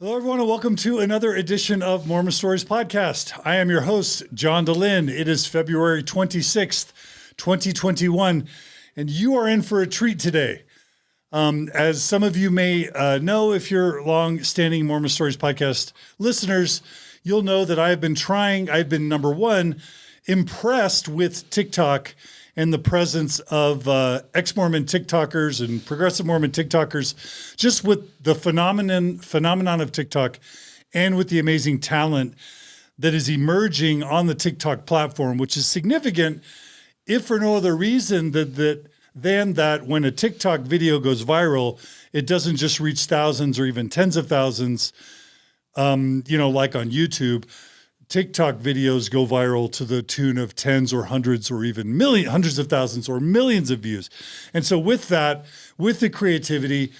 Hello, everyone, and welcome to another edition of Mormon Stories Podcast. I am your host, John DeLynn. It is February 26th, 2021, and you are in for a treat today. As some of you may know, if you're long-standing Mormon Stories Podcast listeners, you'll know that I've been number one, impressed with TikTok and the presence of ex-Mormon TikTokers and progressive Mormon TikTokers, just with the phenomenon of TikTok and with the amazing talent that is emerging on the TikTok platform, which is significant, if for no other reason than that when a TikTok video goes viral, it doesn't just reach thousands or even tens of thousands, like on YouTube. TikTok videos go viral to the tune of tens or hundreds or even hundreds of thousands or millions of views. And so with that, with the creativity,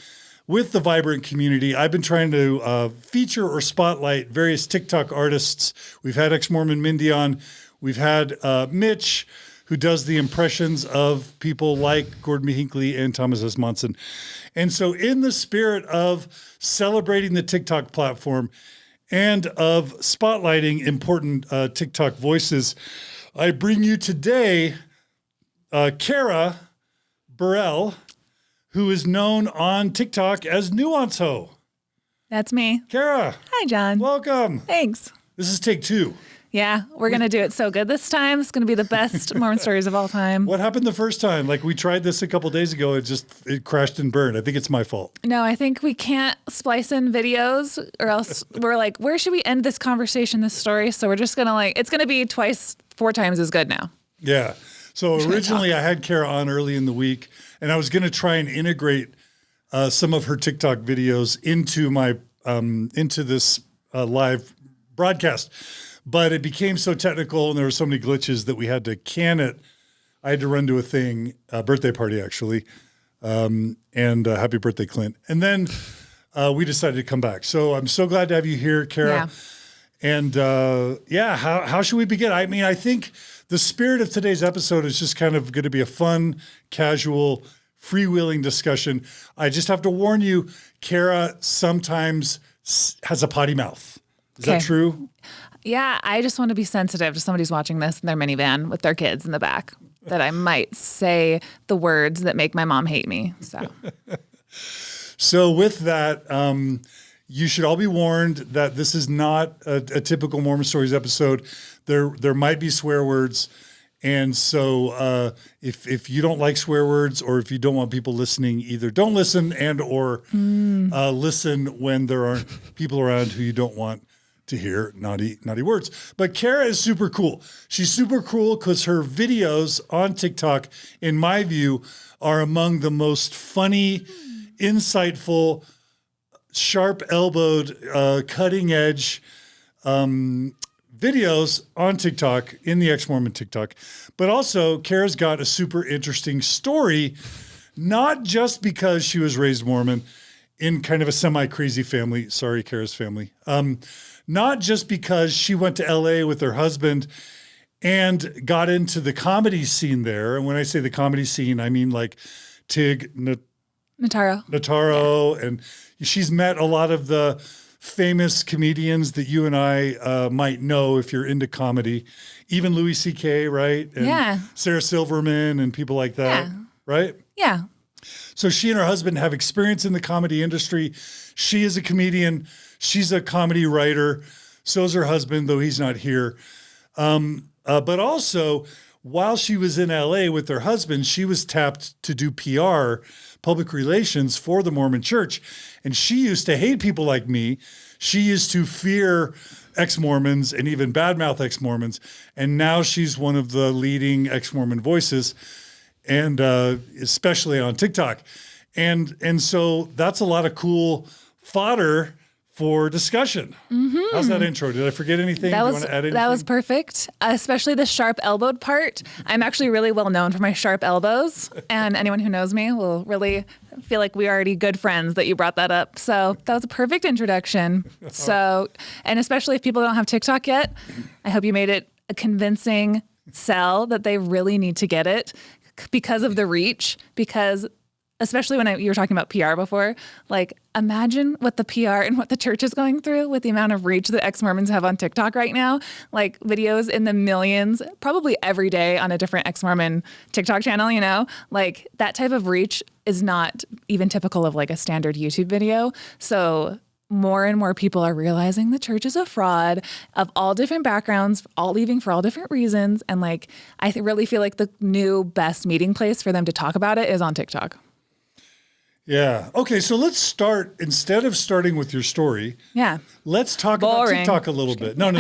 with the vibrant community, I've been trying to feature or spotlight various TikTok artists. We've had ex-Mormon Mindy on. We've had Mitch, who does the impressions of people like Gordon B. Hinckley and Thomas S. Monson. And so in the spirit of celebrating the TikTok platform and of spotlighting important TikTok voices, I bring you today Carah Burrell, who is known on TikTok as Nuance Ho. That's me. Carah. Hi, John. Welcome. Thanks. This is take two. Yeah, we're going to do it so good this time. It's going to be the best Mormon stories of all time. What happened the first time? Like, we tried this a couple days ago. It crashed and burned. I think it's my fault. No, I think we can't splice in videos or else we're like, where should we end this conversation, this story? So we're just going to it's going to be four times as good now. Yeah. So originally I had Carah on early in the week, and I was going to try and integrate some of her TikTok videos into my into this live broadcast. But it became so technical and there were so many glitches that we had to can it. I had to run to a birthday party actually, and happy birthday, Clint. And then we decided to come back. So I'm so glad to have you here, Carah. Yeah. And how should we begin? I mean, I think the spirit of today's episode is just kind of going to be a fun, casual, freewheeling discussion. I just have to warn you, Carah sometimes has a potty mouth. Is that true? Yeah, I just want to be sensitive to somebody's watching this in their minivan with their kids in the back, that I might say the words that make my mom hate me. So with that, you should all be warned that this is not a typical Mormon Stories episode. There might be swear words. And so if you don't like swear words, or if you don't want people listening, either don't listen or listen when there are people around who you don't want to hear naughty words. But Carah is super cool. She's super cool because her videos on TikTok, in my view, are among the most funny, insightful, sharp-elbowed, cutting-edge videos on TikTok, in the ex-Mormon TikTok. But also, Carah's got a super interesting story, not just because she was raised Mormon in kind of a semi-crazy family. Sorry, Carah's family. Not just because she went to LA with her husband and got into the comedy scene there. And when I say the comedy scene, I mean like Tig Notaro. And she's met a lot of the famous comedians that you and I might know if you're into comedy. Even Louis C.K., right? And Sarah Silverman and people like that, right? Yeah. So she and her husband have experience in the comedy industry. She is a comedian. She's a comedy writer. So is her husband, though he's not here. But also, while she was in LA with her husband, she was tapped to do PR, public relations, for the Mormon Church. And she used to hate people like me. She used to fear ex-Mormons and even badmouth ex-Mormons. And now she's one of the leading ex-Mormon voices, and especially on TikTok. And so that's a lot of cool fodder for discussion. Mm-hmm. How's that intro? Did I forget anything? Do you want to add anything? That was perfect, especially the sharp elbowed part. I'm actually really well known for my sharp elbows, and anyone who knows me will really feel like we're already good friends that you brought that up. So that was a perfect introduction. So, and especially if people don't have TikTok yet, I hope you made it a convincing sell that they really need to get it because of the reach, because especially when you were talking about PR before, like imagine what the PR and what the church is going through with the amount of reach that ex-Mormons have on TikTok right now, like videos in the millions, probably every day on a different ex-Mormon TikTok channel, you know, like that type of reach is not even typical of like a standard YouTube video. So more and more people are realizing the church is a fraud of all different backgrounds, all leaving for all different reasons. And like, I really feel like the new best meeting place for them to talk about it is on TikTok. Yeah. Okay. So let's start, instead of starting with your story. Yeah. Let's talk about TikTok a little bit. No.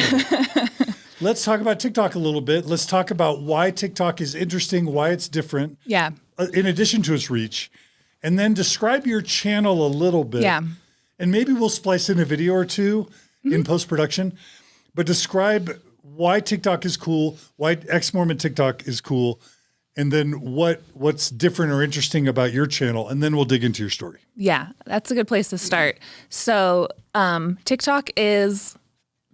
Let's talk about TikTok a little bit. Let's talk about why TikTok is interesting, why it's different. Yeah. In addition to its reach. And then describe your channel a little bit. Yeah. And maybe we'll splice in a video or two in post-production. But describe why TikTok is cool, why ex-Mormon TikTok is cool, and then what's different or interesting about your channel, and then we'll dig into your story. Yeah, that's a good place to start. So TikTok is,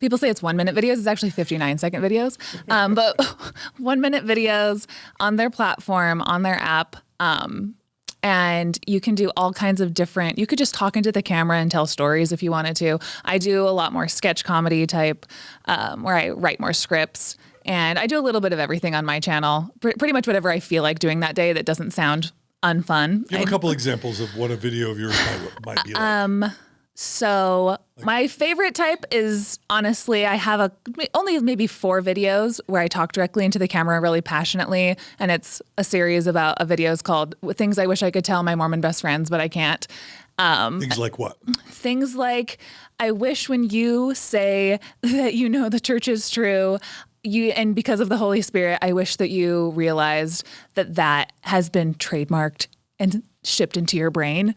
people say it's 1 minute videos. It's actually 59-second videos. But 1 minute videos on their platform, on their app. And you can do all kinds of different, you could just talk into the camera and tell stories if you wanted to. I do a lot more sketch comedy type, where I write more scripts. And I do a little bit of everything on my channel, pretty much whatever I feel like doing that day that doesn't sound unfun. Give a couple examples of what a video of yours might be like. So my favorite type is, honestly, I have only maybe 4 videos where I talk directly into the camera really passionately. And it's a series of videos called Things I Wish I Could Tell My Mormon Best Friends, But I Can't. Things like what? Things like, I wish when you say that you know the church is true, and because of the Holy Spirit, I wish that you realized that has been trademarked and shipped into your brain.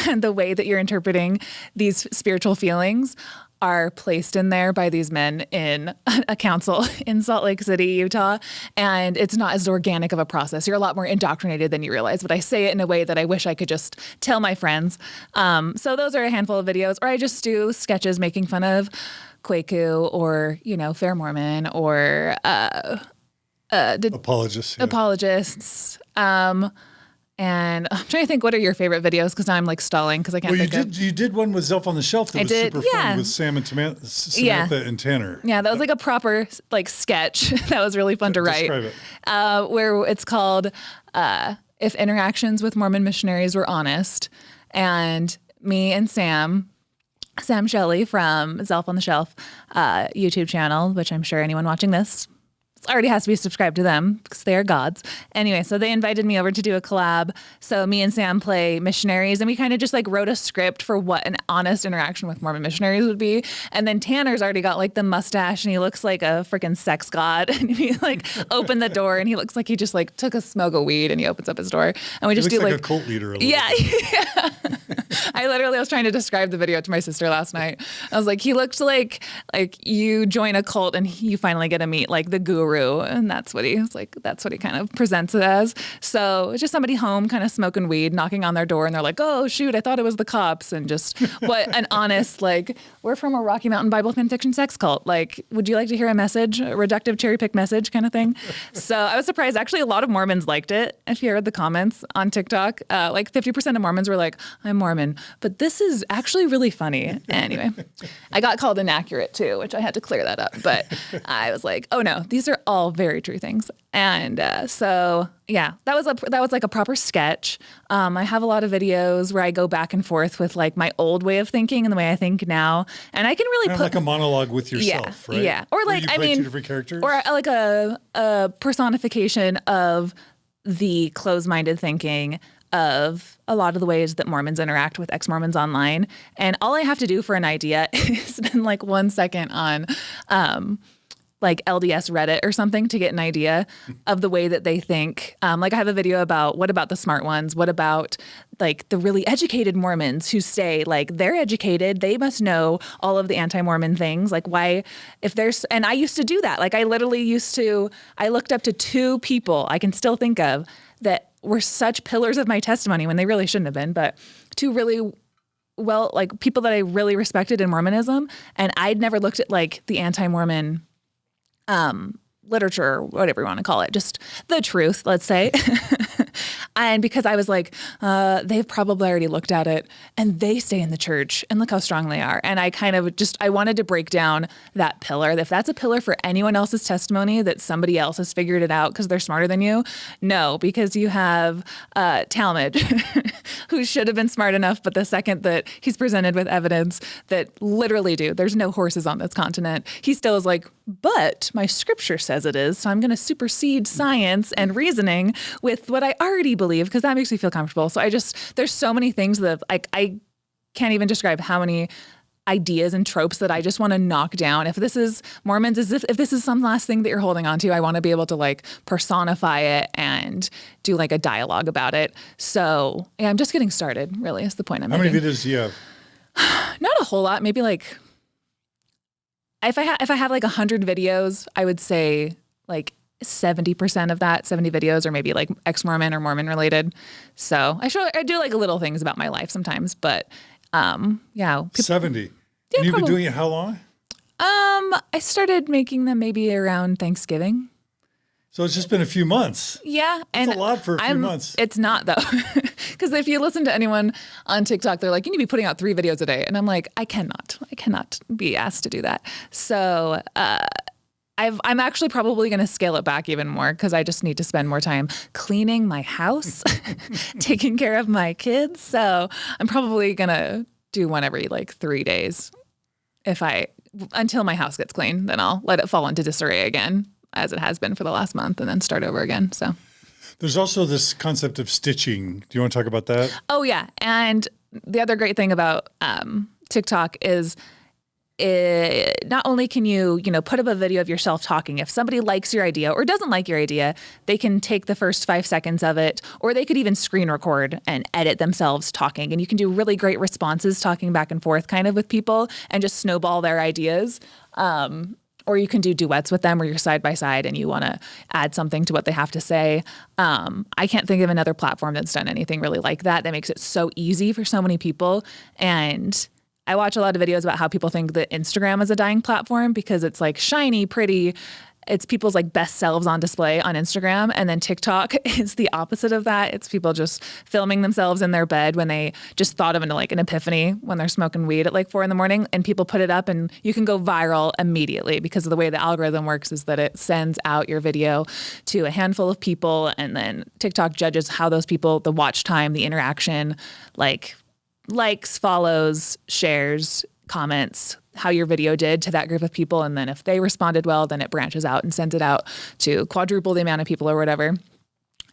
And the way that you're interpreting these spiritual feelings are placed in there by these men in a council in Salt Lake City, Utah. And it's not as organic of a process. You're a lot more indoctrinated than you realize, but I say it in a way that I wish I could just tell my friends. So those are a handful of videos, or I just do sketches making fun of Kwaku or, Fair Mormon or Apologists. Yeah. Apologists. And I'm trying to think, what are your favorite videos? Because now I'm like stalling because I can't think of. You did one with Zelf on the Shelf that was super fun with Sam and Samantha and Tanner. Yeah, that was like a proper like sketch that was really fun to write. Describe it. Where it's called If Interactions with Mormon Missionaries Were Honest. And me and Sam Shelley from Zelf on the Shelf YouTube channel, which I'm sure anyone watching this already has to be subscribed to them because they are gods. Anyway, so they invited me over to do a collab. So me and Sam play missionaries, and we kind of just like wrote a script for what an honest interaction with Mormon missionaries would be. And then Tanner's already got like the mustache, and he looks like a freaking sex god. And he like opened the door, and he looks like he just like took a smoke of weed, and he opens up his door, and we just do like a cult leader. Yeah. I was trying to describe the video to my sister last night. I was like, he looked like you join a cult and you finally get to meet like the guru. And that's what he was like. That's what he kind of presents it as. So it's just somebody home kind of smoking weed, knocking on their door, and they're like, oh, shoot, I thought it was the cops. And just what an honest, like, we're from a Rocky Mountain Bible fan fiction sex cult. Like, would you like to hear a message, a reductive cherry pick message kind of thing? So I was surprised. Actually, a lot of Mormons liked it. If you read the comments on TikTok, like 50% of Mormons were like, I'm Mormon, but this is actually really funny. Anyway, I got called inaccurate too, which I had to clear that up. But I was like, oh no, these are all very true things. And so yeah, that was like a proper sketch. I have a lot of videos where I go back and forth with like my old way of thinking and the way I think now, and I can really kind put of like a monologue with yourself, right? Yeah, or like two different characters, or like a personification of the closed-minded thinking of a lot of the ways that Mormons interact with ex-Mormons online. And all I have to do for an idea is spend like 1 second on like LDS Reddit or something to get an idea of the way that they think. Like I have a video about what about the smart ones? What about like the really educated Mormons who say like they're educated, they must know all of the anti-Mormon things. Like why, if there's, and I used to do that. Like I literally I looked up to 2 people I can still think of that were such pillars of my testimony when they really shouldn't have been, but 2 really like people that I really respected in Mormonism. And I'd never looked at like the anti-Mormon literature, or whatever you want to call it, just the truth, let's say. And because I was like, they've probably already looked at it and they stay in the church and look how strong they are. And I kind of I wanted to break down that pillar. If that's a pillar for anyone else's testimony that somebody else has figured it out because they're smarter than you, no, because you have Talmud who should have been smart enough. But the second that he's presented with evidence that literally, there's no horses on this continent, he still is like, but my scripture says it is. So I'm going to supersede science and reasoning with what I already believe because that makes me feel comfortable. So there's so many things that I can't even describe how many ideas and tropes that I just want to knock down. If this is Mormons, if this is some last thing that you're holding on to, I want to be able to like personify it and do like a dialogue about it. So yeah, I'm just getting started, really, is the point I'm making. How many videos do you have? Not a whole lot, maybe like, if I have like 100 videos, I would say like 70% of that, 70 videos are maybe like ex-Mormon or Mormon related. So I do like little things about my life sometimes, but yeah. 70. Yeah, and you've probably. been doing it how long? I started making them maybe around Thanksgiving. So it's just been a few months. Yeah. That's a lot for a few months. It's not though. Because if you listen to anyone on TikTok, they're like, you need to be putting out 3 videos a day. And I'm like, I cannot be asked to do that. So, I'm actually probably going to scale it back even more because I just need to spend more time cleaning my house, taking care of my kids. So I'm probably going to do one every like 3 days until my house gets clean. Then I'll let it fall into disarray again, as it has been for the last month, and then start over again. So there's also this concept of stitching. Do you want to talk about that? Oh, yeah. And the other great thing about TikTok is not only can you put up a video of yourself talking. If somebody likes your idea or doesn't like your idea, they can take the first 5 seconds of it, or they could even screen record and edit themselves talking. And you can do really great responses talking back and forth kind of with people and just snowball their ideas. Or you can do duets with them where you're side by side and you want to add something to what they have to say. I can't think of another platform that's done anything really like that. That makes it so easy for so many people. And I watch a lot of videos about how people think that Instagram is a dying platform because it's like shiny, pretty. It's people's like best selves on display on Instagram. And then TikTok is the opposite of that. It's people just filming themselves in their bed when they just thought of an epiphany when they're smoking weed at like 4 a.m. and people put it up and you can go viral immediately because of the way the algorithm works is that it sends out your video to a handful of people. And then TikTok judges how those people, the watch time, the interaction, like likes, follows, shares, comments, how your video did to that group of people. And then if they responded well, then it branches out and sends it out to quadruple the amount of people or whatever.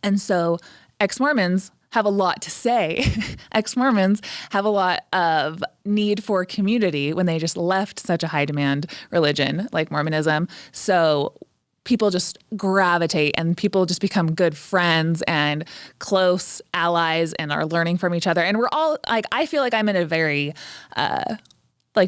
And so ex-Mormons have a lot to say. Ex-Mormons have a lot of need for community when they just left such a high demand religion like Mormonism. So people just gravitate and people just become good friends and close allies and are learning from each other. And we're all like, I feel like I'm in a very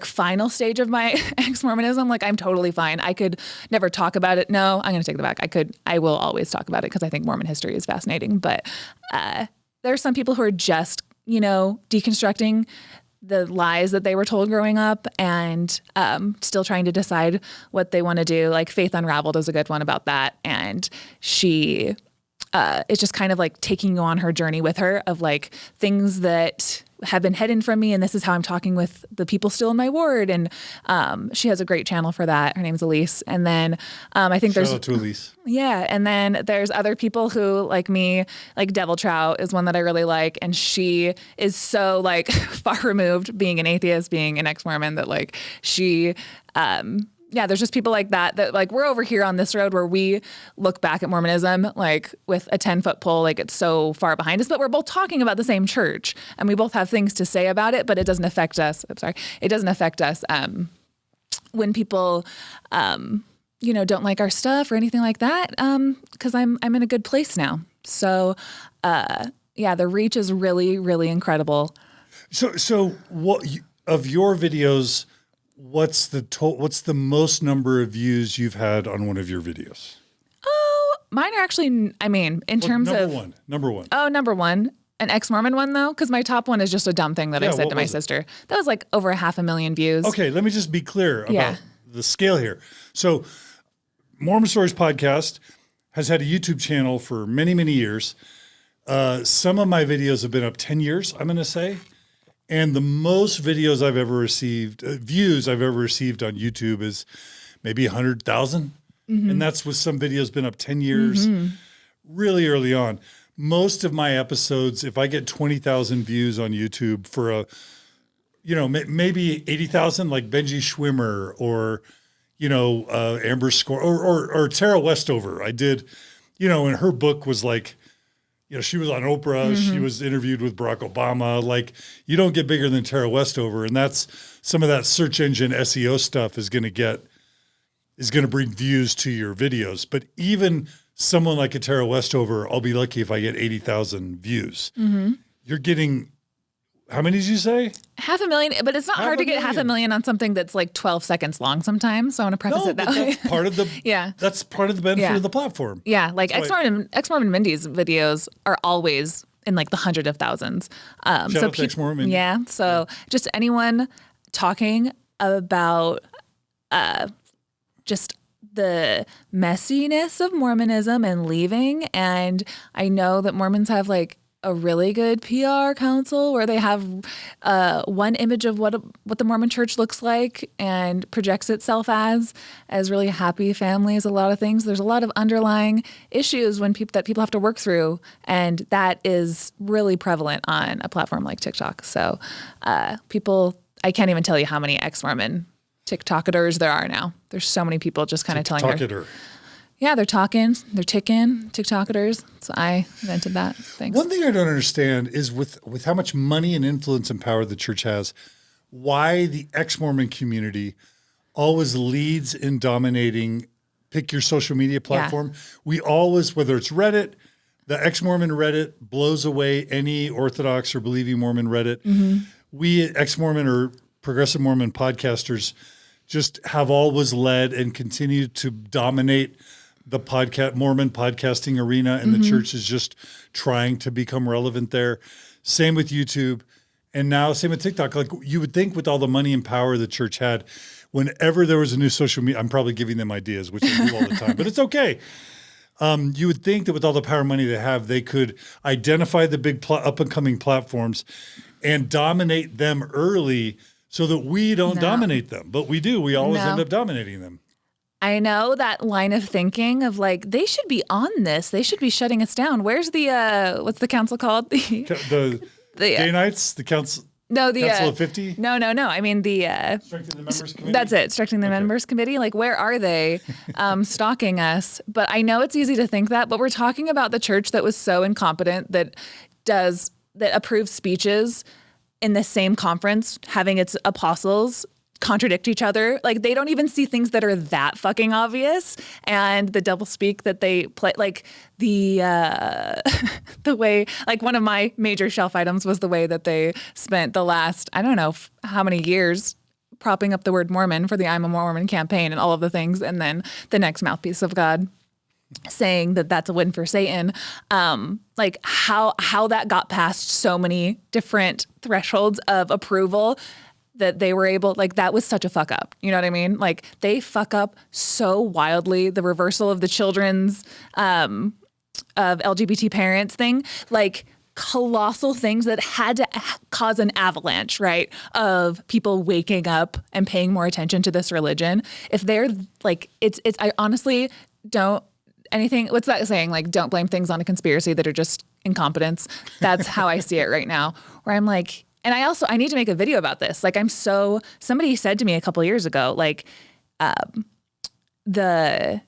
final stage of my ex-Mormonism. Like I'm totally fine. I could never talk about it. No, I'm going to take that back. I will always talk about it because I think Mormon history is fascinating. But there are some people who are just, deconstructing the lies that they were told growing up and still trying to decide what they want to do. Like Faith Unraveled is a good one about that. And she is just kind of like taking you on her journey with her of like things that have been hidden from me. And this is how I'm talking with the people still in my ward. And she has a great channel for that. Her name's Elise. And then I think Shout out to Elise. Yeah. And then there's other people who like me, like Devil Trout is one that I really like. And she is so like far removed being an atheist, being an ex-Mormon that like she, there's just people like that like we're over here on this road where we look back at Mormonism like with a 10-foot pole, like it's so far behind us, but we're both talking about the same church and we both have things to say about it, but it doesn't affect us. It doesn't affect us when people, don't like our stuff or anything like that. Cause I'm in a good place now. So, the reach is really, really incredible. So what of your videos, what's the most number of views you've had on one of your videos? Oh, mine are actually, in terms of number one. Oh, number one, an ex-Mormon one though. Cause my top one is just a dumb thing that I said to my sister. That was like over 500,000 views. Okay. Let me just be clear about the scale here. So Mormon Stories podcast has had a YouTube channel for many, many years. Some of my videos have been up 10 years, I'm going to say. And the most videos I've ever received, views I've ever received on YouTube is maybe 100,000. And that's with some videos been up 10 years, really early on. Most of my episodes, if I get 20,000 views on YouTube for a, maybe 80,000, like Benji Schwimmer or, Amber Score or Tara Westover. I did, and her book was like, she was on Oprah. She was interviewed with Barack Obama. Like, you don't get bigger than Tara Westover. And that's some of that search engine SEO stuff is going to bring views to your videos. But even someone like a Tara Westover, I'll be lucky if I get 80,000 views. You're getting, how many did you say? 500,000, but it's not hard to get 500,000 on something that's like 12 seconds long sometimes. So I want to preface it that way. That's part of the that's part of the benefit of the platform. Yeah, like Ex-Mormon Mindy's videos are always in like the hundred of thousands. Shout out to Ex-Mormon. Yeah, so just anyone talking about just the messiness of Mormonism and leaving. And I know that Mormons have like a really good PR council where they have one image of what the Mormon church looks like and projects itself as really happy families, a lot of things. There's a lot of underlying issues that people have to work through, and that is really prevalent on a platform like TikTok. So I can't even tell you how many ex-Mormon TikTokers there are now. There's so many people just kind of telling Yeah, they're talking, they're ticking, TikTokers. So I invented that. Thanks. One thing I don't understand is with how much money and influence and power the church has, why the ex-Mormon community always leads in dominating, pick your social media platform. Yeah. We always, whether it's Reddit, the ex-Mormon Reddit blows away any Orthodox or believing Mormon Reddit. We ex-Mormon or progressive Mormon podcasters just have always led and continue to dominate the Mormon podcasting arena, and the church is just trying to become relevant there. Same with YouTube, and now same with TikTok. Like, you would think with all the money and power the church had, whenever there was a new social media, I'm probably giving them ideas, which I do all the time, but it's okay. You would think that with all the power and money they have, they could identify the big up and coming platforms and dominate them early so that we don't dominate them. But we do. We always end up dominating them. I know that line of thinking of like, they should be on this. They should be shutting us down. Where's the, what's the council called? The Gay Nights? The council? No, the Council of 50? No. I mean the Strengthening the Members Committee. That's it. Strengthening the Members Committee. Like, where are they stalking us? But I know it's easy to think that, but we're talking about the church that was so incompetent that approves speeches in the same conference, having its apostles contradict each other. Like, they don't even see things that are that fucking obvious. And the doublespeak that they play, like the way, like one of my major shelf items was the way that they spent the last, I don't know how many years propping up the word Mormon for the I'm a Mormon campaign and all of the things. And then the next mouthpiece of God saying that that's a win for Satan. Like how that got past so many different thresholds of approval that they were able, like, that was such a fuck up. You know what I mean? Like, they fuck up so wildly. The reversal of the children's, of LGBT parents thing, like colossal things that had to cause an avalanche, right? Of people waking up and paying more attention to this religion. If they're like, I honestly don't, what's that saying? Like, don't blame things on a conspiracy that are just incompetence. That's how I see it right now, where I'm like, and I need to make a video about this. Like, somebody said to me a couple of years ago, like, the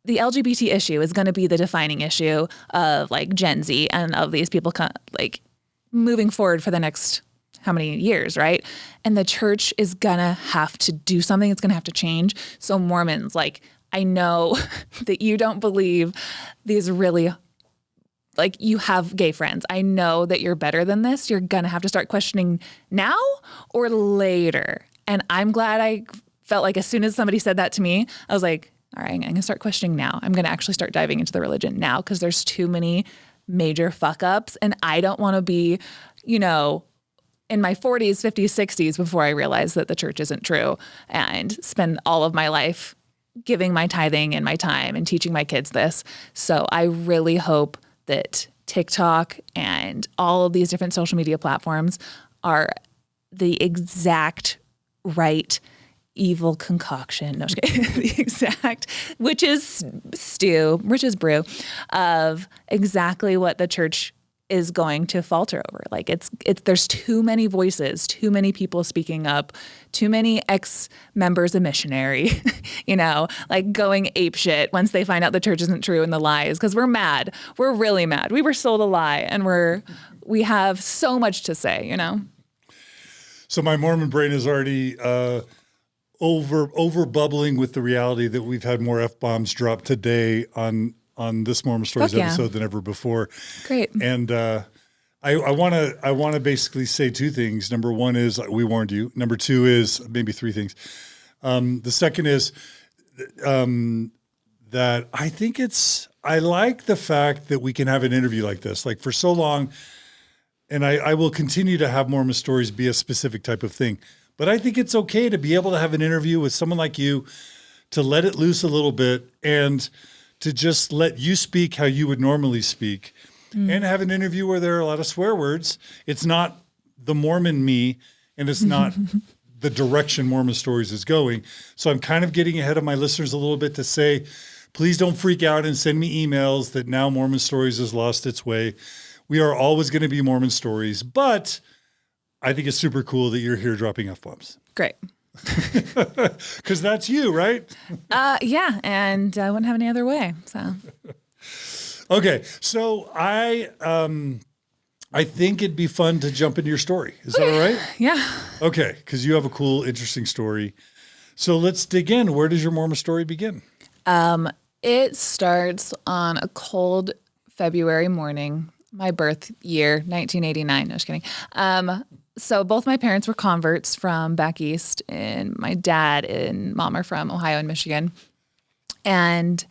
LGBT issue is going to be the defining issue of like Gen Z and of these people like moving forward for the next how many years, right? And the church is going to have to do something. It's going to have to change. So Mormons, like, I know that you don't believe these really, like, you have gay friends. I know that you're better than this. You're going to have to start questioning now or later. And I'm glad I felt like as soon as somebody said that to me, I was like, all right, I'm going to start questioning now. I'm going to actually start diving into the religion now because there's too many major fuck ups. And I don't want to be, in my 40s, 50s, 60s before I realize that the church isn't true and spend all of my life giving my tithing and my time and teaching my kids this. So I really hope that TikTok and all of these different social media platforms are the exact right evil concoction. No, just kidding. The exact witch's brew of exactly what the church is going to falter over. Like it's there's too many voices, too many people speaking up, too many ex-members of missionary, like going apeshit once they find out the church isn't true and the lie is, because we're mad. We're really mad. We were sold a lie, and we have so much to say, So my Mormon brain is already over bubbling with the reality that we've had more F-bombs dropped today on this Mormon Stories episode than ever before. Great. And I want to basically say two things. Number one is we warned you. Number two is maybe three things. The second is that I like the fact that we can have an interview like this. Like for so long, and I will continue to have Mormon Stories be a specific type of thing. But I think it's okay to be able to have an interview with someone like you, to let it loose a little bit and to just let you speak how you would normally speak, and have an interview where there are a lot of swear words. It's not the Mormon me, and it's not the direction Mormon Stories is going. So I'm kind of getting ahead of my listeners a little bit to say, please don't freak out and send me emails that now Mormon Stories has lost its way. We are always going to be Mormon Stories, but I think it's super cool that you're here dropping F-bombs. Great. Because that's you, right? Yeah, and I wouldn't have any other way. So, okay, so I think it'd be fun to jump into your story. Is that all right? Yeah. Okay, because you have a cool, interesting story. So let's dig in. Where does your Mormon story begin? It starts on a cold February morning, my birth year, 1989. No, just kidding. So both my parents were converts from back east, and my dad and mom are from Ohio and Michigan. And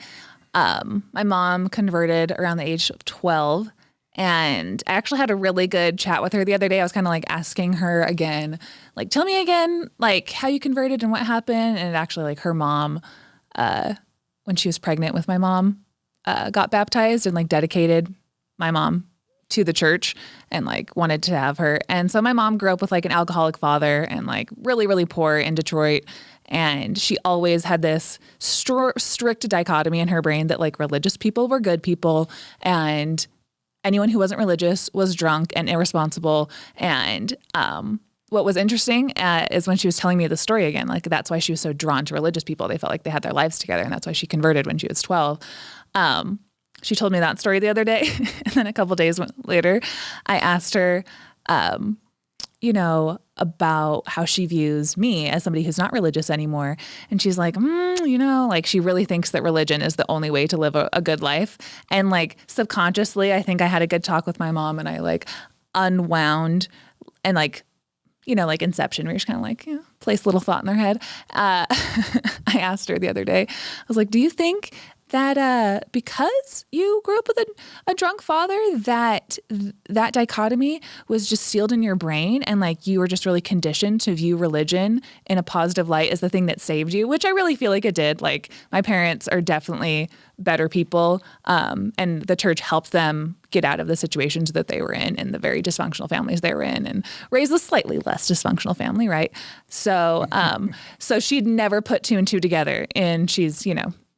my mom converted around the age of 12. And I actually had a really good chat with her the other day. I was kind of like asking her again, like, tell me again, like how you converted and what happened. And actually, like her mom, when she was pregnant with my mom, got baptized and like dedicated my mom to the church and like wanted to have her. And so my mom grew up with like an alcoholic father and like really, really poor in Detroit. And she always had this strict dichotomy in her brain that like religious people were good people and anyone who wasn't religious was drunk and irresponsible. And what was interesting is when she was telling me the story again, like that's why she was so drawn to religious people. They felt like they had their lives together, and that's why she converted when she was 12. She told me that story the other day. And then a couple days later, I asked her, about how she views me as somebody who's not religious anymore. And she's like, like she really thinks that religion is the only way to live a good life. And like subconsciously, I think I had a good talk with my mom, and I like unwound and like, like Inception, where you're just kind of like, place a little thought in their head. I asked her the other day, I was like, do you think that because you grew up with a drunk father, that dichotomy was just sealed in your brain, and like you were just really conditioned to view religion in a positive light as the thing that saved you, which I really feel like it did. Like my parents are definitely better people, and the church helped them get out of the situations that they were in and the very dysfunctional families they were in, and raise a slightly less dysfunctional family, right? So so she'd never put two and two together, and she's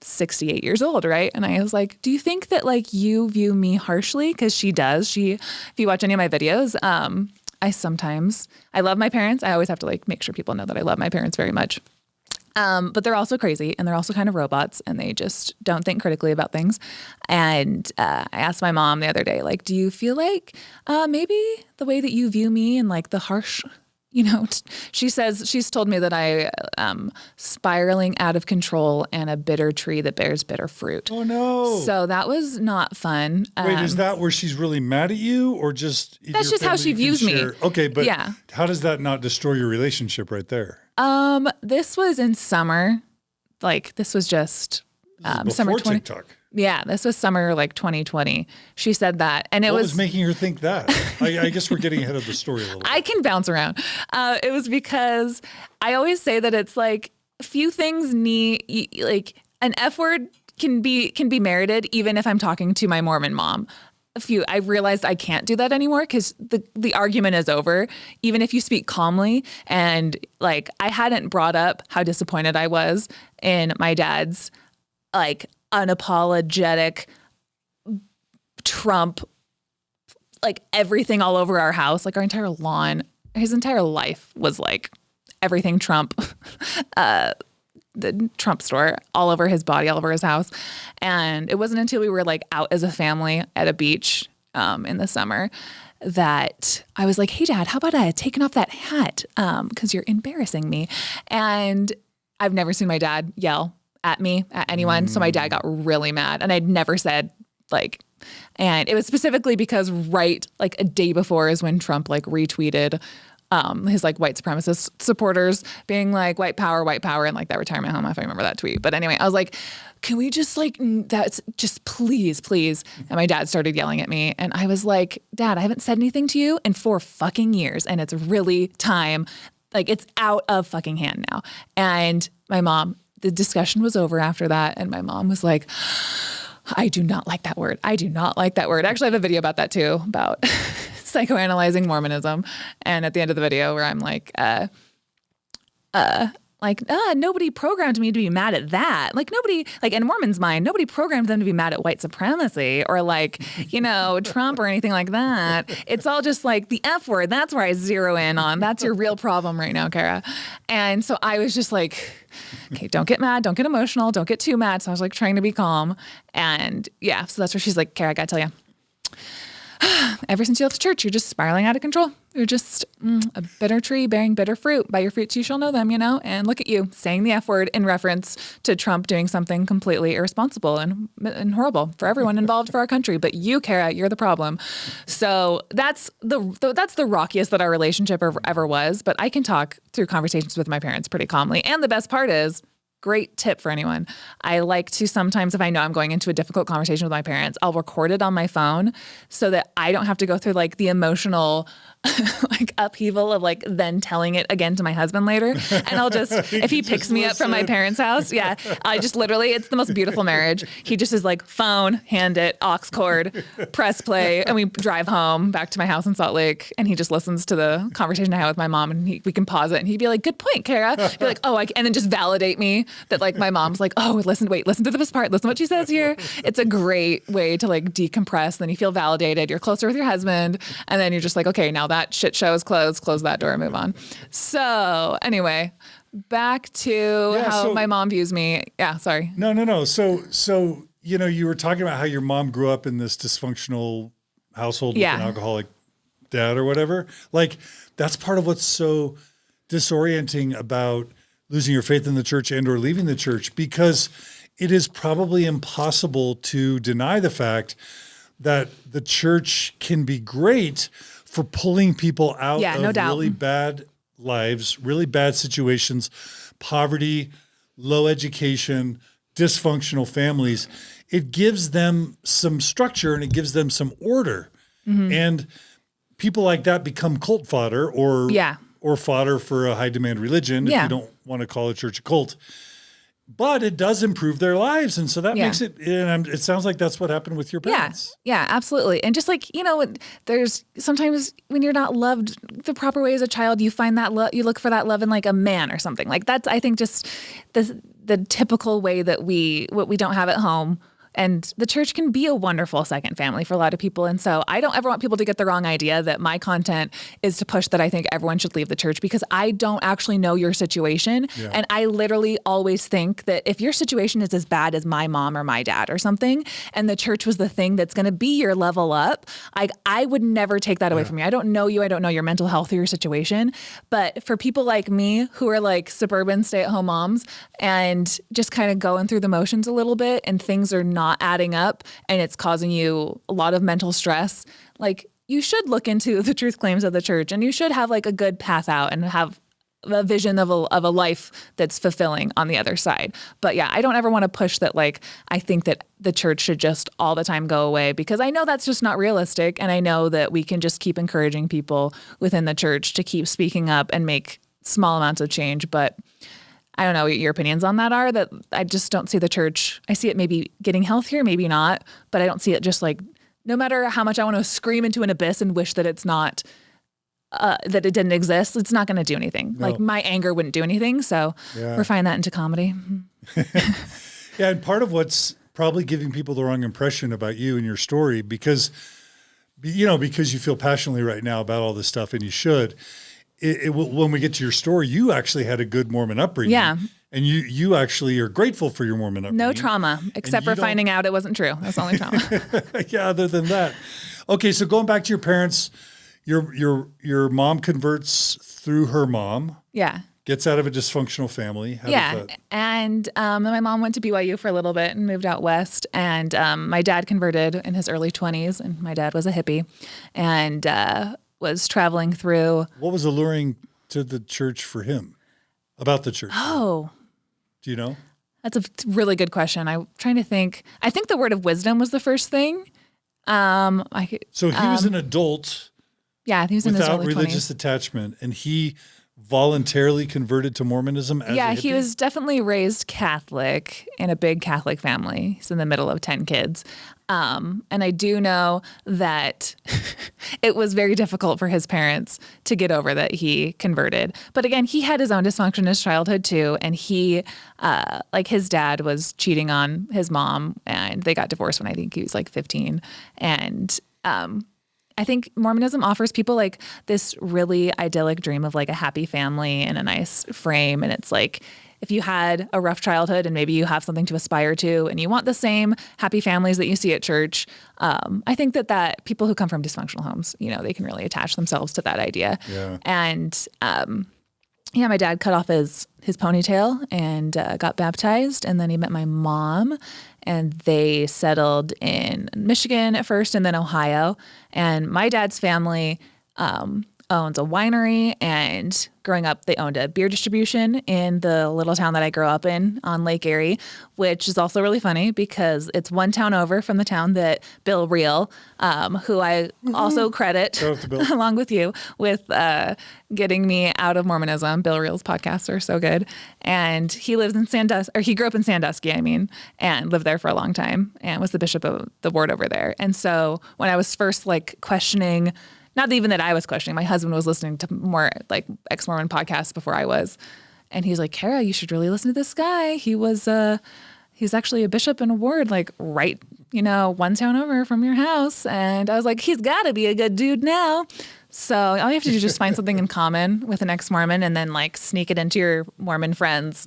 68 years old, right? And I was like, do you think that like you view me harshly? Because she does. If you watch any of my videos, I love my parents. I always have to like make sure people know that I love my parents very much. But they're also crazy, and they're also kind of robots, and they just don't think critically about things. And I asked my mom the other day, like, do you feel like maybe the way that you view me and like the harsh, she says, she's told me that I spiraling out of control and a bitter tree that bears bitter fruit. Oh, no. So that was not fun. Wait, is that where she's really mad at you, or just... That's just how she views me. Okay, but how does that not destroy your relationship right there? This was in summer. Like, this was just summer 20. TikTok. Yeah, this was summer like 2020. She said that, and what was making her think that? I guess we're getting ahead of the story a little bit. I can bounce around. It was because I always say that it's like few things need like an F word can be merited even if I'm talking to my Mormon mom. I realized I can't do that anymore because the argument is over. Even if you speak calmly, and like I hadn't brought up how disappointed I was in my dad's like unapologetic Trump, like everything all over our house, like our entire lawn, his entire life was like everything Trump, the Trump store all over his body, all over his house. And it wasn't until we were like out as a family at a beach in the summer that I was like, hey, Dad, how about taking off that hat? Because you're embarrassing me. And I've never seen my dad yell at me, at anyone. So my dad got really mad. And I'd never said like, and it was specifically because right like a day before is when Trump like retweeted his like white supremacist supporters being like white power and like that retirement home, if I remember that tweet. But anyway, I was like, can we just like, that's just please. And my dad started yelling at me and I was like, Dad, I haven't said anything to you in 4 fucking years and it's really time. Like it's out of fucking hand now. And my mom, the discussion was over after that. And my mom was like, I do not like that word. I do not like that word. Actually, I have a video about that too, about psychoanalyzing Mormonism. And at the end of the video where I'm like, nobody programmed me to be mad at that. Like nobody, like in Mormon's mind, nobody programmed them to be mad at white supremacy or like, Trump or anything like that. It's all just like the F word. That's where I zero in on. That's your real problem right now, Carah. And so I was just like, okay, don't get mad. Don't get emotional. Don't get too mad. So I was like trying to be calm. And yeah, so that's where she's like, Carah, I gotta tell you, ever since you left the church, you're just spiraling out of control. You're just a bitter tree bearing bitter fruit. By your fruits you shall know them, And look at you saying the F word in reference to Trump doing something completely irresponsible and horrible for everyone involved, for our country. But you, Carah, you're the problem. So that's the rockiest that our relationship ever was. But I can talk through conversations with my parents pretty calmly. And the best part is, great tip for anyone. I like to sometimes, if I know I'm going into a difficult conversation with my parents, I'll record it on my phone so that I don't have to go through like the emotional like upheaval of like then telling it again to my husband later. And I'll just, if he picks me up from my parents' house, I just literally, it's the most beautiful marriage. He just is like phone, hand it, aux cord, press play. And we drive home back to my house in Salt Lake. And he just listens to the conversation I had with my mom and we can pause it. And he'd be like, good point, Carah. Be like, and then just validate me that like my mom's like, listen to this part. Listen to what she says here. It's a great way to like decompress. Then you feel validated. You're closer with your husband. And then you're just like, okay, now that shit show is closed. Close that door and move on. So anyway, back to how my mom views me. Yeah, sorry. No. So you were talking about how your mom grew up in this dysfunctional household with an alcoholic dad or whatever. Like that's part of what's so disorienting about losing your faith in the church and or leaving the church, because it is probably impossible to deny the fact that the church can be great for pulling people out of really bad lives, really bad situations, poverty, low education, dysfunctional families. It gives them some structure and it gives them some order. Mm-hmm. And people like that become cult fodder or fodder for a high demand religion if you don't want to call a church a cult. But it does improve their lives. And so that makes it, and it sounds like that's what happened with your parents. Yeah, absolutely. And just like, there's sometimes when you're not loved the proper way as a child, you find that you look for that love in like a man or something. Like that's, I think, just the typical way that what we don't have at home. And the church can be a wonderful second family for a lot of people. And so I don't ever want people to get the wrong idea that my content is to push that I think everyone should leave the church, because I don't actually know your situation. Yeah. And I literally always think that if your situation is as bad as my mom or my dad or something, and the church was the thing that's going to be your level up, I would never take that away from you. I don't know you. I don't know your mental health or your situation. But for people like me who are like suburban stay-at-home moms and just kind of going through the motions a little bit and things are not adding up and it's causing you a lot of mental stress, like you should look into the truth claims of the church and you should have like a good path out and have a vision of a life that's fulfilling on the other side. But yeah, I don't ever want to push that. Like, I think that the church should just all the time go away, because I know that's just not realistic. And I know that we can just keep encouraging people within the church to keep speaking up and make small amounts of change. But I don't know what your opinions on that are. That I just don't see the church. I see it maybe getting healthier, maybe not, but I don't see it just like no matter how much I want to scream into an abyss and wish that it's not, that it didn't exist, it's not going to do anything. No. Like my anger wouldn't do anything. So refine that into comedy. Yeah. And part of what's probably giving people the wrong impression about you and your story, because you feel passionately right now about all this stuff, and you should, when we get to your story, you actually had a good Mormon upbringing. Yeah. And you actually are grateful for your Mormon upbringing. No trauma, except for finding out it wasn't true. That's the only trauma. Yeah, other than that. Okay, so going back to your parents, your mom converts through her mom. Yeah. Gets out of a dysfunctional family. How does that? And my mom went to BYU for a little bit and moved out west. And my dad converted in his early 20s, and my dad was a hippie and was traveling through. What was alluring to the church for him? About the church? Oh. Do you know? That's a really good question. I'm trying to think. I think the word of wisdom was the first thing. So he was an adult. Yeah, he was in his early 20s. Without religious attachment, and he voluntarily converted to Mormonism as a hippie? He was definitely raised Catholic in a big Catholic family. He's in the middle of 10 kids. And I do know that it was very difficult for his parents to get over that he converted. But again, he had his own dysfunction in his childhood too. And he, his dad was cheating on his mom, and they got divorced when I think he was like 15. And I think Mormonism offers people like this really idyllic dream of like a happy family and a nice frame. And it's like, if you had a rough childhood and maybe you have something to aspire to and you want the same happy families that you see at church, I think that people who come from dysfunctional homes, they can really attach themselves to that idea. Yeah. And my dad cut off his ponytail and got baptized. And then he met my mom, and they settled in Michigan at first and then Ohio. And my dad's family owns a winery, and growing up, they owned a beer distribution in the little town that I grew up in on Lake Erie, which is also really funny because it's one town over from the town that Burrell, who I also credit along with you with getting me out of Mormonism. Burrell's podcasts are so good. And he lives in he grew up in Sandusky, and lived there for a long time and was the bishop of the ward over there. And so when I was first questioning, not even that I was questioning, my husband was listening to more ex-Mormon podcasts before I was. And he's like, Carah, you should really listen to this guy. He's actually a bishop in a ward, right, one town over from your house. And I was like, he's got to be a good dude now. So all you have to do is just find something in common with an ex-Mormon and then sneak it into your Mormon friends,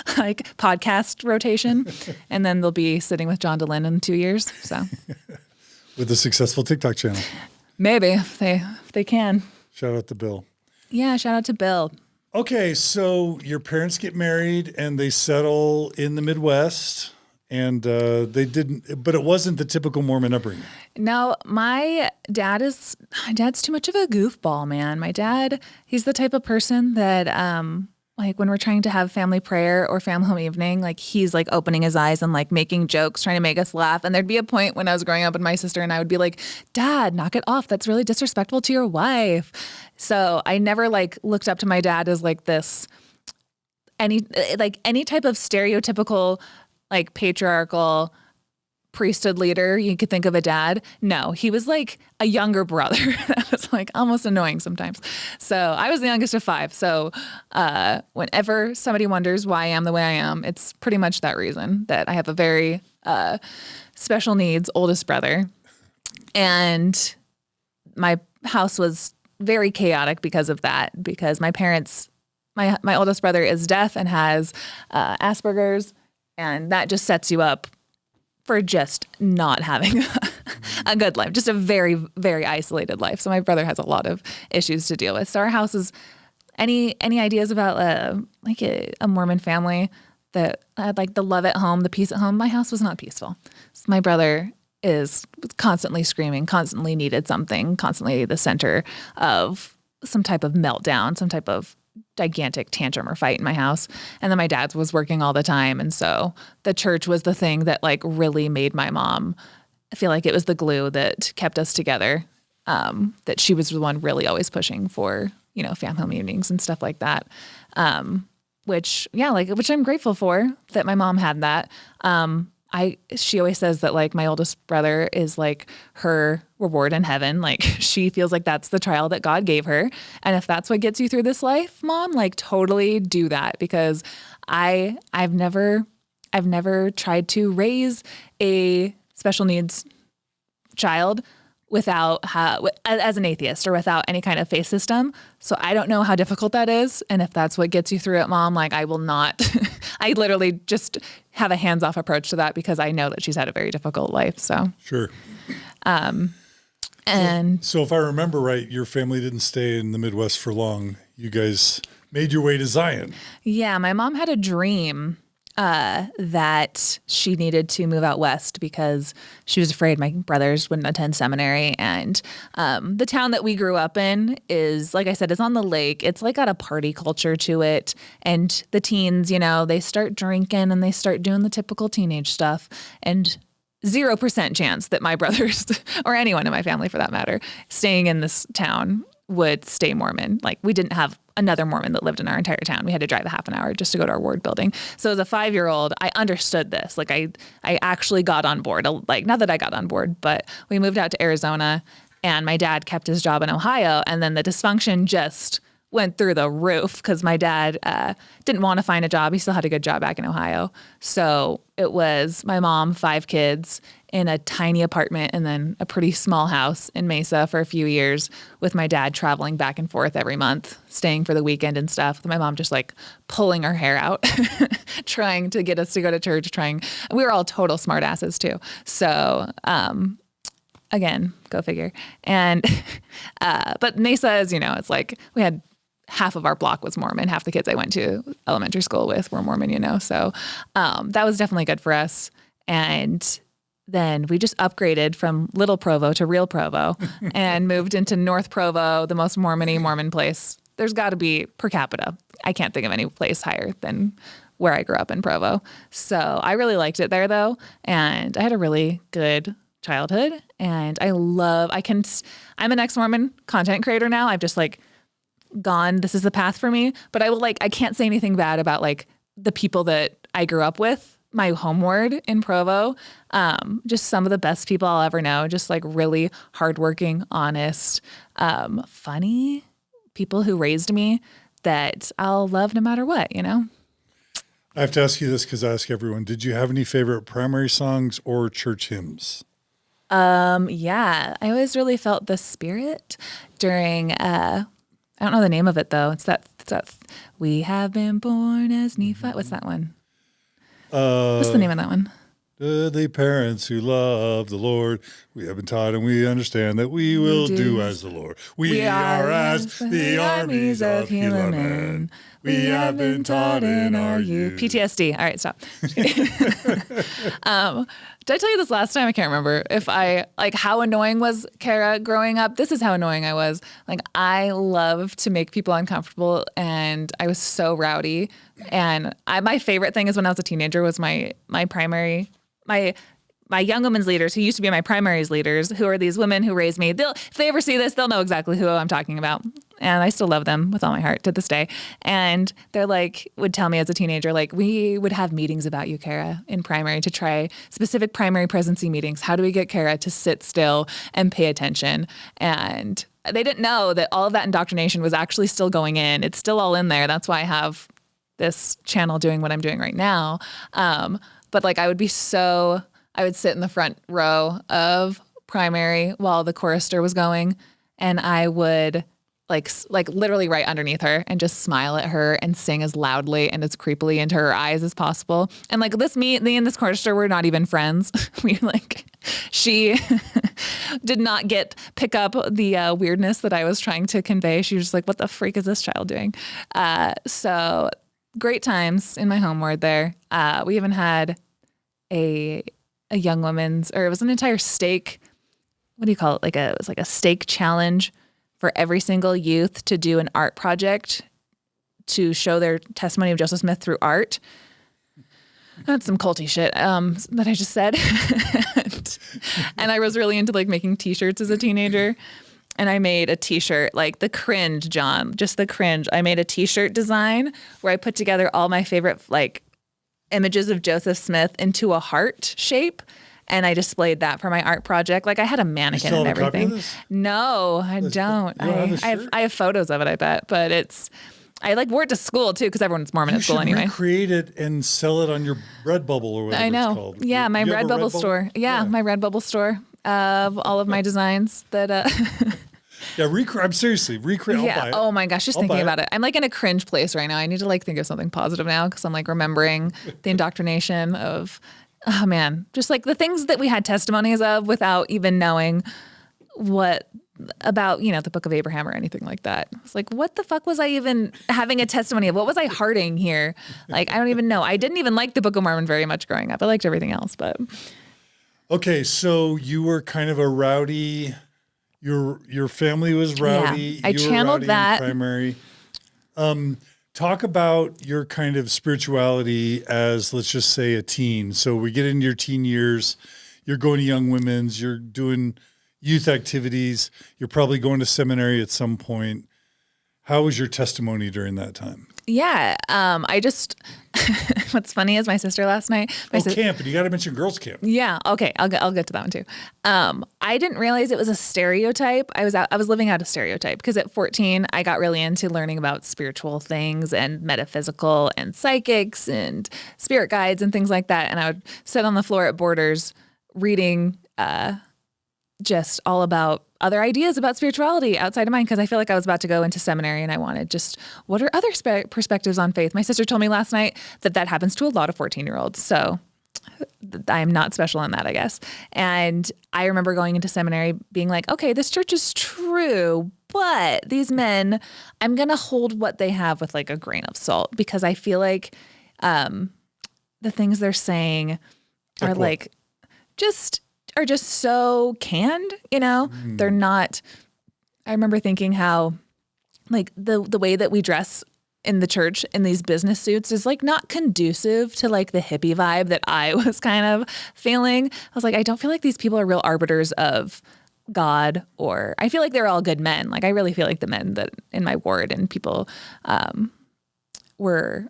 podcast rotation. And then they'll be sitting with John DeLynn in 2 years. So with a successful TikTok channel. Maybe if they can. Shout out to Bill. Yeah, shout out to Bill. Okay, so your parents get married and they settle in the Midwest, and but it wasn't the typical Mormon upbringing. No, my dad's too much of a goofball, man. My dad, he's the type of person that when we're trying to have family prayer or family home evening, he's opening his eyes and making jokes, trying to make us laugh. And there'd be a point when I was growing up with my sister and I would be like, Dad, knock it off. That's really disrespectful to your wife. So I never looked up to my dad as this, any type of stereotypical, patriarchal priesthood leader you could think of a dad. No, he was a younger brother that was almost annoying sometimes. So I was the youngest of 5. So whenever somebody wonders why I am the way I am, it's pretty much that reason, that I have a very special needs oldest brother. And my house was very chaotic because of that, because my parents, my oldest brother is deaf and has Asperger's, and that just sets you up for just not having a good life, just a very, very isolated life. So my brother has a lot of issues to deal with. So our house is, any ideas about a Mormon family that had the love at home, the peace at home? My house was not peaceful. So my brother was constantly screaming, constantly needed something, constantly the center of some type of meltdown, some type of gigantic tantrum or fight in my house. And then my dad was working all the time. And so the church was the thing that really made my mom feel like it was the glue that kept us together. That she was the one really always pushing for, family home evenings and stuff like that. Which I'm grateful for that my mom had that. she always says that like my oldest brother is like her reward in heaven. Like she feels like that's the trial that God gave her. And if that's what gets you through this life, Mom, like totally do that, because I've never tried to raise a special needs child without as an atheist or without any kind of faith system. So I don't know how difficult that is. And if that's what gets you through it, Mom, like I will not, I literally just have a hands-off approach to that because I know that she's had a very difficult life. So sure. And so if I remember right, your family didn't stay in the Midwest for long. You guys made your way to Zion. Yeah, my mom had a dream that she needed to move out west because she was afraid my brothers wouldn't attend seminary. And the town that we grew up in is, like I said, is on the lake. It's like got a party culture to it. And the teens, you know, they start drinking and they start doing the typical teenage stuff. And 0% chance that my brothers or anyone in my family for that matter staying in this town would stay Mormon. Like we didn't have another Mormon that lived in our entire town. We had to drive a half an hour just to go to our ward building. So as a 5-year-old, I understood this. Like I actually got on board. Like not that I got on board, but we moved out to Arizona and my dad kept his job in Ohio. And then the dysfunction just went through the roof because my dad didn't want to find a job. He still had a good job back in Ohio. So it was my mom, 5 kids in a tiny apartment and then a pretty small house in Mesa for a few years with my dad traveling back and forth every month, staying for the weekend and stuff. With my mom just like pulling her hair out, trying to get us to go to church, we were all total smart asses too. So, again, go figure. And, but Mesa is, you know, it's like we had half of our block was Mormon. Half the kids I went to elementary school with were Mormon, you know? So, that was definitely good for us. And then we just upgraded from Little Provo to Real Provo and moved into North Provo, the most Mormon-y Mormon place. There's got to be per capita. I can't think of any place higher than where I grew up in Provo. So I really liked it there though. And I had a really good childhood and I'm an ex-Mormon content creator now. I've just like gone, this is the path for me, but I can't say anything bad about like the people that I grew up with. My home ward in Provo, just some of the best people I'll ever know, just like really hardworking, honest, funny people who raised me that I'll love no matter what, you know? I have to ask you this because I ask everyone, did you have any favorite primary songs or church hymns? Yeah, I always really felt the spirit during, I don't know the name of it though. It's that we have been born as Nephi. What's that one? What's the name of that one? The parents who love the Lord, we have been taught and we understand that we will do as the Lord. We are as the armies of Helaman. We have been taught in our youth. PTSD. All right, stop. Did I tell you this last time? I can't remember. If I, like, how annoying was Carah growing up? This is how annoying I was. Like, I love to make people uncomfortable, and I was so rowdy. And my favorite thing is when I was a teenager was my young women's leaders, who used to be my primaries leaders, who are these women who raised me. If they ever see this, they'll know exactly who I'm talking about. And I still love them with all my heart to this day. And they're like, would tell me as a teenager, like, we would have meetings about you, Carah, in primary to try specific primary presidency meetings. How do we get Carah to sit still and pay attention? And they didn't know that all of that indoctrination was actually still going in. It's still all in there. That's why I have this channel doing what I'm doing right now. But like, I would sit in the front row of primary while the chorister was going, and I would like literally right underneath her and just smile at her and sing as loudly and as creepily into her eyes as possible. And like me and this chorister were not even friends. She did not pick up the weirdness that I was trying to convey. She was just like, what the freak is this child doing? So great times in my home ward there. We even had a young woman's, or it was an entire stake. What do you call it? It was like a stake challenge for every single youth to do an art project to show their testimony of Joseph Smith through art. That's some culty shit that I just said. And I was really into like making t-shirts as a teenager. And I made a t-shirt, like the cringe, John, just the cringe. I made a t-shirt design where I put together all my favorite like images of Joseph Smith into a heart shape. And I displayed that for my art project. Like I had a mannequin and everything. You still have a copy of this? No, I don't. I have photos of it, I bet. But I like wore it to school too because everyone's Mormon at school anyway. You should recreate it and sell it on your Redbubble or whatever I know. it's called. Yeah, my Redbubble store. Yeah, my Redbubble store of all of my designs that. Yeah, I'm seriously recreate. I'll buy it. Oh my gosh, just thinking about it. I'm like in a cringe place right now. I need to like think of something positive now because I'm like remembering the indoctrination of. Oh man, just like the things that we had testimonies of without even knowing what about, the Book of Abraham or anything like that. It's like, what the fuck was I even having a testimony of? What was I hearting here? Like, I don't even know. I didn't even like the Book of Mormon very much growing up. I liked everything else, but. Okay, so you were kind of a rowdy, your family was rowdy. Yeah, I channeled that. Primary. Talk about your kind of spirituality as, let's just say, a teen. So we get into your teen years, you're going to Young Women's, you're doing youth activities, you're probably going to seminary at some point. How was your testimony during that time? Yeah, I just, what's funny is my sister last night. Camp, and you got to mention girls' camp. Yeah, okay, I'll get to that one too. I didn't realize it was a stereotype. I was living out a stereotype because at 14, I got really into learning about spiritual things and metaphysical and psychics and spirit guides and things like that. And I would sit on the floor at Borders reading just all about other ideas about spirituality outside of mine because I feel like I was about to go into seminary and I wanted just what are other perspectives on faith. My sister told me last night that happens to a lot of 14-year-olds. So I'm not special in that, I guess. And I remember going into seminary being like, okay, this church is true, but these men, I'm going to hold what they have with like a grain of salt because I feel like the things they're saying are like are just so canned, They're not. I remember thinking how like the way that we dress in the church in these business suits is like not conducive to like the hippie vibe that I was kind of feeling. I was like, I don't feel like these people are real arbiters of God, or I feel like they're all good men. Like I really feel like the men that in my ward and people were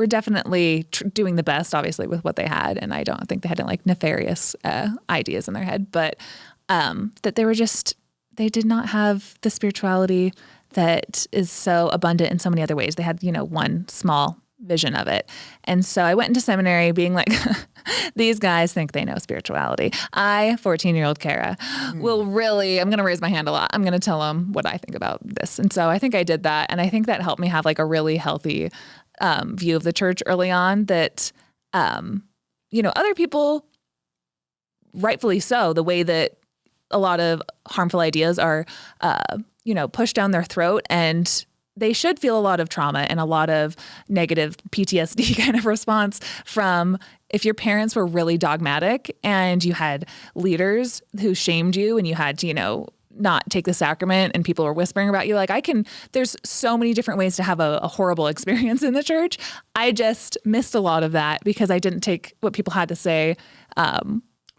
definitely doing the best, obviously, with what they had. And I don't think they had like nefarious ideas in their head, but that they did not have the spirituality that is so abundant in so many other ways. They had, one small vision of it. And so I went into seminary being like, these guys think they know spirituality. 14-year-old Carah, I'm going to raise my hand a lot. I'm going to tell them what I think about this. And so I think I did that. And I think that helped me have like a really healthy view of the church early on that, other people, rightfully so, the way that a lot of harmful ideas are, pushed down their throat, and they should feel a lot of trauma and a lot of negative PTSD kind of response from if your parents were really dogmatic and you had leaders who shamed you and you had to, not take the sacrament and people were whispering about you. Like there's so many different ways to have a horrible experience in the church. I just missed a lot of that because I didn't take what people had to say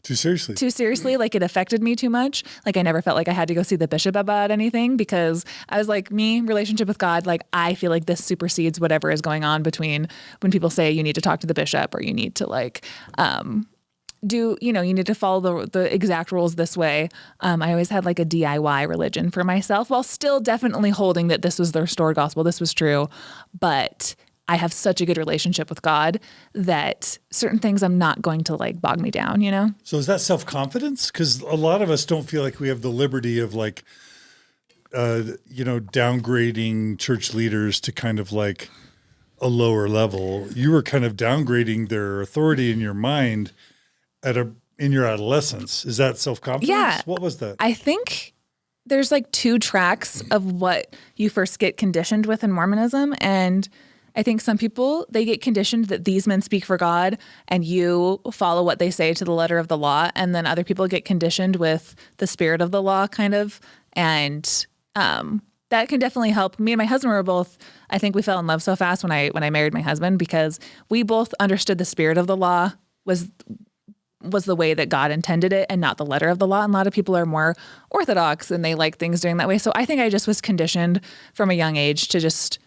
too seriously. Like it affected me too much. Like I never felt like I had to go see the bishop about anything because I was like, relationship with God, like I feel like this supersedes whatever is going on between when people say you need to talk to the bishop or you need to like, you need to follow the exact rules this way. I always had like a DIY religion for myself while still definitely holding that this was the restored gospel. This was true. But I have such a good relationship with God that certain things I'm not going to like bog me down, So is that self-confidence? Because a lot of us don't feel like we have the liberty of like, downgrading church leaders to kind of like a lower level. You were kind of downgrading their authority in your mind in your adolescence. Is that self-confidence? Yeah. What was that? I think there's like two tracks of what you first get conditioned with in Mormonism. And I think some people, they get conditioned that these men speak for God and you follow what they say to the letter of the law. And then other people get conditioned with the spirit of the law kind of. And that can definitely help. Me and my husband were both, I think we fell in love so fast when I married my husband because we both understood the spirit of the law was the way that God intended it and not the letter of the law. And a lot of people are more orthodox and they like things doing that way. So I think I just was conditioned from a young age to just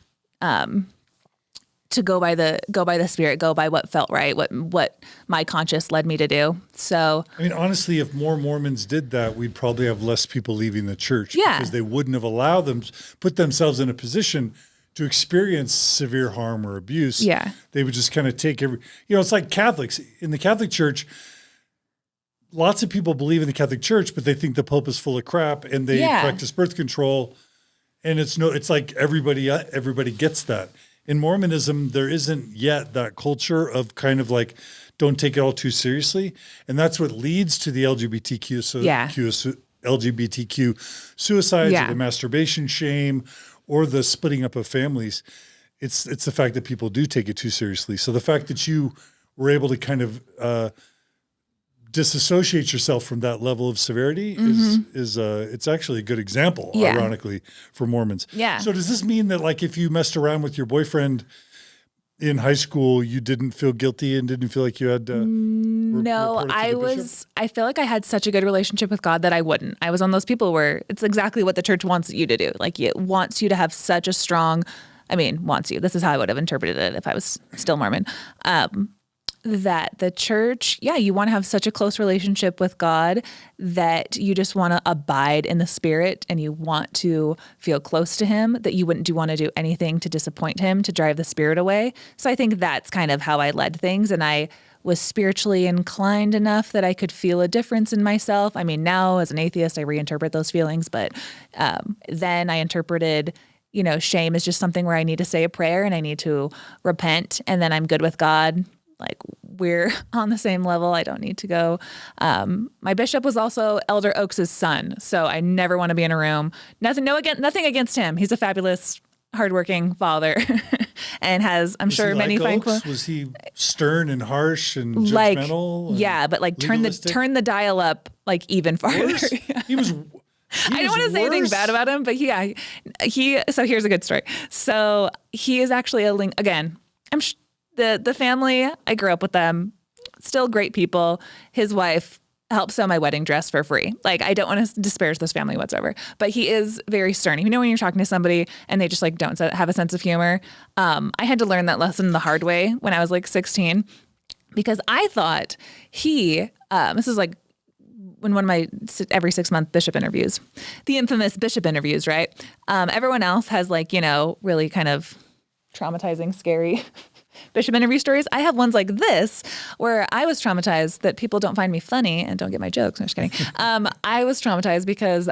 to go by the Spirit, go by what felt right, what my conscience led me to do. So, I mean, honestly, if more Mormons did that, we'd probably have less people leaving the church because they wouldn't have allowed them, put themselves in a position to experience severe harm or abuse. Yeah. They would just kind of take it's like Catholics. In the Catholic Church, lots of people believe in the Catholic Church, but they think the Pope is full of crap and they practice birth control. And it's like everybody gets that. In Mormonism, there isn't yet that culture of kind of like, don't take it all too seriously. And that's what leads to the LGBTQ suicides or the masturbation shame or the splitting up of families. It's the fact that people do take it too seriously. So the fact that you were able to kind of disassociate yourself from that level of severity is it's actually a good example, ironically, for Mormons. Yeah. So does this mean that like if you messed around with your boyfriend in high school, you didn't feel guilty and didn't feel like you had to? No, I feel like I had such a good relationship with God that I wouldn't. I was one of those people where it's exactly what the church wants you to do. Like it wants you to have such a strong, wants you. This is how I would have interpreted it if I was still Mormon. That the church, you want to have such a close relationship with God that you just want to abide in the Spirit and you want to feel close to him, that you wouldn't want to do anything to disappoint him, to drive the Spirit away. So I think that's kind of how I led things. And I was spiritually inclined enough that I could feel a difference in myself. I mean, now as an atheist, I reinterpret those feelings, but then I interpreted shame is just something where I need to say a prayer and I need to repent and then I'm good with God. Like we're on the same level. I don't need to go. My bishop was also Elder Oakes' son. So I never want to be in a room. Nothing against him. He's a fabulous, hardworking father and has, I'm sure, many fine quotes. Was he stern and harsh and judgmental? But like turn the dial up like even farther. He was I don't want to say anything bad about him, but so here's a good story. So he is actually again, the family, I grew up with them, still great people. His wife helped sew my wedding dress for free. Like, I don't want to disparage this family whatsoever, but he is very stern. You know, when you're talking to somebody and they just like don't have a sense of humor. I had to learn that lesson the hard way when I was like 16, because I thought this is like when one of my every 6-month bishop interviews, the infamous bishop interviews, right? Everyone else has like, really kind of traumatizing, scary bishop interview stories. I have ones like this where I was traumatized that people don't find me funny and don't get my jokes. I'm just kidding. I was traumatized because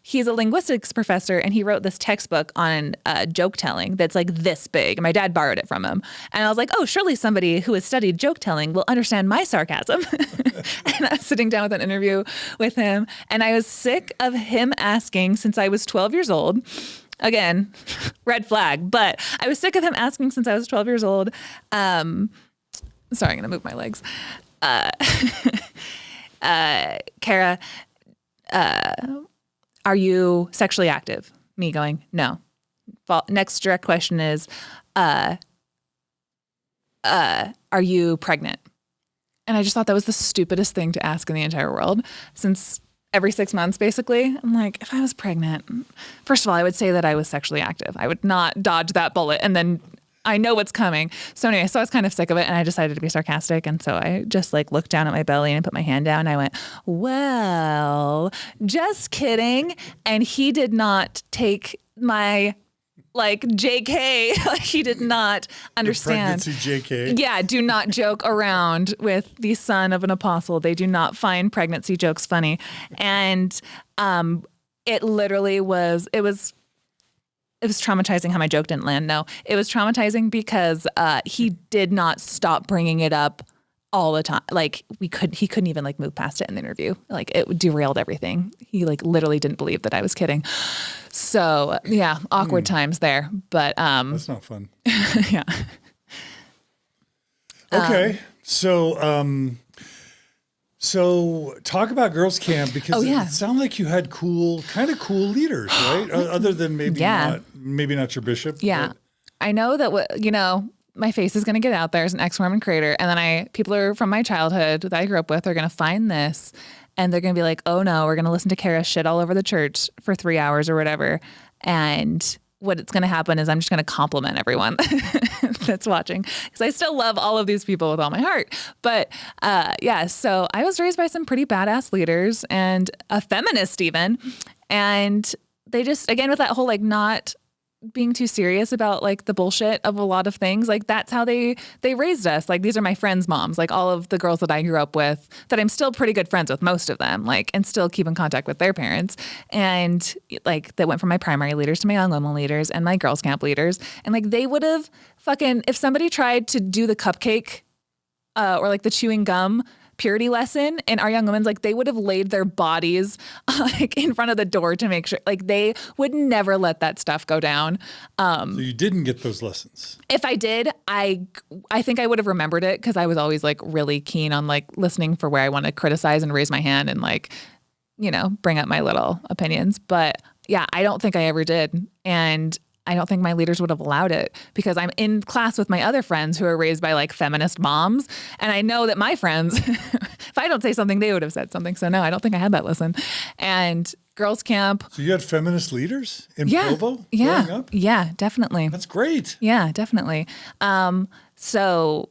he's a linguistics professor and he wrote this textbook on joke telling that's like this big. And my dad borrowed it from him. And I was like, oh, surely somebody who has studied joke telling will understand my sarcasm. And I was sitting down with an interview with him and I was sick of him asking since I was 12 years old. Again, red flag, but I was sick of him asking since I was 12 years old. Sorry, I'm going to move my legs. Carah, are you sexually active? Me going, no. Next direct question is, are you pregnant? And I just thought that was the stupidest thing to ask in the entire world since every 6 months, basically. I'm like, if I was pregnant, first of all, I would say that I was sexually active. I would not dodge that bullet. And then I know what's coming. So anyway, I was kind of sick of it and I decided to be sarcastic. And so I just like looked down at my belly and put my hand down. And I went, well, just kidding. And he did not take my like JK, like he did not understand. The pregnancy JK. Yeah, do not joke around with the son of an apostle. They do not find pregnancy jokes funny. And it literally was traumatizing how my joke didn't land. No, it was traumatizing because he did not stop bringing it up all the time. Like he couldn't even like move past it in the interview. Like it derailed everything. He like literally didn't believe that I was kidding. So yeah, awkward times there, but that's not fun. Yeah. Okay. So talk about girls camp because it sounded like you had kind of cool leaders, right? Other than maybe not your bishop. Yeah. But. I know that my face is going to get out there as an ex-Mormon creator. And then people are from my childhood that I grew up with are going to find this and they're going to be like, oh no, we're going to listen to Carah shit all over the church for 3 hours or whatever. And what's going to happen is I'm just going to compliment everyone that's watching, because I still love all of these people with all my heart. But yeah, so I was raised by some pretty badass leaders and a feminist even. And they just, again, with that whole like not being too serious about like the bullshit of a lot of things, like that's how they raised us. Like these are my friends' moms, like all of the girls that I grew up with that I'm still pretty good friends with, most of them, like, and still keep in contact with their parents. And like that went from my primary leaders to my young women leaders and my girls camp leaders. And like they would have fucking, if somebody tried to do the cupcake or like the chewing gum purity lesson in our young women's, like they would have laid their bodies like in front of the door to make sure, like they would never let that stuff go down. So you didn't get those lessons. If I did, I think I would have remembered it, because I was always like really keen on like listening for where I want to criticize and raise my hand and like, you know, bring up my little opinions. But yeah, I don't think I ever did. And I don't think my leaders would have allowed it, because I'm in class with my other friends who are raised by like feminist moms. And I know that my friends, if I don't say something, they would have said something. So no, I don't think I had that lesson. And girls camp. So you had feminist leaders in Provo growing up? Yeah, definitely. That's great. Yeah, definitely. So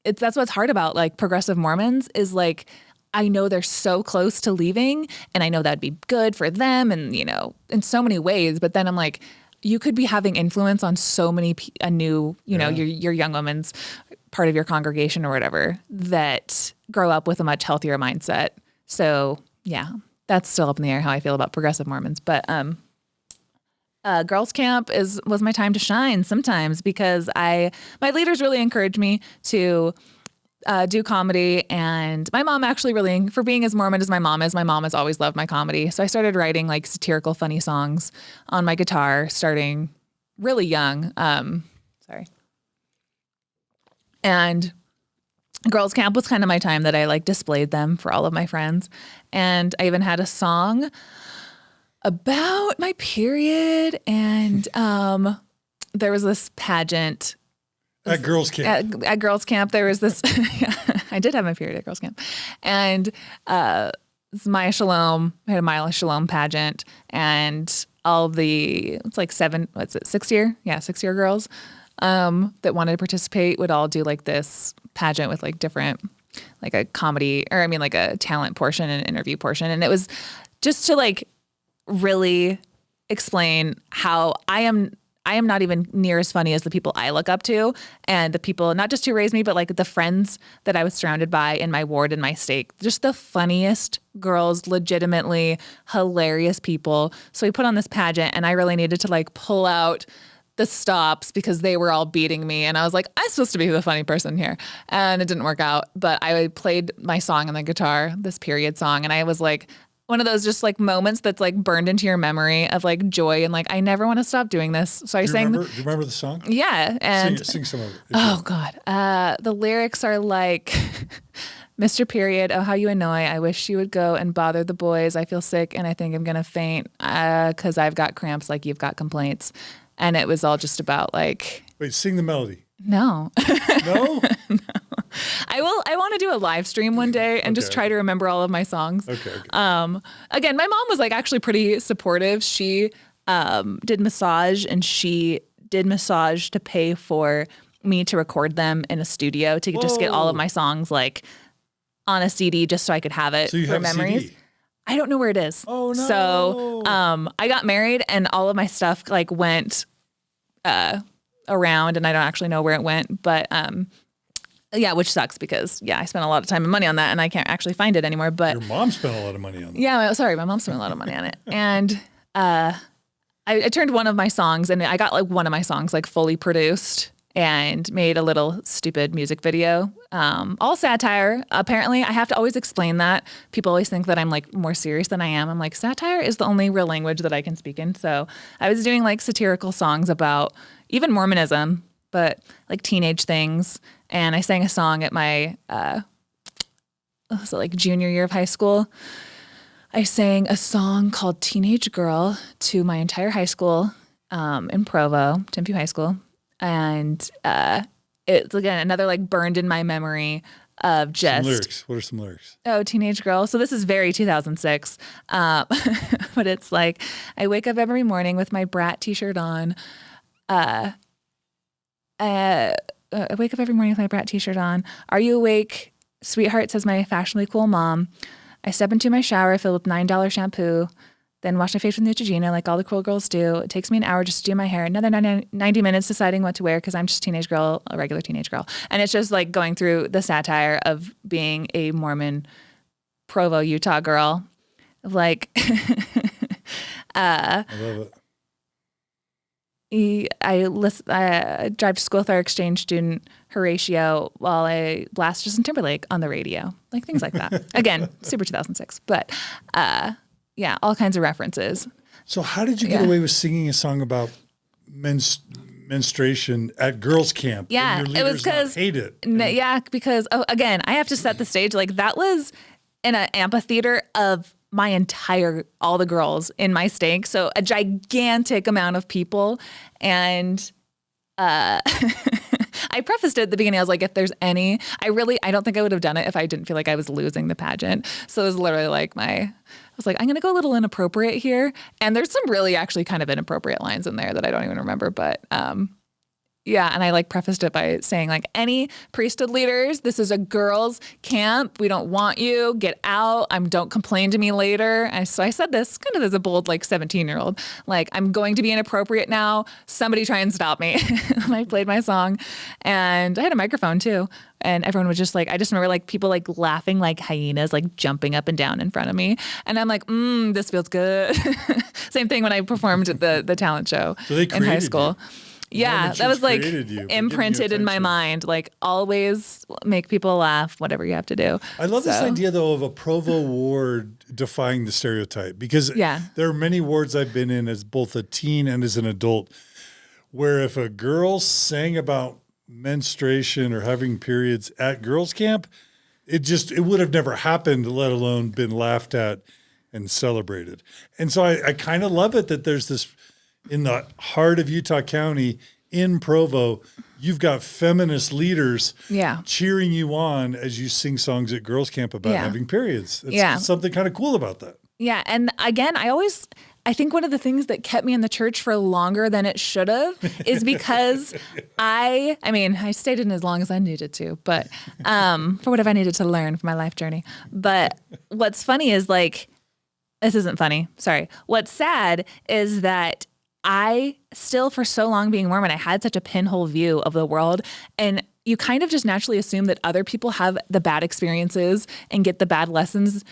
that's what's hard about like progressive Mormons is like, I know they're so close to leaving and I know that'd be good for them and, you know, in so many ways. But then I'm like, you could be having influence on so many new, you know, your young women's part of your congregation or whatever that grow up with a much healthier mindset. So yeah, that's still up in the air how I feel about progressive Mormons. But girls camp was my time to shine sometimes, because my leaders really encouraged me to do comedy. And my mom actually really, for being as Mormon as my mom has always loved my comedy. So I started writing like satirical, funny songs on my guitar starting really young. And girls camp was kind of my time that I like displayed them for all of my friends. And I even had a song about my period. And there was this pageant at girls camp. At girls camp, there was this. I did have my period at girls camp, and it's Maya Shalom. I had a Maya Shalom pageant, and all the it's like 6-year girls that wanted to participate would all do like this pageant with like different, like a comedy, or I mean like a talent portion and an interview portion, and it was just to like really explain how I am not even near as funny as the people I look up to, and the people, not just who raised me, but like the friends that I was surrounded by in my ward and my state, just the funniest girls, legitimately hilarious people. So we put on this pageant and I really needed to like pull out the stops because they were all beating me. And I was like, I'm supposed to be the funny person here. And it didn't work out, but I played my song on the guitar, this period song. And I was like, one of those just like moments that's like burned into your memory of like joy and like, I never want to stop doing this. So I sang. Do you remember the song? Yeah. And sing some of it. Oh God. The lyrics are like, Mr. Period, oh, how you annoy. I wish you would go and bother the boys. I feel sick and I think I'm going to faint because I've got cramps like you've got complaints. And it was all just about like. Wait, sing the melody. No. No? No. I want to do a live stream one day and just try to remember all of my songs. Okay. Again, my mom was like actually pretty supportive. She did massage, and she did massage to pay for me to record them in a studio to just get all of my songs like on a CD just so I could have it for memories. CD? I don't know where it is. Oh no. So I got married and all of my stuff like went around, and I don't actually know where it went, but yeah, which sucks because I spent a lot of time and money on that and I can't actually find it anymore. But your mom spent a lot of money on that. Yeah, my mom spent a lot of money on it. And I turned one of my songs, and I got like one of my songs like fully produced and made a little stupid music video. All satire. Apparently, I have to always explain that. People always think that I'm like more serious than I am. I'm like, satire is the only real language that I can speak in. So I was doing like satirical songs about even Mormonism, but like teenage things. And I sang a song at my, was it like junior year of high school? I sang a song called Teenage Girl to my entire high school in Provo, Timpview High School. And it's, again, another like burned in my memory of Some just lyrics. What are some lyrics? teenage girl. So this is very 2006, but it's like, I wake up every morning with my brat t-shirt on. I wake up every morning with my brat t-shirt on. Are you awake, sweetheart? Says my fashionably cool mom. I step into my shower filled with $9 shampoo, then wash my face with Neutrogena like all the cool girls do. It takes me an hour just to do my hair. Another 90 minutes deciding what to wear because I'm just a teenage girl, a regular teenage girl. And it's just like going through the satire of being a Mormon Provo, Utah girl. Like, I love it. I drive to school with our exchange student Horatio while I blast Justin Timberlake on the radio, like things like that. Again, super 2006, but yeah, all kinds of references. So how did you get away with singing a song about menstruation at girls' camp? Yeah, and your it was leaders because hate it. Yeah, because again, I have to set the stage. Like that was in an amphitheater of all the girls in my stake. So a gigantic amount of people. And I prefaced it at the beginning. I was like, if there's any, I don't think I would have done it if I didn't feel like I was losing the pageant. So it was literally like I was like, I'm going to go a little inappropriate here. And there's some really actually kind of inappropriate lines in there that I don't even remember. But yeah, and I like prefaced it by saying like, any priesthood leaders, this is a girls' camp. We don't want you. Get out. Don't complain to me later. So I said this kind of as a bold like 17-year-old, like I'm going to be inappropriate now. Somebody try and stop me. And I played my song, and I had a microphone too. And everyone was just like, I just remember like people like laughing like hyenas, like jumping up and down in front of me. And I'm like, this feels good. Same thing when I performed at the talent show in high school. Yeah, that was like imprinted in my mind, like always make people laugh, whatever you have to do. I love this idea, though, of a Provo ward defying the stereotype, because there are many wards I've been in as both a teen and as an adult where if a girl sang about menstruation or having periods at girls' camp, it would have never happened, let alone been laughed at and celebrated. And so I kind of love it that there's this, in the heart of Utah County, in Provo, you've got feminist leaders cheering you on as you sing songs at girls' camp about having periods. There's something kind of cool about that. Yeah. And again, I think one of the things that kept me in the church for longer than it should have is because I stayed in as long as I needed to, but for whatever I needed to learn for my life journey. But what's funny is like, this isn't funny. Sorry. What's sad is that I still, for so long being Mormon, I had such a pinhole view of the world, and you kind of just naturally assume that other people have the bad experiences and get the bad lessons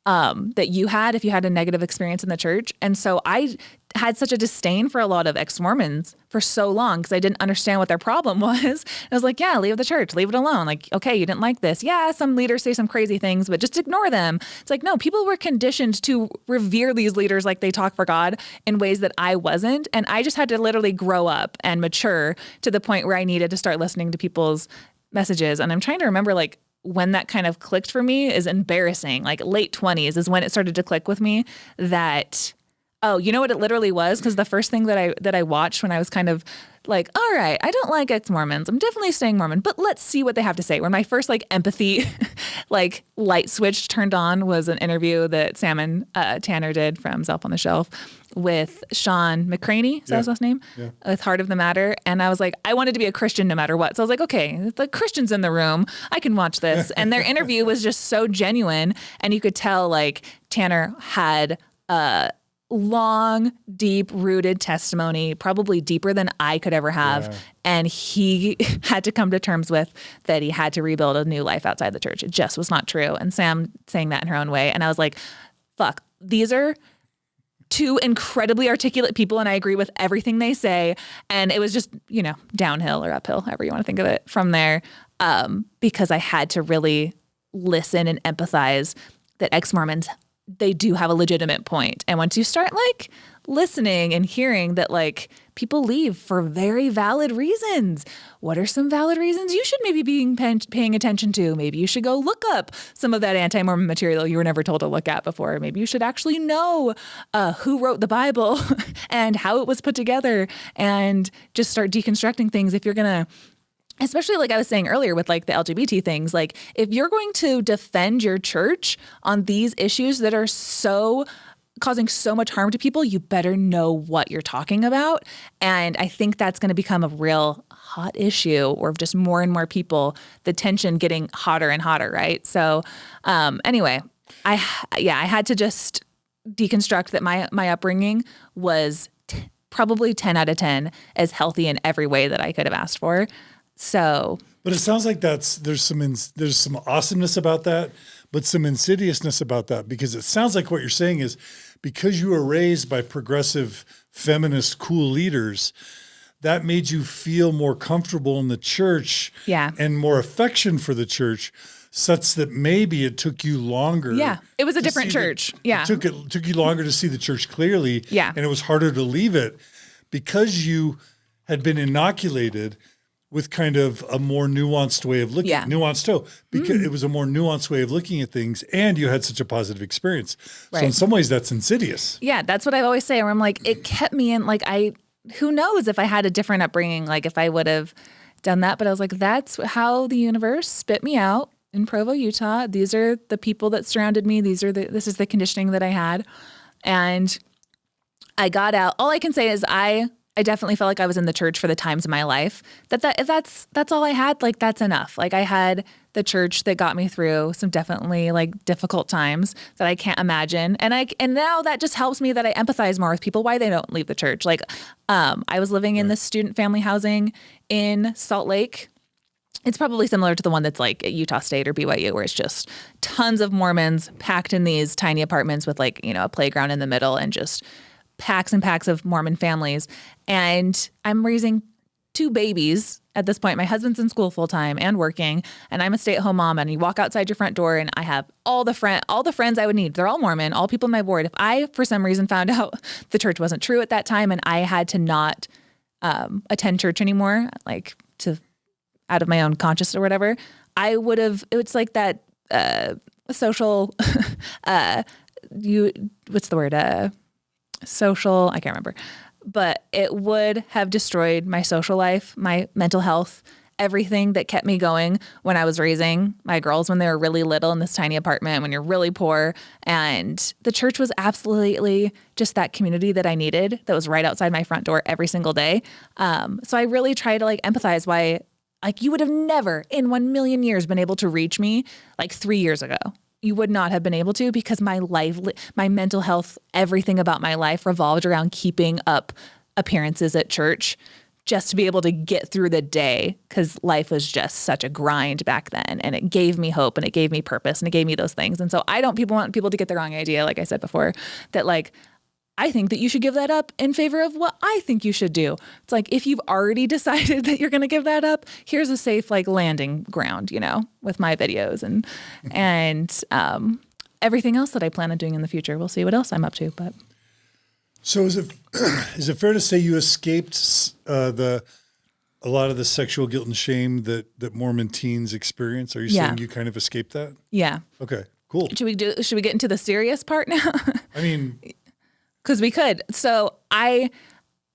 that you had if you had a negative experience in the church. And so I had such a disdain for a lot of ex-Mormons for so long because I didn't understand what their problem was. I was like, yeah, leave the church, leave it alone. Like, okay, you didn't like this. Yeah, some leaders say some crazy things, but just ignore them. It's like, no, people were conditioned to revere these leaders like they talk for God in ways that I wasn't. And I just had to literally grow up and mature to the point where I needed to start listening to people's messages. And I'm trying to remember like when that kind of clicked for me is embarrassing. Like late 20s is when it started to click with me that, oh, you know what it literally was? Because the first thing that I watched when I was kind of like, all right, I don't like ex-Mormons. I'm definitely staying Mormon, but let's see what they have to say. When my first like empathy like light switch turned on was an interview that Sam and Tanner did from Zelp on the Shelf with Sean McCraney, is that his last name? Yeah. With Heart of the Matter. And I was like, I wanted to be a Christian no matter what. So I was like, okay, the Christian's in the room, I can watch this. And their interview was just so genuine. And you could tell like Tanner had long, deep-rooted testimony, probably deeper than I could ever have. Yeah. And he had to come to terms with that he had to rebuild a new life outside the church. It just was not true. And Sam saying that in her own way. And I was like, fuck, these are two incredibly articulate people, and I agree with everything they say. And it was just, downhill or uphill, however you want to think of it, from there, because I had to really listen and empathize that ex-Mormons, they do have a legitimate point. And once you start like listening and hearing that like people leave for very valid reasons, what are some valid reasons you should maybe be paying attention to? Maybe you should go look up some of that anti-Mormon material you were never told to look at before. Maybe you should actually know who wrote the Bible and how it was put together, and just start deconstructing things if you're going to especially like I was saying earlier with like the LGBT things, like if you're going to defend your church on these issues that are so causing so much harm to people, you better know what you're talking about. And I think that's going to become a real hot issue, or just more and more people, the tension getting hotter and hotter, right? So anyway, I had to just deconstruct that my upbringing was probably 10 out of 10 as healthy in every way that I could have asked for. So, but it sounds like there's some awesomeness about that, but some insidiousness about that, because it sounds like what you're saying is because you were raised by progressive, feminist, cool leaders, that made you feel more comfortable in the church and more affection for the church, such that maybe it took you longer. Yeah, it was a different church. It took you longer to see the church clearly. Yeah. And it was harder to leave it because you had been inoculated with kind of a more nuanced way of looking at because it was a more nuanced way of looking at things, and you had such a positive experience. Right. So in some ways that's insidious. Yeah, that's what I always say, where I'm like, it kept me in, like, who knows if I had a different upbringing, like if I would have done that, but I was like, that's how the universe spit me out in Provo, Utah. These are the people that surrounded me. This is the conditioning that I had. And I got out. All I can say is I definitely felt like I was in the church for the times of my life. If that's all I had, like that's enough. Like I had the church that got me through some definitely like difficult times that I can't imagine. And now that just helps me that I empathize more with people why they don't leave the church. Like I was living in this student family housing in Salt Lake. It's probably similar to the one that's like at Utah State or BYU, where it's just tons of Mormons packed in these tiny apartments with like, a playground in the middle and just packs and packs of Mormon families. And I'm raising 2 babies at this point. My husband's in school full time and working, and I'm a stay-at-home mom. And you walk outside your front door and I have all the friends I would need. They're all Mormon, all people on my board. If I, for some reason, found out the church wasn't true at that time and I had to not attend church anymore, like to out of my own conscience or whatever, I would have, it's like that social, what's the word? Social, I can't remember, but it would have destroyed my social life, my mental health, everything that kept me going when I was raising my girls when they were really little in this tiny apartment, when you're really poor. And the church was absolutely just that community that I needed that was right outside my front door every single day. So I really try to like empathize why, like, you would have never in 1,000,000 years been able to reach me like 3 years ago. You would not have been able to, because my life, my mental health, everything about my life revolved around keeping up appearances at church just to be able to get through the day, because life was just such a grind back then. And it gave me hope and it gave me purpose and it gave me those things. And so I don't want people to get the wrong idea, like I said before, that like, I think that you should give that up in favor of what I think you should do. It's like, if you've already decided that you're going to give that up, here's a safe like landing ground, with my videos and everything else that I plan on doing in the future. We'll see what else I'm up to. But so is it fair to say you escaped a lot of the sexual guilt and shame that Mormon teens experience? Are you saying you kind of escaped that? Yeah. Okay, cool. Should we get into the serious part now? I mean, because we could. So I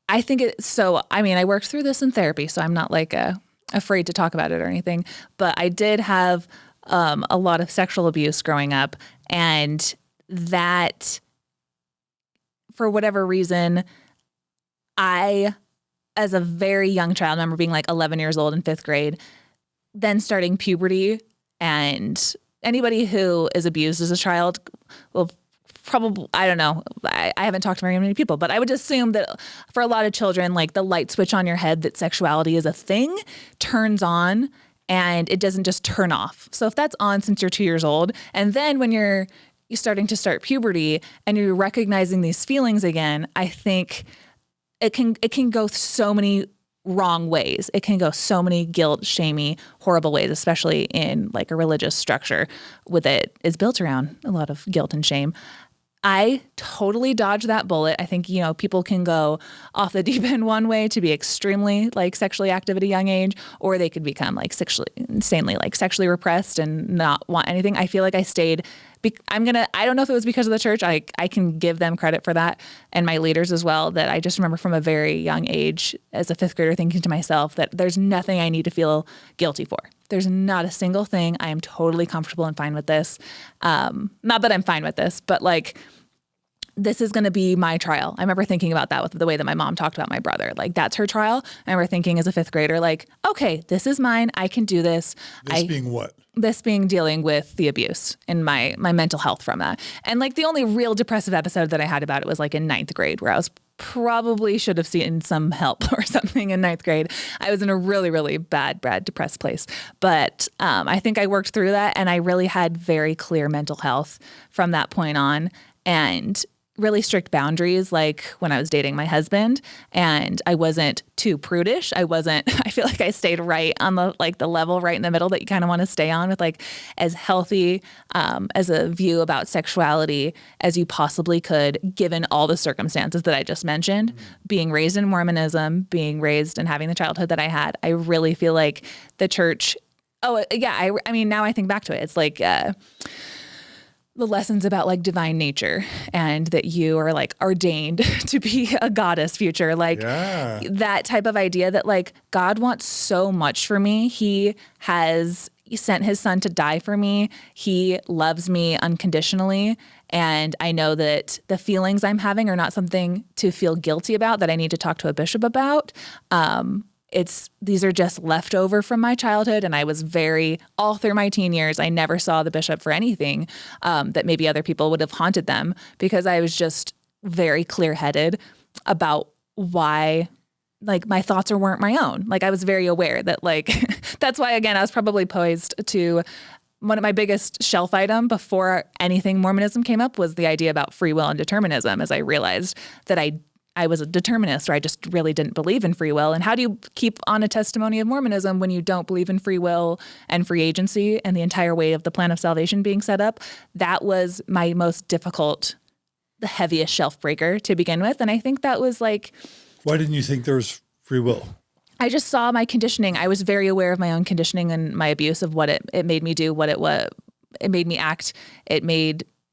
worked through this in therapy, so I'm not like afraid to talk about it or anything. But I did have a lot of sexual abuse growing up, and that, for whatever reason, I, as a very young child, I remember being like 11 years old in 5th grade, then starting puberty, and anybody who is abused as a child will probably, I don't know, I haven't talked to very many people, but I would assume that for a lot of children, like the light switch on your head that sexuality is a thing turns on, and it doesn't just turn off. So if that's on since you're 2 years old, and then when you're starting to start puberty and you're recognizing these feelings again, I think it can go so many wrong ways. It can go so many guilt, shamey, horrible ways, especially in like a religious structure with it is built around a lot of guilt and shame. I totally dodged that bullet. I think, people can go off the deep end one way to be extremely like sexually active at a young age, or they could become like insanely like sexually repressed and not want anything. I feel like I stayed. I don't know if it was because of the church. I can give them credit for that, and my leaders as well, that I just remember from a very young age as a fifth grader thinking to myself that there's nothing I need to feel guilty for. There's not a single thing. I am totally comfortable and fine with this. Not that I'm fine with this, but like, this is going to be my trial. I remember thinking about that with the way that my mom talked about my brother. Like, that's her trial. I remember thinking as a fifth grader, like, okay, this is mine. I can do this. This being what? This being dealing with the abuse and my mental health from that. And like the only real depressive episode that I had about it was like in ninth grade, where I was probably should have seen some help or something in ninth grade. I was in a really, really bad, depressed place. But I think I worked through that, and I really had very clear mental health from that point on, and really strict boundaries, like when I was dating my husband, and I wasn't too prudish. I feel like I stayed right on the level right in the middle that you kind of want to stay on, with like as healthy as a view about sexuality as you possibly could, given all the circumstances that I just mentioned. Being raised in Mormonism, being raised and having the childhood that I had, I really feel like the church, I mean, now I think back to it, it's like, the lessons about like divine nature, and that you are like ordained to be a goddess future, like that type of idea that like God wants so much for me. He sent his son to die for me. He loves me unconditionally. And I know that the feelings I'm having are not something to feel guilty about, that I need to talk to a bishop about. These are just leftover from my childhood, and I was all through my teen years, I never saw the bishop for anything that maybe other people would have haunted them, because I was just very clear-headed about why, like, my thoughts weren't my own. Like, I was very aware that, like, that's why, again, I was probably poised to one of my biggest shelf item before anything Mormonism came up was the idea about free will and determinism, as I realized that I was a determinist, or I just really didn't believe in free will. And how do you keep on a testimony of Mormonism when you don't believe in free will and free agency and the entire way of the plan of salvation being set up? That was my most difficult, the heaviest shelf breaker to begin with. And I think that was like... Why didn't you think there was free will? I just saw my conditioning. I was very aware of my own conditioning and my abuse of what it made me do, what it made me act.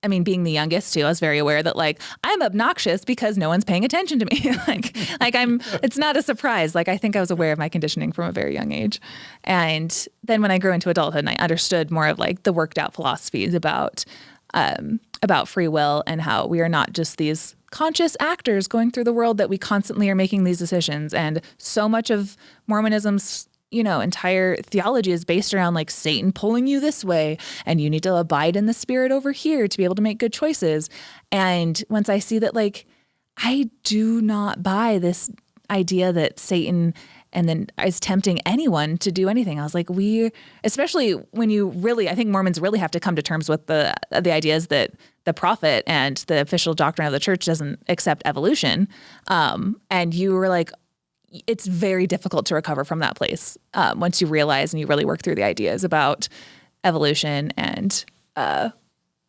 Being the youngest too, I was very aware that like I'm obnoxious because no one's paying attention to me. It's not a surprise. Like, I think I was aware of my conditioning from a very young age. And then when I grew into adulthood and I understood more of like the worked out philosophies about free will, and how we are not just these conscious actors going through the world, that we constantly are making these decisions. And so much of Mormonism's entire theology is based around like Satan pulling you this way, and you need to abide in the spirit over here to be able to make good choices. And once I see that, like, I do not buy this idea that Satan and then is tempting anyone to do anything. I was like, especially when I think Mormons really have to come to terms with the ideas that the prophet and the official doctrine of the church doesn't accept evolution. And you were like, it's very difficult to recover from that place once you realize and you really work through the ideas about evolution. And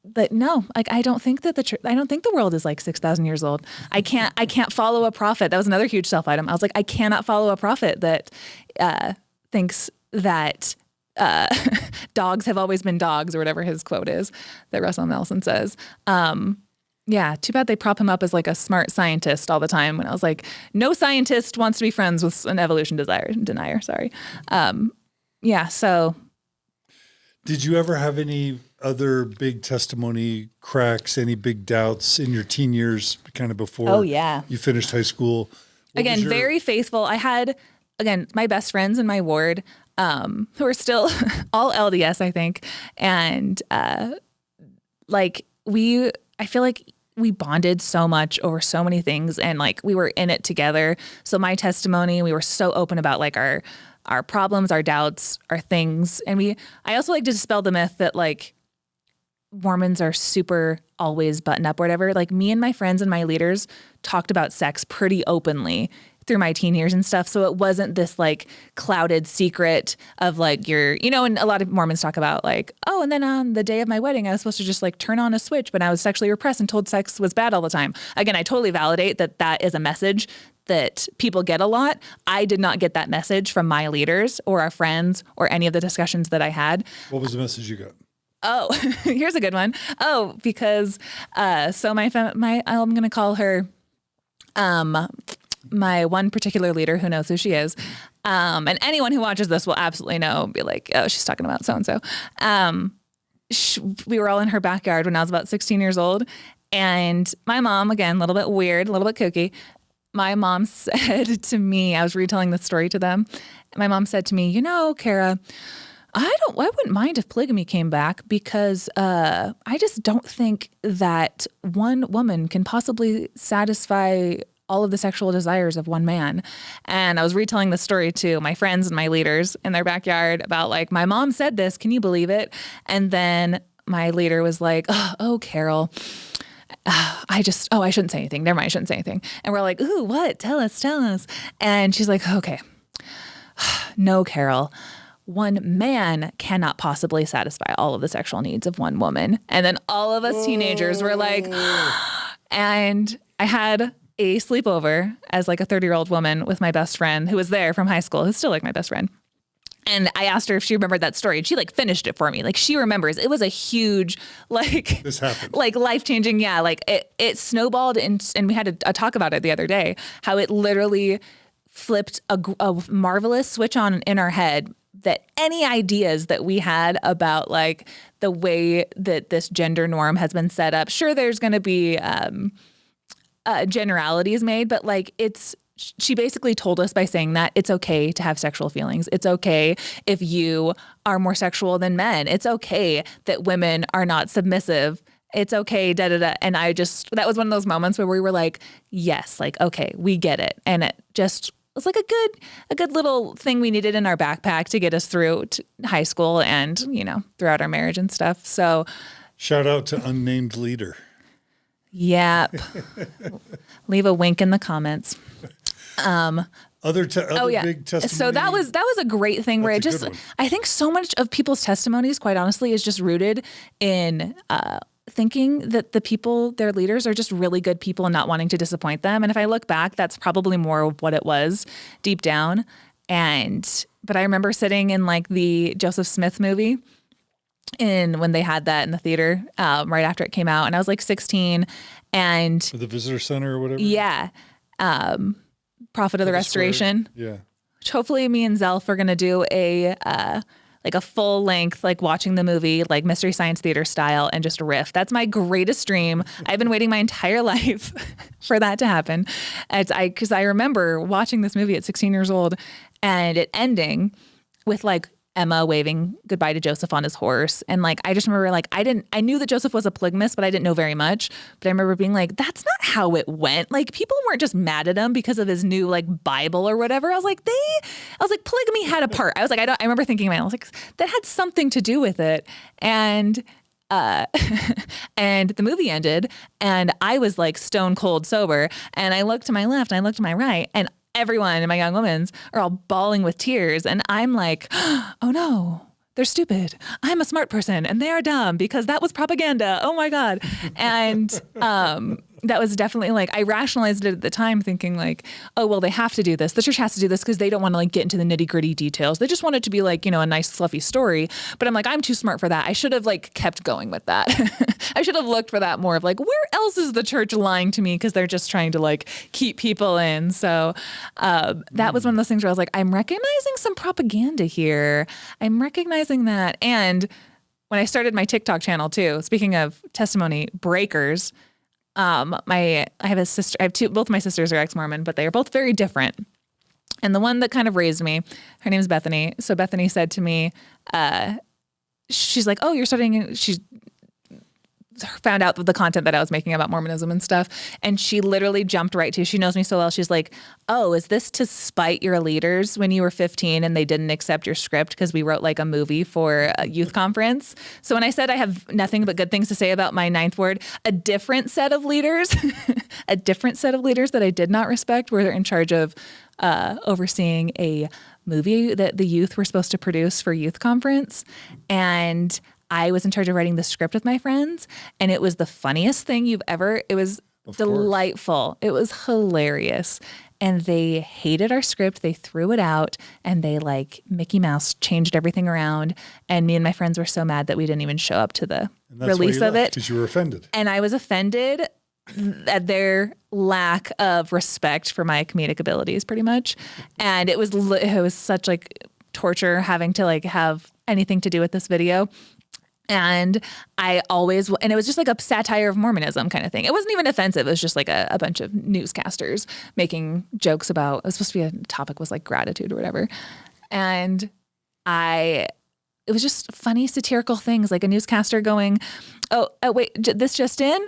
but no, like, I don't think that I don't think the world is like 6,000 years old. I can't follow a prophet. That was another huge self item. I was like, I cannot follow a prophet that thinks that dogs have always been dogs, or whatever his quote is that Russell Nelson says. Yeah, too bad they prop him up as like a smart scientist all the time, when I was like, no scientist wants to be friends with an evolution denier. Sorry. So. Did you ever have any other big testimony cracks, any big doubts in your teen years, kind of before you finished high school? Very faithful. I had, my best friends in my ward who are still all LDS, I think. And I feel like we bonded so much over so many things, and like we were in it together. So my testimony, we were so open about like our problems, our doubts, our things. And I also like to dispel the myth that like Mormons are super always button up or whatever. Like, me and my friends and my leaders talked about sex pretty openly through my teen years and stuff. So it wasn't this like clouded secret of like and a lot of Mormons talk about like, oh, and then on the day of my wedding, I was supposed to just like turn on a switch, but I was sexually repressed and told sex was bad all the time. Again, I totally validate that is a message that people get a lot. I did not get that message from my leaders or our friends or any of the discussions that I had. What was the message you got? Oh, here's a good one. Oh, because so I'm going to call her my one particular leader who knows who she is. And anyone who watches this will absolutely know, be like, oh, she's talking about so-and-so. We were all in her backyard when I was about 16 years old. And my mom, again, a little bit weird, a little bit kooky. My mom said to me, I was retelling the story to them. My mom said to me, Carah, I wouldn't mind if polygamy came back because I just don't think that one woman can possibly satisfy all of the sexual desires of one man. And I was retelling the story to my friends and my leaders in their backyard about like, my mom said this, can you believe it? And then my leader was like, oh Carol, I shouldn't say anything. Never mind, I shouldn't say anything. And we're like, ooh, what? Tell us. And she's like, okay, no, Carol. One man cannot possibly satisfy all of the sexual needs of one woman. And then all of us teenagers were like, and I had a sleepover as like a 30-year-old woman with my best friend who was there from high school, who's still like my best friend. And I asked her if she remembered that story, and she like finished it for me. Like she remembers. It was a huge, like this happened, like life-changing. Yeah, like it snowballed, and we had a talk about it the other day. How it literally flipped a marvelous switch on in our head. That any ideas that we had about like the way that this gender norm has been set up, sure, there's going to be generalities made, but like she basically told us by saying that it's okay to have sexual feelings. It's okay if you are more sexual than men. It's okay that women are not submissive. It's okay, And that was one of those moments where we were like, yes, like, okay, we get it. And it just was like a good little thing we needed in our backpack to get us through to high school and, throughout our marriage and stuff. So shout out to unnamed leader. Yep. Leave a wink in the comments. Other big testimony. So that was a great thing where I think so much of people's testimonies, quite honestly, is just rooted in thinking that the people, their leaders, are just really good people and not wanting to disappoint them. And if I look back, that's probably more of what it was deep down. But I remember sitting in like the Joseph Smith movie when they had that in the theater right after it came out, and I was like 16, and the visitor center or whatever. Yeah. Prophet of the Restoration. Yeah. Which hopefully me and Zelf are going to do a full length, like watching the movie, like Mystery Science Theater style, and just riff. That's my greatest dream. I've been waiting my entire life for that to happen. Because I remember watching this movie at 16 years old and it ending with like Emma waving goodbye to Joseph on his horse. And like, I just remember like, I knew that Joseph was a polygamist, but I didn't know very much. But I remember being like, that's not how it went. Like people weren't just mad at him because of his new like Bible or whatever. I was like, polygamy had a part. I remember thinking, man, I was like, that had something to do with it. And and the movie ended and I was like stone cold sober. And I looked to my left and I looked to my right, and everyone in my young women's are all bawling with tears. And I'm like, oh no, they're stupid. I'm a smart person and they are dumb because that was propaganda. Oh my God. And that was definitely like, I rationalized it at the time thinking like, oh, well, they have to do this. The church has to do this because they don't want to like get into the nitty gritty details. They just want it to be like, a nice fluffy story. But I'm like, I'm too smart for that. I should have like kept going with that. I should have looked for that more of like, where else is the church lying to me? Because they're just trying to like keep people in. So that was one of those things where I was like, I'm recognizing some propaganda here. I'm recognizing that. And when I started my TikTok channel too, speaking of testimony breakers, I have a sister, both my sisters are ex-Mormon, but they are both very different. And the one that kind of raised me, her name is Bethany. So Bethany said to me, she's like, oh, you're starting, she's found out the content that I was making about Mormonism and stuff. And she literally jumped right to, she knows me so well. She's like, oh, is this to spite your leaders when you were 15 and they didn't accept your script because we wrote like a movie for a youth conference? So when I said I have nothing but good things to say about my ninth ward, a different set of leaders, a different set of leaders that I did not respect were in charge of overseeing a movie that the youth were supposed to produce for youth conference. And I was in charge of writing the script with my friends, and it was the funniest thing it was delightful. It was hilarious. And they hated our script. They threw it out, and they like Mickey Mouse changed everything around. And me and my friends were so mad that we didn't even show up to the release of it. Because you were offended. And I was offended at their lack of respect for my comedic abilities, pretty much. And it was such like torture having to like have anything to do with this video. And it was just like a satire of Mormonism kind of thing. It wasn't even offensive. It was just like a bunch of newscasters making jokes about, it was supposed to be a topic was like gratitude or whatever. And it was just funny satirical things, like a newscaster going, oh wait, this just in?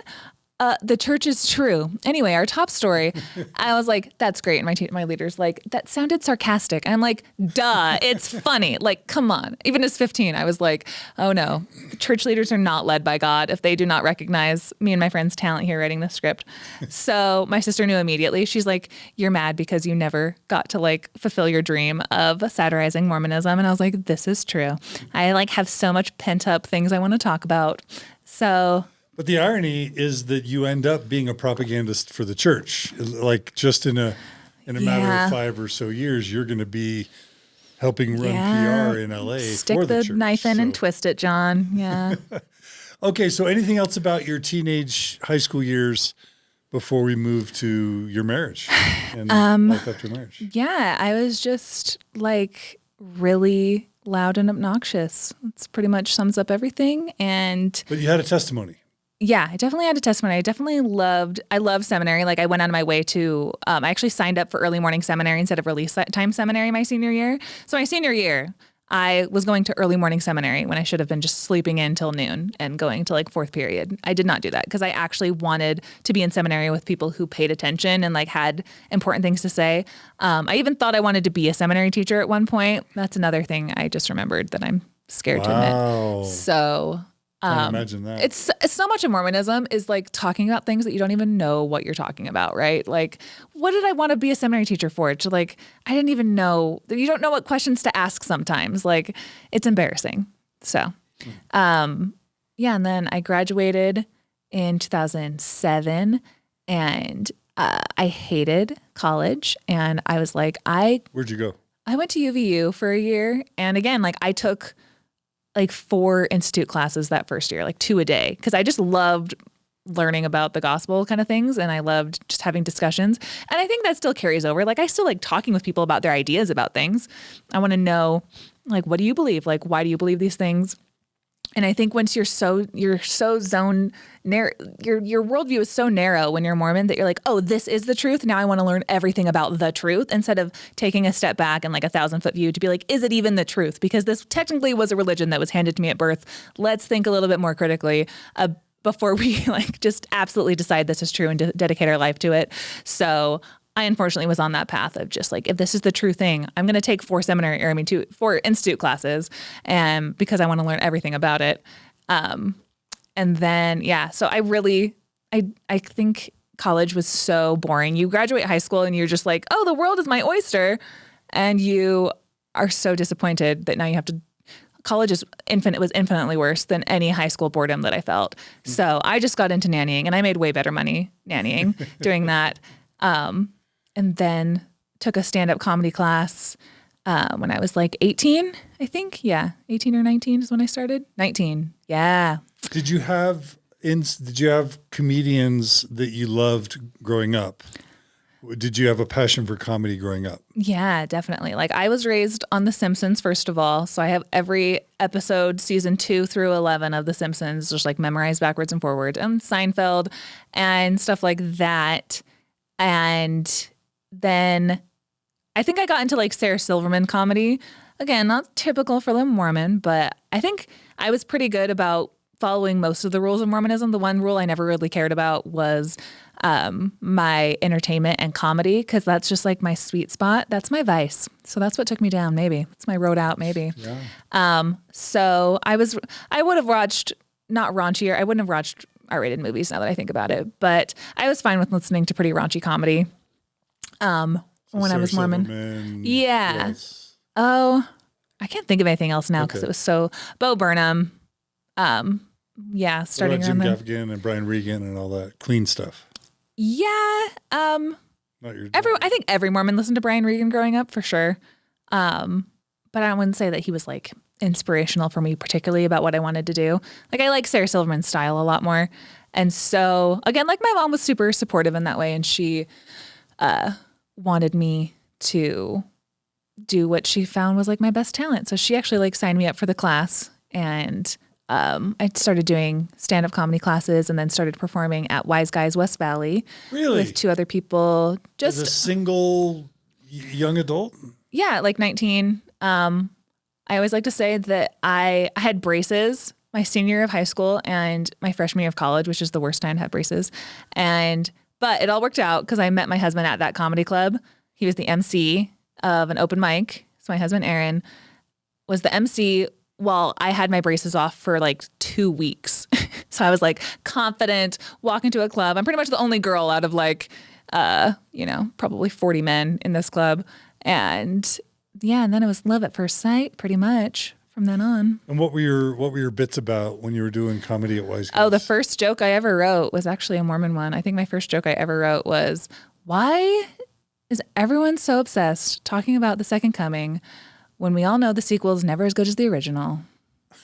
The church is true. Anyway, our top story, I was like, that's great. And my leader's like, that sounded sarcastic. And I'm like, duh, it's funny. Like, come on. Even as 15, I was like, oh no, church leaders are not led by God if they do not recognize me and my friend's talent here writing the script. So my sister knew immediately. She's like, you're mad because you never got to like fulfill your dream of satirizing Mormonism. And I was like, this is true. I like have so much pent up things I want to talk about. So... But the irony is that you end up being a propagandist for the church. Like just in a matter of 5 or so years, you're going to be helping run PR in LA Stick for the church. Stick the knife in and twist it, John. Yeah. Okay, so anything else about your teenage high school years before we move to your marriage and life after marriage? Yeah, I was just like really loud and obnoxious. It's pretty much sums up everything. But you had a testimony. Yeah, I definitely had a testimony. I love seminary. Like I went out of my way to, I actually signed up for early morning seminary instead of release time seminary my senior year. So my senior year, I was going to early morning seminary when I should have been just sleeping in till noon and going to like fourth period. I did not do that because I actually wanted to be in seminary with people who paid attention and like had important things to say. I even thought I wanted to be a seminary teacher at one point. That's another thing I just remembered that I'm scared to admit. So... I can imagine that. It's so much of Mormonism is like talking about things that you don't even know what you're talking about, right? Like, what did I want to be a seminary teacher for? To like, I didn't even know. You don't know what questions to ask sometimes. Like, it's embarrassing. So, and then I graduated in 2007, and I hated college, and I was like, Where'd you go? I went to UVU for a year, and again, like I took like 4 institute classes that first year, like 2 a day. Cause I just loved learning about the gospel kind of things. And I loved just having discussions. And I think that still carries over. Like I still like talking with people about their ideas about things. I want to know, like, what do you believe? Like, why do you believe these things? And I think once you're so zone narrow, your worldview is so narrow when you're Mormon that you're like, oh, this is the truth. Now I want to learn everything about the truth instead of taking a step back and like 1,000-foot view to be like, is it even the truth? Because this technically was a religion that was handed to me at birth. Let's think a little bit more critically before we like just absolutely decide this is true and dedicate our life to it. So I unfortunately was on that path of just like, if this is the true thing, I'm going to take 4 institute classes, and because I want to learn everything about it. And then, so I think college was so boring. You graduate high school and you're just like, oh, the world is my oyster. And you are so disappointed that now you have to, college was infinitely worse than any high school boredom that I felt. So I just got into nannying, and I made way better money nannying doing that. And then took a stand-up comedy class when I was like 18, I think. Yeah, 18 or 19 is when I started. 19, yeah. Did you have comedians that you loved growing up? Did you have a passion for comedy growing up? Yeah, definitely. Like I was raised on The Simpsons, first of all. So I have every episode, season 2 through 11 of The Simpsons, just like memorized backwards and forwards, and Seinfeld and stuff like that. And then I think I got into like Sarah Silverman comedy. Again, not typical for the Mormon, but I think I was pretty good about following most of the rules of Mormonism. The one rule I never really cared about was my entertainment and comedy, because that's just like my sweet spot. That's my vice. So that's what took me down, maybe. It's my road out, maybe. Yeah. So I would have watched, not raunchier, I wouldn't have watched R-rated movies now that I think about it, but I was fine with listening to pretty raunchy comedy when I was Mormon. Silverman, Yeah. yes. Oh, I can't think of anything else now because it was so Bo Burnham. Yeah, starting Jim around Gaffigan and Brian Regan and all that clean stuff. Yeah. Not your I think every Mormon listened to Brian Regan growing up for sure. But I wouldn't say that he was like inspirational for me particularly about what I wanted to do. Like I like Sarah Silverman's style a lot more. And so again, like my mom was super supportive in that way, and she wanted me to do what she found was like my best talent. So she actually like signed me up for the class, and I started doing stand-up comedy classes and then started performing at Wise Guys West Valley with 2 other people. As a single young adult? Yeah, like 19. I always like to say that I had braces my senior year of high school and my freshman year of college, which is the worst time to have braces. But it all worked out because I met my husband at that comedy club. He was the MC of an open mic. So my husband, Aaron, was the MC while I had my braces off for like 2 weeks. So I was like confident, walk into a club. I'm pretty much the only girl out of like, probably 40 men in this club. And yeah, and then it was love at first sight pretty much from then on. And what were your bits about when you were doing comedy at Wise Guys? Oh, the first joke I ever wrote was actually a Mormon one. I think my first joke I ever wrote was, why is everyone so obsessed talking about the second coming when we all know the sequel is never as good as the original?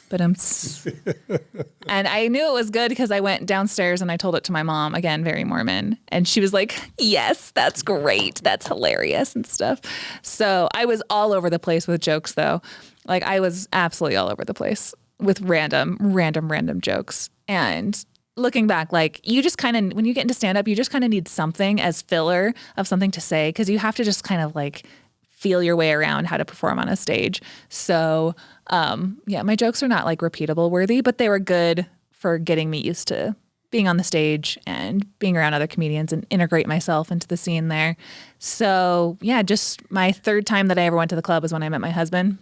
But and I knew it was good because I went downstairs and I told it to my mom, again, very Mormon. And she was like, yes, that's great. That's hilarious and stuff. So I was all over the place with jokes, though. Like I was absolutely all over the place with random jokes. And looking back, like you just kind of, when you get into stand up, you just kind of need something as filler of something to say, because you have to just kind of like feel your way around how to perform on a stage. So my jokes are not like repeatable worthy, but they were good for getting me used to being on the stage and being around other comedians and integrate myself into the scene there. So yeah, just my third time that I ever went to the club was when I met my husband.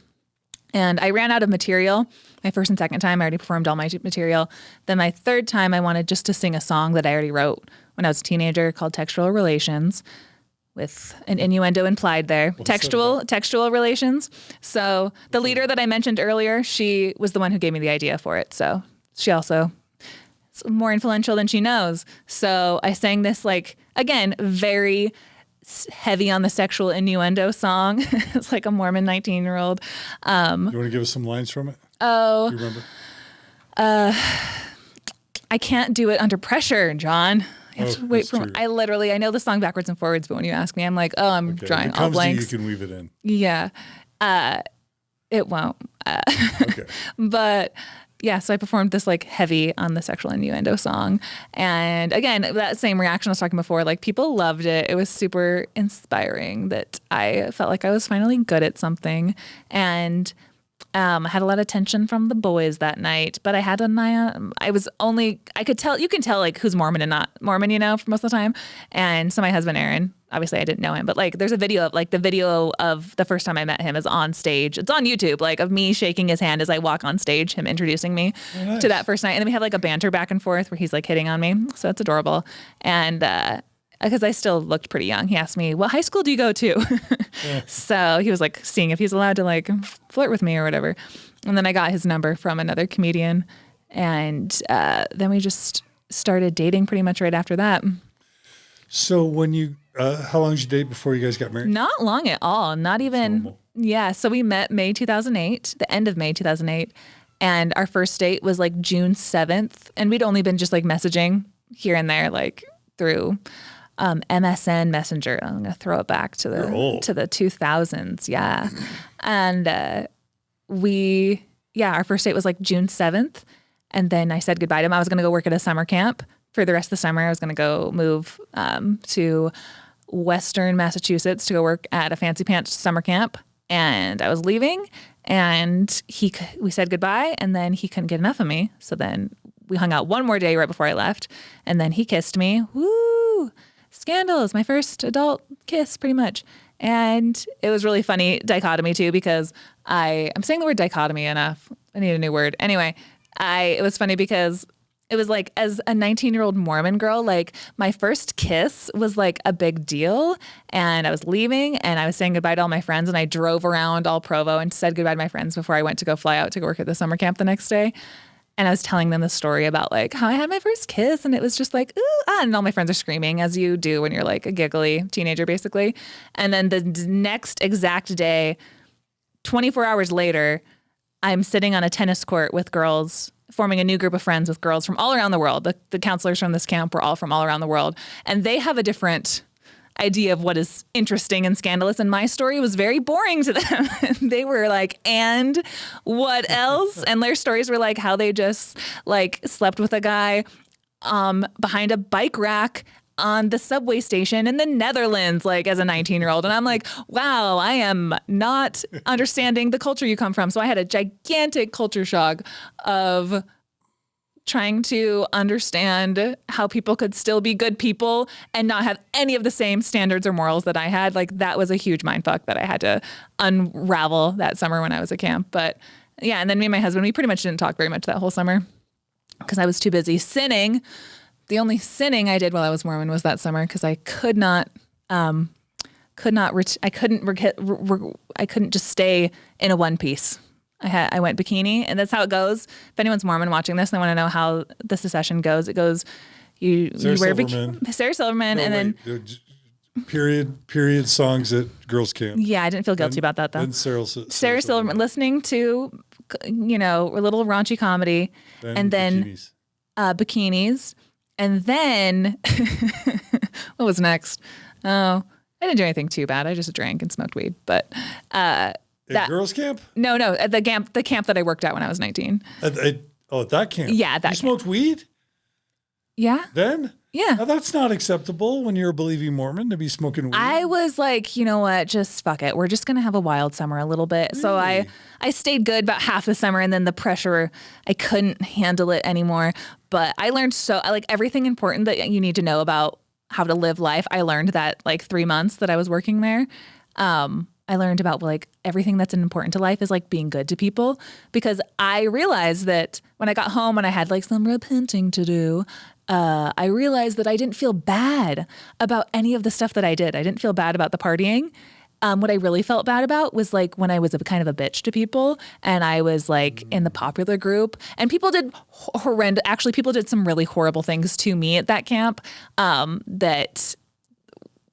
And I ran out of material. My first and second time, I already performed all my material. Then my third time, I wanted just to sing a song that I already wrote when I was a teenager called Textual Relations, with an innuendo implied there. Textual relations. So the leader that I mentioned earlier, she was the one who gave me the idea for it. So she also is more influential than she knows. So I sang this, like, again, very heavy on the sexual innuendo song. It's like a Mormon 19-year-old. You want to give us some lines from it? Oh. Do you remember? I can't do it under pressure, John. I have to wait for. I know the song backwards and forwards, but when you ask me, I'm like, oh, I'm drawing all blanks. You can weave it in. Yeah, it won't. Okay. But yeah, so I performed this like heavy on the sexual innuendo song, and again, that same reaction I was talking before. Like people loved it. It was super inspiring that I felt like I was finally good at something, and I had a lot of tension from the boys that night, but I had an eye on, I could tell, you can tell like who's Mormon and not Mormon, for most of the time. And so my husband, Aaron, obviously I didn't know him, but like there's a video of like the video of the first time I met him is on stage. It's on YouTube, like of me shaking his hand as I walk on stage, him introducing me to that first night. And then we have like a banter back and forth where he's like hitting on me. So it's adorable. And, because I still looked pretty young. He asked me, what high school do you go to? So he was like seeing if he's allowed to like flirt with me or whatever. And then I got his number from another comedian. And then we just started dating pretty much right after that. So when you, how long did you date before you guys got married? Not long at all. Not even, yeah. So we met May 2008, the end of May 2008. And our first date was like June 7th. And we'd only been just like messaging here and there, like through MSN Messenger. I'm going to throw it back to the 2000s. Yeah. And our first date was like June 7th. And then I said goodbye to him. I was going to go work at a summer camp for the rest of the summer. I was going to go move to Western Massachusetts to go work at a fancy pants summer camp. And I was leaving, and we said goodbye, and then he couldn't get enough of me. So then we hung out one more day right before I left. And then he kissed me. Woo! Scandal is my first adult kiss, pretty much. And it was really funny dichotomy too, because I'm saying the word dichotomy enough. I need a new word. Anyway, it was funny because it was like, as a 19-year-old Mormon girl, like my first kiss was like a big deal. And I was leaving and I was saying goodbye to all my friends, and I drove around all Provo and said goodbye to my friends before I went to go fly out to go work at the summer camp the next day. And I was telling them the story about like how I had my first kiss, and it was just like, ooh, ah, and all my friends are screaming, as you do when you're like a giggly teenager, basically. And then the next exact day, 24 hours later, I'm sitting on a tennis court with girls, forming a new group of friends with girls from all around the world. The counselors from this camp were all from all around the world. And they have a different idea of what is interesting and scandalous, and my story was very boring to them. They were like, and what else? And their stories were like how they just like slept with a guy behind a bike rack on the subway station in the Netherlands, like as a 19-year-old. And I'm like, wow, I am not understanding the culture you come from. So I had a gigantic culture shock of trying to understand how people could still be good people and not have any of the same standards or morals that I had. Like that was a huge mindfuck that I had to unravel that summer when I was at camp. But yeah, and then me and my husband, we pretty much didn't talk very much that whole summer because I was too busy sinning. The only sinning I did while I was Mormon was that summer because I couldn't just stay in a one piece. I went bikini, and that's how it goes. If anyone's Mormon watching this and they want to know how the secession goes, it goes, you wear bikini, Sarah Silverman, No, and wait, then period songs at girls camp. Yeah, I didn't feel guilty about that though. And Sarah Silverman listening to, a little raunchy comedy, and then bikinis, and then what was next? Oh, I didn't do anything too bad. I just drank and smoked weed, but. At girls camp? No, at the camp that I worked at when I was 19. At that camp? Yeah, at that camp. You smoked weed? Yeah. Then? Yeah. Now, that's not acceptable when you're a believing Mormon to be smoking weed. I was like, you know what? Just fuck it. We're just going to have a wild summer a little bit. Really? So I stayed good about half the summer, and then the pressure, I couldn't handle it anymore. But I learned everything important that you need to know about how to live life. I learned that like 3 months that I was working there. I learned about like everything that's important to life is like being good to people, because I realized that when I got home and I had like some repenting to do, I realized that I didn't feel bad about any of the stuff that I did. I didn't feel bad about the partying. What I really felt bad about was like when I was a kind of a bitch to people, and I was like in the popular group, and people did people did some really horrible things to me at that camp that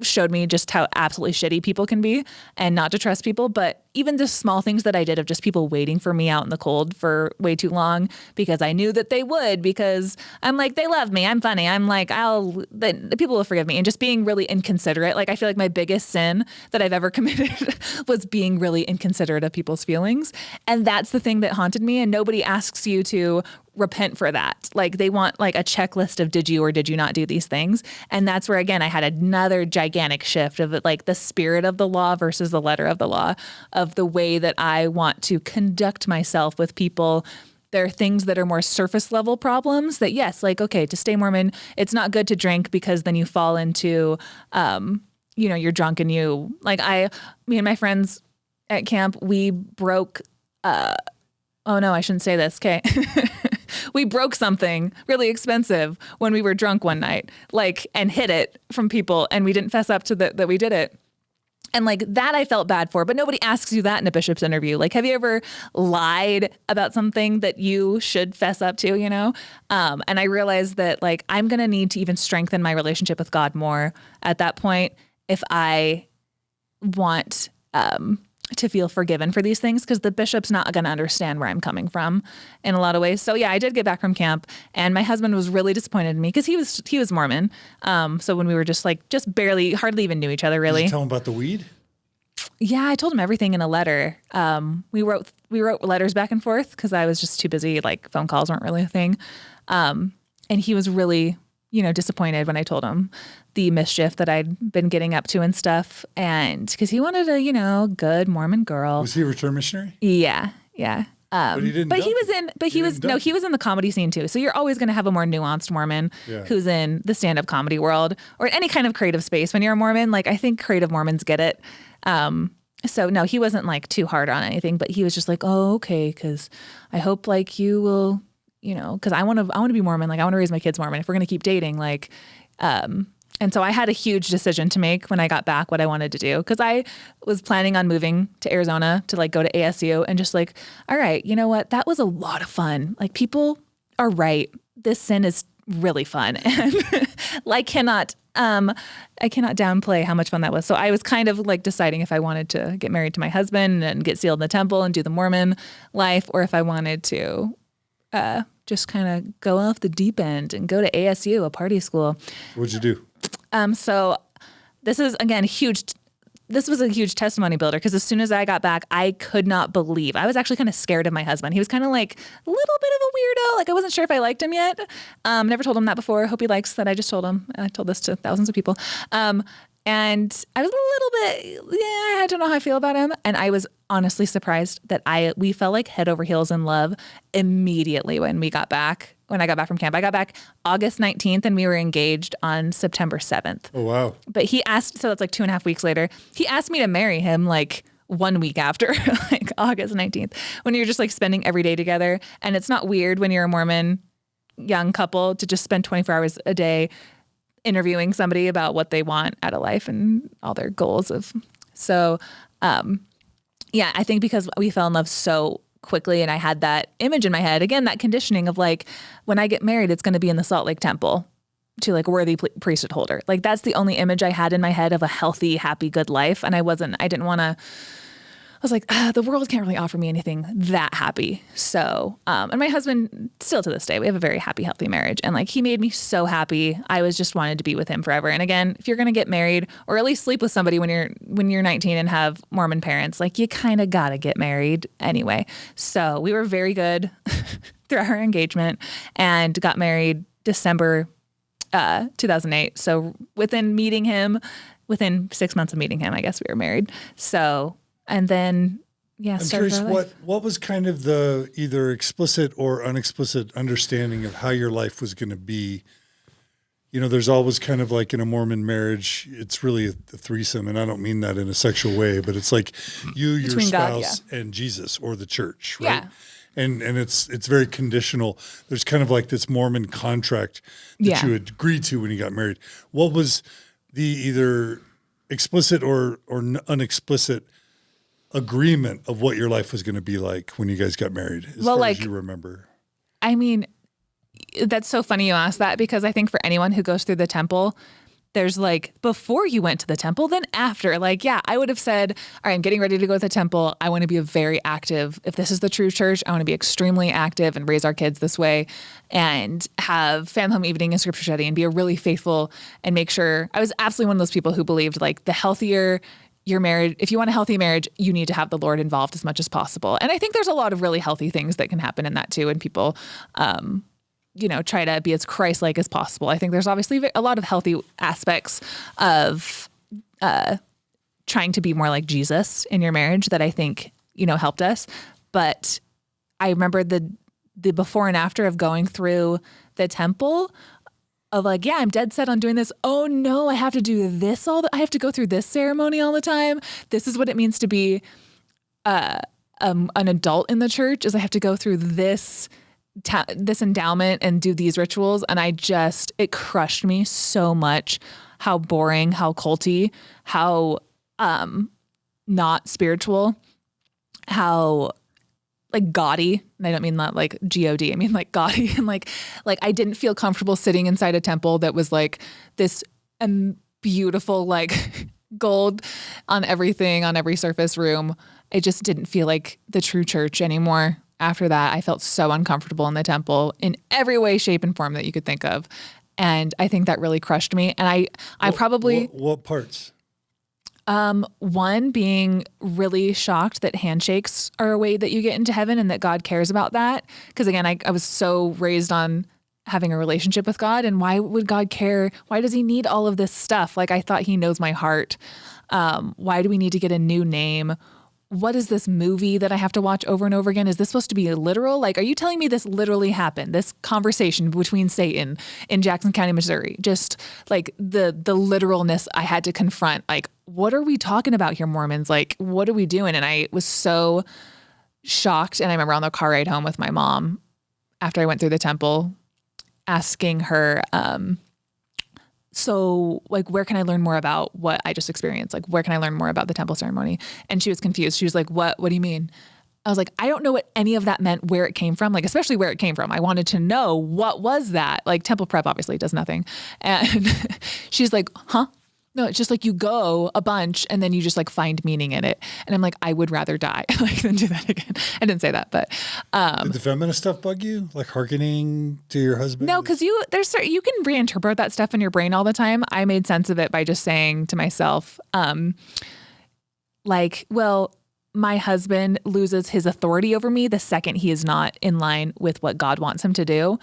showed me just how absolutely shitty people can be and not to trust people. But even the small things that I did of just people waiting for me out in the cold for way too long because I knew that they would, because I'm like, they love me. I'm funny. I'm like, the people will forgive me. And just being really inconsiderate. Like, I feel like my biggest sin that I've ever committed was being really inconsiderate of people's feelings. And that's the thing that haunted me. And nobody asks you to repent for that. Like, they want like a checklist of did you or did you not do these things. And that's where, again, I had another gigantic shift of like the spirit of the law versus the letter of the law, of the way that I want to conduct myself with people. There are things that are more surface level problems that, yes, like, okay, to stay Mormon, it's not good to drink because then you fall into, you're drunk and me and my friends at camp, we broke, oh no, I shouldn't say this. Okay. We broke something really expensive when we were drunk one night, and hid it from people, and we didn't fess up to that we did it. And like that I felt bad for, but nobody asks you that in a bishop's interview. Like, have you ever lied about something that you should fess up to, And I realized that like, I'm going to need to even strengthen my relationship with God more at that point if I want to feel forgiven for these things, because the bishop's not going to understand where I'm coming from in a lot of ways. So yeah, I did get back from camp, and my husband was really disappointed in me because he was Mormon. So when we were just hardly even knew each other really. Did you tell him about the weed? Yeah, I told him everything in a letter. We wrote letters back and forth because I was just too busy. Like, phone calls weren't really a thing. And he was really, disappointed when I told him the mischief that I'd been getting up to and stuff. And because he wanted a, good Mormon girl. Was he a return missionary? Yeah. But he didn't. He was in the comedy scene too. So you're always going to have a more nuanced Mormon who's in the stand-up comedy world or any kind of creative space. When you're a Mormon, like I think creative Mormons get it. So no, he wasn't like too hard on anything, but he was just like, oh, okay, because I hope like you will, because I want to be Mormon. Like I want to raise my kids Mormon. If we're going to keep dating, like, and so I had a huge decision to make when I got back what I wanted to do, because I was planning on moving to Arizona to like go to ASU and just like, all right, you know what? That was a lot of fun. Like people are right. This sin is really fun. And I cannot downplay how much fun that was. So I was kind of like deciding if I wanted to get married to my husband and get sealed in the temple and do the Mormon life, or if I wanted to just kind of go off the deep end and go to ASU, a party school. What'd you do? So this is, again, this was a huge testimony builder, because as soon as I got back, I could not believe. I was actually kind of scared of my husband. He was kind of like a little bit of a weirdo. Like I wasn't sure if I liked him yet. Never told him that before. Hope he likes that I just told him. I told this to thousands of people. And I was a little bit, I don't know how I feel about him. And I was honestly surprised that we fell like head over heels in love immediately when I got back from camp. I got back August 19th and we were engaged on September 7th. Oh, wow. But so that's like 2.5 weeks later. He asked me to marry him like 1 week after, like August 19th, when you're just like spending every day together. And it's not weird when you're a Mormon young couple to just spend 24 hours a day interviewing somebody about what they want out of life and all their goals I think because we fell in love so quickly and I had that image in my head, again, that conditioning of like, when I get married, it's going to be in the Salt Lake Temple to like a worthy priesthood holder. Like that's the only image I had in my head of a healthy, happy, good life. And I was like, the world can't really offer me anything that happy. So, and my husband, still to this day, we have a very happy, healthy marriage. And like, he made me so happy. I was just wanted to be with him forever. And again, if you're going to get married or at least sleep with somebody when you're 19 and have Mormon parents, like you kind of got to get married anyway. So we were very good through our engagement and got married December 2008. So within 6 months of meeting him, I guess we were married. So, and then, I'm curious, what was kind of the either explicit or unexplicit understanding of how your life was going to be? There's always kind of like in a Mormon marriage, it's really a threesome, and I don't mean that in a sexual way, but it's like you, your Between spouse, God, and Jesus or the church, right? Yeah. And it's very conditional. There's kind of like this Mormon contract that you had agreed to when you got married. What was the either explicit or unexplicit agreement of what your life was going to be like when you guys got married, as far as you remember? I mean, that's so funny you asked that, because I think for anyone who goes through the temple, there's like before you went to the temple, then after. Like, I would have said, all right, I'm getting ready to go to the temple. I want to be very active. If this is the true church, I want to be extremely active and raise our kids this way and have family home evening and scripture study and be a really faithful and make sure. I was absolutely one of those people who believed like the healthier your marriage, if you want a healthy marriage, you need to have the Lord involved as much as possible. And I think there's a lot of really healthy things that can happen in that too. And people, try to be as Christ-like as possible. I think there's obviously a lot of healthy aspects of trying to be more like Jesus in your marriage that I think, helped us. But I remember the before and after of going through the temple of like, I'm dead set on doing this. Oh no, I have to do this I have to go through this ceremony all the time. This is what it means to be an adult in the church, is I have to go through this endowment and do these rituals. And it crushed me so much how boring, how culty, how not spiritual, how like gaudy. And I don't mean that like G-O-D. I mean like gaudy. And like I didn't feel comfortable sitting inside a temple that was like this beautiful like gold on everything, on every surface room. It just didn't feel like the true church anymore. After that, I felt so uncomfortable in the temple in every way, shape, and form that you could think of. And I think that really crushed me. And I probably... What parts? One, being really shocked that handshakes are a way that you get into heaven and that God cares about that. Because again, I was so raised on having a relationship with God, and why would God care? Why does he need all of this stuff? Like I thought he knows my heart. Why do we need to get a new name? what is this movie that I have to watch over and over again? Is this supposed to be literal? Like, are you telling me this literally happened? This conversation between Satan in Jackson County, Missouri, just like the literalness I had to confront. Like, what are we talking about here, Mormons? Like, what are we doing? And I was so shocked. And I remember on the car ride home with my mom after I went through the temple, asking her, so like, where can I learn more about what I just experienced? Like, where can I learn more about the temple ceremony? And she was confused. She was like, what do you mean? I was like, I don't know what any of that meant, where it came from, like, especially where it came from. I wanted to know, what was that? Like, temple prep obviously does nothing. And she's like, huh? No, it's just like you go a bunch and then you just like find meaning in it. And I'm like, I would rather die like than do that again. I didn't say that, but did the feminist stuff bug you? Like hearkening to your husband? no, because you can reinterpret that stuff in your brain all the time. I made sense of it by just saying to myself, like, well, my husband loses his authority over me the second he is not in line with what God wants him to do.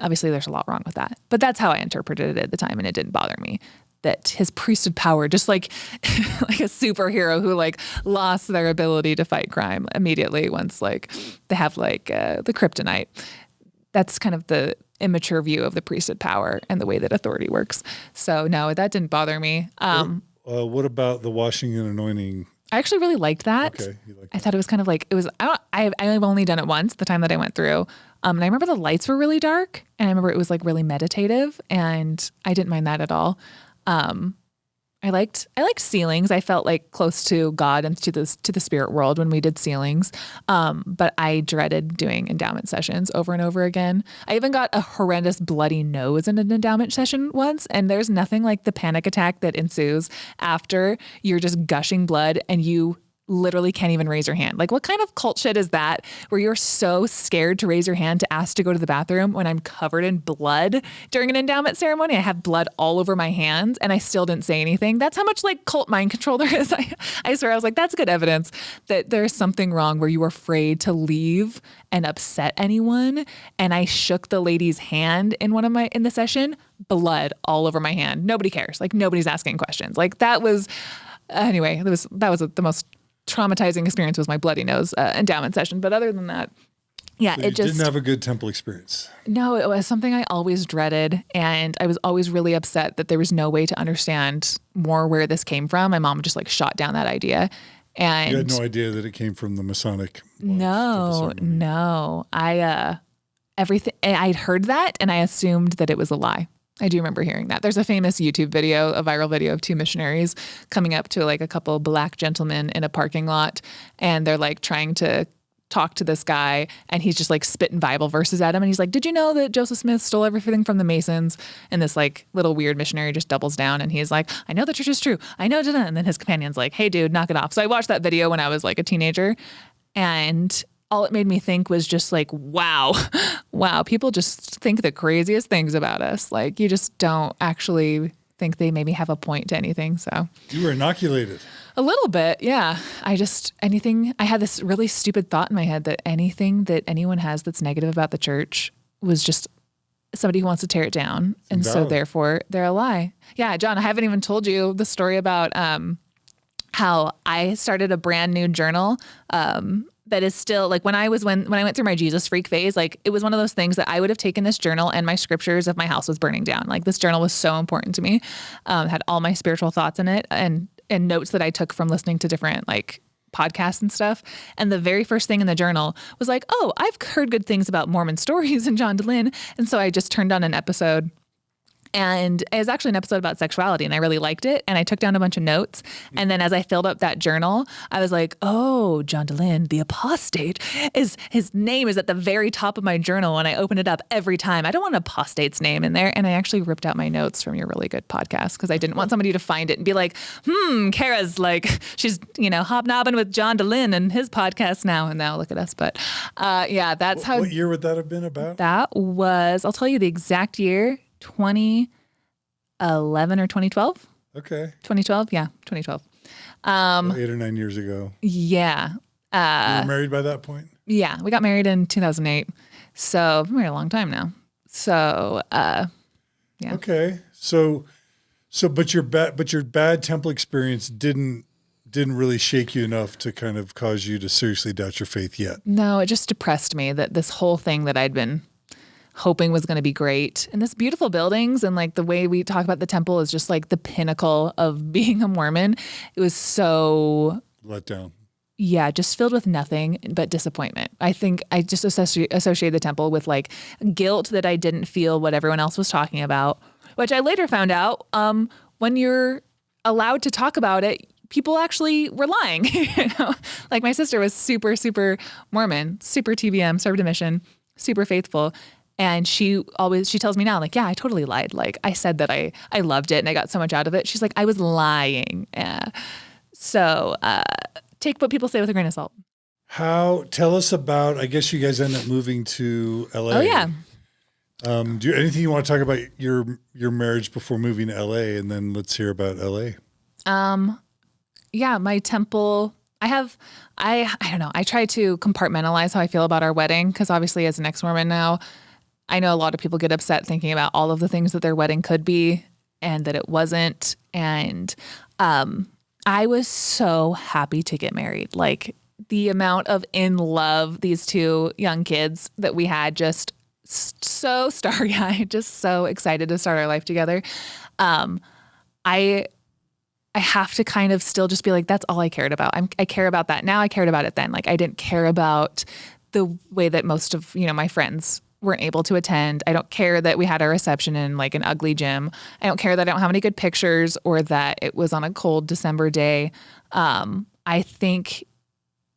Obviously, there's a lot wrong with that, but that's how I interpreted it at the time, and it didn't bother me. That his priesthood power, just like like a superhero who like lost their ability to fight crime immediately once like they have like the kryptonite. That's kind of the immature view of the priesthood power and the way that authority works. So no, that didn't bother me. What about the washing and anointing? I actually really liked that. Okay, you liked I thought it was kind of like, it was, I've only done it once, the time that I went through. And I remember the lights were really dark, and I remember it was like really meditative, and I didn't mind that at all. I liked sealings. I felt like close to God and to the spirit world when we did sealings. But I dreaded doing endowment sessions over and over again. I even got a horrendous bloody nose in an endowment session once. And there's nothing like the panic attack that ensues after you're just gushing blood and you literally can't even raise your hand. Like, what kind of cult shit is that where you're so scared to raise your hand to ask to go to the bathroom when I'm covered in blood during an endowment ceremony? I have blood all over my hands and I still didn't say anything. That's how much like cult mind control there is. I swear, I was like, that's good evidence that there's something wrong where you were afraid to leave and upset anyone. And I shook the lady's hand in the session, blood all over my hand. Nobody cares. Like, nobody's asking questions. Like, that was, anyway, that was the most traumatizing experience was my bloody nose endowment session. But other than that, yeah, so it just didn't have a good temple experience. No, it was something I always dreaded. And I was always really upset that there was no way to understand more where this came from. My mom just like shot down that idea. And you had no idea that it came from the Masonic. No. Everything, I'd heard that and I assumed that it was a lie. I do remember hearing that. There's a famous YouTube video, a viral video of two missionaries coming up to like a couple black gentlemen in a parking lot, and they're like trying to talk to this guy, and he's just like spitting Bible verses at him. And he's like, did you know that Joseph Smith stole everything from the Masons? And this like little weird missionary just doubles down and he's like, I know the church is true. I know. And then his companion's like, hey dude, knock it off. So I watched that video when I was like a teenager, and all it made me think was just like, wow, people just think the craziest things about us. Like, you just don't actually think they maybe have a point to anything. So you were inoculated. A little bit. Yeah. I had this really stupid thought in my head that anything that anyone has that's negative about the church was just somebody who wants to tear it down. And so therefore they're a lie. Yeah. John, I haven't even told you the story about, how I started a brand new journal, that is still like when I went through my Jesus freak phase, like it was one of those things that I would have taken this journal and my scriptures if my house was burning down. Like, this journal was so important to me. Had all my spiritual thoughts in it and notes that I took from listening to different like podcasts and stuff. And the very first thing in the journal was like, oh, I've heard good things about Mormon stories and John DeLynn. And so I just turned on an episode. And it was actually an episode about sexuality, and I really liked it. And I took down a bunch of notes. And then as I filled up that journal, I was like, oh, John DeLynn, the apostate, his name is at the very top of my journal when I open it up every time. I don't want an apostate's name in there. And I actually ripped out my notes from your really good podcast because I didn't want somebody to find it and be like, Carah's like, she's, hobnobbing with John DeLynn and his podcast now. And now look at us. But yeah, that's how. What year would that have been about? That was, I'll tell you the exact year. 2011 or 2012. Okay. 2012. Yeah. 2012. 8 or 9 years ago. Yeah. You were married by that point? Yeah. We got married in 2008. So we've been married a long time now. So, yeah. Okay. So, but your bad temple experience didn't didn't really shake you enough to kind of cause you to seriously doubt your faith yet. No, it just depressed me that this whole thing that I'd been hoping was going to be great, and this beautiful buildings and like the way we talk about the temple is just like the pinnacle of being a Mormon. It was so let down. Yeah, just filled with nothing but disappointment. I think I just associated the temple with like guilt that I didn't feel what everyone else was talking about, which I later found out when you're allowed to talk about it, people actually were lying. Like my sister was super, super Mormon, super TBM, served a mission, super faithful. And she tells me now, like, yeah, I totally lied. Like I said that I loved it and I got so much out of it. She's like, I was lying. So take what people say with a grain of salt. Tell us about, I guess you guys end up moving to LA. Oh yeah. Anything you want to talk about your marriage before moving to LA, and then let's hear about LA. Yeah, my temple, I don't know. I try to compartmentalize how I feel about our wedding. Cause obviously as an ex-Mormon now, I know a lot of people get upset thinking about all of the things that their wedding could be and that it wasn't. And, I was so happy to get married. Like the amount of in love these two young kids that we had, just so starry-eyed, just so excited to start our life together. I have to kind of still just be like, that's all I cared about. I care about that now. I cared about it then. Like I didn't care about the way that most of, my friends weren't able to attend. I don't care that we had our reception in like an ugly gym. I don't care that I don't have any good pictures or that it was on a cold December day. I think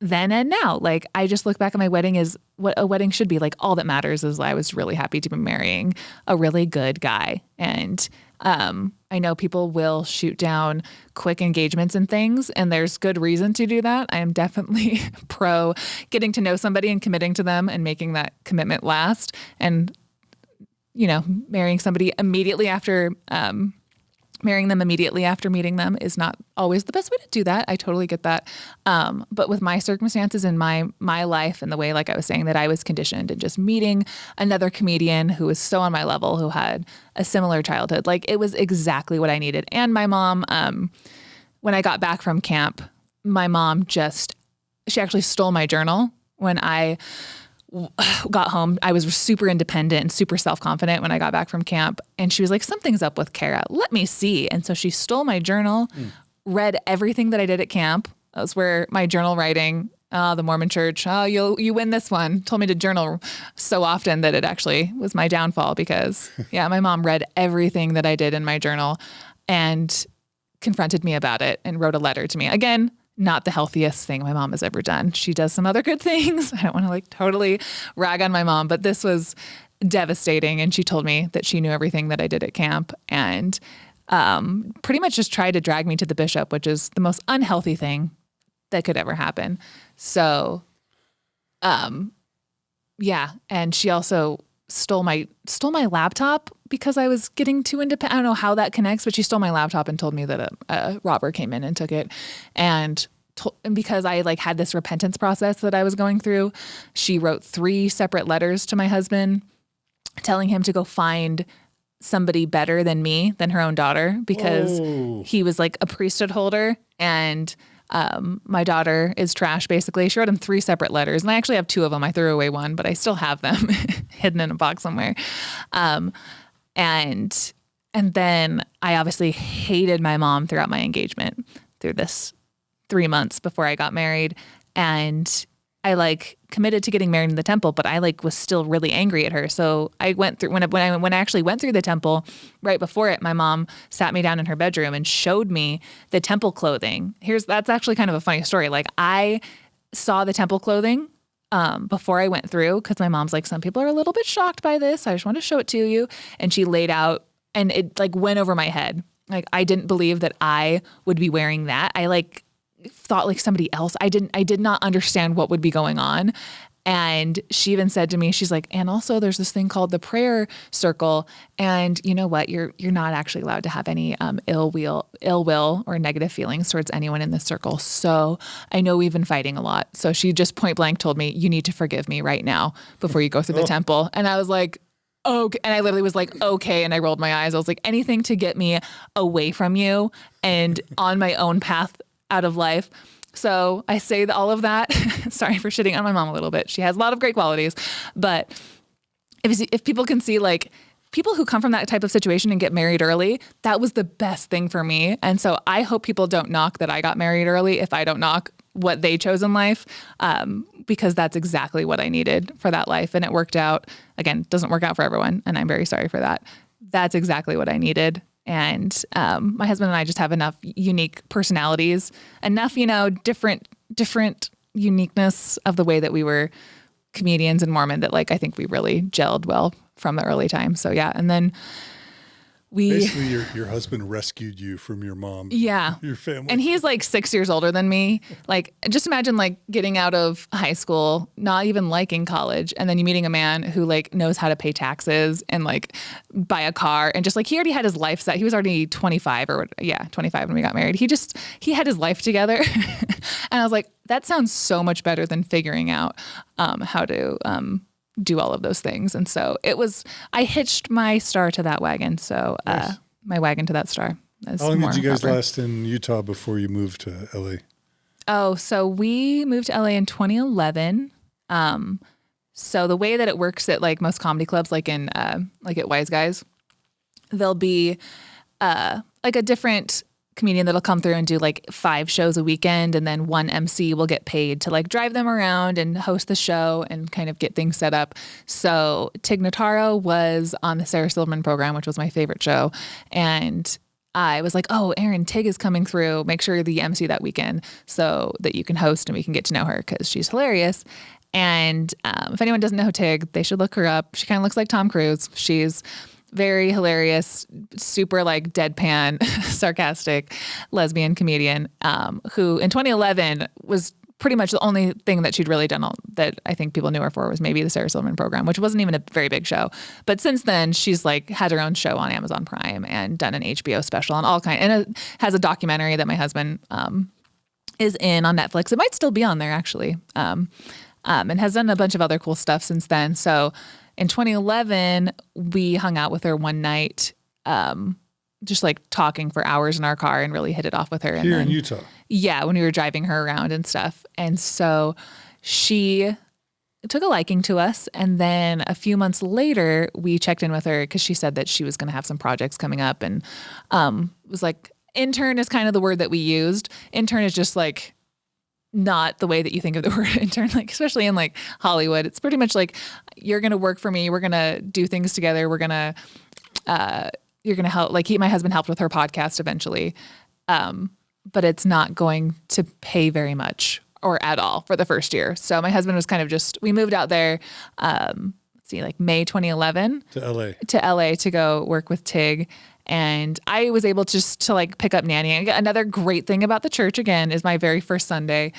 then and now, like I just look back at my wedding as what a wedding should be. Like all that matters is I was really happy to be marrying a really good guy. And I know people will shoot down quick engagements and things, and there's good reason to do that. I am definitely pro getting to know somebody and committing to them and making that commitment last. And, marrying somebody immediately after, marrying them immediately after meeting them is not always the best way to do that. I totally get that. But with my circumstances and my life and the way, like I was saying, that I was conditioned and just meeting another comedian who was so on my level, who had a similar childhood, like it was exactly what I needed. And my mom, when I got back from camp, my mom she actually stole my journal when I got home. I was super independent and super self-confident when I got back from camp. And she was like, something's up with Carah. Let me see. And so she stole my journal, read everything that I did at camp. That was where my journal writing, the Mormon church, you win this one. Told me to journal so often that it actually was my downfall because my mom read everything that I did in my journal and confronted me about it and wrote a letter to me. Again, not the healthiest thing my mom has ever done. She does some other good things. I don't want to like totally rag on my mom, but this was devastating. And she told me that she knew everything that I did at camp and pretty much just tried to drag me to the bishop, which is the most unhealthy thing that could ever happen. So, and she also stole my laptop because I was getting too independent. I don't know how that connects, but she stole my laptop and told me that a robber came in and took it. And because I like had this repentance process that I was going through, she wrote 3 separate letters to my husband telling him to go find somebody better than me, than her own daughter, because he was like a priesthood holder and my daughter is trash, basically. She wrote him 3 separate letters, and I actually have 2 of them. I threw away one, but I still have them hidden in a box somewhere. And then I obviously hated my mom throughout my engagement through this 3 months before I got married. And I like committed to getting married in the temple, but I like was still really angry at her. So I went through when I actually went through the temple right before it, my mom sat me down in her bedroom and showed me the temple clothing. That's actually kind of a funny story. Like I saw the temple clothing before I went through because my mom's like, some people are a little bit shocked by this. I just want to show it to you. And she laid out and it like went over my head. Like I didn't believe that I would be wearing that. I like thought like somebody else. I did not understand what would be going on. And she even said to me, she's like, and also there's this thing called the prayer circle. And you know what? You're not actually allowed to have any ill will or negative feelings towards anyone in this circle. So I know we've been fighting a lot. So she just point blank told me, you need to forgive me right now before you go through the temple. And I was like, okay. And I literally was like, okay. And I rolled my eyes. I was like, anything to get me away from you and on my own path out of life. So I say all of that. Sorry for shitting on my mom a little bit. She has a lot of great qualities, but if people can see like people who come from that type of situation and get married early, that was the best thing for me. And so I hope people don't knock that I got married early if I don't knock what they chose in life, because that's exactly what I needed for that life. And it worked out. Again, doesn't work out for everyone, and I'm very sorry for that. That's exactly what I needed. And my husband and I just have enough unique personalities, enough, different uniqueness of the way that we were comedians and Mormon that like I think we really gelled well from the early time. So yeah, and then basically your husband rescued you from your mom. Yeah. Your family. And he's like 6 years older than me. Like just imagine like getting out of high school, not even liking college, and then you meeting a man who like knows how to pay taxes and like buy a car, and just like he already had his life set. He was already 25 when we got married. He had his life together. And I was like, that sounds so much better than figuring out how to do all of those things. And so I hitched my star to that wagon. So nice. My wagon to that star. How long did you guys last in Utah before you moved to LA? Oh, so we moved to LA in 2011. So the way that it works at like most comedy clubs, like in like at Wise Guys, there'll be like a different comedian that'll come through and do like 5 shows a weekend, and then one MC will get paid to like drive them around and host the show and kind of get things set up. So Tig Notaro was on the Sarah Silverman program, which was my favorite show, and I was like, oh, Aaron, Tig is coming through. Make sure you're the MC that weekend so that you can host and we can get to know her because she's hilarious. And if anyone doesn't know Tig, they should look her up. She kind of looks like Tom Cruise. She's very hilarious, super like deadpan, sarcastic lesbian comedian who in 2011 was pretty much the only thing that she'd really done that I think people knew her for was maybe the Sarah Silverman program, which wasn't even a very big show. But since then, she's like had her own show on Amazon Prime and done an HBO special and and it has a documentary that my husband is in on Netflix. It might still be on there actually, and has done a bunch of other cool stuff since then. So in 2011, we hung out with her one night, just like talking for hours in our car and really hit it off with her. Here in Utah? Yeah, when we were driving her around and stuff. And so she took a liking to us. And then a few months later, we checked in with her because she said that she was going to have some projects coming up. And was like, intern is kind of the word that we used. Intern is just like not the way that you think of the word intern, like especially in like Hollywood. It's pretty much like you're going to work for me. We're going to do things together. You're going to help. Like my husband helped with her podcast eventually, but it's not going to pay very much or at all for the first year. So my husband was kind of we moved out there. Like May 2011 to LA to go work with Tig. And I was able to like pick up nanny. Another great thing about the church, again, is my very first Sunday,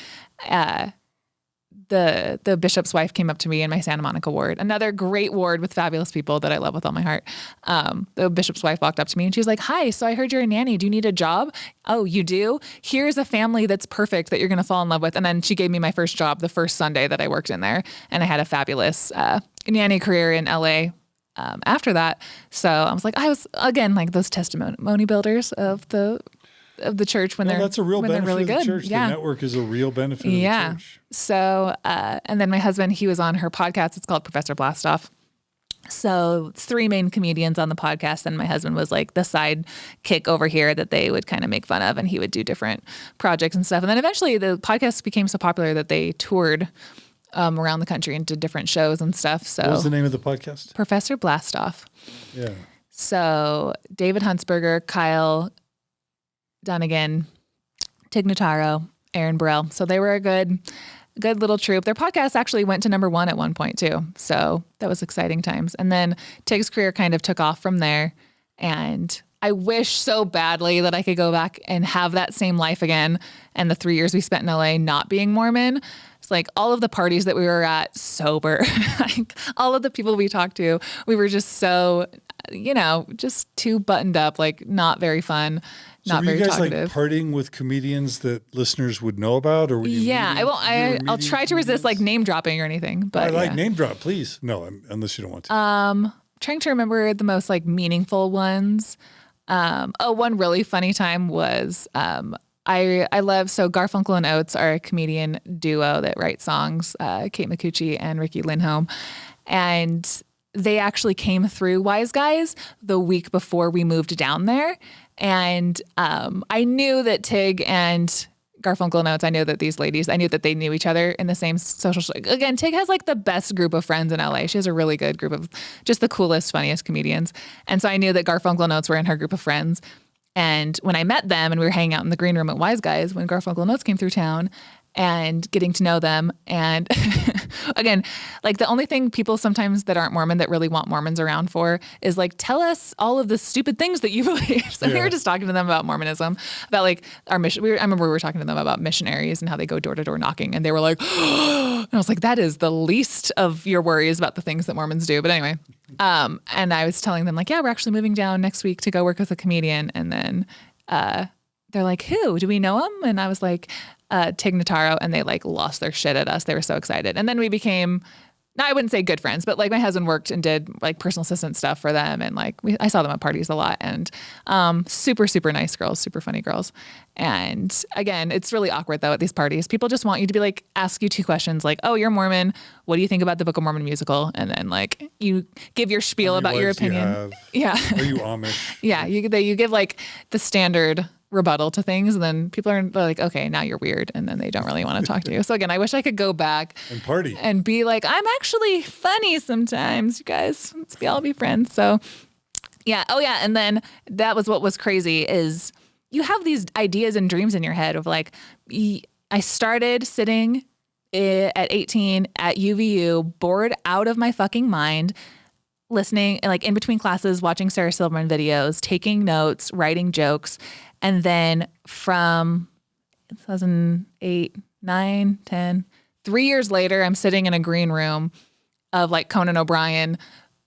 the bishop's wife came up to me in my Santa Monica ward, another great ward with fabulous people that I love with all my heart. The bishop's wife walked up to me and she was like, hi, so I heard you're a nanny. Do you need a job? Oh, you do? Here's a family that's perfect that you're going to fall in love with. And then she gave me my first job the first Sunday that I worked in there. And I had a fabulous nanny career in LA after that. So I was like, I was again like those testimony builders of the church when that's a real benefit really of the good. church. Yeah. The network is a real benefit of the church. So and then my husband, he was on her podcast. It's called Professor Blastoff. So 3 main comedians on the podcast, and my husband was like the sidekick over here that they would kind of make fun of, and he would do different projects and stuff. And then eventually the podcast became so popular that they toured around the country and did different shows and stuff. So what was the name of the podcast? Professor Blastoff. Yeah. So David Huntsberger, Kyle Dunnigan, Tig Notaro, Aaron Burrell. So they were a good little troupe. Their podcast actually went to #1 at one point too. So that was exciting times. And then Tig's career kind of took off from there. And I wish so badly that I could go back and have that same life again. And the 3 years we spent in LA not being Mormon. It's like all of the parties that we were at sober, like all of the people we talked to, we were just so, just too buttoned up, like not very fun, not very talkative. So were you guys like partying with comedians that listeners would know about, or were you? Yeah, I'll try to resist like name dropping or anything, but I like name drop, please. No, unless you don't want to. Trying to remember the most like meaningful ones. One really funny time was I love, so Garfunkel and Oates are a comedian duo that write songs, Kate McCucci and Ricky Lindholm. And they actually came through Wise Guys the week before we moved down there. And I knew that Tig and Garfunkel and Oates, I knew that these ladies, I knew that they knew each other in the same social. Again, Tig has like the best group of friends in LA. She has a really good group of just the coolest, funniest comedians. And so I knew that Garfunkel and Oates were in her group of friends. And when I met them and we were hanging out in the green room at Wise Guys when Garfunkel and Oates came through town and getting to know them. And again, like the only thing people sometimes that aren't Mormon that really want Mormons around for is like, tell us all of the stupid things that you believe. So we were just talking to them about Mormonism, about like our mission. I remember we were talking to them about missionaries and how they go door to door knocking. And they were like, and I was like, that is the least of your worries about the things that Mormons do. But anyway, and I was telling them like, yeah, we're actually moving down next week to go work with a comedian. And then they're like, who? Do we know him? And I was like, Tig Notaro, and they like lost their shit at us. They were so excited. And then we became, no, I wouldn't say good friends, but like my husband worked and did like personal assistant stuff for them. And like I saw them at parties a lot, and super, super nice girls, super funny girls. And again, it's really awkward though at these parties. People just want you to be like, ask you two questions like, oh, you're Mormon. What do you think about the Book of Mormon musical? And then like you give your spiel about your opinion. Yeah. Are you Amish? Yeah. You give like the standard rebuttal to things, and then people are like, okay, now you're weird, and then they don't really want to talk to you. So again, I wish I could go back and party and be like, I'm actually funny sometimes, you guys. Let's all be friends. So yeah. Oh yeah. And then that was what was crazy is you have these ideas and dreams in your head of like, I started sitting at 18 at UVU, bored out of my fucking mind, listening, like in between classes, watching Sarah Silverman videos, taking notes, writing jokes. And then from 2008, 9, 10, 3 years later, I'm sitting in a green room of like Conan O'Brien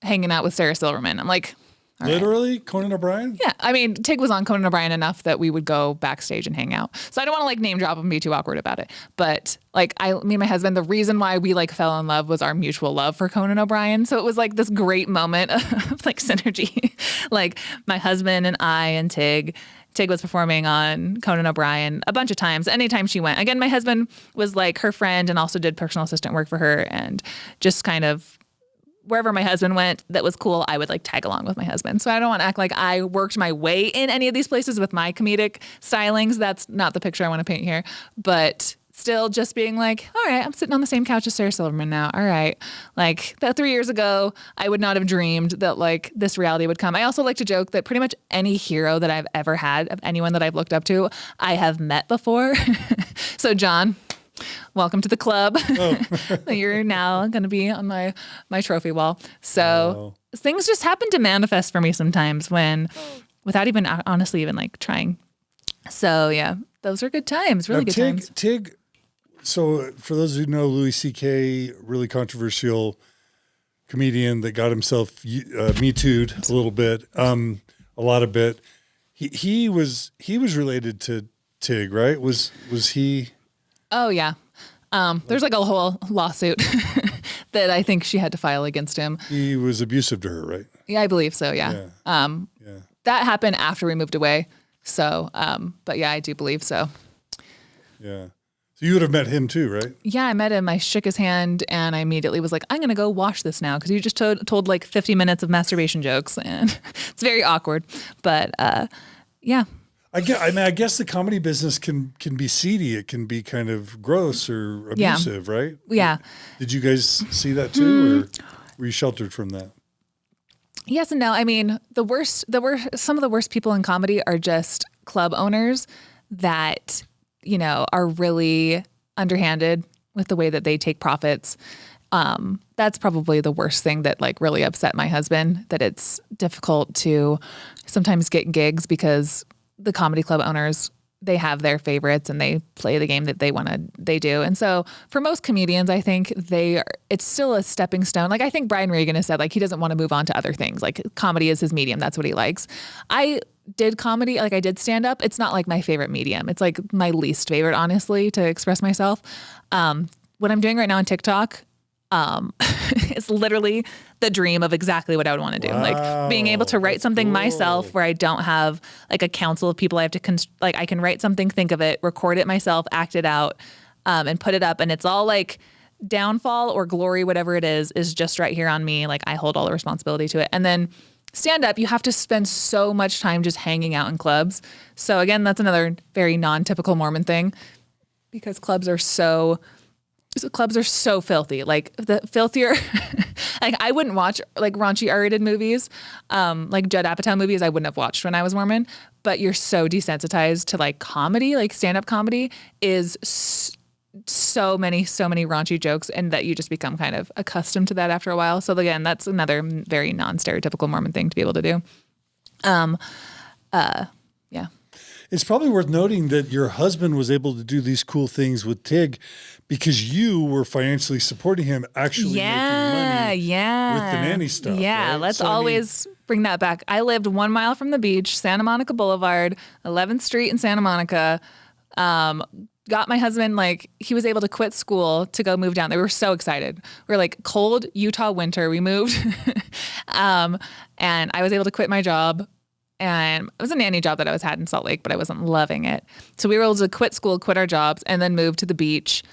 hanging out with Sarah Silverman. I'm like, all literally right. Conan O'Brien? Yeah. I mean, Tig was on Conan O'Brien enough that we would go backstage and hang out. So I don't want to like name drop and be too awkward about it. But like me and my husband, the reason why we like fell in love was our mutual love for Conan O'Brien. So it was like this great moment of like synergy. Like my husband and I and Tig was performing on Conan O'Brien a bunch of times, anytime she went. Again, my husband was like her friend and also did personal assistant work for her, and just kind of wherever my husband went that was cool, I would like tag along with my husband. So I don't want to act like I worked my way in any of these places with my comedic stylings. That's not the picture I want to paint here. But still just being like, all right, I'm sitting on the same couch as Sarah Silverman now. All right. Like that 3 years ago, I would not have dreamed that like this reality would come. I also like to joke that pretty much any hero that I've ever had, of anyone that I've looked up to, I have met before. So John, welcome to the club. Oh. You're now going to be on my trophy wall. So things just happen to manifest for me sometimes without even honestly even like trying. So yeah, those are good times, really good times. Tig, so for those who know Louis C.K., really controversial comedian that got himself Me Too'd a little bit, a lot of bit. He was related to Tig, right? Was he? Oh yeah. There's like a whole lawsuit that I think she had to file against him. He was abusive to her, right? Yeah, I believe so. Yeah. That happened after we moved away. So, but yeah, I do believe so. Yeah. So you would have met him too, right? Yeah, I met him. I shook his hand and I immediately was like, I'm going to go wash this now. Cause you just told like 50 minutes of masturbation jokes and it's very awkward, but, yeah. I guess the comedy business can be seedy. It can be kind of gross or abusive, right? Yeah. Did you guys see that too, or were you sheltered from that? Yes and no. I mean, some of the worst people in comedy are just club owners that, you know, are really underhanded with the way that they take profits. That's probably the worst thing that like really upset my husband, that it's difficult to sometimes get gigs because the comedy club owners, they have their favorites and they play the game that they do. And so for most comedians, I think it's still a stepping stone. Like I think Brian Regan has said, like, he doesn't want to move on to other things. Like comedy is his medium. That's what he likes. I did comedy, like I did stand up. It's not like my favorite medium. It's like my least favorite, honestly, to express myself. What I'm doing right now on TikTok, It's literally the dream of exactly what I would want to do. Like being able to write something myself where I don't have like a council of people I have to, like I can write something, think of it, record it myself, act it out, and put it up. And it's all like downfall or glory, whatever it is just right here on me. Like I hold all the responsibility to it. And then stand up, you have to spend so much time just hanging out in clubs. So again, that's another very non-typical Mormon thing because clubs are so filthy. Like the filthier, like I wouldn't watch like raunchy R-rated movies, like Judd Apatow movies I wouldn't have watched when I was Mormon, but you're so desensitized to like comedy, like stand-up comedy is so many raunchy jokes and that you just become kind of accustomed to that after a while. So again, that's another very non-stereotypical Mormon thing to be able to do. Yeah. It's probably worth noting that your husband was able to do these cool things with Tig because you were financially supporting him actually making money with the nanny stuff. Yeah, right? let's So, always bring that back. I lived 1 mile from the beach, Santa Monica Boulevard, 11th Street in Santa Monica. Got my husband, like, he was able to quit school to go move down there. We were so excited. We were like, cold Utah winter. We moved. And I was able to quit my job. And it was a nanny job that I was had in Salt Lake, but I wasn't loving it. So we were able to quit school, quit our jobs, and then move to the beach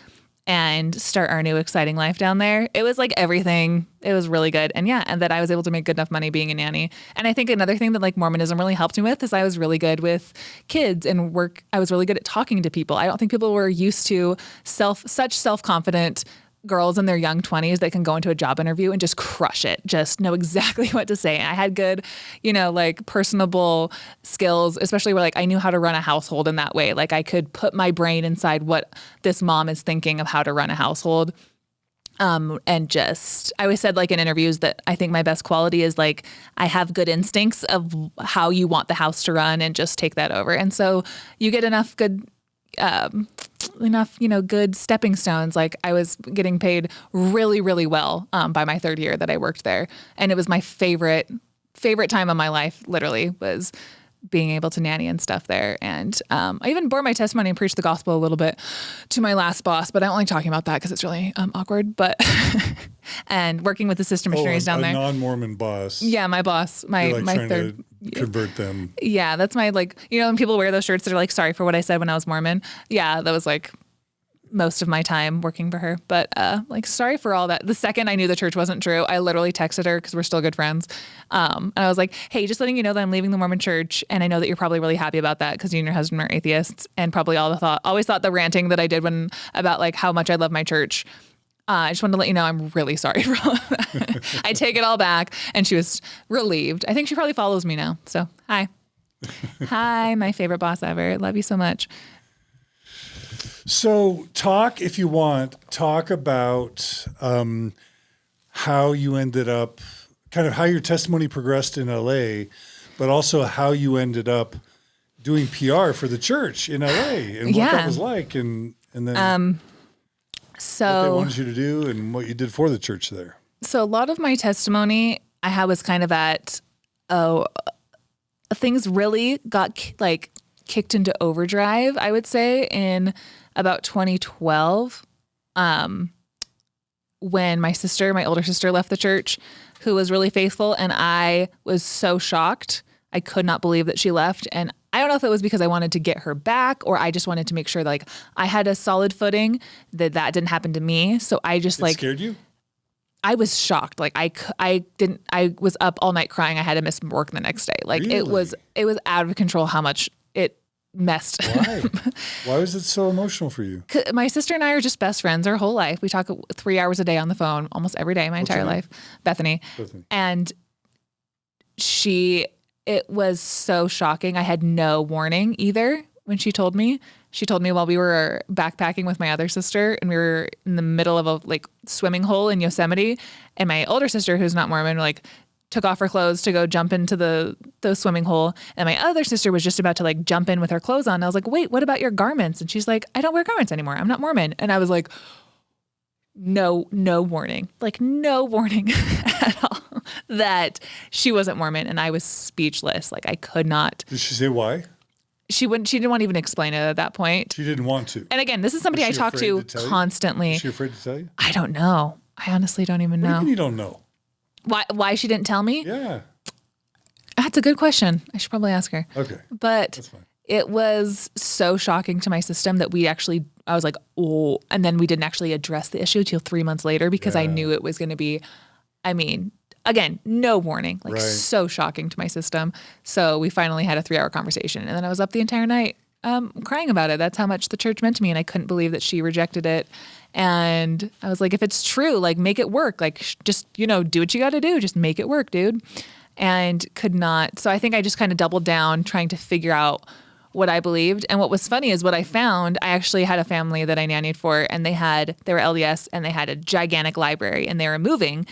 and start our new exciting life down there. It was like everything. It was really good. And yeah, and that I was able to make good enough money being a nanny. And I think another thing that like Mormonism really helped me with is I was really good with kids and work. I was really good at talking to people. I don't think people were used to such self-confident girls in their young 20s that can go into a job interview and just crush it, just know exactly what to say. I had good, like personable skills, especially where like I knew how to run a household in that way. Like I could put my brain inside what this mom is thinking of how to run a household. And just, I always said like in interviews that I think my best quality is like, I have good instincts of how you want the house to run and just take that over. And so you get enough good, good stepping stones. Like I was getting paid really, really well by my third year that I worked there. And it was my favorite time of my life, literally, was being able to nanny and stuff there. And I even bore my testimony and preached the gospel a little bit to my last boss, but I don't like talking about that because it's really awkward. But and working with the sister missionaries down there. A non-Mormon boss. Yeah, my boss, my third. To convert them. Yeah, that's my when people wear those shirts that are like, sorry for what I said when I was Mormon. Yeah, that was like most of my time working for her. But sorry for all that. The second I knew the church wasn't true, I literally texted her because we're still good friends. And I was like, hey, just letting you know that I'm leaving the Mormon church. And I know that you're probably really happy about that because you and your husband are atheists and probably always thought the ranting that I did about like how much I love my church. I just wanted to let you know I'm really sorry for all of that. I take it all back. And she was relieved. I think she probably follows me now. So hi. Hi, my favorite boss ever. Love you so much. So if you want, talk about how you ended up, kind of how your testimony progressed in LA, but also how you ended up doing PR for the church in LA and what that was like. And then what they wanted you to do and what you did for the church there. So a lot of my testimony I had was kind of at, things really got kicked into overdrive, I would say, in about 2012, when my older sister left the church, who was really faithful. And I was so shocked. I could not believe that she left. And I don't know if it was because I wanted to get her back or I just wanted to make sure that I had a solid footing that didn't happen to me. So I just scared you? I was shocked. I was up all night crying. I had to miss work the next day. Really? it was out of control how much it messed. Why? Why was it so emotional for you? My sister and I are just best friends our whole life. We talk 3 hours a day on the phone, almost every day, my entire life. Bethany. And it was so shocking. I had no warning either when she told me. She told me while we were backpacking with my other sister and we were in the middle of a swimming hole in Yosemite. And my older sister, who's not Mormon, took off her clothes to go jump into the swimming hole. And my other sister was just about to jump in with her clothes on. And I was like, wait, what about your garments? And she's like, I don't wear garments anymore. I'm not Mormon. And I was like, no warning, no warning at all that she wasn't Mormon. And I was speechless. I could not. Did she say why? She didn't want to even explain it at that point. She didn't want to. And again, this is somebody I talk to constantly. Is she afraid to tell you? I don't know. I honestly don't even What do you know. mean you don't know? Why she didn't tell me? Yeah. That's a good question. I should probably ask her. Okay. But That's fine. it was so shocking to my system that I was like, oh, and then we didn't actually address the issue till 3 months later because I knew it was going to be, again, no warning, like so shocking to my system. So we finally had a 3-hour conversation, and then I was up the entire night crying about it. That's how much the church meant to me, and I couldn't believe that she rejected it. And I was like, if it's true, like make it work. Like just, do what you got to do. Just make it work, dude. And could not. So I think I just kind of doubled down trying to figure out what I believed. And what was funny is what I found, I actually had a family that I nannied for, and they were LDS, and they had a gigantic library, and they were moving.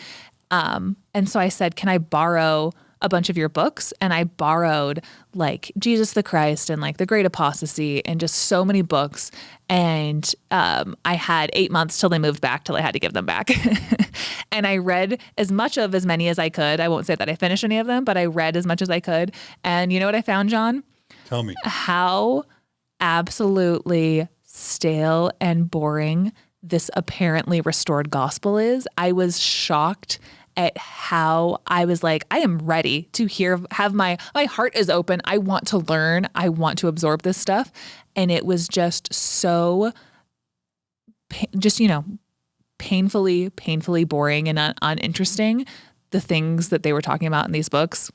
And so I said, can I borrow a bunch of your books? And I borrowed like Jesus the Christ and like The Great Apostasy and just so many books. And I had 8 months till they moved back, till I had to give them back. And I read as many as I could. I won't say that I finished any of them, but I read as much as I could. And you know what I found, John? Tell me. How absolutely stale and boring this apparently restored gospel is. I was shocked at how I was like, I am ready to have my heart is open. I want to learn. I want to absorb this stuff. And it was just so, painfully boring and uninteresting, the things that they were talking about in these books.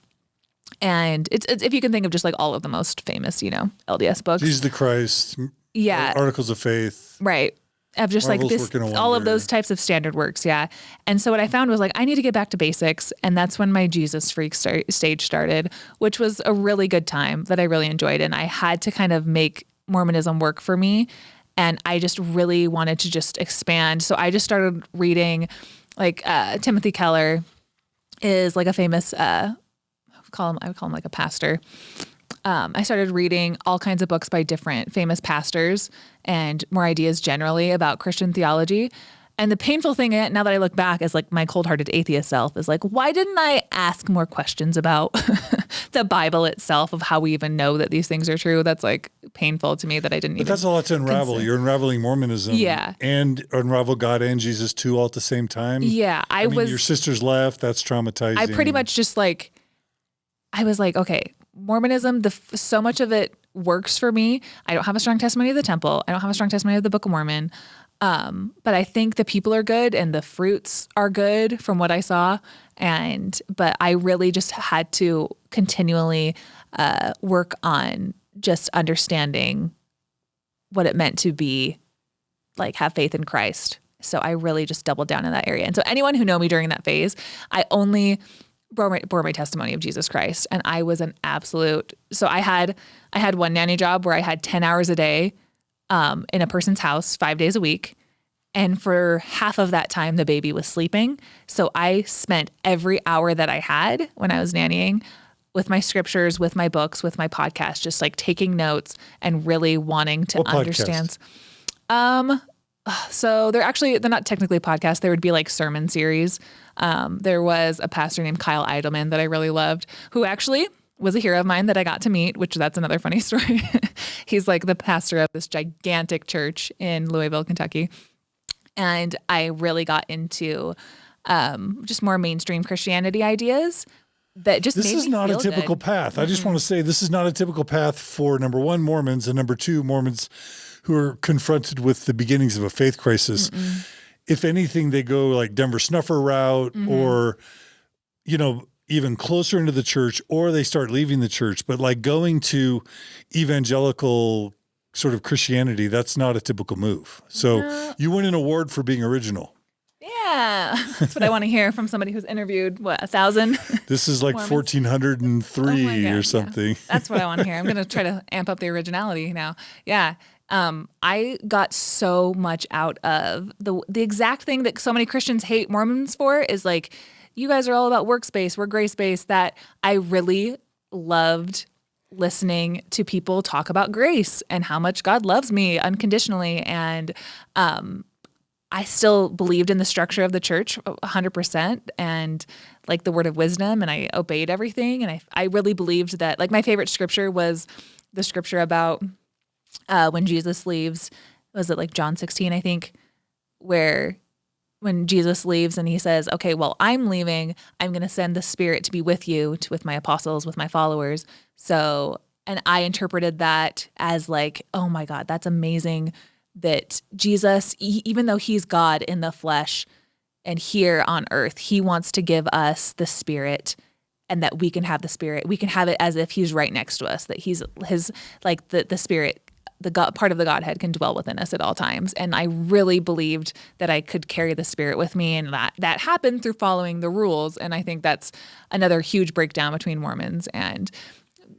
And it's if you can think of just like all of the most famous, LDS books. Jesus the Christ. Yeah. Articles of Faith. Right. Of just Marvel's like this, Working a all of Wonder. those types of standard works. Yeah. And so what I found was like, I need to get back to basics. And that's when my Jesus freak stage started, which was a really good time that I really enjoyed. And I had to kind of make Mormonism work for me. And I just really wanted to just expand. So I just started reading like Timothy Keller is like a famous, I would call him like a pastor. I started reading all kinds of books by different famous pastors and more ideas generally about Christian theology. And the painful thing now that I look back as like my cold-hearted atheist self is like, why didn't I ask more questions about the Bible itself, of how we even know that these things are true? That's like painful to me that I didn't even. But that's a lot to unravel. You're unraveling Mormonism. Yeah. And unravel God and Jesus too all at the same time. Yeah. I mean, your sister's left. That's traumatizing. I pretty much just like, I was like, okay, Mormonism, so much of it works for me. I don't have a strong testimony of the temple. I don't have a strong testimony of the Book of Mormon. But I think the people are good and the fruits are good from what I saw. But I really just had to continually work on just understanding what it meant to be like, have faith in Christ. So I really just doubled down in that area. And so anyone who knew me during that phase, I only bore my testimony of Jesus Christ. And I was an absolute, so I had one nanny job where I had 10 hours a day in a person's house 5 days a week. And for half of that time, the baby was sleeping. So I spent every hour that I had when I was nannying with my scriptures, with my books, with my podcast, just like taking notes and really wanting to understand. So they're not technically podcasts. There would be like sermon series. There was a pastor named Kyle Eidelman that I really loved, who actually was a hero of mine that I got to meet, which that's another funny story. He's like the pastor of this gigantic church in Louisville, Kentucky. And I really got into just more mainstream Christianity ideas that just this made is me not a feel typical good. path. I just want to say this is not a typical path for, number one, Mormons, and number two, Mormons who are confronted with the beginnings of a faith crisis. If anything, they go like Denver Snuffer route or, even closer into the church, or they start leaving the church. But like going to evangelical sort of Christianity, that's not a typical move. So you win an award for being original. Yeah, that's what I want to hear from somebody who's interviewed, 1,000? This is like Mormons? 1403 Oh my God, or something. Yeah. That's what I want to hear. I'm going to try to amp up the originality now. Yeah. I got so much out of the exact thing that so many Christians hate Mormons for is like, you guys are all about works-based, we're grace-based, that I really loved listening to people talk about grace and how much God loves me unconditionally. And I still believed in the structure of the church 100% and like the word of wisdom, and I obeyed everything. And I really believed that, like, my favorite scripture was the scripture about when Jesus leaves, was it like John 16, I think, where when Jesus leaves and he says, okay, well, I'm leaving. I'm going to send the Spirit to be with you, with my apostles, with my followers. So, and I interpreted that as like, oh my God, that's amazing that Jesus, even though he's God in the flesh and here on earth, he wants to give us the Spirit, and that we can have the Spirit. We can have it as if he's right next to us, that he's his, like the Spirit, the God, part of the Godhead can dwell within us at all times. And I really believed that I could carry the Spirit with me, and that happened through following the rules. And I think that's another huge breakdown between Mormons and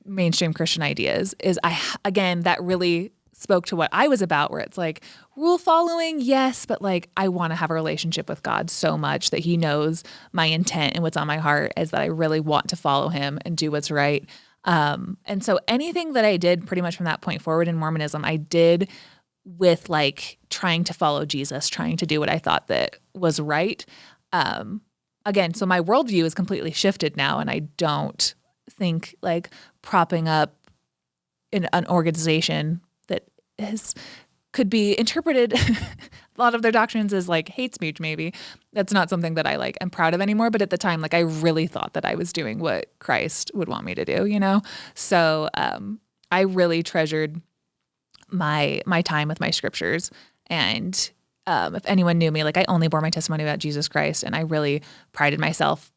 mainstream Christian ideas is again, that really spoke to what I was about, where it's like rule following, yes, but like I want to have a relationship with God so much that he knows my intent and what's on my heart is that I really want to follow him and do what's right. And so anything that I did pretty much from that point forward in Mormonism, I did with like trying to follow Jesus, trying to do what I thought that was right. Again, so my worldview is completely shifted now, and I don't think like propping up in an organization that could be interpreted a lot of their doctrines as like hate speech, maybe. That's not something that I like am proud of anymore. But at the time, like I really thought that I was doing what Christ would want me to do, you know? So I really treasured my time with my scriptures. And if anyone knew me, like I only bore my testimony about Jesus Christ, and I really prided myself,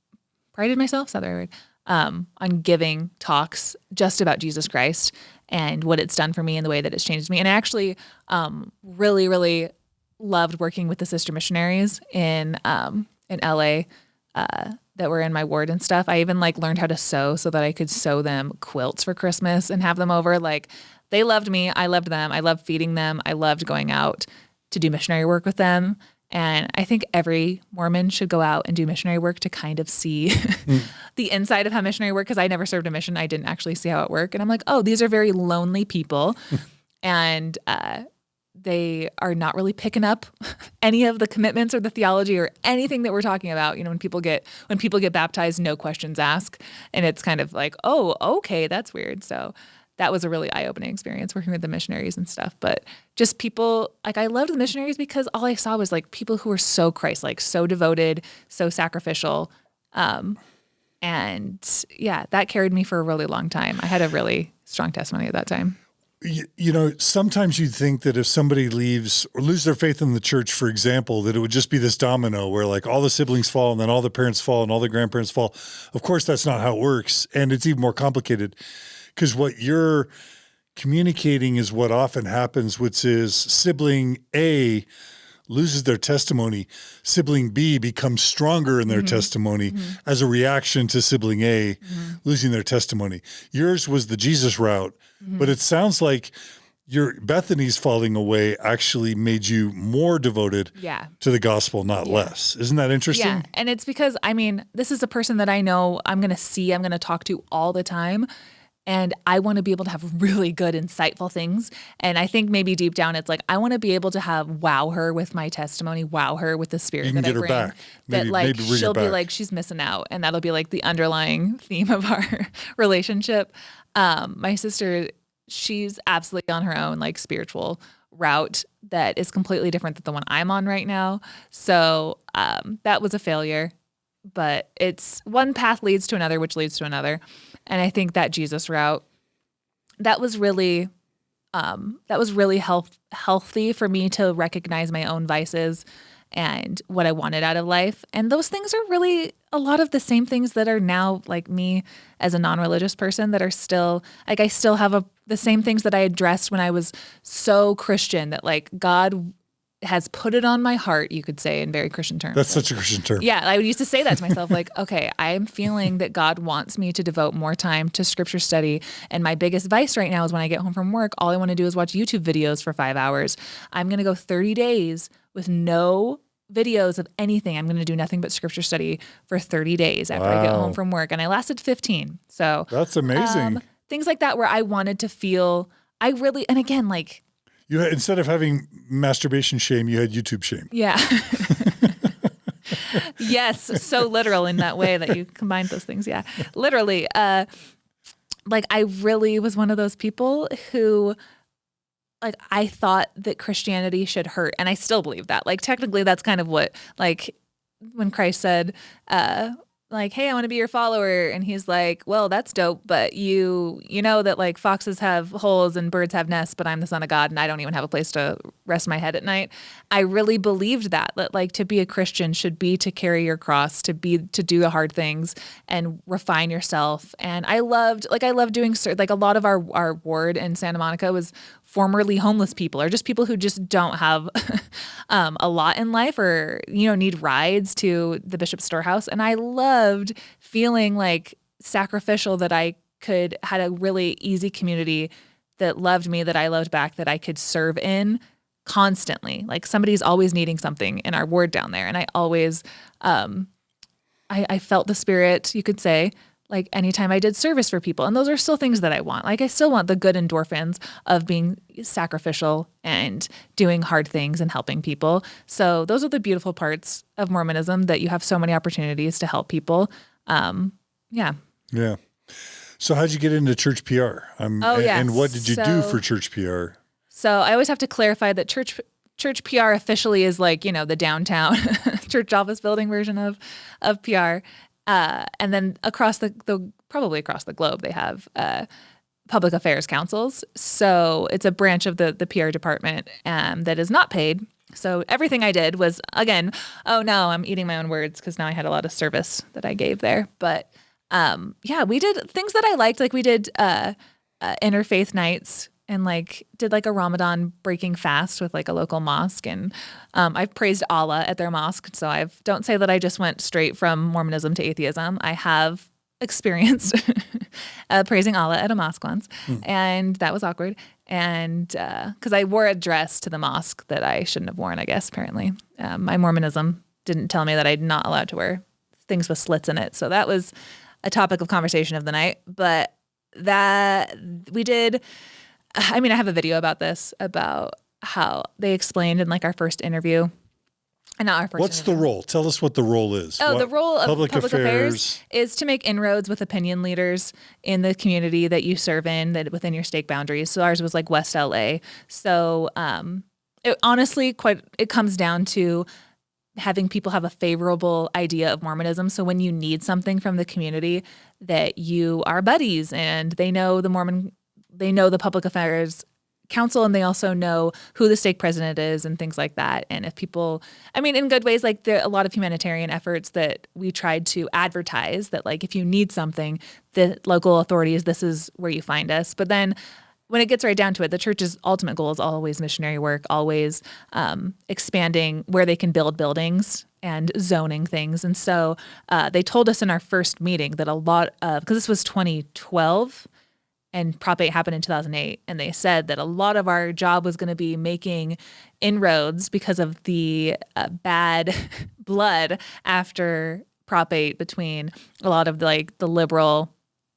is that the right word? On giving talks just about Jesus Christ and what it's done for me and the way that it's changed me. And I actually really, really loved working with the sister missionaries in LA that were in my ward and stuff. I even like learned how to sew so that I could sew them quilts for Christmas and have them over. Like they loved me. I loved them. I loved feeding them. I loved going out to do missionary work with them. And I think every Mormon should go out and do missionary work to kind of see the inside of how missionary work, because I never served a mission. I didn't actually see how it worked. And I'm like, oh, these are very lonely people. And they are not really picking up any of the commitments or the theology or anything that we're talking about. You know, when people get baptized, no questions asked. And it's kind of like, oh, okay, that's weird. So that was a really eye-opening experience working with the missionaries and stuff. But just people, like I loved the missionaries because all I saw was like people who were so Christ-like, so devoted, so sacrificial. And yeah, that carried me for a really long time. I had a really strong testimony at that time. You know, sometimes you'd think that if somebody leaves or lose their faith in the church, for example, that it would just be this domino where like all the siblings fall and then all the parents fall and all the grandparents fall. Of course, that's not how it works. And it's even more complicated. Because what you're communicating is what often happens, which is sibling A loses their testimony. Sibling B becomes stronger in their testimony as a reaction to sibling A losing their testimony. Yours was the Jesus route, but it sounds like your Bethany's falling away actually made you more devoted to the gospel, not less. Isn't that interesting? Yeah, and it's because, I mean, this is a person that I know I'm going to talk to all the time. And I want to be able to have really good, insightful things. And I think maybe deep down, it's like, I want to be able to wow her with my testimony, wow her with the spirit that I bring. Back. That like, she'll be like, she's missing out. And that'll be like the underlying theme of our relationship. My sister, she's absolutely on her own, like spiritual route that is completely different than the one I'm on right now. So that was a failure. But it's one path leads to another, which leads to another. And I think that Jesus route, that was really healthy for me to recognize my own vices and what I wanted out of life. And those things are really a lot of the same things that are now like me as a non-religious person that are still like, I still have the same things that I addressed when I was so Christian, that like God has put it on my heart, you could say in very Christian terms. That's such a Christian term. Yeah, I used to say that to myself, like, okay, I'm feeling that God wants me to devote more time to scripture study. And my biggest vice right now is when I get home from work, all I want to do is watch YouTube videos for 5 hours. I'm going to go 30 days with no videos of anything. I'm going to do nothing but scripture study for 30 days after I get home from work. And I lasted 15. So that's amazing. Things like that where I wanted to feel, and again, like, you had, instead of having masturbation shame, you had YouTube shame. Yeah. Yes, so literal in that way that you combined those things. Yeah, literally. Like I really was one of those people who like I thought that Christianity should hurt, and I still believe that. Like technically that's kind of what, like when Christ said, like, hey, I want to be your follower. And he's like, well, that's dope. But you know that like foxes have holes and birds have nests, but I'm the son of God and I don't even have a place to rest my head at night. I really believed that like to be a Christian should be to carry your cross, to do the hard things and refine yourself. And I loved doing like a lot of our ward in Santa Monica was formerly homeless people or just people who just don't have a lot in life or, need rides to the Bishop's Storehouse. And I loved feeling like sacrificial that I had a really easy community that loved me, that I loved back, that I could serve in constantly. Like somebody's always needing something in our ward down there. And I always, I felt the spirit, you could say, like anytime I did service for people. And those are still things that I want. Like I still want the good endorphins of being sacrificial and doing hard things and helping people. So those are the beautiful parts of Mormonism, that you have so many opportunities to help people. Yeah. So how'd you get into church PR? And what did you do for church PR? So I always have to clarify that church PR officially is like, the downtown church office building version of PR. And then probably across the globe, they have public affairs councils. So it's a branch of the PR department that is not paid. So everything I did was, again, oh no, I'm eating my own words because now I had a lot of service that I gave there. But we did things that I liked. Like we did interfaith nights and did a Ramadan breaking fast with a local mosque. And I've praised Allah at their mosque. So don't say that I just went straight from Mormonism to atheism. I have experienced praising Allah at a mosque once. And that was awkward. And because I wore a dress to the mosque that I shouldn't have worn, I guess, apparently. My Mormonism didn't tell me that I'm not allowed to wear things with slits in it. So that was a topic of conversation of the night. But that we did... I have a video about this, about how they explained in our first interview. And not our first What's interview. the role? Tell us what the role is. The role of public affairs is to make inroads with opinion leaders in the community that you serve in, that within your stake boundaries. So ours was West LA. So it comes down to having people have a favorable idea of Mormonism. So when you need something from the community, that you are buddies and they know the public affairs council, and they also know who the stake president is and things like that. And if people, in good ways, there are a lot of humanitarian efforts that we tried to advertise that if you need something, the local authorities, this is where you find us. But then when it gets right down to it, the church's ultimate goal is always missionary work, always expanding where they can build buildings and zoning things. And so they told us in our first meeting that a lot of, because this was 2012, and Prop 8 happened in 2008, and they said that a lot of our job was going to be making inroads because of the bad blood after Prop 8 between a lot of the liberal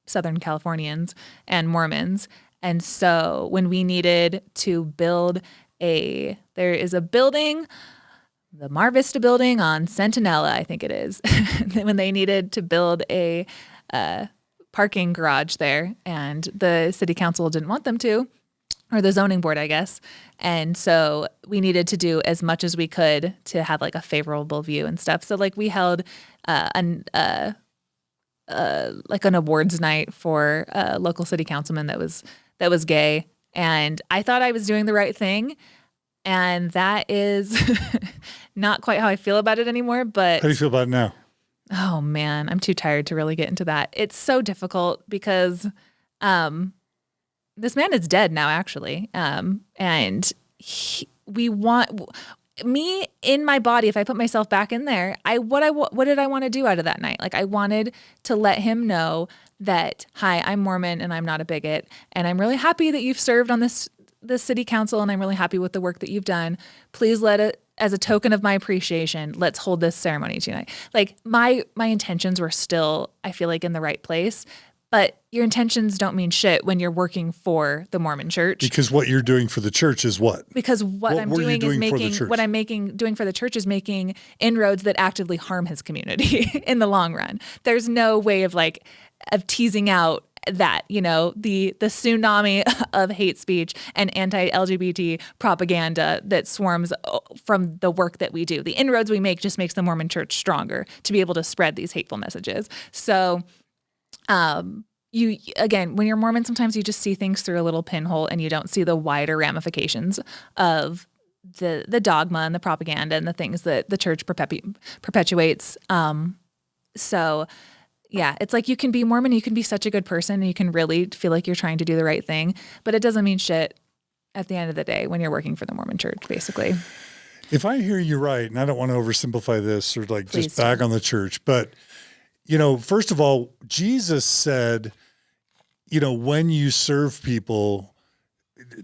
Southern Californians and Mormons. And so when we needed to build there is a building, the Mar Vista building on Centinela, I think it is, when they needed to build a parking garage there, and the city council didn't want them to, or the zoning board, I guess. And so we needed to do as much as we could to have a favorable view and stuff. So we held an awards night for a local city councilman that was gay, and I thought I was doing the right thing, and that is not quite how I feel about it anymore. But how do you feel about it now? Oh man, I'm too tired to really get into that. It's so difficult because this man is dead now, actually. And we want me in my body. If I put myself back in there, what did I want to do out of that night? I wanted to let him know that, hi, I'm Mormon and I'm not a bigot, and I'm really happy that you've served on this city council, and I'm really happy with the work that you've done. Please let it, as a token of my appreciation, let's hold this ceremony tonight. My intentions were still, I feel in the right place, but your intentions don't mean shit when you're working for the Mormon church. Because what you're doing for the church is what? Because what I'm doing is doing for the church is making inroads that actively harm his community in the long run. There's no way of teasing out that, the tsunami of hate speech and anti-LGBT propaganda that swarms from the work that we do. The inroads we make just makes the Mormon church stronger to be able to spread these hateful messages. So, when you're Mormon, sometimes you just see things through a little pinhole and you don't see the wider ramifications of the dogma and the propaganda and the things that the church perpetuates. So yeah, it's like you can be Mormon, you can be such a good person, and you can really feel like you're trying to do the right thing, but it doesn't mean shit at the end of the day when you're working for the Mormon church, basically. If I hear you right, and I don't want to oversimplify this or Please just bag on the church, but first of all, Jesus said, when you serve people,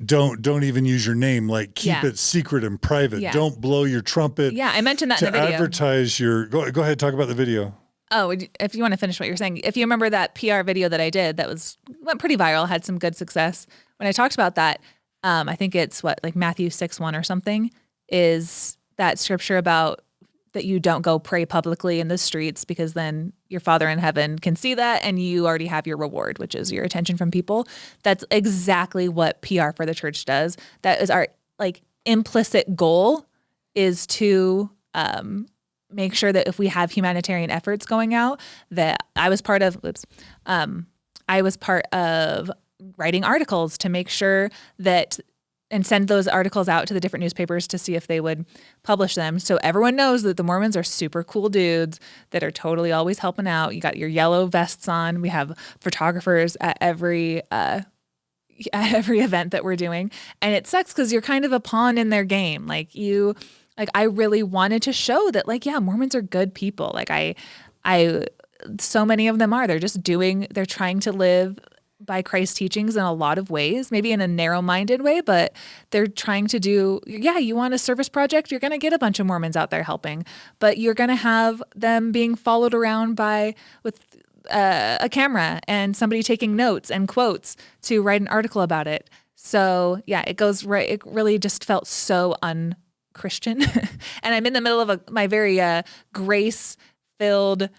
don't even use your name. Like keep it secret and private. Yeah. Don't blow your trumpet. Yeah, I mentioned that to in the video. Advertise your. Go ahead, talk about the video. Oh, if you want to finish what you're saying, if you remember that PR video that I did that went pretty viral, had some good success. When I talked about that, I think it's Matthew 6:1 or something, is that scripture about that you don't go pray publicly in the streets because then your Father in heaven can see that and you already have your reward, which is your attention from people. That's exactly what PR for the church does. That is our implicit goal, is to make sure that if we have humanitarian efforts going out, that I was part of writing articles to make sure that, and send those articles out to the different newspapers to see if they would publish them. So everyone knows that the Mormons are super cool dudes that are totally always helping out. You got your yellow vests on. We have photographers at every event that we're doing. And it sucks because you're kind of a pawn in their game. I really wanted to show that Mormons are good people. So many of them are. They're trying to live by Christ's teachings in a lot of ways, maybe in a narrow-minded way, but they're trying to do, you want a service project, you're going to get a bunch of Mormons out there helping, but you're going to have them being followed around with a camera and somebody taking notes and quotes to write an article about it. So yeah, it really just felt so un-Christian. And I'm in the middle of my very grace-filled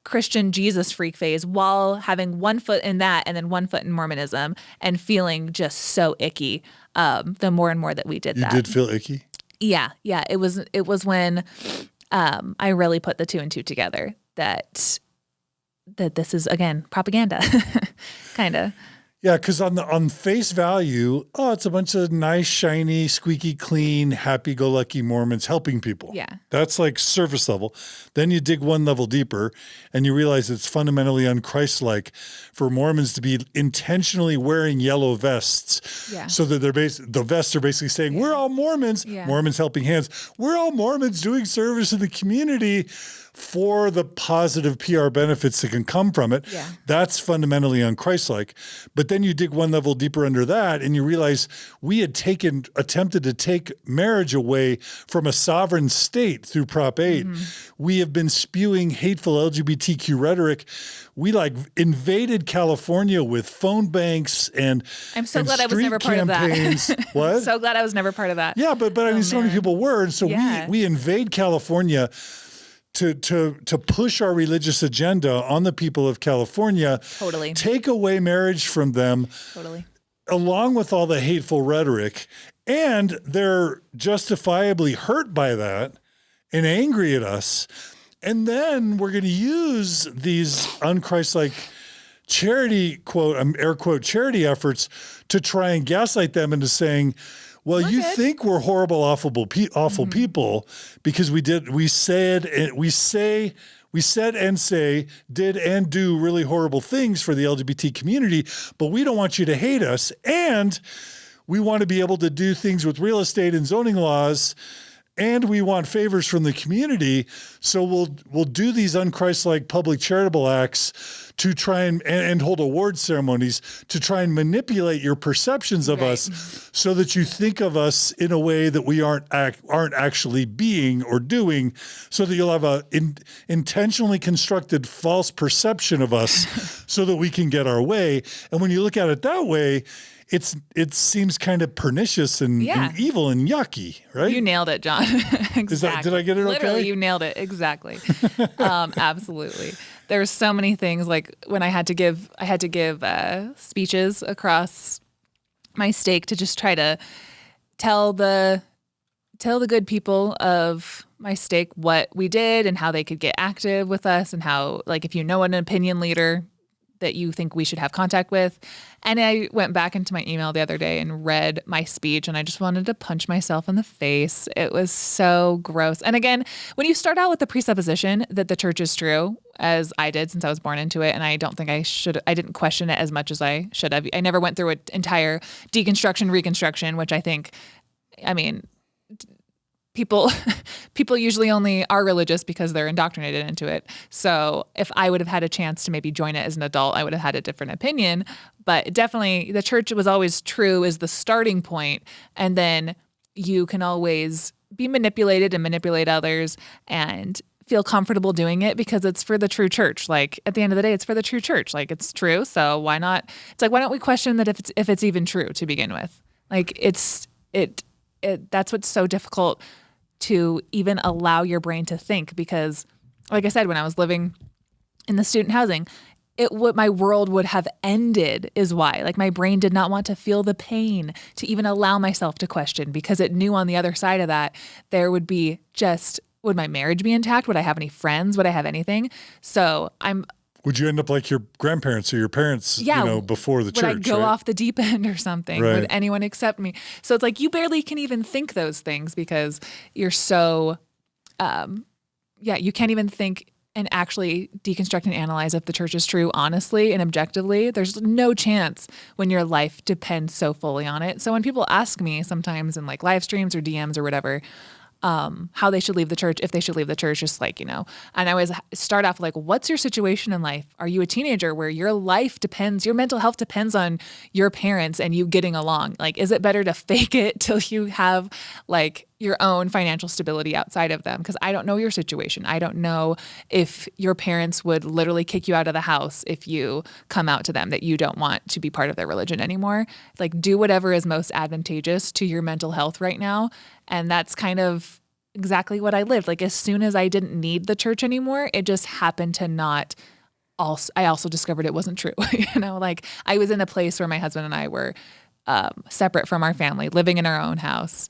Christian Jesus freak phase while having one foot in that and then one foot in Mormonism and feeling just so icky. The more and more that we did that. You did feel icky? Yeah. It was when I really put the two and two together that this is, again, propaganda, kind of. Yeah, because on face value, it's a bunch of nice, shiny, squeaky clean, happy-go-lucky Mormons helping people. Yeah. That's like surface level. Then you dig one level deeper and you realize it's fundamentally un-Christ-like for Mormons to be intentionally wearing yellow vests. Yeah. So that the vests are basically saying, we're all Mormons, Mormons helping hands. We're all Mormons doing service in the community for the positive PR benefits that can come from it. Yeah. That's fundamentally un-Christ-like. But then you dig one level deeper under that and you realize we had attempted to take marriage away from a sovereign state through Prop 8. Mm-hmm. We have been spewing hateful LGBTQ rhetoric. We invaded California with phone banks and I'm so glad I was never part of that. What? So glad I was never part of that. Yeah, but I mean, so many people were. And so we invade California to push our religious agenda on the people of California. Totally. Take away marriage from them. Totally. Along with all the hateful rhetoric. And they're justifiably hurt by that and angry at us. And then we're going to use these un-Christ-like charity, quote, air quote, charity efforts to try and gaslight them into saying, well, you think we're horrible, awful people because we said and say, did and do really horrible things for the LGBT community, but we don't want you to hate us. And we want to be able to do things with real estate and zoning laws, and we want favors from the community. So we'll do these un-Christ-like public charitable acts to try and hold award ceremonies to try and manipulate your perceptions of us so that you think of us in a way that we aren't actually being or doing, so that you'll have a intentionally constructed false perception of us so that we can get our way. And when you look at it that way, it seems kind of pernicious and evil and yucky, right? You nailed it, John. Exactly. Did I get it okay? Literally, you nailed it. Exactly. Absolutely. there's so many things, like when I had to give speeches across my stake to just try to tell the good people of my stake what we did and how they could get active with us, and how, like, if you know an opinion leader that you think we should have contact with. And I went back into my email the other day and read my speech, and I just wanted to punch myself in the face. It was so gross. And again, when you start out with the presupposition that the church is true, as I did since I was born into it, and I don't think I didn't question it as much as I should have. I never went through an entire deconstruction, reconstruction, which people usually only are religious because they're indoctrinated into it. So if I would have had a chance to maybe join it as an adult, I would have had a different opinion. But definitely the church was always true is the starting point. And then you can always be manipulated and manipulate others and feel comfortable doing it because it's for the true church. Like, at the end of the day, it's for the true church. Like, it's true. So why not? It's like, why don't we question that if it's even true to begin with? Like, that's what's so difficult to even allow your brain to think, because, like I said, when I was living in the student housing, my world would have ended is why. Like, my brain did not want to feel the pain to even allow myself to question, because it knew on the other side of that, there would be would my marriage be intact? Would I have any friends? Would I have anything? So would you end up like your grandparents or your parents, before the church? Would I go off the deep end or something? Right. Would anyone accept me? So it's like you barely can even think those things because you're so, you can't even think and actually deconstruct and analyze if the church is true honestly and objectively. There's no chance when your life depends so fully on it. So when people ask me sometimes in like live streams or DMs or whatever, how they should leave the church, if they should leave the church, just like, and I always start off like, what's your situation in life? Are you a teenager where your mental health depends on your parents and you getting along? Like, is it better to fake it till you have like your own financial stability outside of them? Because I don't know your situation. I don't know if your parents would literally kick you out of the house if you come out to them that you don't want to be part of their religion anymore. Like, do whatever is most advantageous to your mental health right now. And that's kind of exactly what I lived. Like, as soon as I didn't need the church anymore, it just happened to not. I also discovered it wasn't true. Like, I was in a place where my husband and I were separate from our family, living in our own house.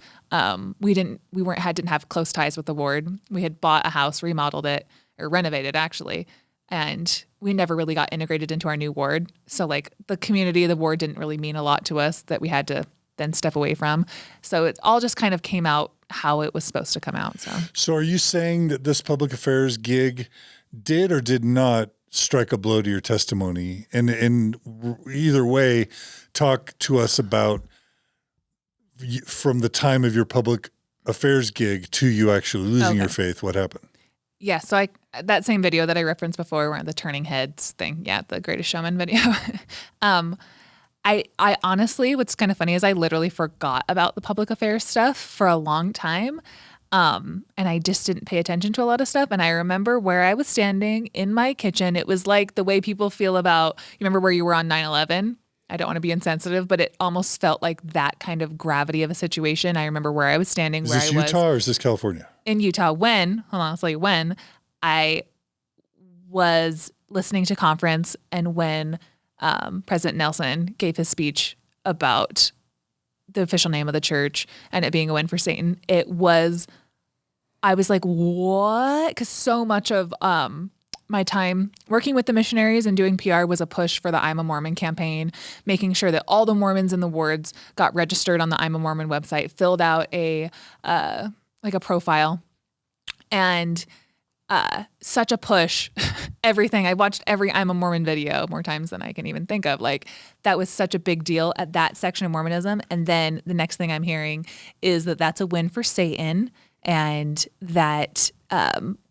We didn't have close ties with the ward. We had bought a house, remodeled it, or renovated actually, and we never really got integrated into our new ward. So like the community of the ward didn't really mean a lot to us that we had to then step away from. So it all just kind of came out how it was supposed to come out. So are you saying that this public affairs gig did or did not strike a blow to your testimony? And in either way, talk to us about from the time of your public affairs gig to you actually losing your faith, what happened? Yeah, so that same video that I referenced before, where the turning heads thing, the Greatest Showman video. I honestly, what's kind of funny is I literally forgot about the public affairs stuff for a long time. And I just didn't pay attention to a lot of stuff. And I remember where I was standing in my kitchen. It was like the way people feel about, you remember where you were on 9/11? I don't want to be insensitive, but it almost felt like that kind of gravity of a situation. I remember where I was standing, Is this Utah or is this California? In Utah, when I was listening to conference and when President Nelson gave his speech about the official name of the church and it being a win for Satan, I was like, what? Because so much of my time working with the missionaries and doing PR was a push for the I'm a Mormon campaign, making sure that all the Mormons in the wards got registered on the I'm a Mormon website, filled out a profile, and such a push. Everything. I watched every I'm a Mormon video more times than I can even think of. Like, that was such a big deal at that section of Mormonism. And then the next thing I'm hearing is that that's a win for Satan, and that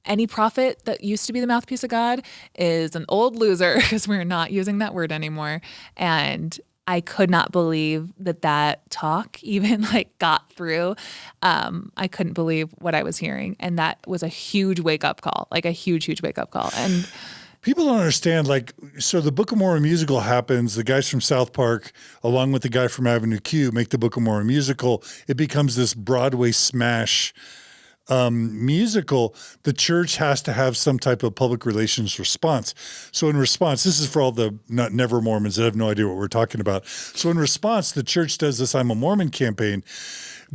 any prophet that used to be the mouthpiece of God is an old loser because we're not using that word anymore. And I could not believe that talk even got through. I couldn't believe what I was hearing. And that was a huge wake-up call, like a huge, huge wake-up call. And people don't understand, so the Book of Mormon musical happens. The guys from South Park, along with the guy from Avenue Q, make the Book of Mormon musical. It becomes this Broadway smash musical, the church has to have some type of public relations response. So in response, this is for all the never Mormons that have no idea what we're talking about. So in response, the church does this I'm a Mormon campaign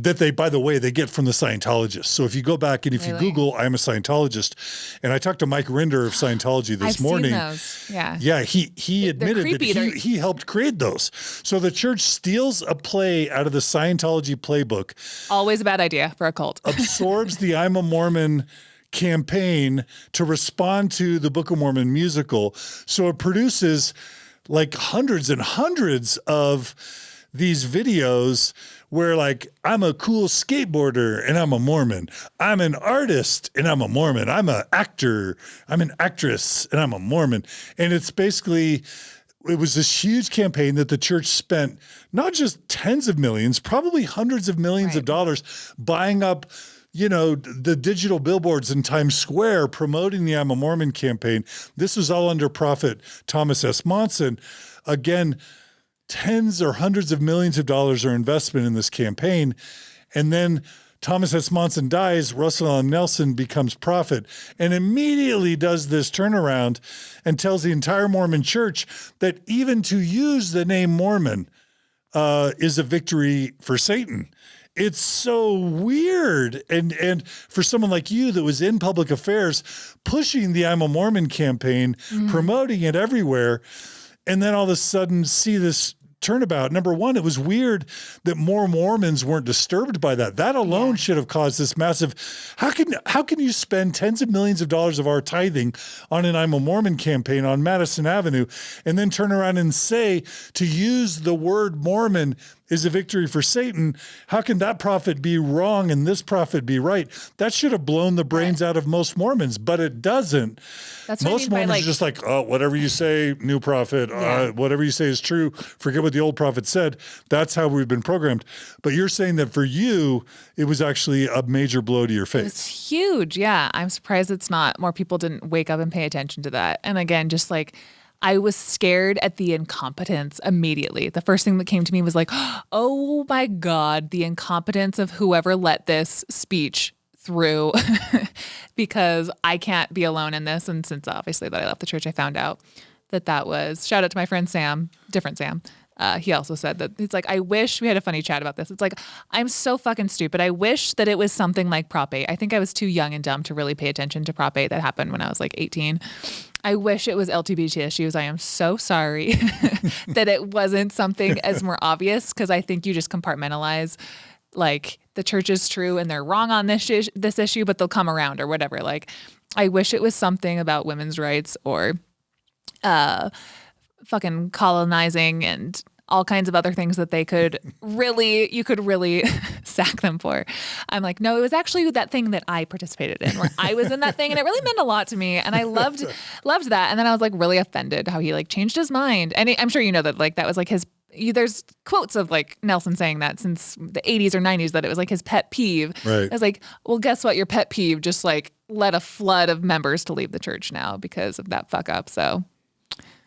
that they, by the way, they get from the Scientologists. So if you go back and if you Google, I'm a Scientologist, and I talked to Mike Rinder of Scientology this morning. I've seen those. Yeah, he admitted that he helped create those. So the church steals a play out of the Scientology playbook. Always a bad idea for a cult. Absorbs the I'm a Mormon campaign to respond to the Book of Mormon musical. So it produces like hundreds and hundreds of these videos where like, I'm a cool skateboarder and I'm a Mormon. I'm an artist and I'm a Mormon. I'm an actor. I'm an actress and I'm a Mormon. And it's basically, it was this huge campaign that the church spent not just tens of millions, probably hundreds of millions of dollars buying up, the digital billboards in Times Square promoting the I'm a Mormon campaign. This was all under Prophet Thomas S. Monson. Again, tens or hundreds of millions of dollars are investment in this campaign. And then Thomas S. Monson dies, Russell L. Nelson becomes prophet and immediately does this turnaround and tells the entire Mormon church that even to use the name Mormon is a victory for Satan. It's so weird. And for someone like you that was in public affairs, pushing the I'm a Mormon campaign, promoting it everywhere, and then all of a sudden see this turnabout. Number one, it was weird that more Mormons weren't disturbed by that. That alone should have caused this massive, how can you spend tens of millions of dollars of our tithing on an I'm a Mormon campaign on Madison Avenue and then turn around and say to use the word Mormon is a victory for Satan? How can that prophet be wrong and this prophet be right? That should have blown the brains out of most Mormons, but it doesn't. That's most Mormons are just like, oh, whatever you say, new prophet, whatever you say is true. Forget what the old prophet said. That's how we've been programmed. But you're saying that for you, it was actually a major blow to your faith. It's huge. Yeah. I'm surprised it's not more people didn't wake up and pay attention to that. And again, just like, I was scared at the incompetence immediately. The first thing that came to me was like, oh my God, the incompetence of whoever let this speech through because I can't be alone in this. And since obviously that I left the church, I found out that was, shout out to my friend Sam, different Sam. He also said that it's like, I wish we had a funny chat about this. It's like, I'm so fucking stupid. I wish that it was something like Prop 8. I think I was too young and dumb to really pay attention to Prop 8 that happened when I was like 18. I wish it was LGBT issues. I am so sorry that it wasn't something as more obvious because I think you just compartmentalize like the church is true and they're wrong on this issue, but they'll come around or whatever. Like, I wish it was something about women's rights or fucking colonizing and all kinds of other things that you could really sack them for. I'm like, no, it was actually that thing that I participated in where I was in that thing and it really meant a lot to me. And I loved that. And then I was like really offended how he like changed his mind. And I'm sure you know that like that was like there's quotes of like Nelson saying that since the 80s or 90s that it was like his pet peeve. Right. I was like, well, guess what? Your pet peeve just like led a flood of members to leave the church now because of that fuck up. So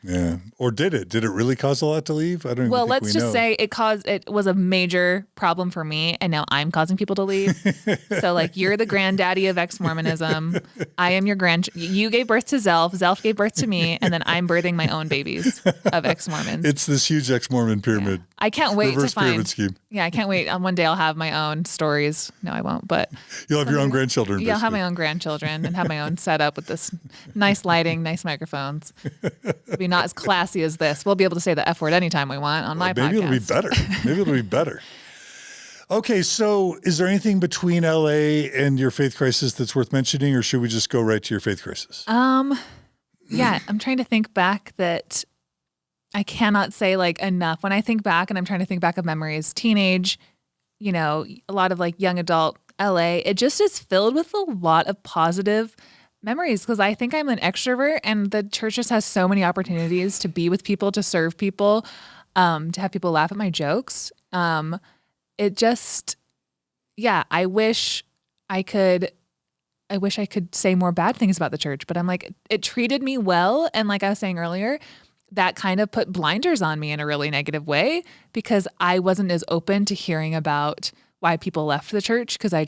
yeah. Or did it? Did it really cause a lot to leave? I don't even think let's just say it was a major problem for me, and now I'm causing people to leave. So, like, you're the granddaddy of ex-Mormonism. I am your you gave birth to Zelf. Zelf gave birth to me, and then I'm birthing my own babies of ex-Mormons. It's this huge ex-Mormon pyramid. Yeah. I can't wait Reverse to find. pyramid scheme. Yeah, I can't wait. One day I'll have my own stories. No, I won't. But you'll have your own grandchildren. Yeah, I'll have my own grandchildren and have my own setup with this nice lighting, nice microphones. It'll be not as classy as this. We'll be able to say the F word anytime we want on my podcast. Maybe it'll be better. Okay, so is there anything between LA and your faith crisis that's worth mentioning, or should we just go right to your faith crisis? Yeah, I'm trying to think back that I cannot say like enough. When I think back and I'm trying to think back of memories, teenage, a lot of like young adult LA, it just is filled with a lot of positive memories because I think I'm an extrovert and the church just has so many opportunities to be with people, to serve people, to have people laugh at my jokes. It just, I wish I could say more bad things about the church, but I'm like, it treated me well. And like I was saying earlier, that kind of put blinders on me in a really negative way because I wasn't as open to hearing about why people left the church because I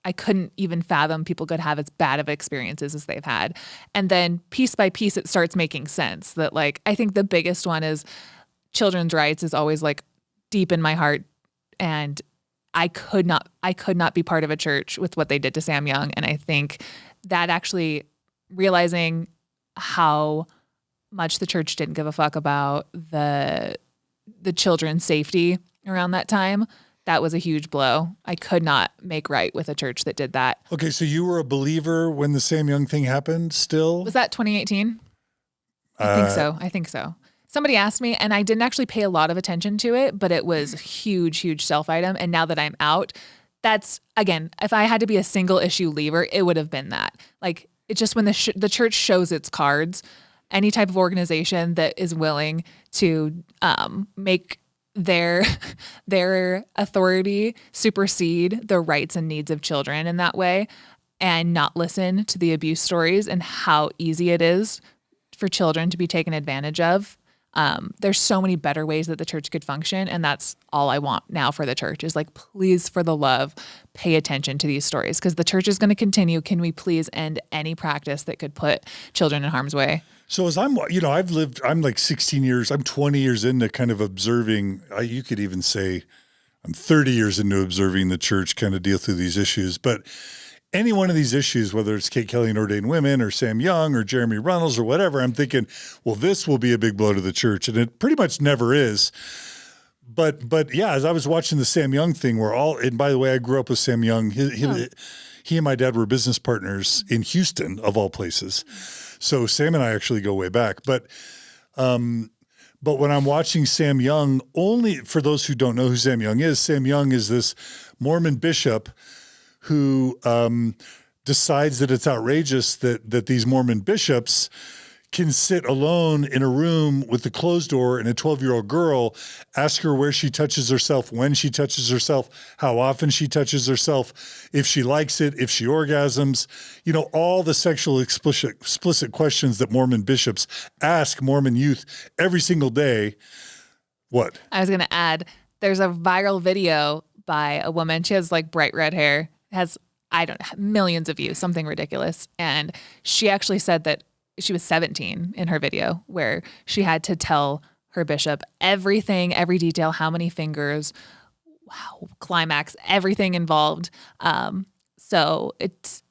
I couldn't even fathom people could have as bad of experiences as they've had. And then piece by piece, it starts making sense that like, I think the biggest one is children's rights is always like deep in my heart. And I could not be part of a church with what they did to Sam Young. And I think that actually realizing how much the church didn't give a fuck about the children's safety around that time, that was a huge blow. I could not make right with a church that did that. Okay, so you were a believer when the Sam Young thing happened still? Was that 2018? I think so. Somebody asked me, and I didn't actually pay a lot of attention to it, but it was a huge, huge self item. And now that I'm out, that's, again, if I had to be a single issue leaver, it would have been that. Like, it's just when the church shows its cards, any type of organization that is willing to make their authority supersede the rights and needs of children in that way, and not listen to the abuse stories and how easy it is for children to be taken advantage of. There's so many better ways that the church could function. And that's all I want now for the church is like, please, for the love, pay attention to these stories because the church is going to continue. Can we please end any practice that could put children in harm's way? So as I'm like 16 years, I'm 20 years into kind of observing, you could even say I'm 30 years into observing the church kind of deal through these issues. But any one of these issues, whether it's Kate Kelly and ordained women or Sam Young or Jeremy Runnels or whatever, I'm thinking, well, this will be a big blow to the church. And it pretty much never is. But yeah, as I was watching the Sam Young thing and by the way, I grew up with Sam Young. He and my dad were business partners in Houston, of all places. So Sam and I actually go way back. But when I'm watching Sam Young, only for those who don't know who Sam Young is this Mormon bishop who decides that it's outrageous that these Mormon bishops can sit alone in a room with the closed door and a 12-year-old girl, ask her where she touches herself, when she touches herself, how often she touches herself, if she likes it, if she orgasms, all the sexual explicit questions that Mormon bishops ask Mormon youth every single day. What? I was going to add, there's a viral video by a woman. She has like bright red hair, has, millions of views, something ridiculous. And she actually said that she was 17 in her video where she had to tell her bishop everything, every detail, how many fingers, climax, everything involved. So it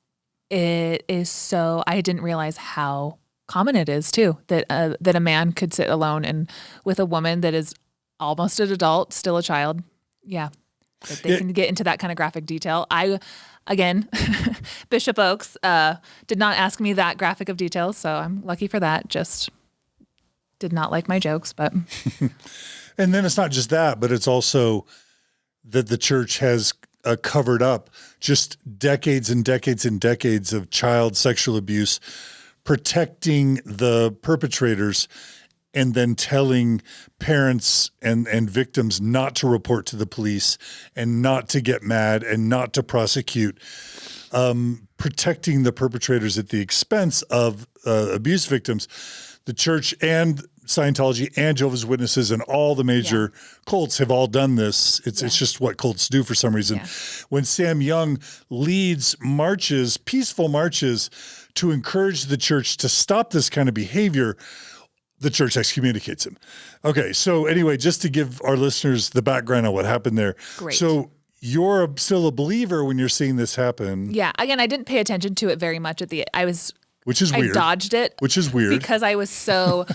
is so, I didn't realize how common it is too, that a man could sit alone and with a woman that is almost an adult, still a child. Yeah. That they can get into that kind of graphic detail. Again, Bishop Oaks did not ask me that graphic of details, so I'm lucky for that. Just did not like my jokes, but. And then it's not just that, but it's also that the church has covered up just decades and decades and decades of child sexual abuse, protecting the perpetrators and then telling parents and victims not to report to the police and not to get mad and not to prosecute, protecting the perpetrators at the expense of abuse victims. The church and Scientology and Jehovah's Witnesses and all the major cults have all done this. It's just what cults do for some reason. Yeah. When Sam Young leads marches, peaceful marches, to encourage the church to stop this kind of behavior, the church excommunicates him. Okay, so anyway, just to give our listeners the background on what happened there. Great. So you're still a believer when you're seeing this happen. Yeah, again, I didn't pay attention to it very much which is weird. I dodged it. Which is weird. Because I was so,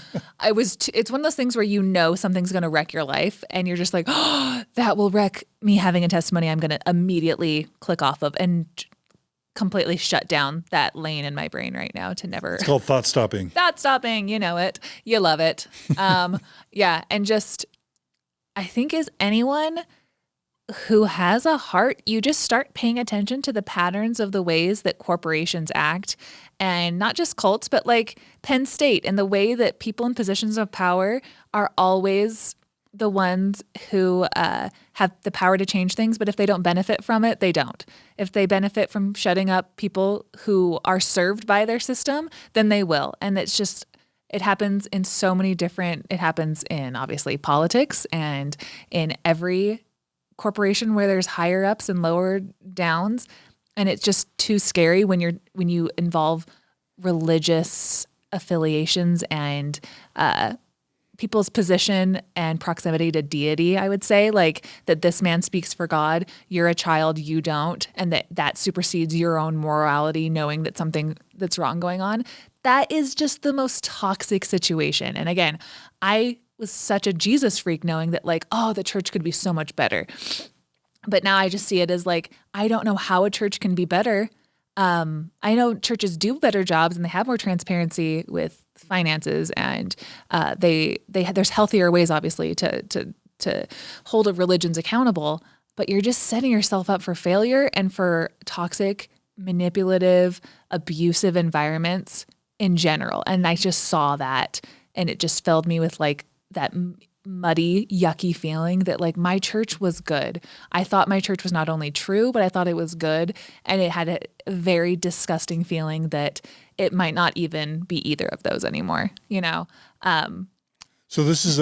it's one of those things where something's going to wreck your life and you're just like, oh, that will wreck me having a testimony I'm going to immediately click off of and completely shut down that lane in my brain right now to never. It's called thought stopping. Thought stopping, you know it. You love it. Yeah, and just, I think as anyone who has a heart, you just start paying attention to the patterns of the ways that corporations act, and not just cults, but like Penn State and the way that people in positions of power are always the ones who have the power to change things. But if they don't benefit from it, they don't. If they benefit from shutting up people who are served by their system, then they will. And it's just, it happens in so many different, it happens in obviously politics and in every corporation where there's higher ups and lower downs. And it's just too scary when you involve religious affiliations and people's position and proximity to deity, I would say, like that this man speaks for God, you're a child, you don't, and that supersedes your own morality, knowing that something that's wrong going on. That is just the most toxic situation. And again, I was such a Jesus freak knowing that like, oh, the church could be so much better. But now I just see it as like, I don't know how a church can be better. I know churches do better jobs and they have more transparency with finances, and there's healthier ways, obviously, to hold religions accountable. But you're just setting yourself up for failure and for toxic, manipulative, abusive environments in general. And I just saw that, and it just filled me with like that muddy, yucky feeling that like my church was good. I thought my church was not only true, but I thought it was good. And it had a very disgusting feeling that it might not even be either of those anymore, you know? So this is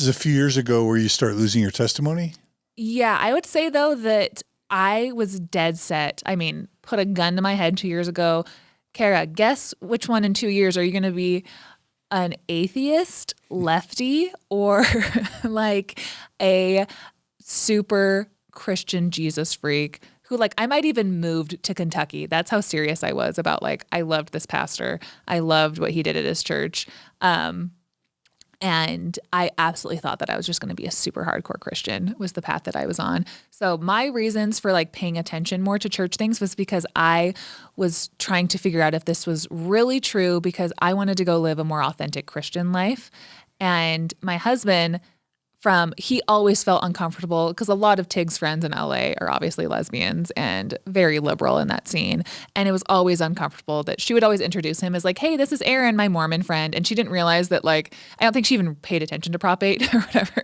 a few years ago where you start losing your testimony? Yeah, I would say though that I was dead set. I mean, put a gun to my head 2 years ago. Carah, guess which one in 2 years are you going to be? An atheist, lefty, or like a super Christian Jesus freak who like, I might even moved to Kentucky. That's how serious I was about like, I loved this pastor. I loved what he did at his church. And I absolutely thought that I was just going to be a super hardcore Christian was the path that I was on. So my reasons for like paying attention more to church things was because I was trying to figure out if this was really true, because I wanted to go live a more authentic Christian life. And my husband, he always felt uncomfortable because a lot of Tig's friends in LA are obviously lesbians and very liberal in that scene. And it was always uncomfortable that she would always introduce him as like, hey, this is Erin, my Mormon friend. And she didn't realize that like, I don't think she even paid attention to Prop 8 or whatever,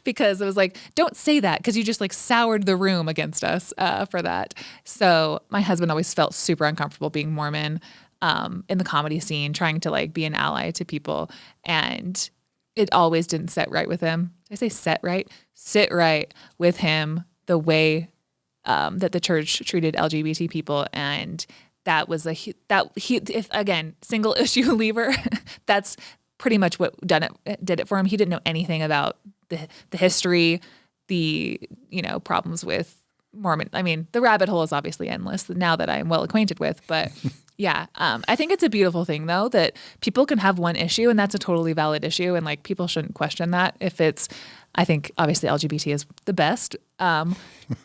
because it was like, don't say that because you just like soured the room against us for that. So my husband always felt super uncomfortable being Mormon in the comedy scene, trying to like be an ally to people. And it always didn't set right with him. Did I say set right? Sit right with him the way that the church treated LGBT people, and that was single issue lever. That's pretty much what did it for him. He didn't know anything about the history, the problems with Mormon. I mean, the rabbit hole is obviously endless now that I'm well acquainted with, but. Yeah. I think it's a beautiful thing though, that people can have one issue and that's a totally valid issue. And like, people shouldn't question that I think obviously LGBT is the best,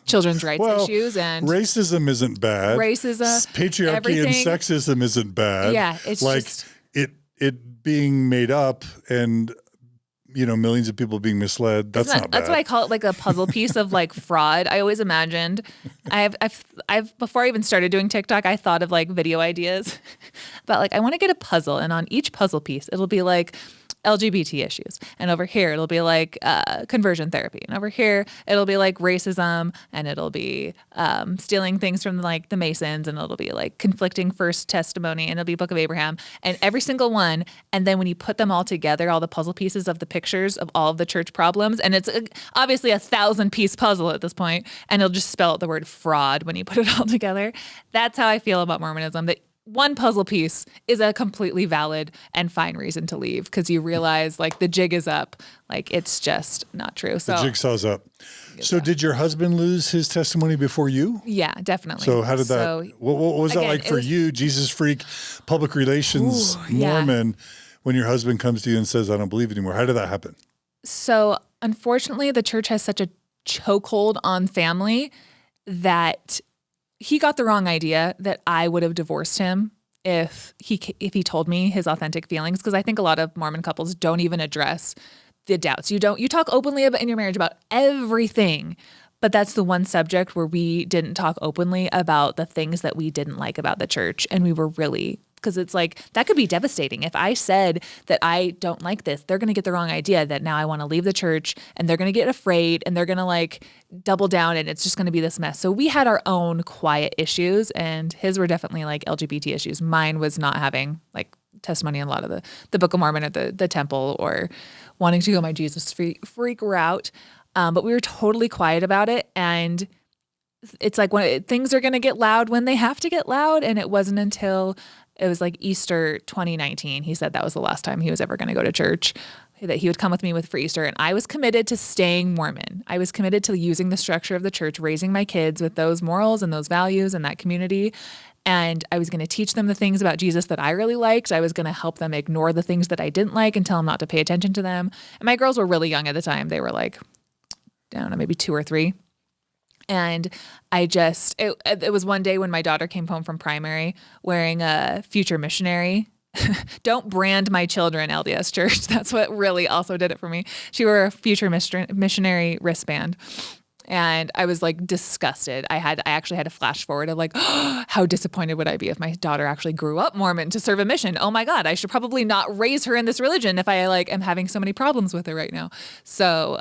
children's rights issues and racism isn't bad. Patriarchy everything. And sexism isn't bad. Yeah. It's like just, it being made up and millions of people being misled. That's not bad. That's why I call it like a puzzle piece of like fraud. I always imagined I've before I even started doing TikTok, I thought of like video ideas about like, I want to get a puzzle, and on each puzzle piece, it'll be like LGBT issues. And over here, it'll be like conversion therapy. And over here, it'll be like racism, and it'll be stealing things from like the Masons, and it'll be like conflicting first testimony, and it'll be Book of Abraham, and every single one. And then when you put them all together, all the puzzle pieces of the pictures of all of the church problems, and it's obviously a 1,000-piece puzzle at this point, and it'll just spell out the word fraud when you put it all together. That's how I feel about Mormonism, that one puzzle piece is a completely valid and fine reason to leave, because you realize like the jig is up. Like it's just not true. So the jigsaw's up. So did your husband lose his testimony before you? Yeah, definitely. So how did that, what was that like for you, Jesus freak, public relations Mormon, when your husband comes to you and says, I don't believe anymore? How did that happen? So unfortunately, the church has such a chokehold on family that he got the wrong idea that I would have divorced him if he told me his authentic feelings. Because I think a lot of Mormon couples don't even address the doubts. You talk openly about in your marriage about everything, but that's the one subject where we didn't talk openly about the things that we didn't like about the church. And we were really, because it's like, that could be devastating. If I said that I don't like this, they're going to get the wrong idea that now I want to leave the church, and they're going to get afraid, and they're going to like double down, and it's just going to be this mess. So we had our own quiet issues, and his were definitely like LGBT issues. Mine was not having like testimony in a lot of the Book of Mormon at the temple, or wanting to go my Jesus freak route. But we were totally quiet about it. And it's like when things are going to get loud when they have to get loud. And it wasn't until it was like Easter 2019. He said that was the last time he was ever going to go to church, that he would come with me for Easter. And I was committed to staying Mormon. I was committed to using the structure of the church, raising my kids with those morals and those values and that community. And I was going to teach them the things about Jesus that I really liked. I was going to help them ignore the things that I didn't like and tell them not to pay attention to them. And my girls were really young at the time. They were like, I don't know, maybe 2 or 3. And it was one day when my daughter came home from primary wearing a future missionary. Don't brand my children, LDS Church. That's what really also did it for me. She wore a future missionary wristband. And I was like disgusted. I actually had a flash forward of like, oh, how disappointed would I be if my daughter actually grew up Mormon to serve a mission? Oh my God, I should probably not raise her in this religion if I like am having so many problems with her right now. So,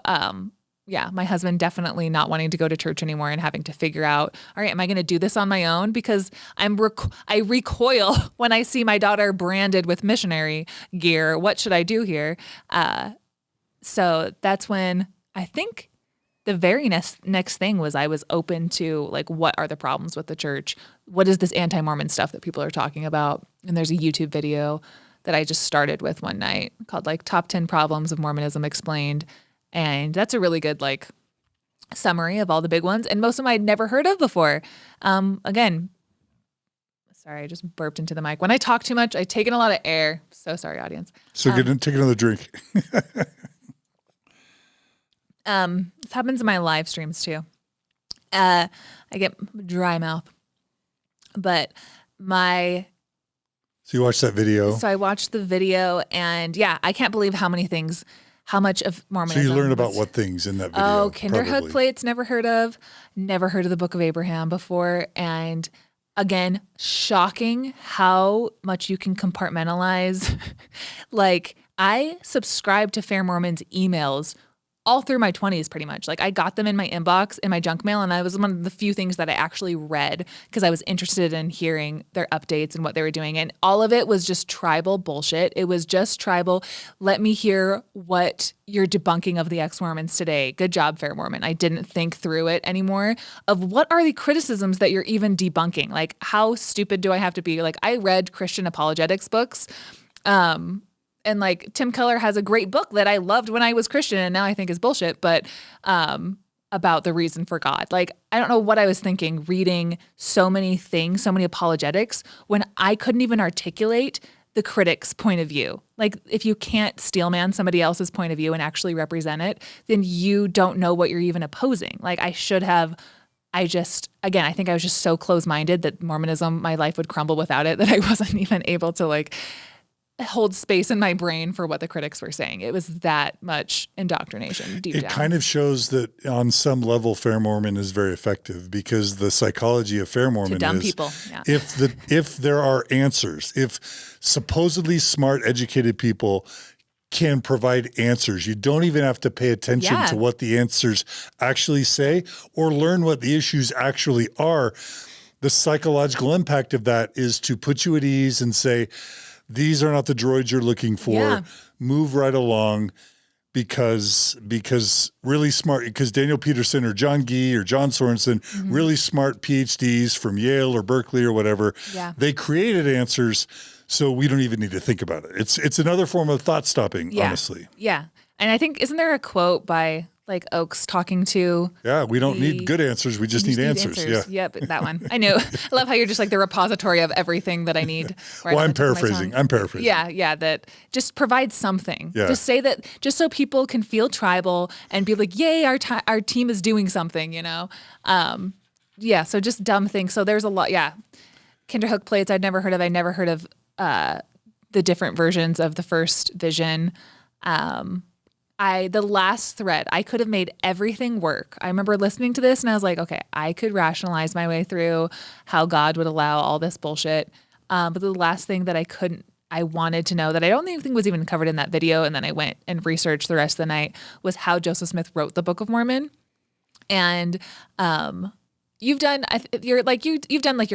yeah, my husband definitely not wanting to go to church anymore and having to figure out, all right, am I going to do this on my own? Because I recoil when I see my daughter branded with missionary gear. What should I do here? So that's when I think the very next thing was I was open to like, what are the problems with the church? What is this anti-Mormon stuff that people are talking about? And there's a YouTube video that I just started with one night called like Top 10 Problems of Mormonism Explained. And that's a really good like summary of all the big ones. And most of them I'd never heard of before. Again, sorry, I just burped into the mic. When I talk too much, I take in a lot of air. So sorry, audience. So take another drink. This happens in my live streams too. I get dry mouth, but So you watched that video? So I watched the video, and yeah, I can't believe how much of Mormonism. So you learned about what things in that video? Oh, Kinderhook plates, never heard of the Book of Abraham before. And again, shocking how much you can compartmentalize. Like, I subscribed to Fair Mormon's emails all through my 20s, pretty much. Like, I got them in my inbox, in my junk mail, and I was one of the few things that I actually read because I was interested in hearing their updates and what they were doing. And all of it was just tribal bullshit. It was just tribal. Let me hear what you're debunking of the ex-Mormons today. Good job, Fair Mormon. I didn't think through it anymore of what are the criticisms that you're even debunking? Like, how stupid do I have to be? Like, I read Christian apologetics books, and like Tim Keller has a great book that I loved when I was Christian and now I think is bullshit, but about the reason for God. Like, I don't know what I was thinking reading so many things, so many apologetics, when I couldn't even articulate the critic's point of view. Like, if you can't steelman somebody else's point of view and actually represent it, then you don't know what you're even opposing. Like, I think I was just so close-minded that Mormonism, my life would crumble without it, that I wasn't even able to like hold space in my brain for what the critics were saying. It was that much indoctrination deep down. It kind of shows that on some level, Fair Mormon is very effective because the psychology of Fair Mormon to dumb is people. Yeah. if there are answers, if supposedly smart, educated people can provide answers, you don't even have to pay attention to what the answers actually say or learn what the issues actually are. The psychological impact of that is to put you at ease and say, these are not the droids you're looking for. Yeah. Move right along because really smart, because Daniel Peterson or John Gee or John Sorensen, really smart PhDs from Yale or Berkeley or whatever, they created answers so we don't even need to think about it. It's another form of thought stopping, honestly. Yeah. And I think, isn't there a quote by like Oakes talking to? Yeah, we don't need good answers. We just need answers. Yeah. Yep, that one. I knew. I love how you're just like the repository of everything that I need. Well, I'm paraphrasing. Yeah, that just provide something. Yeah. Just say that, just so people can feel tribal and be like, yay, our team is doing something, you know? So just dumb things. So there's a lot, Kinderhook plates I'd never heard of. I never heard of the different versions of the first vision. The last thread, I could have made everything work. I remember listening to this and I was like, okay, I could rationalize my way through how God would allow all this bullshit. But the last thing that I wanted to know that I don't think was even covered in that video, and then I went and researched the rest of the night, was how Joseph Smith wrote the Book of Mormon. And you've done your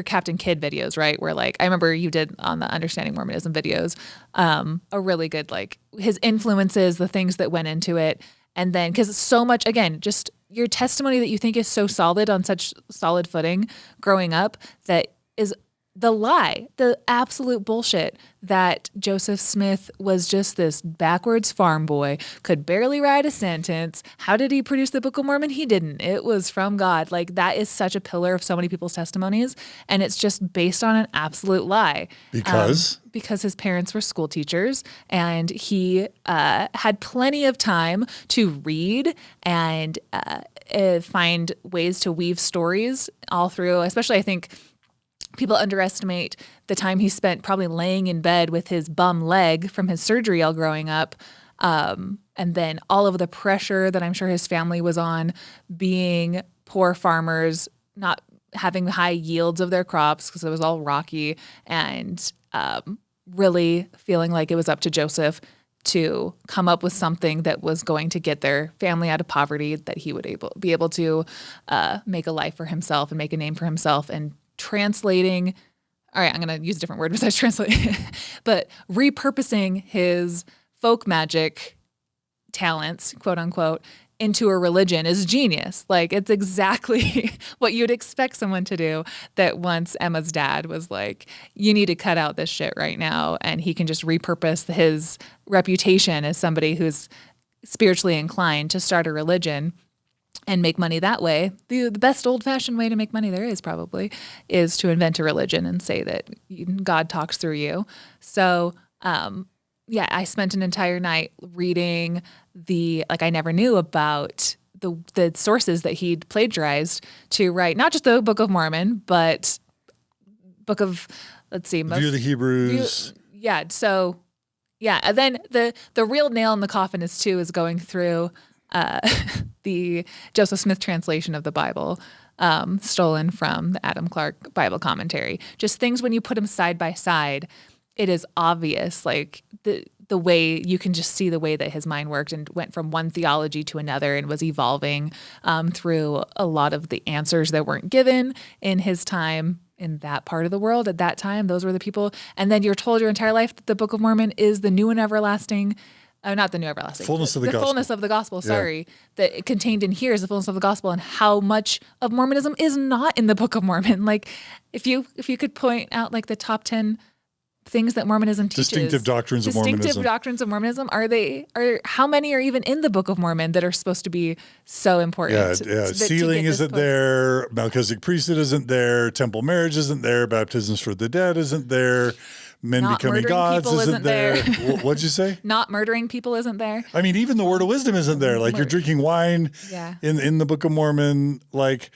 Captain Kidd videos, right? Where like I remember you did on the Understanding Mormonism videos, a really good like his influences, the things that went into it, And then, because so much, again, just your testimony that you think is so solid on such solid footing growing up, that is the lie, the absolute bullshit that Joseph Smith was just this backwards farm boy, could barely write a sentence. How did he produce the Book of Mormon? He didn't. It was from God. Like, that is such a pillar of so many people's testimonies. And it's just based on an absolute lie. Because his parents were school teachers, and he had plenty of time to read and find ways to weave stories all through, especially I think people underestimate the time he spent probably laying in bed with his bum leg from his surgery all growing up. And then all of the pressure that I'm sure his family was on, being poor farmers, not having high yields of their crops because it was all rocky, and really feeling like it was up to Joseph to come up with something that was going to get their family out of poverty, that he would be able to make a life for himself and make a name for himself. And translating, all right, I'm going to use a different word besides translate, but repurposing his folk magic talents, quote unquote, into a religion is genius. Like, it's exactly what you'd expect someone to do, that once Emma's dad was like, you need to cut out this shit right now. And he can just repurpose his reputation as somebody who's spiritually inclined to start a religion and make money that way. The best old-fashioned way to make money there is probably is to invent a religion and say that God talks through you. So, I spent an entire night reading I never knew about the sources that he'd plagiarized to write not just the Book of Mormon, but Book of, View of the Hebrews. And then the real nail in the coffin is going through the Joseph Smith translation of the Bible, stolen from the Adam Clark Bible commentary. Just things, when you put them side by side, it is obvious, like the way you can just see the way that his mind worked and went from one theology to another and was evolving through a lot of the answers that weren't given in his time in that part of the world at that time. Those were the people. And then you're told your entire life that the Book of Mormon is the new and everlasting, not the new everlasting. Fullness of the gospel. Fullness of the gospel, that contained in here is the fullness of the gospel, and how much of Mormonism is not in the Book of Mormon. Like, if you could point out like the top 10 things that Mormonism teaches. Distinctive doctrines of Mormonism. How many are even in the Book of Mormon that are supposed to be so important? Sealing isn't there. Melchizedek priesthood isn't there. Temple marriage isn't there. Baptisms for the dead isn't there. Men Not becoming gods isn't there. What'd you say? Not murdering people isn't there. I mean, even the word of wisdom isn't there. Like, you're drinking wine in the Book of Mormon. Like,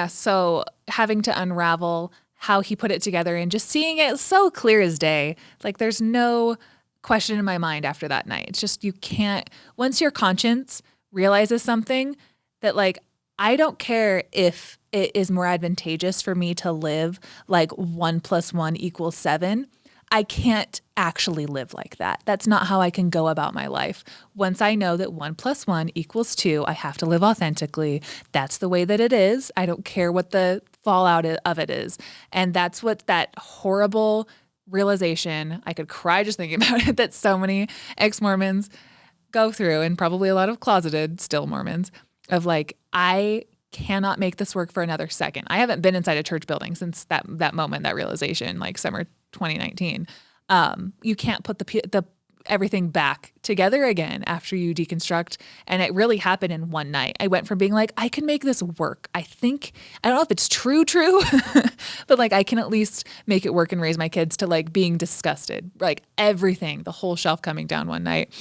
So having to unravel how he put it together and just seeing it so clear as day. Like, there's no question in my mind after that night. It's just, you can't, once your conscience realizes something, that like, I don't care if it is more advantageous for me to live like 1 + 1 = 7. I can't actually live like that. That's not how I can go about my life. Once I know that 1 + 1 = 2, I have to live authentically. That's the way that it is. I don't care what the fallout of it is. And that's what that horrible realization, I could cry just thinking about it, that so many ex-Mormons go through, and probably a lot of closeted still Mormons, of like, I cannot make this work for another second. I haven't been inside a church building since that moment, that realization, like summer 2019. You can't put the everything back together again after you deconstruct. And it really happened in one night. I went from being like, I can make this work. I don't know if it's true, but like, I can at least make it work and raise my kids, to like being disgusted, like everything, the whole shelf coming down one night.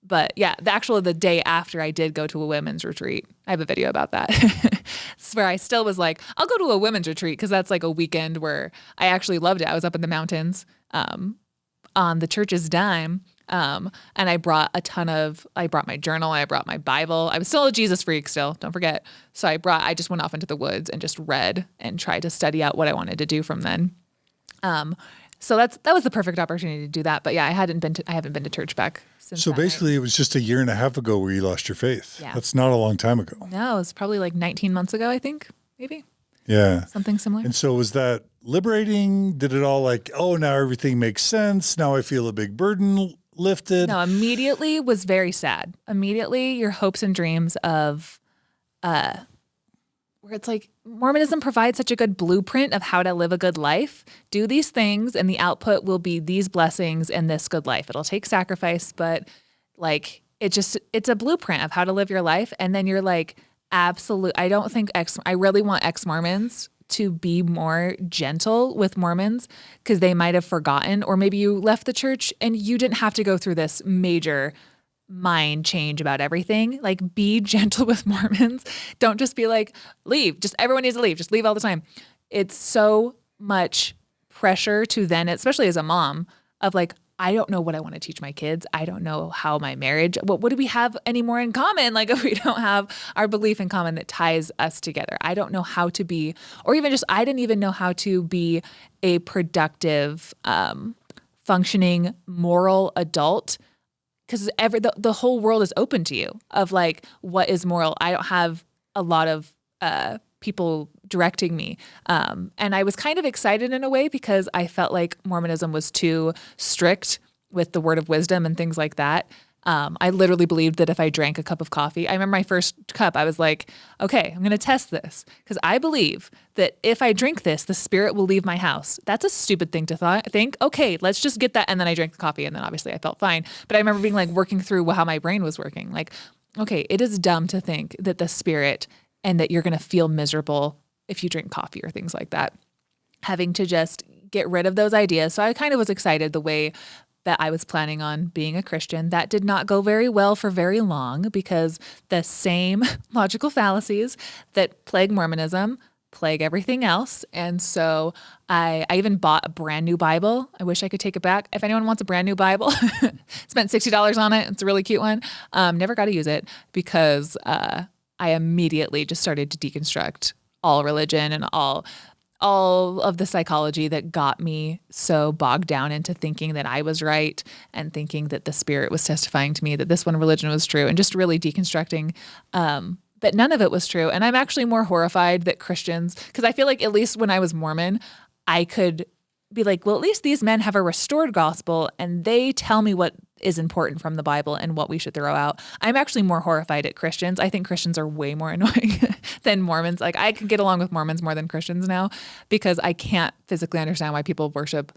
But yeah, the day after, I did go to a women's retreat. I have a video about that. It's where I still was like, I'll go to a women's retreat, because that's like a weekend where I actually loved it. I was up in the mountains on the church's dime. And I brought my journal, I brought my Bible. I was still a Jesus freak still, don't forget. So I just went off into the woods and just read and tried to study out what I wanted to do from then. So that was the perfect opportunity to do that. But yeah, I haven't been to church back since. So basically, it was just a year and a half ago where you lost your faith. Yeah. That's not a long time ago. No, it was probably like 19 months ago, I think, maybe. Yeah. Something similar. And so was that liberating? Did it all like, oh, now everything makes sense. Now I feel a big burden lifted. No, immediately was very sad. Immediately your hopes and dreams of where it's like Mormonism provides such a good blueprint of how to live a good life. Do these things and the output will be these blessings and this good life. It'll take sacrifice, but like it's a blueprint of how to live your life. And then you're like, absolute. I really want ex-Mormons to be more gentle with Mormons because they might have forgotten, or maybe you left the church and you didn't have to go through this major mind change about everything. Like, be gentle with Mormons. Don't just be like, leave. Just everyone needs to leave. Just leave all the time. It's so much pressure to then, especially as a mom, of like, I don't know what I want to teach my kids. I don't know how my marriage, what do we have any more in common? Like, if we don't have our belief in common that ties us together, I don't know how to be, or even just, I didn't even know how to be a productive, functioning, moral adult. Because the whole world is open to you of like, what is moral? I don't have a lot of people directing me. And I was kind of excited in a way because I felt like Mormonism was too strict with the word of wisdom and things like that. I literally believed that if I drank a cup of coffee, I remember my first cup, I was like, okay, I'm going to test this because I believe that if I drink this, the spirit will leave my house. That's a stupid thing to think. Okay, let's just get that. And then I drank the coffee and then obviously I felt fine. But I remember being like working through how my brain was working. Like, okay, it is dumb to think that the spirit and that you're going to feel miserable if you drink coffee or things like that. Having to just get rid of those ideas. So I kind of was excited the way that I was planning on being a Christian. That did not go very well for very long because the same logical fallacies that plague Mormonism plague everything else. And so I even bought a brand new Bible. I wish I could take it back. If anyone wants a brand new Bible, spent $60 on it. It's a really cute one. Never got to use it because I immediately just started to deconstruct all religion and all of the psychology that got me so bogged down into thinking that I was right and thinking that the spirit was testifying to me that this one religion was true, and just really deconstructing that none of it was true. And I'm actually more horrified that Christians, because I feel like at least when I was Mormon, I could be like, well, at least these men have a restored gospel and they tell me what is important from the Bible and what we should throw out. I'm actually more horrified at Christians. I think Christians are way more annoying than Mormons. Like, I could get along with Mormons more than Christians now because I can't physically understand why people worship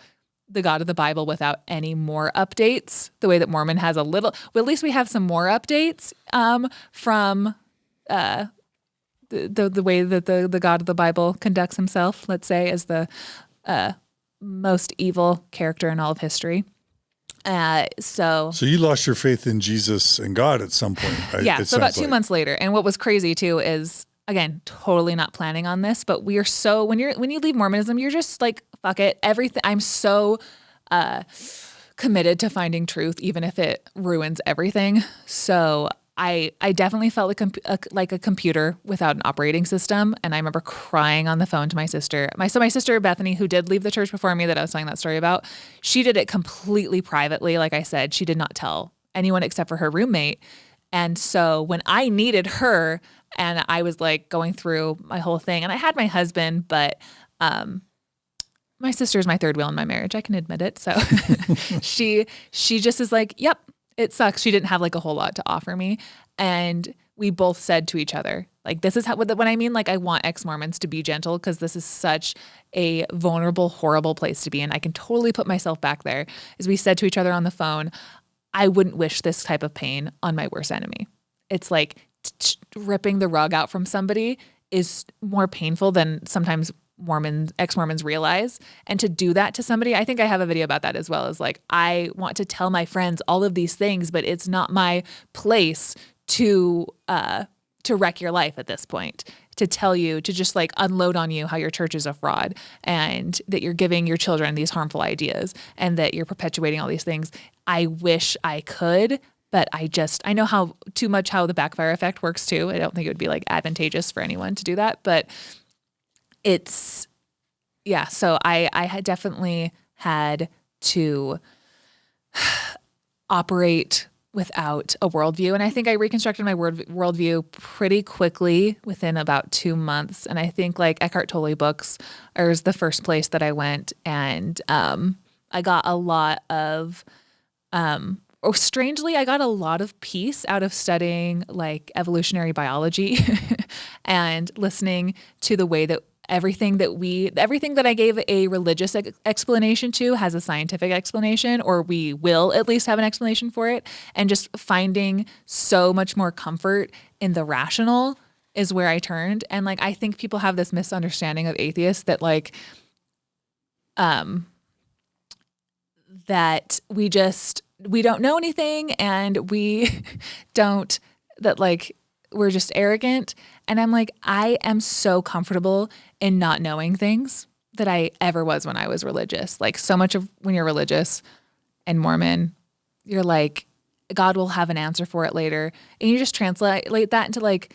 the God of the Bible without any more updates. The way that Mormon has a little, well, at least we have some more updates from the way that the God of the Bible conducts himself, let's say, as the most evil character in all of history. So you lost your faith in Jesus and God at some point, right? Yeah. So about 2 months later. And what was crazy too is, again, totally not planning on this, but we are so, when you leave Mormonism, you're just like, fuck it. Everything. I'm so committed to finding truth, even if it ruins everything. So I definitely felt like a computer without an operating system. And I remember crying on the phone to my sister. My sister, Bethany, who did leave the church before me that I was telling that story about, she did it completely privately. Like I said, she did not tell anyone except for her roommate. And so when I needed her and I was like going through my whole thing, and I had my husband, but my sister is my third wheel in my marriage. I can admit it. So she just is like, yep. It sucks. She didn't have like a whole lot to offer me. And we both said to each other, like, this is how, when I mean, like, I want ex-Mormons to be gentle because this is such a vulnerable, horrible place to be in. I can totally put myself back there. As we said to each other on the phone, I wouldn't wish this type of pain on my worst enemy. It's like ripping the rug out from somebody is more painful than sometimes ex-Mormons realize. And to do that to somebody, I think I have a video about that as well, is like, I want to tell my friends all of these things, but it's not my place to wreck your life at this point, to tell you, to just like unload on you how your church is a fraud and that you're giving your children these harmful ideas and that you're perpetuating all these things. I wish I could, but I know how the backfire effect works too. I don't think it would be like advantageous for anyone to do that, but it's, yeah. So I had definitely had to operate without a worldview. And I think I reconstructed my worldview pretty quickly within about 2 months. And I think like Eckhart Tolle books is the first place that I went. And I got a lot of strangely, I got a lot of peace out of studying like evolutionary biology and listening to the way that everything that I gave a religious explanation to has a scientific explanation, or we will at least have an explanation for it. And just finding so much more comfort in the rational is where I turned. And like, I think people have this misunderstanding of atheists that like, that we don't know anything and we don't, that like, we're just arrogant. And I'm like, I am so comfortable in not knowing things that I ever was when I was religious. Like so much of when you're religious and Mormon, you're like, God will have an answer for it later. And you just translate that into like,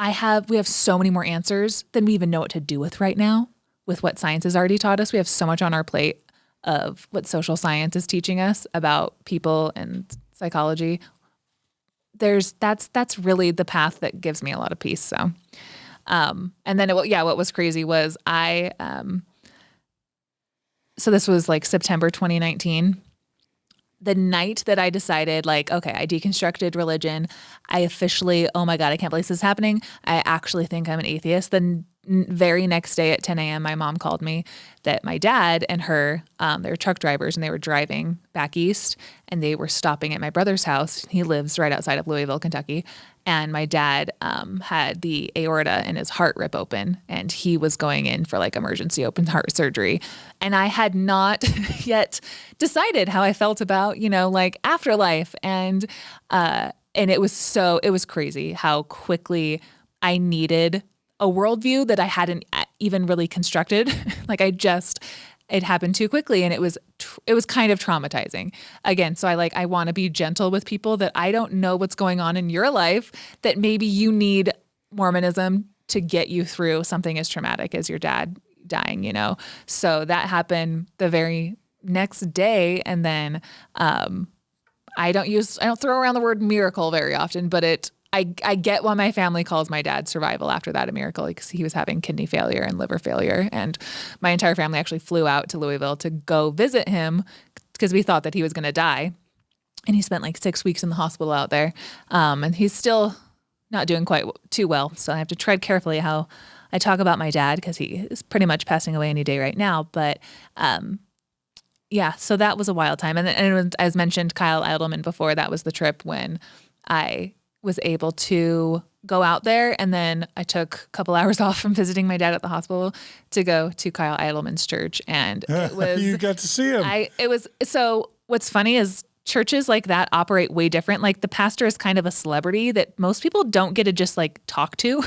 we have so many more answers than we even know what to do with right now with what science has already taught us. We have so much on our plate of what social science is teaching us about people and psychology. That's really the path that gives me a lot of peace. So, and then what was crazy was so this was like September 2019, the night that I decided like, okay, I deconstructed religion. I officially, oh my God, I can't believe this is happening. I actually think I'm an atheist. The very next day at 10 a.m., my mom called me that my dad and her, they were truck drivers and they were driving back east and they were stopping at my brother's house. He lives right outside of Louisville, Kentucky. And my dad had the aorta in his heart rip open and he was going in for like emergency open heart surgery. And I had not yet decided how I felt about, like afterlife. And it was crazy how quickly I needed a worldview that I hadn't even really constructed. Like it happened too quickly and it was kind of traumatizing. Again, so I want to be gentle with people that I don't know what's going on in your life, that maybe you need Mormonism to get you through something as traumatic as your dad dying, So that happened the very next day. And then I don't throw around the word miracle very often, but I get why my family calls my dad survival after that a miracle, because he was having kidney failure and liver failure. And my entire family actually flew out to Louisville to go visit him because we thought that he was going to die. And he spent like 6 weeks in the hospital out there. And he's still not doing quite too well. So I have to tread carefully how I talk about my dad because he is pretty much passing away any day right now. But so that was a wild time. And it was, as mentioned, Kyle Idleman before, that was the trip when I was able to go out there. And then I took a couple hours off from visiting my dad at the hospital to go to Kyle Idleman's church. And it was, you got to see him. So what's funny is churches like that operate way different. Like the pastor is kind of a celebrity that most people don't get to just like talk to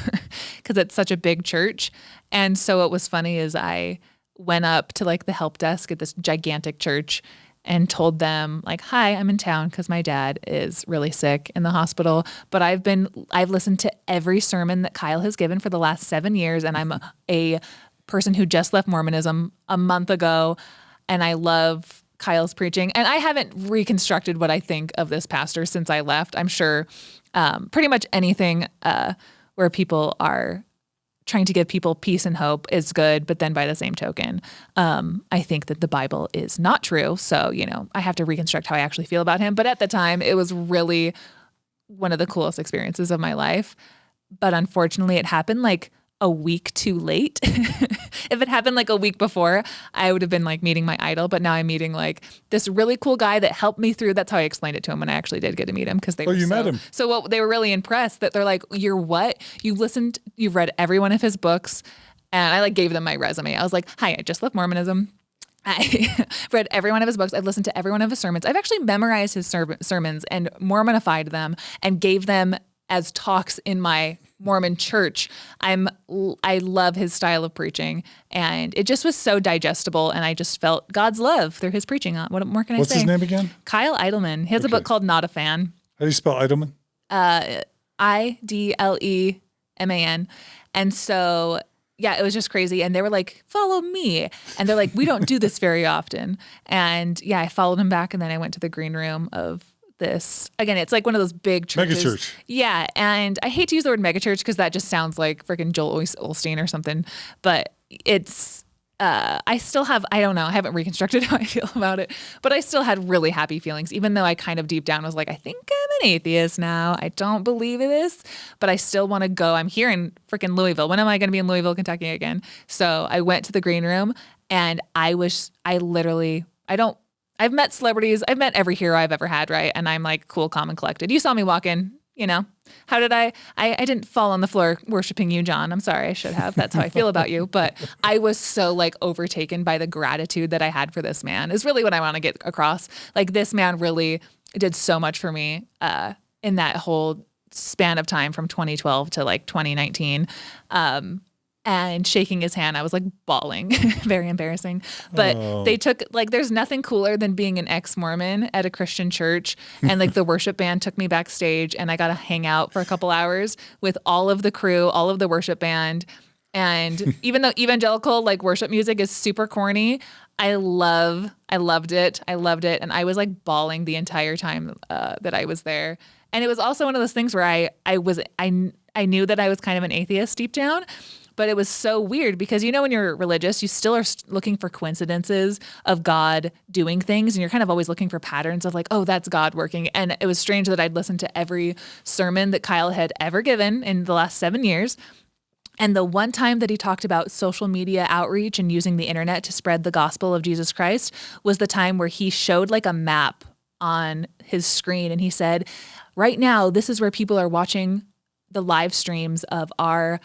because it's such a big church. And so what was funny is I went up to like the help desk at this gigantic church and told them like, hi, I'm in town because my dad is really sick in the hospital, but I've listened to every sermon that Kyle has given for the last 7 years. And I'm a person who just left Mormonism a month ago. And I love Kyle's preaching. And I haven't reconstructed what I think of this pastor since I left. I'm sure pretty much anything where people are trying to give people peace and hope is good. But then by the same token, I think that the Bible is not true. So, I have to reconstruct how I actually feel about him. But at the time, it was really one of the coolest experiences of my life. But unfortunately, it happened like a week too late. If it happened like a week before, I would have been like meeting my idol. But now I'm meeting like this really cool guy that helped me through. That's how I explained it to him when I actually did get to meet him. Because you met him. So they were really impressed that they're like, you're what? You've read every one of his books. And I like gave them my resume. I was like, hi, I just left Mormonism. I read every one of his books. I've listened to every one of his sermons. I've actually memorized his sermons and Mormonified them and gave them as talks in my Mormon church. I love his style of preaching, and it just was so digestible, and I just felt God's love through his preaching. What more can I say? What's his name again? Kyle Idleman. He has a book called Not a Fan. How do you spell Idleman? Idleman. And so, yeah, it was just crazy. And they were like, follow me. And they're like, we don't do this very often. And yeah, I followed him back, and then I went to the green room of this. Again, it's like one of those big churches. Megachurch. Yeah. And I hate to use the word megachurch because that just sounds like freaking Joel Osteen or something. But it's I still have, I don't know, I haven't reconstructed how I feel about it, but I still had really happy feelings, even though I kind of deep down was like, I think I'm an atheist now. I don't believe in this, but I still want to go. I'm here in freaking Louisville. When am I going to be in Louisville, Kentucky again? So I went to the green room and I've met celebrities. I've met every hero I've ever had, right? And I'm like cool, calm, and collected. You saw me walk in, how did I didn't fall on the floor worshiping you, John. I'm sorry. I should have. That's how I feel about you. But I was so like overtaken by the gratitude that I had for this man is really what I want to get across. Like this man really did so much for me in that whole span of time from 2012 to like 2019. And shaking his hand, I was like bawling, very embarrassing. But they took there's nothing cooler than being an ex-Mormon at a Christian church. And like the worship band took me backstage and I got to hang out for a couple hours with all of the crew, all of the worship band. And even though evangelical like worship music is super corny, I loved it. I loved it. And I was like bawling the entire time that I was there. And it was also one of those things where I knew that I was kind of an atheist deep down. But it was so weird because, when you're religious, you still are looking for coincidences of God doing things. And you're kind of always looking for patterns of like, oh, that's God working. And it was strange that I'd listened to every sermon that Kyle had ever given in the last 7 years. And the one time that he talked about social media outreach and using the internet to spread the gospel of Jesus Christ was the time where he showed like a map on his screen. And he said, right now, this is where people are watching the live streams of our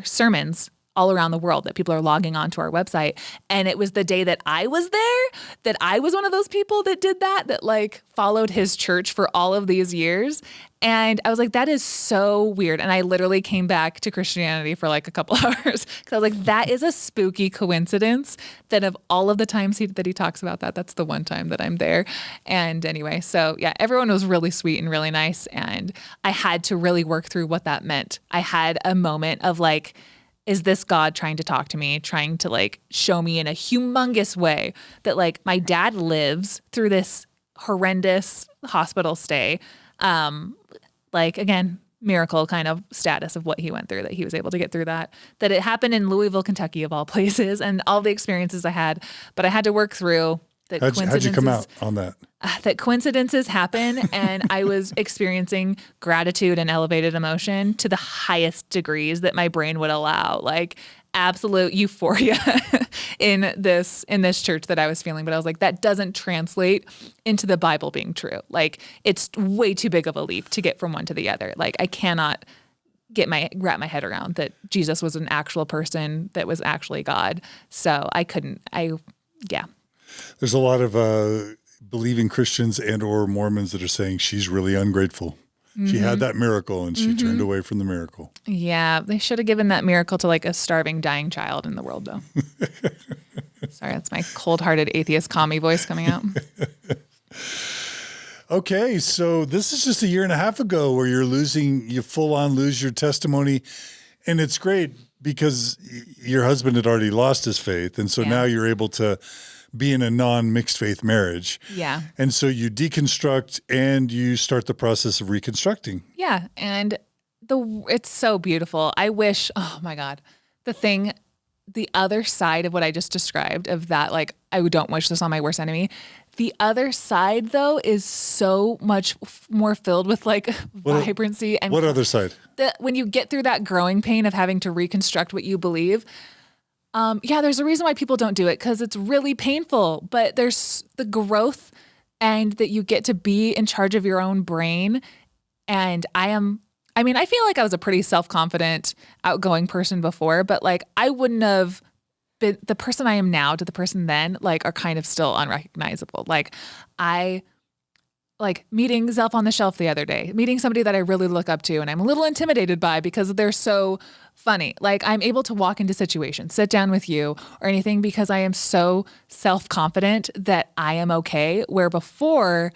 sermons all around the world, that people are logging on to our website. And it was the day that I was there, that I was one of those people that did that like followed his church for all of these years. And I was like, that is so weird. And I literally came back to Christianity for like a couple hours because I was like, that is a spooky coincidence that of all of the times that he talks about that's the one time that I'm there. And anyway, so yeah, everyone was really sweet and really nice. And I had to really work through what that meant. I had a moment of like, is this God trying to talk to me, trying to like show me in a humongous way that like my dad lives through this horrendous hospital stay. Like again, miracle kind of status of what he went through, that he was able to get through that it happened in Louisville, Kentucky of all places, and all the experiences I had, but I had to work through that. How'd you come out on that? That coincidences happen, and I was experiencing gratitude and elevated emotion to the highest degrees that my brain would allow, like absolute euphoria in this church that I was feeling. But I was like, that doesn't translate into the Bible being true. Like it's way too big of a leap to get from one to the other. Like I cannot wrap my head around that Jesus was an actual person that was actually God. So yeah. There's a lot of believing Christians and or Mormons that are saying she's really ungrateful. Mm-hmm. She had that miracle and she turned away from the miracle. Yeah, they should have given that miracle to like a starving, dying child in the world, though. Sorry, that's my cold-hearted atheist commie voice coming out. Okay, so this is just a year and a half ago where you full on lose your testimony. And it's great because your husband had already lost his faith. And so now you're able to be in a non-mixed faith marriage. Yeah. And so you deconstruct and you start the process of reconstructing. Yeah. And it's so beautiful. I wish, oh my God, the other side of what I just described of that, like, I don't wish this on my worst enemy. The other side though is so much more filled with like vibrancy. And what other side? When you get through that growing pain of having to reconstruct what you believe, there's a reason why people don't do it, because it's really painful, but there's the growth and that you get to be in charge of your own brain. And I feel like I was a pretty self-confident, outgoing person before, but like I wouldn't have been the person I am now to the person then, like, are kind of still unrecognizable. Like meeting Zelf on the Shelf the other day, meeting somebody that I really look up to and I'm a little intimidated by because they're so funny. Like I'm able to walk into situations, sit down with you or anything because I am so self-confident that I am okay. Where before,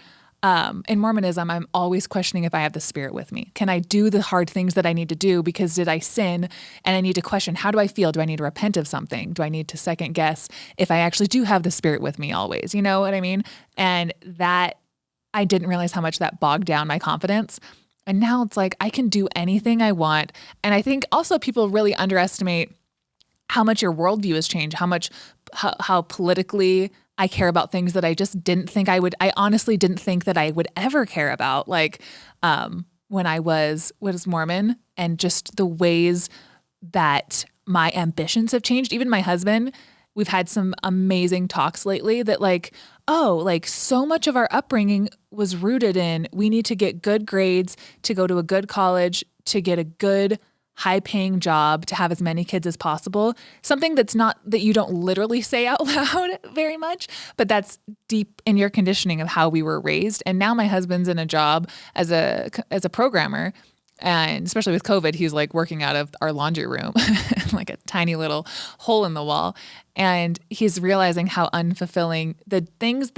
in Mormonism, I'm always questioning if I have the Spirit with me. Can I do the hard things that I need to do because did I sin? And I need to question, how do I feel? Do I need to repent of something? Do I need to second guess if I actually do have the Spirit with me always? You know what I mean? And that I didn't realize how much that bogged down my confidence. And now it's like I can do anything I want. And I think also people really underestimate how much your worldview has changed, how politically I care about things that I just didn't think I would. I honestly didn't think that I would ever care about. Like when I was Mormon, and just the ways that my ambitions have changed. Even my husband, we've had some amazing talks lately that like, oh, like so much of our upbringing was rooted in we need to get good grades, to go to a good college, to get a good high-paying job, to have as many kids as possible. Something that's not that you don't literally say out loud very much, but that's deep in your conditioning of how we were raised. And now my husband's in a job as a programmer, and especially with COVID, he's like working out of our laundry room, like a tiny little hole in the wall. And he's realizing how unfulfilling the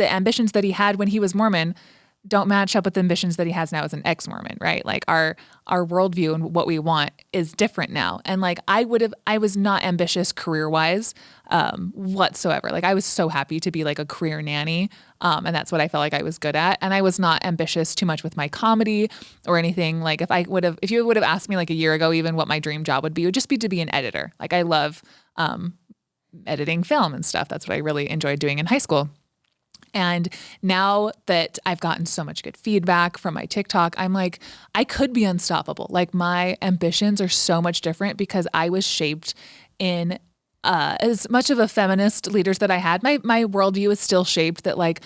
ambitions that he had when he was Mormon don't match up with the ambitions that he has now as an ex-Mormon, right? Like our worldview and what we want is different now. And like I was not ambitious career-wise whatsoever. Like I was so happy to be like a career nanny. And that's what I felt like I was good at. And I was not ambitious too much with my comedy or anything. Like if you would have asked me like a year ago, even what my dream job would be, it would just be to be an editor. Like I love editing film and stuff. That's what I really enjoyed doing in high school. And now that I've gotten so much good feedback from my TikTok, I'm like, I could be unstoppable. Like my ambitions are so much different because I was shaped in as much of a feminist leaders that I had. My worldview is still shaped that like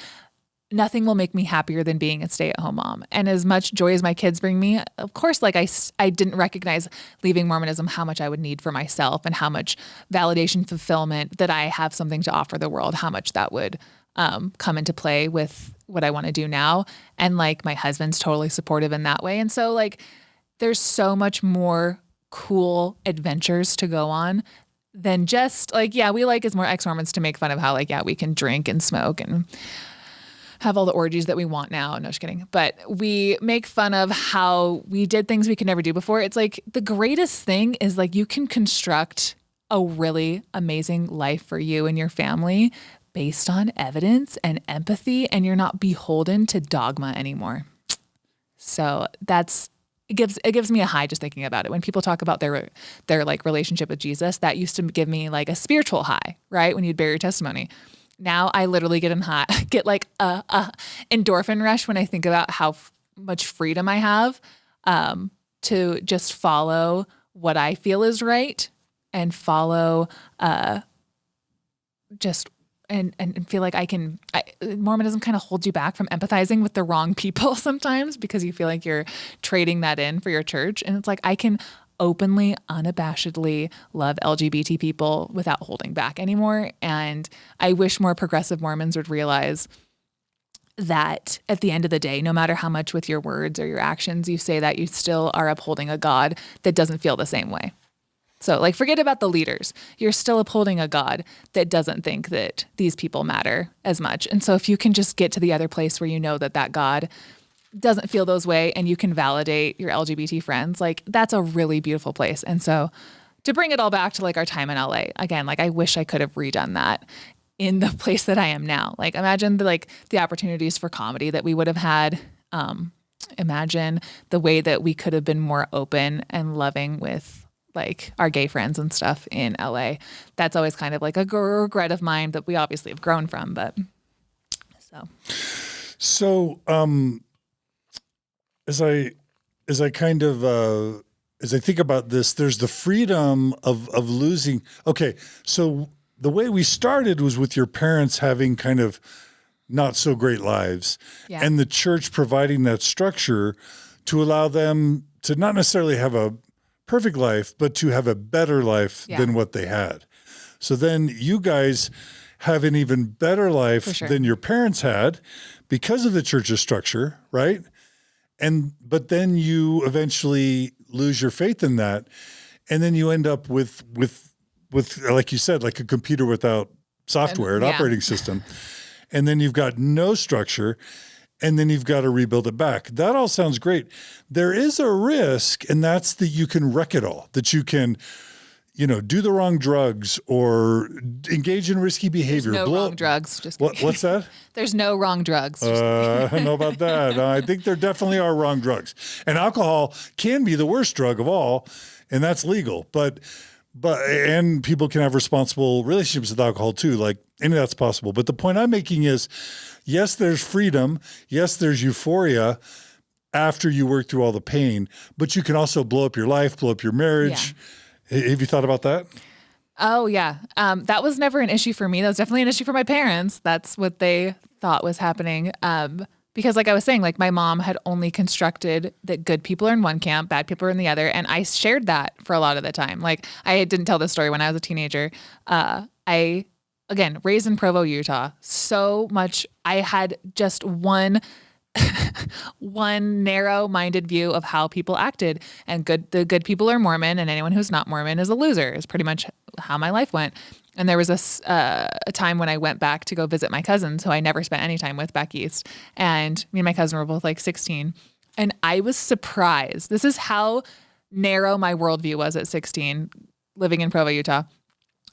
nothing will make me happier than being a stay-at-home mom. And as much joy as my kids bring me, of course, like I didn't recognize leaving Mormonism how much I would need for myself and how much validation, fulfillment that I have something to offer the world, how much that would come into play with what I want to do now. And like my husband's totally supportive in that way. And so like there's so much more cool adventures to go on than just like, yeah, we like as more ex-Mormons to make fun of how like, yeah, we can drink and smoke and have all the orgies that we want now. No, just kidding. But we make fun of how we did things we could never do before. It's like the greatest thing is like you can construct a really amazing life for you and your family based on evidence and empathy, and you're not beholden to dogma anymore. So it gives me a high just thinking about it. When people talk about their like relationship with Jesus, that used to give me like a spiritual high, right? When you'd bear your testimony. Now I literally get like a endorphin rush when I think about how much freedom I have to just follow what I feel is right and follow and feel like Mormonism kind of holds you back from empathizing with the wrong people sometimes because you feel like you're trading that in for your church. And it's like, I can openly, unabashedly love LGBT people without holding back anymore. And I wish more progressive Mormons would realize that at the end of the day, no matter how much with your words or your actions you say that, you still are upholding a God that doesn't feel the same way. So like, forget about the leaders. You're still upholding a God that doesn't think that these people matter as much. And so if you can just get to the other place where you know that God doesn't feel those way and you can validate your LGBT friends, like that's a really beautiful place. And so to bring it all back to like our time in LA, again, like I wish I could have redone that in the place that I am now. Like imagine the opportunities for comedy that we would have had. Imagine the way that we could have been more open and loving with like our gay friends and stuff in LA. That's always kind of like a regret of mine that we obviously have grown from, but so as I think about this, there's the freedom of losing. Okay. So the way we started was with your parents having kind of not so great lives, and the church providing that structure to allow them to not necessarily have a perfect life, but to have a better life than what they had. So then you guys have an even better life than your parents had because of the church's structure, right? But then you eventually lose your faith in that. And then you end up with like you said, like a computer without software, an operating system. And then you've got no structure. And then you've got to rebuild it back. That all sounds great. There is a risk, and that's that you can wreck it all, that you can, do the wrong drugs or engage in risky behavior. There's no wrong drugs. Just kidding. What's that? There's no wrong drugs. I don't know about that. I think there definitely are wrong drugs. And alcohol can be the worst drug of all, and that's legal. But and people can have responsible relationships with alcohol too. Like any of that's possible. But the point I'm making is, yes, there's freedom. Yes, there's euphoria after you work through all the pain, but you can also blow up your life, blow up your marriage. Yeah. Have you thought about that? Oh yeah. That was never an issue for me. That was definitely an issue for my parents. That's what they thought was happening. Because like I was saying, like my mom had only constructed that good people are in one camp, bad people are in the other. And I shared that for a lot of the time. Like I didn't tell this story when I was a teenager. I, again, raised in Provo, Utah, so much. I had just one narrow-minded view of how people acted, and the good people are Mormon, and anyone who's not Mormon is a loser, is pretty much how my life went. And there was a time when I went back to go visit my cousins, who I never spent any time with back east. And me and my cousin were both like 16. And I was surprised. This is how narrow my worldview was at 16, living in Provo, Utah.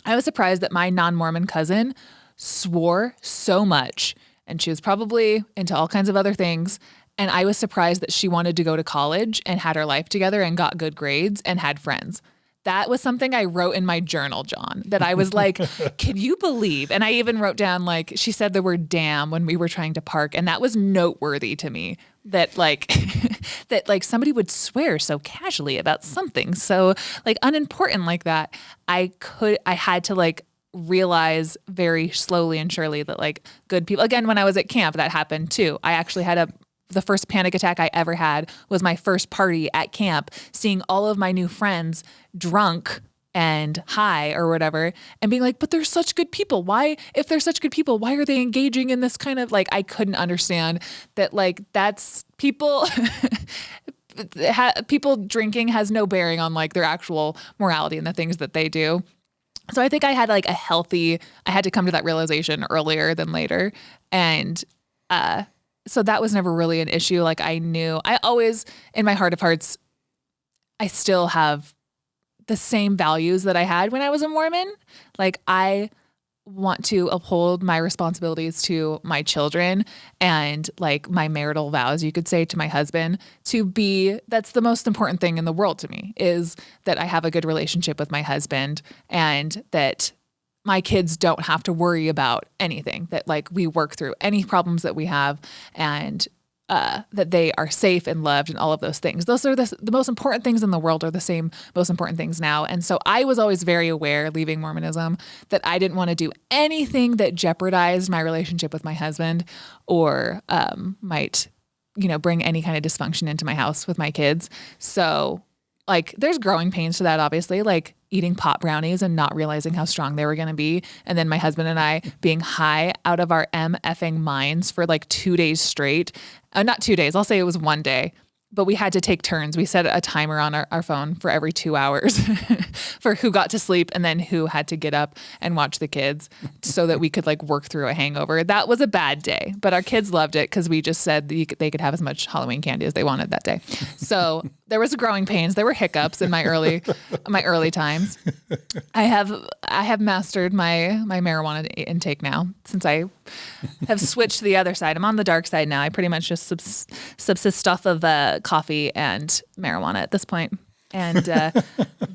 I was surprised that my non-Mormon cousin swore so much. And she was probably into all kinds of other things. And I was surprised that she wanted to go to college and had her life together and got good grades and had friends. That was something I wrote in my journal, John, that I was like, can you believe? And I even wrote down, like, she said the word damn when we were trying to park. And that was noteworthy to me, that like, that like somebody would swear so casually about something so like unimportant like that. I had to like realize very slowly and surely that like good people, again, when I was at camp, that happened too. I actually had the first panic attack I ever had was my first party at camp, seeing all of my new friends drunk and high or whatever, and being like, but they're such good people. Why, if they're such good people, why are they engaging in this kind of like, I couldn't understand that, like, that's people, people drinking has no bearing on like their actual morality and the things that they do. So I think I had like I had to come to that realization earlier than later. And, so that was never really an issue. Like I always, in my heart of hearts, I still have the same values that I had when I was a Mormon. Like I want to uphold my responsibilities to my children and like my marital vows, you could say, to my husband, that's the most important thing in the world to me, is that I have a good relationship with my husband and that my kids don't have to worry about anything, that like we work through any problems that we have, and that they are safe and loved and all of those things. Those are the most important things in the world, are the same most important things now. And so I was always very aware, leaving Mormonism, that I didn't want to do anything that jeopardized my relationship with my husband or might, bring any kind of dysfunction into my house with my kids. So like there's growing pains to that, obviously, like eating pot brownies and not realizing how strong they were going to be. And then my husband and I being high out of our MFing minds for like 2 days straight. Not 2 days. I'll say it was 1 day, but we had to take turns. We set a timer on our phone for every 2 hours for who got to sleep and then who had to get up and watch the kids so that we could like work through a hangover. That was a bad day, but our kids loved it because we just said they could have as much Halloween candy as they wanted that day. So there was growing pains. There were hiccups in my early times. I have mastered my marijuana intake now, since I have switched to the other side. I'm on the dark side now. I pretty much just subsist off of coffee and marijuana at this point. And,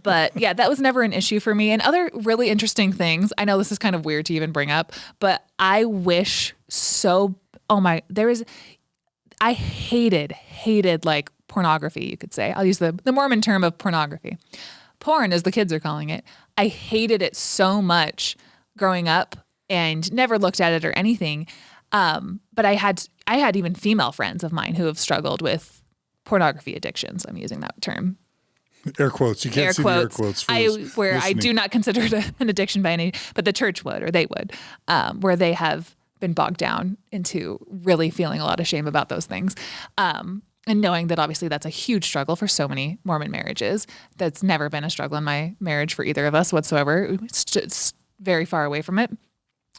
but yeah, that was never an issue for me. And other really interesting things, I know this is kind of weird to even bring up, but I wish I hated like pornography, you could say. I'll use the Mormon term of pornography. Porn, as the kids are calling it. I hated it so much growing up and never looked at it or anything. But I had even female friends of mine who have struggled with pornography addictions. I'm using that term. Air quotes. You can't see the air quotes. I do not consider it an addiction by any, but the church would, or they would, where they have been bogged down into really feeling a lot of shame about those things. And knowing that obviously that's a huge struggle for so many Mormon marriages. That's never been a struggle in my marriage for either of us whatsoever. It's very far away from it.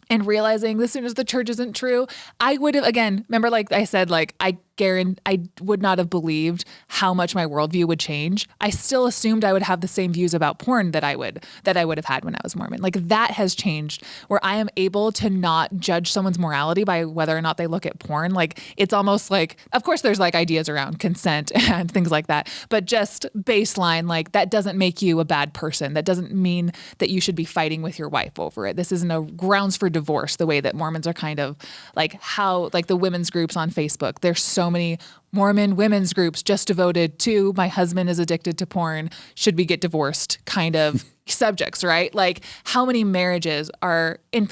And realizing as soon as the church isn't true, I would have, again, remember, like I said, like I I would not have believed how much my worldview would change. I still assumed I would have the same views about porn that I would have had when I was Mormon. Like that has changed, where I am able to not judge someone's morality by whether or not they look at porn. Like it's almost like, of course there's like ideas around consent and things like that, but just baseline, like that doesn't make you a bad person. That doesn't mean that you should be fighting with your wife over it. This isn't a grounds for divorce, the way that Mormons are kind of like how, like the women's groups on Facebook. There's so many Mormon women's groups just devoted to my husband is addicted to porn, should we get divorced kind of subjects, right? Like how many marriages are in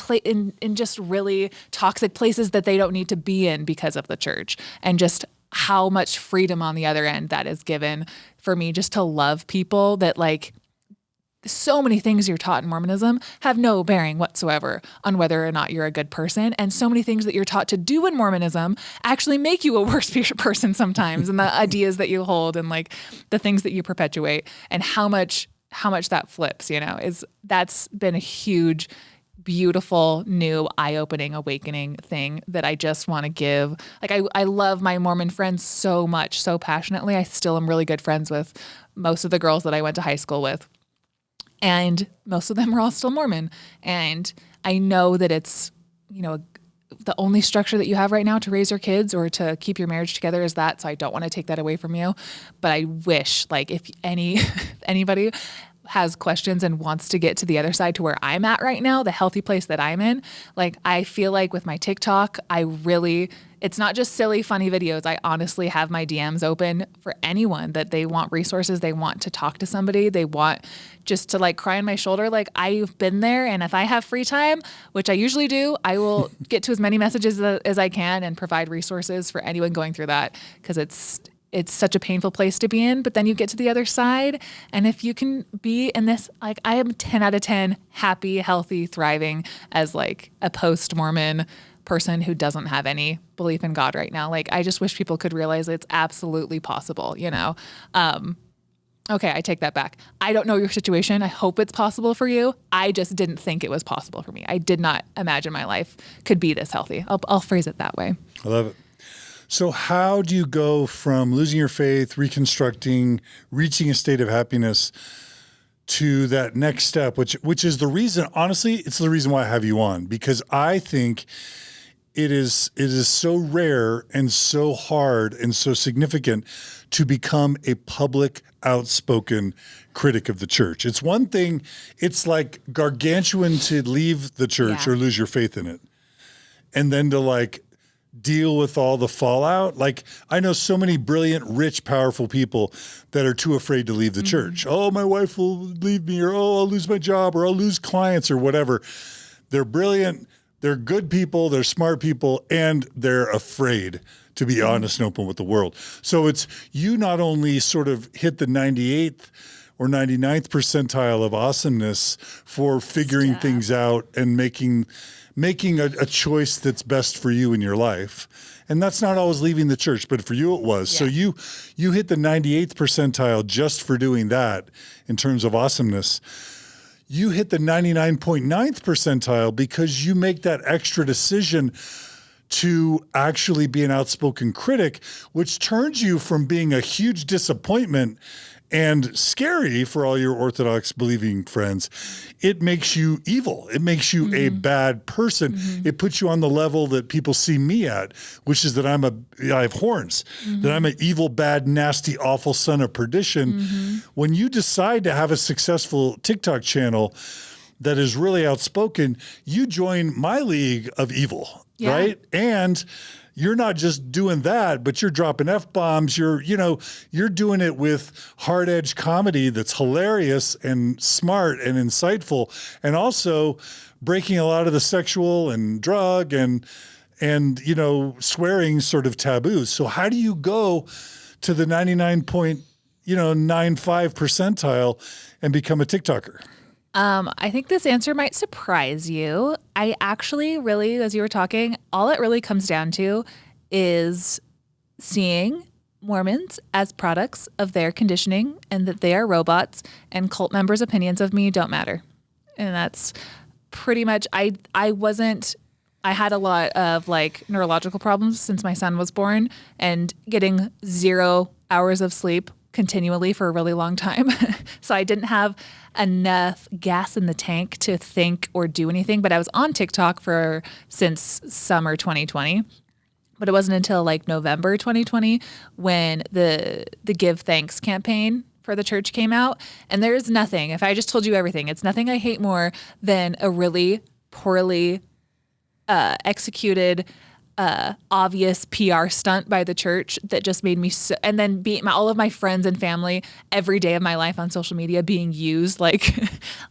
just really toxic places that they don't need to be in because of the church, and just how much freedom on the other end that is given for me just to love people. That like so many things you're taught in Mormonism have no bearing whatsoever on whether or not you're a good person. And so many things that you're taught to do in Mormonism actually make you a worse person sometimes, and the ideas that you hold and like the things that you perpetuate, and how much that flips, that's been a huge, beautiful, new, eye-opening, awakening thing that I just want to give. Like I love my Mormon friends so much, so passionately. I still am really good friends with most of the girls that I went to high school with. And most of them are all still Mormon. And I know that it's, the only structure that you have right now to raise your kids or to keep your marriage together is that. So I don't want to take that away from you. But I wish, like, if anybody has questions and wants to get to the other side, to where I'm at right now, the healthy place that I'm in, like, I feel like with my TikTok, it's not just silly, funny videos. I honestly have my DMs open for anyone that they want resources. They want to talk to somebody. They want just to like cry on my shoulder. Like I've been there, and if I have free time, which I usually do, I will get to as many messages as I can and provide resources for anyone going through that, because it's such a painful place to be in. But then you get to the other side, and if you can be in this, like I am 10 out of 10 happy, healthy, thriving as like a post-Mormon person who doesn't have any belief in God right now. Like I just wish people could realize it's absolutely possible, Okay, I take that back. I don't know your situation. I hope it's possible for you. I just didn't think it was possible for me. I did not imagine my life could be this healthy. I'll phrase it that way. I love it. So how do you go from losing your faith, reconstructing, reaching a state of happiness, to that next step, which is the reason, honestly, it's the reason why I have you on, because I think it is so rare and so hard and so significant to become a public, outspoken critic of the church. It's one thing, it's like gargantuan to leave the church or lose your faith in it, and then to like deal with all the fallout. Like I know so many brilliant, rich, powerful people that are too afraid to leave the church. Oh, my wife will leave me, or oh, I'll lose my job, or I'll lose clients, or whatever. They're brilliant. They're good people. They're smart people, and they're afraid to be honest and open with the world. So it's, you not only sort of hit the 98th or 99th percentile of awesomeness for figuring things out and making a choice that's best for you in your life. And that's not always leaving the church, but for you it was. Yeah. So you hit the 98th percentile just for doing that in terms of awesomeness. You hit the 99.9th percentile because you make that extra decision to actually be an outspoken critic, which turns you from being a huge disappointment and scary for all your Orthodox believing friends. It makes you evil. It makes you a bad person. It puts you on the level that people see me at, which is that I have horns, that I'm an evil, bad, nasty, awful son of perdition. When you decide to have a successful TikTok channel that is really outspoken, you join my league of evil, right? And you're not just doing that, but you're dropping F-bombs. You're doing it with hard-edged comedy that's hilarious and smart and insightful, and also breaking a lot of the sexual and drug and swearing sort of taboos. So how do you go to the 99.95 percentile and become a TikToker? I think this answer might surprise you. I actually really, as you were talking, all it really comes down to is seeing Mormons as products of their conditioning, and that they are robots, and cult members' opinions of me don't matter. And that's pretty much, I wasn't I had a lot of like neurological problems since my son was born, and getting 0 hours of sleep continually for a really long time. So I didn't have enough gas in the tank to think or do anything. But I was on TikTok since summer 2020. But it wasn't until like November 2020 when the Give Thanks campaign for the church came out. And there's nothing, if I just told you everything, it's nothing I hate more than a really poorly executed, obvious PR stunt by the church that just made me so, and then all of my friends and family every day of my life on social media being used like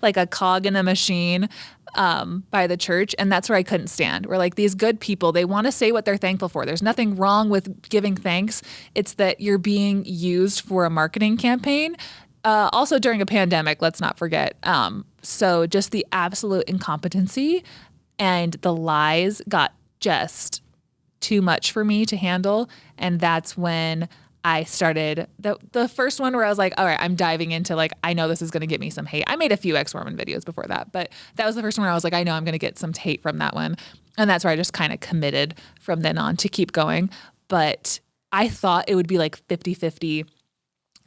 like a cog in a machine by the church. And that's where I couldn't stand. We're like, these good people, they want to say what they're thankful for. There's nothing wrong with giving thanks. It's that you're being used for a marketing campaign. Also during a pandemic, let's not forget. So just the absolute incompetency and the lies got just too much for me to handle. And that's when I started the first one where I was like, all right, I'm diving into like, I know this is going to get me some hate. I made a few ex-Mormon videos before that, but that was the first one where I was like, I know I'm going to get some hate from that one. And that's where I just kind of committed from then on to keep going. But I thought it would be like 50-50,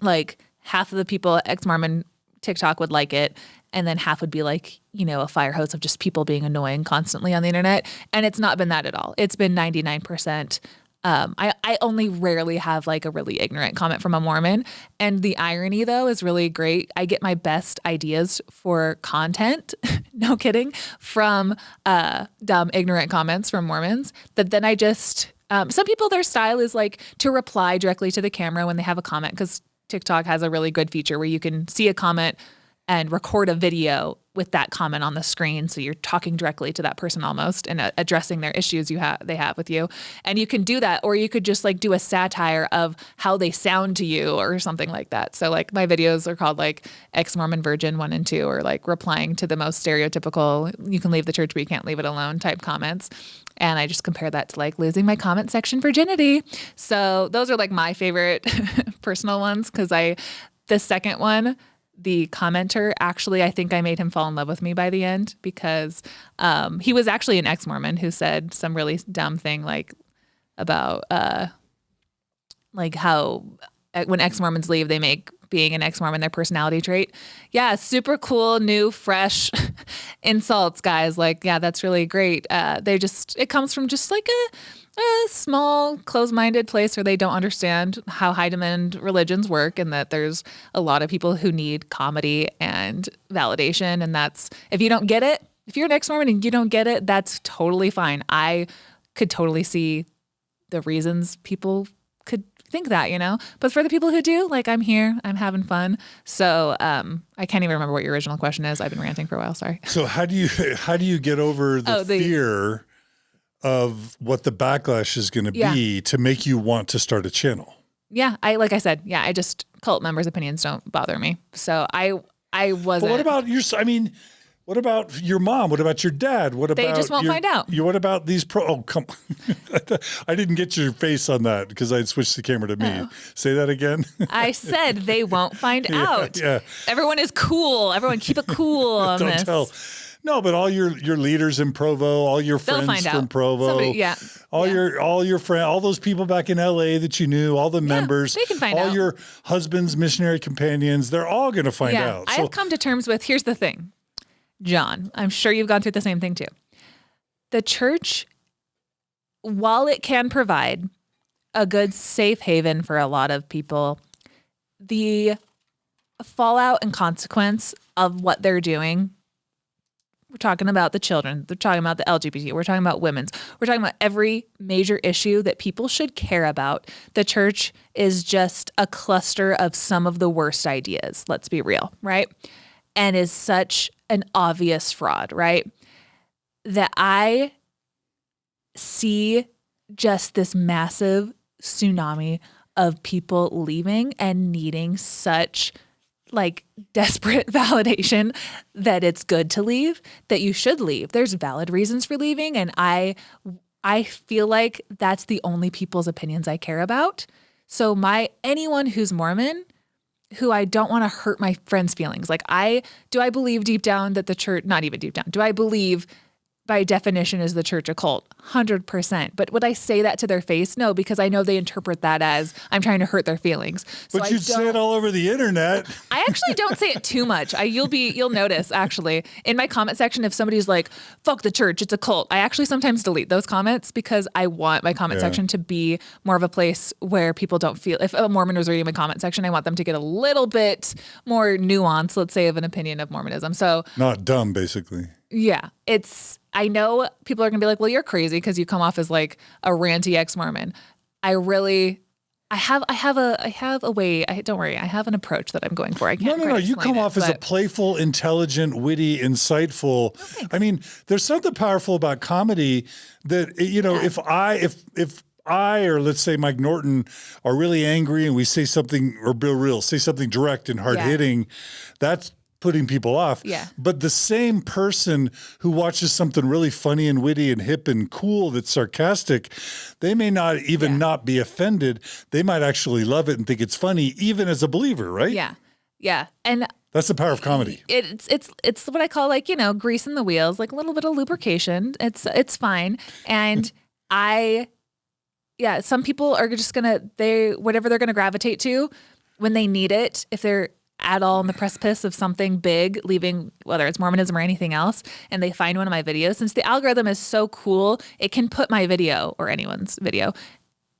like half of the people ex-Mormon TikTok would like it, and then half would be like, a fire hose of just people being annoying constantly on the internet. And it's not been that at all. It's been 99%. I only rarely have like a really ignorant comment from a Mormon. And the irony though is really great. I get my best ideas for content, no kidding, from dumb, ignorant comments from Mormons that then I just, some people, their style is like to reply directly to the camera when they have a comment, because TikTok has a really good feature where you can see a comment and record a video with that comment on the screen. So you're talking directly to that person almost and addressing their issues they have with you. And you can do that, or you could just like do a satire of how they sound to you or something like that. So like my videos are called like Ex-Mormon Virgin 1 and 2, or like replying to the most stereotypical, you can leave the church, but you can't leave it alone type comments. And I just compare that to like losing my comment section virginity. So those are like my favorite personal ones. Cause the second one, the commenter, actually, I think I made him fall in love with me by the end, because he was actually an ex-Mormon who said some really dumb thing like about like how when ex-Mormons leave, they make being an ex-Mormon their personality trait. Yeah, super cool, new, fresh insults, guys. Like, yeah, that's really great. It comes from just like a small, closed-minded place where they don't understand how high-demand religions work, and that there's a lot of people who need comedy and validation. And that's, if you don't get it, if you're an ex-Mormon and you don't get it, that's totally fine. I could totally see the reasons people could think that, but for the people who do, like, I'm here, I'm having fun. So I can't even remember what your original question is. I've been ranting for a while. Sorry. So how do you get over the fear of what the backlash is going to be to make you want to start a channel? Yeah. Like I said, I just, cult members' opinions don't bother me. So I wasn't. But what about your mom? What about your dad? They just won't find out. What about these oh, come I didn't get your face on that because I'd switched the camera to me. Oh. Say that again. I said they won't find out. Yeah. Everyone is cool. Everyone keep it cool on Don't this. Tell. No, but all your leaders in Provo, all your friends from Provo, all your friends, all those people back in LA that you knew, all the members, they can find out. All your husband's missionary companions, they're all going to find out. I have come to terms with, here's the thing, John, I'm sure you've gone through the same thing too. The church, while it can provide a good safe haven for a lot of people, the fallout and consequence of what they're doing, we're talking about the children, they're talking about the LGBT, we're talking about women's, we're talking about every major issue that people should care about. The church is just a cluster of some of the worst ideas, let's be real, right? And is such an obvious fraud, right? That I see just this massive tsunami of people leaving and needing such like desperate validation that it's good to leave, that you should leave. There's valid reasons for leaving. And I feel like that's the only people's opinions I care about. So anyone who's Mormon, who I don't want to hurt my friends' feelings. Like do I believe deep down that the church, not even deep down, do I believe by definition is the church a cult? 100%. But would I say that to their face? No, because I know they interpret that as I'm trying to hurt their feelings. So But you'd say it all over the internet. I actually don't say it too much. You'll notice actually in my comment section, if somebody's like, fuck the church, it's a cult, I actually sometimes delete those comments because I want my comment section to be more of a place where people don't feel, if a Mormon was reading my comment section, I want them to get a little bit more nuance, let's say, of an opinion of Mormonism. So not dumb, basically. Yeah, I know people are gonna be like, well, you're crazy because you come off as like a ranty ex-Mormon. I have a way. Don't worry, I have an approach that I'm going for. I can't. No. You come off as a playful, intelligent, witty, insightful. I mean, there's something powerful about comedy that, if I or let's say Mike Norton are really angry and we say something, or Bill Reel say something direct and hard hitting, that's putting people off. Yeah. But the same person who watches something really funny and witty and hip and cool that's sarcastic, they may not even not be offended. They might actually love it and think it's funny, even as a believer, right? Yeah. Yeah. And that's the power of comedy. It's what I call like, greasing the wheels, like a little bit of lubrication. It's fine. And some people are just whatever they're gonna gravitate to when they need it, if they're at all in the precipice of something big, leaving, whether it's Mormonism or anything else, and they find one of my videos, since the algorithm is so cool, it can put my video or anyone's video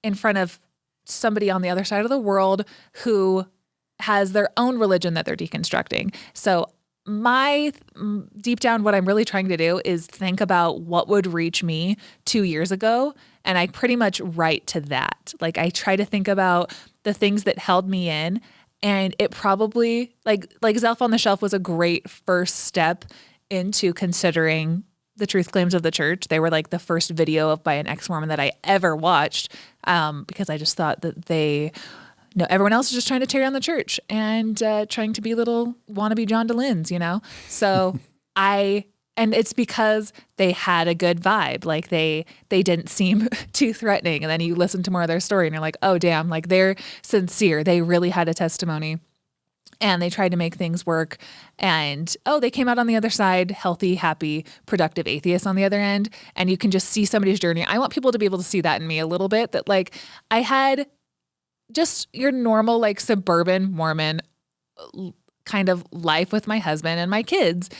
in front of somebody on the other side of the world who has their own religion that they're deconstructing. So my deep down, what I'm really trying to do is think about what would reach me 2 years ago. And I pretty much write to that. Like I try to think about the things that held me in. And it probably, like Zelf on the Shelf was a great first step into considering the truth claims of the church. They were like the first video by an ex-Mormon that I ever watched, because I just thought that everyone else is just trying to tear down the church and trying to be little wannabe John DeLynns, So and it's because they had a good vibe. Like they didn't seem too threatening. And then you listen to more of their story and you're like, oh, damn, like they're sincere. They really had a testimony and they tried to make things work. And, they came out on the other side, healthy, happy, productive atheists on the other end. And you can just see somebody's journey. I want people to be able to see that in me a little bit, that like I had just your normal, like suburban Mormon kind of life with my husband and my kids.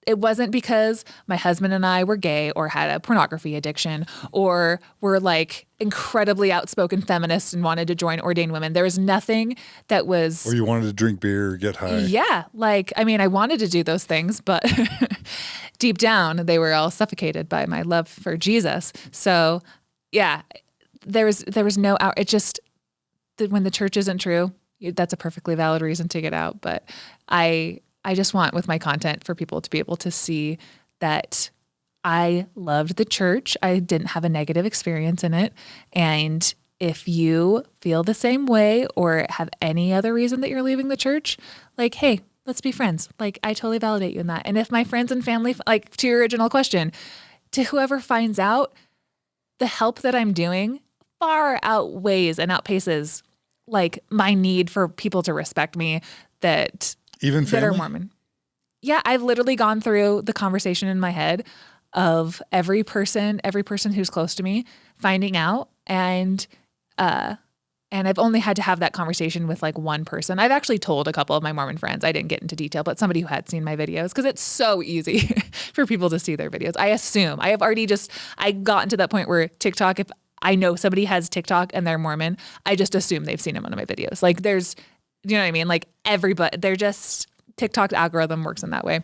It wasn't because my husband and I were gay or had a pornography addiction or were like incredibly outspoken feminists and wanted to join ordained women. There was nothing that was... Or you wanted to drink beer or get high. Yeah. I wanted to do those things, but deep down, they were all suffocated by my love for Jesus. So yeah, there was no out. It just, when the church isn't true, that's a perfectly valid reason to get out. But I just want with my content for people to be able to see that I loved the church. I didn't have a negative experience in it. And if you feel the same way or have any other reason that you're leaving the church, like, hey, let's be friends. Like, I totally validate you in that. And if my friends and family, like to your original question, to whoever finds out, the help that I'm doing far outweighs and outpaces like my need for people to respect me that are Mormon. Yeah, I've literally gone through the conversation in my head of every person who's close to me finding out, and I've only had to have that conversation with like one person. I've actually told a couple of my Mormon friends. I didn't get into detail, but somebody who had seen my videos, because it's so easy for people to see their videos. I assume I gotten to that point where TikTok, if I know somebody has TikTok and they're Mormon, I just assume they've seen one of my videos. Like you know what I mean? Like everybody, TikTok's algorithm works in that way.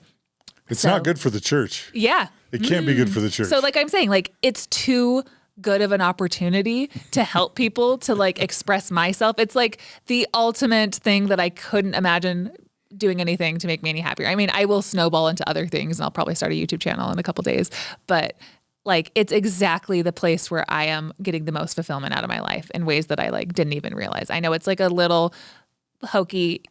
It's not good for the church. Yeah. It can't be good for the church. So like I'm saying, like it's too good of an opportunity to help people to like express myself. It's like the ultimate thing that I couldn't imagine doing anything to make me any happier. I mean, I will snowball into other things and I'll probably start a YouTube channel in a couple days, but like it's exactly the place where I am getting the most fulfillment out of my life in ways that I like didn't even realize. I know it's like a little hokey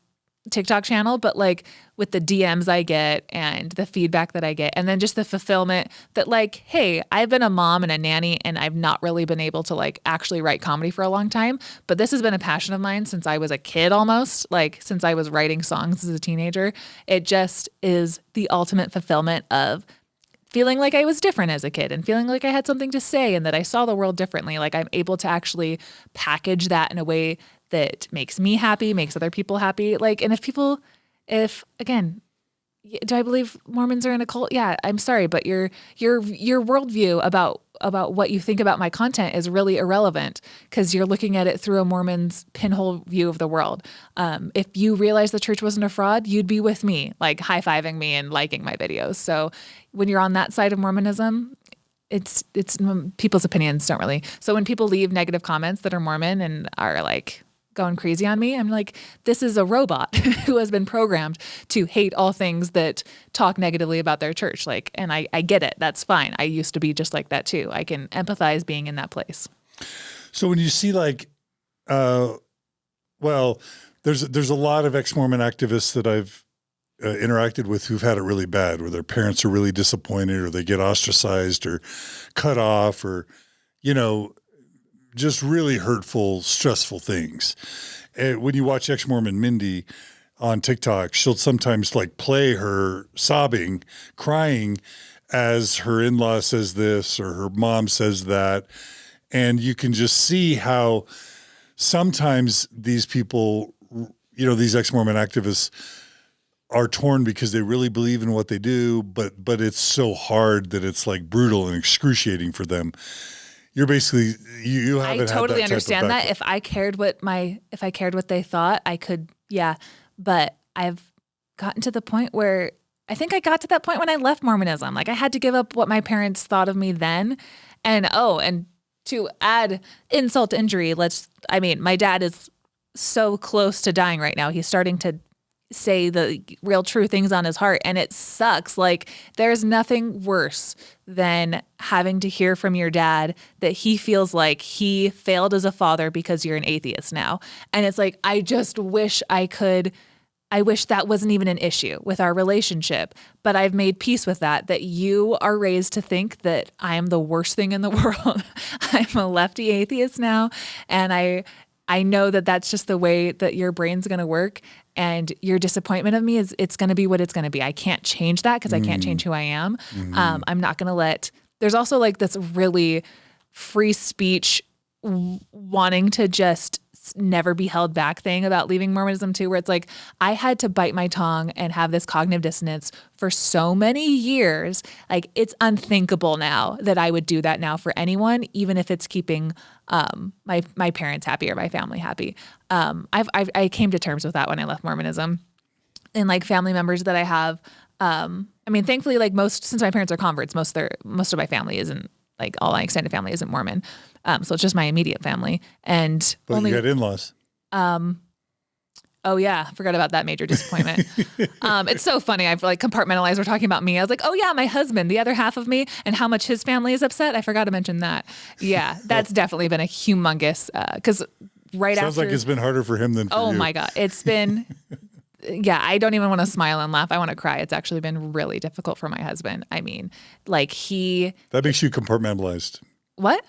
TikTok channel, but like with the DMs I get and the feedback that I get, and then just the fulfillment that like, hey, I've been a mom and a nanny and I've not really been able to like actually write comedy for a long time, but this has been a passion of mine since I was a kid almost, like since I was writing songs as a teenager. It just is the ultimate fulfillment of feeling like I was different as a kid and feeling like I had something to say and that I saw the world differently. Like I'm able to actually package that in a way that makes me happy, makes other people happy. Like, and if again, do I believe Mormons are in a cult? Yeah, I'm sorry, but your worldview about what you think about my content is really irrelevant because you're looking at it through a Mormon's pinhole view of the world. If you realized the church wasn't a fraud, you'd be with me, like high-fiving me and liking my videos. So when you're on that side of Mormonism, it's people's opinions don't really. So when people leave negative comments that are Mormon and are like going crazy on me, I'm like, this is a robot who has been programmed to hate all things that talk negatively about their church. Like, and I get it. That's fine. I used to be just like that too. I can empathize being in that place. So when you see like, well, there's a lot of ex-Mormon activists that I've interacted with who've had it really bad, where their parents are really disappointed or they get ostracized or cut off or, just really hurtful, stressful things. And when you watch ex-Mormon Mindy on TikTok, she'll sometimes like play her sobbing, crying as her in-law says this or her mom says that. And you can just see how sometimes these people, these ex-Mormon activists are torn because they really believe in what they do, but it's so hard that it's like brutal and excruciating for them. You're basically you haven't. I totally had that understand that. If I cared what they thought, I could, yeah. But I've gotten to the point where I think I got to that point when I left Mormonism. Like I had to give up what my parents thought of me then, and to add insult to injury, my dad is so close to dying right now. He's starting to say the real true things on his heart, and it sucks. Like there's nothing worse than having to hear from your dad that he feels like he failed as a father because you're an atheist now. And it's like, I just wish I wish that wasn't even an issue with our relationship, but I've made peace with that you are raised to think that I am the worst thing in the world. I'm a lefty atheist now. And I know that that's just the way that your brain's going to work. And your disappointment of me it's going to be what it's going to be. I can't change that because I can't change who I am. Mm-hmm. I'm not going to there's also like this really free speech wanting to just never be held back thing about leaving Mormonism too, where it's like, I had to bite my tongue and have this cognitive dissonance for so many years. Like it's unthinkable now that I would do that now for anyone, even if it's keeping my parents happy or my family happy. I came to terms with that when I left Mormonism, and like family members that I have. Thankfully, like since my parents are converts, most of my family isn't, like all my extended family isn't Mormon. So it's just my immediate family. But you got in-laws. Oh yeah, forgot about that major disappointment. It's so funny. I've like compartmentalized. We're talking about me. I was like, oh yeah, my husband, the other half of me, and how much his family is upset. I forgot to mention that. Yeah, that's definitely been a humongous, because Sounds like it's been harder for him than for you. Oh my God. It's been, yeah, I don't even want to smile and laugh. I want to cry. It's actually been really difficult for my husband. I mean, like That makes you compartmentalized. What?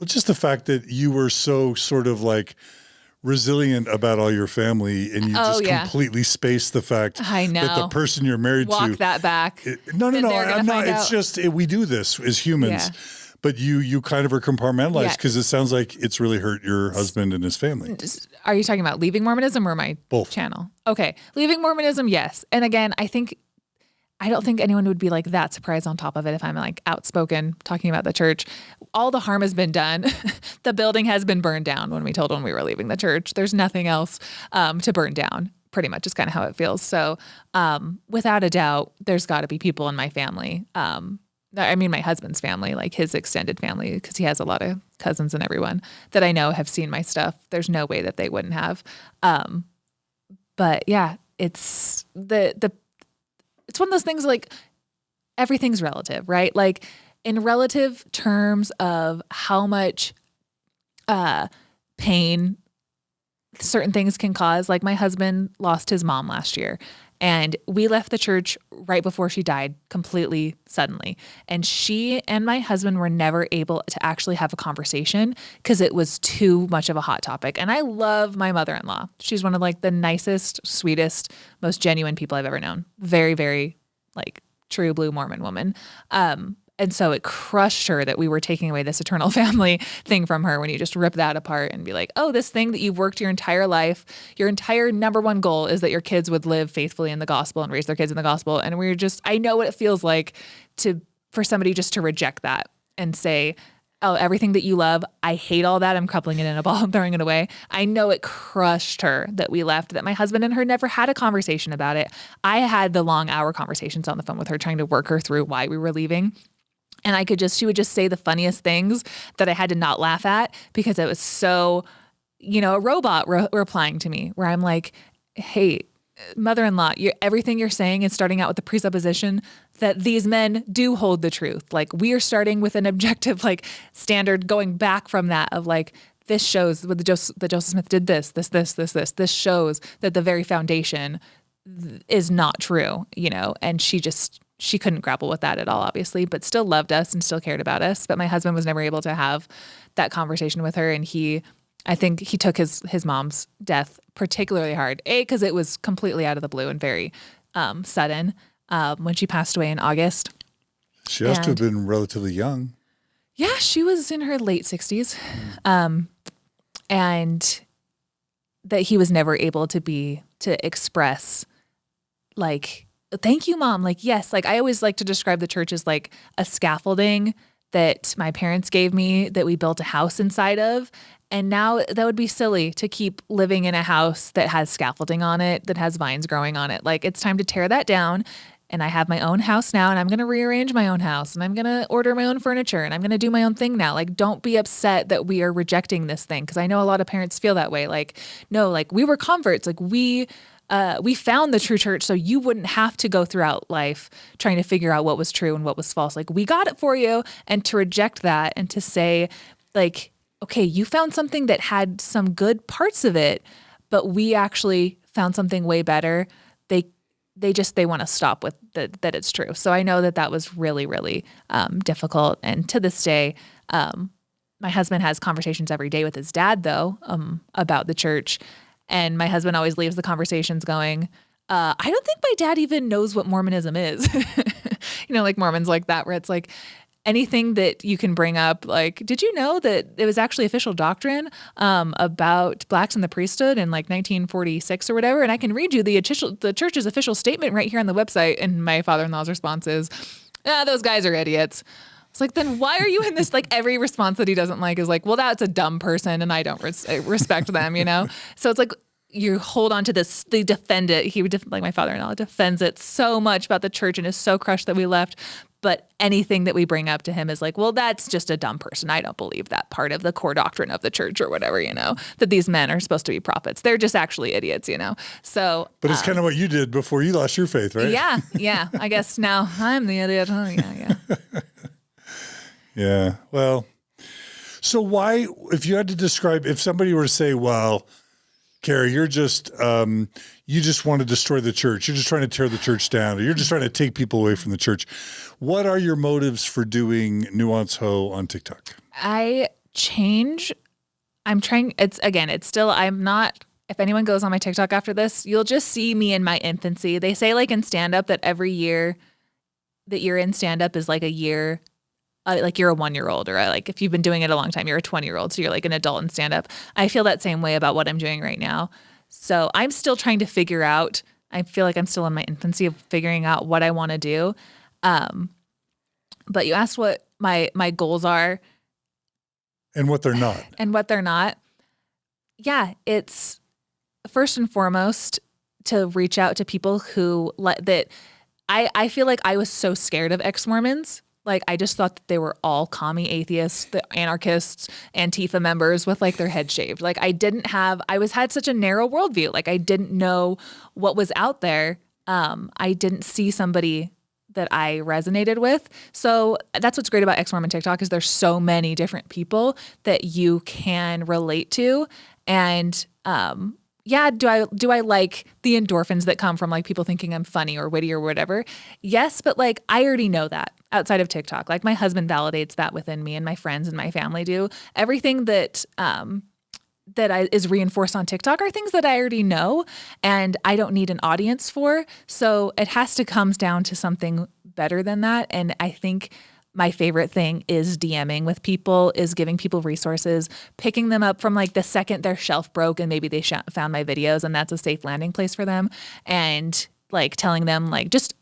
Well, just the fact that you were so sort of like resilient about all your family, and you completely spaced the fact that the person you're married Walk to. that back. No, I'm not. It's just, we do this as humans. Yeah. But you kind of are compartmentalized because it sounds like it's really hurt your husband and his family. Are you talking about leaving Mormonism or my Both. channel? Okay. Leaving Mormonism, yes. And again, I don't think anyone would be like that surprised on top of it if I'm like outspoken talking about the church. All the harm has been done. The building has been burned down when we were leaving the church. There's nothing else to burn down. Pretty much is kind of how it feels. So without a doubt, there's got to be people in my family. My husband's family, like his extended family, because he has a lot of cousins and everyone that I know have seen my stuff. There's no way that they wouldn't have. But yeah, it's it's one of those things, like everything's relative, right? Like in relative terms of how much pain certain things can cause. Like my husband lost his mom last year, and we left the church right before she died, completely suddenly. And she and my husband were never able to actually have a conversation because it was too much of a hot topic. And I love my mother-in-law. She's one of like the nicest, sweetest, most genuine people I've ever known. Very, very like true blue Mormon woman. And so it crushed her that we were taking away this eternal family thing from her when you just rip that apart and be like, oh, this thing that you've worked your entire life, your entire number one goal is that your kids would live faithfully in the gospel and raise their kids in the gospel. And we're just, I know what it feels like for somebody just to reject that and say, oh, everything that you love, I hate all that. I'm coupling it in a ball and throwing it away. I know it crushed her that we left, that my husband and her never had a conversation about it. I had the long hour conversations on the phone with her trying to work her through why we were leaving. And she would just say the funniest things that I had to not laugh at because it was so, a robot replying to me where I'm like, hey, mother-in-law, everything you're saying is starting out with the presupposition that these men do hold the truth. Like we are starting with an objective, like standard going back from that of like, this shows that Joseph Smith did this shows that the very foundation is not true, and she couldn't grapple with that at all, obviously, but still loved us and still cared about us. But my husband was never able to have that conversation with her. And I think he took his mom's death particularly hard, because it was completely out of the blue and very sudden when she passed away in August. She has to have been relatively young. Yeah, she was in her late 60s. And that he was never able to express like, thank you, Mom. Like, yes. Like I always like to describe the church as like a scaffolding that my parents gave me that we built a house inside of. And now that would be silly to keep living in a house that has scaffolding on it, that has vines growing on it. Like it's time to tear that down. And I have my own house now, and I'm going to rearrange my own house, and I'm going to order my own furniture, and I'm going to do my own thing now. Like, don't be upset that we are rejecting this thing. Cause I know a lot of parents feel that way. Like, no, like we were converts. Like we found the true church so you wouldn't have to go throughout life trying to figure out what was true and what was false. Like we got it for you. And to reject that and to say like, okay, you found something that had some good parts of it, but we actually found something way better. They want to stop with that it's true. So I know that was really, really difficult. And to this day, my husband has conversations every day with his dad though, about the church. And my husband always leaves the conversations going, I don't think my dad even knows what Mormonism is. Like Mormons like that, where it's like anything that you can bring up, like, did you know that it was actually official doctrine about blacks in the priesthood in like 1946 or whatever? And I can read you the church's official statement right here on the website. And my father-in-law's response is, those guys are idiots. It's like, then why are you in this? Like every response that he doesn't like is like, well, that's a dumb person and I don't respect them, So it's like, you hold on to this, they defend it. Like my father-in-law defends it so much about the church and is so crushed that we left. But anything that we bring up to him is like, well, that's just a dumb person. I don't believe that part of the core doctrine of the church or whatever, that these men are supposed to be prophets. They're just actually idiots, So, but it's kind of what you did before you lost your faith, right? Yeah. Yeah. I guess now I'm the idiot. Oh, yeah. Yeah. Well, so why, if you had to describe, if somebody were to say, well, Carah, you're just, you just want to destroy the church. You're just trying to tear the church down, or you're just trying to take people away from the church. What are your motives for doing Nuance Ho on TikTok? I'm trying, it's still, I'm not, if anyone goes on my TikTok after this, you'll just see me in my infancy. They say like in stand-up that every year that you're in stand-up is like a year, like you're a 1-year-old, or like if you've been doing it a long time, you're a 20-year-old. So you're like an adult in stand-up. I feel that same way about what I'm doing right now. So I'm still trying to figure out, I feel like I'm still in my infancy of figuring out what I want to do. But you asked what my goals are. And what they're not. Yeah, it's first and foremost to reach out to people who that I feel like I was so scared of ex-Mormons. Like, I just thought that they were all commie atheists, the anarchists, Antifa members with like their head shaved. Like I had such a narrow worldview. Like I didn't know what was out there. I didn't see somebody that I resonated with. So that's what's great about ex-Mormon TikTok is there's so many different people that you can relate to. And, do I like the endorphins that come from like people thinking I'm funny or witty or whatever? Yes, but like I already know that outside of TikTok. Like my husband validates that within me, and my friends and my family do. Everything that is reinforced on TikTok are things that I already know and I don't need an audience for. So it has to come down to something better than that. And I think my favorite thing is DMing with people, is giving people resources, picking them up from like the second their shelf broke and maybe they found my videos and that's a safe landing place for them. And like telling them like just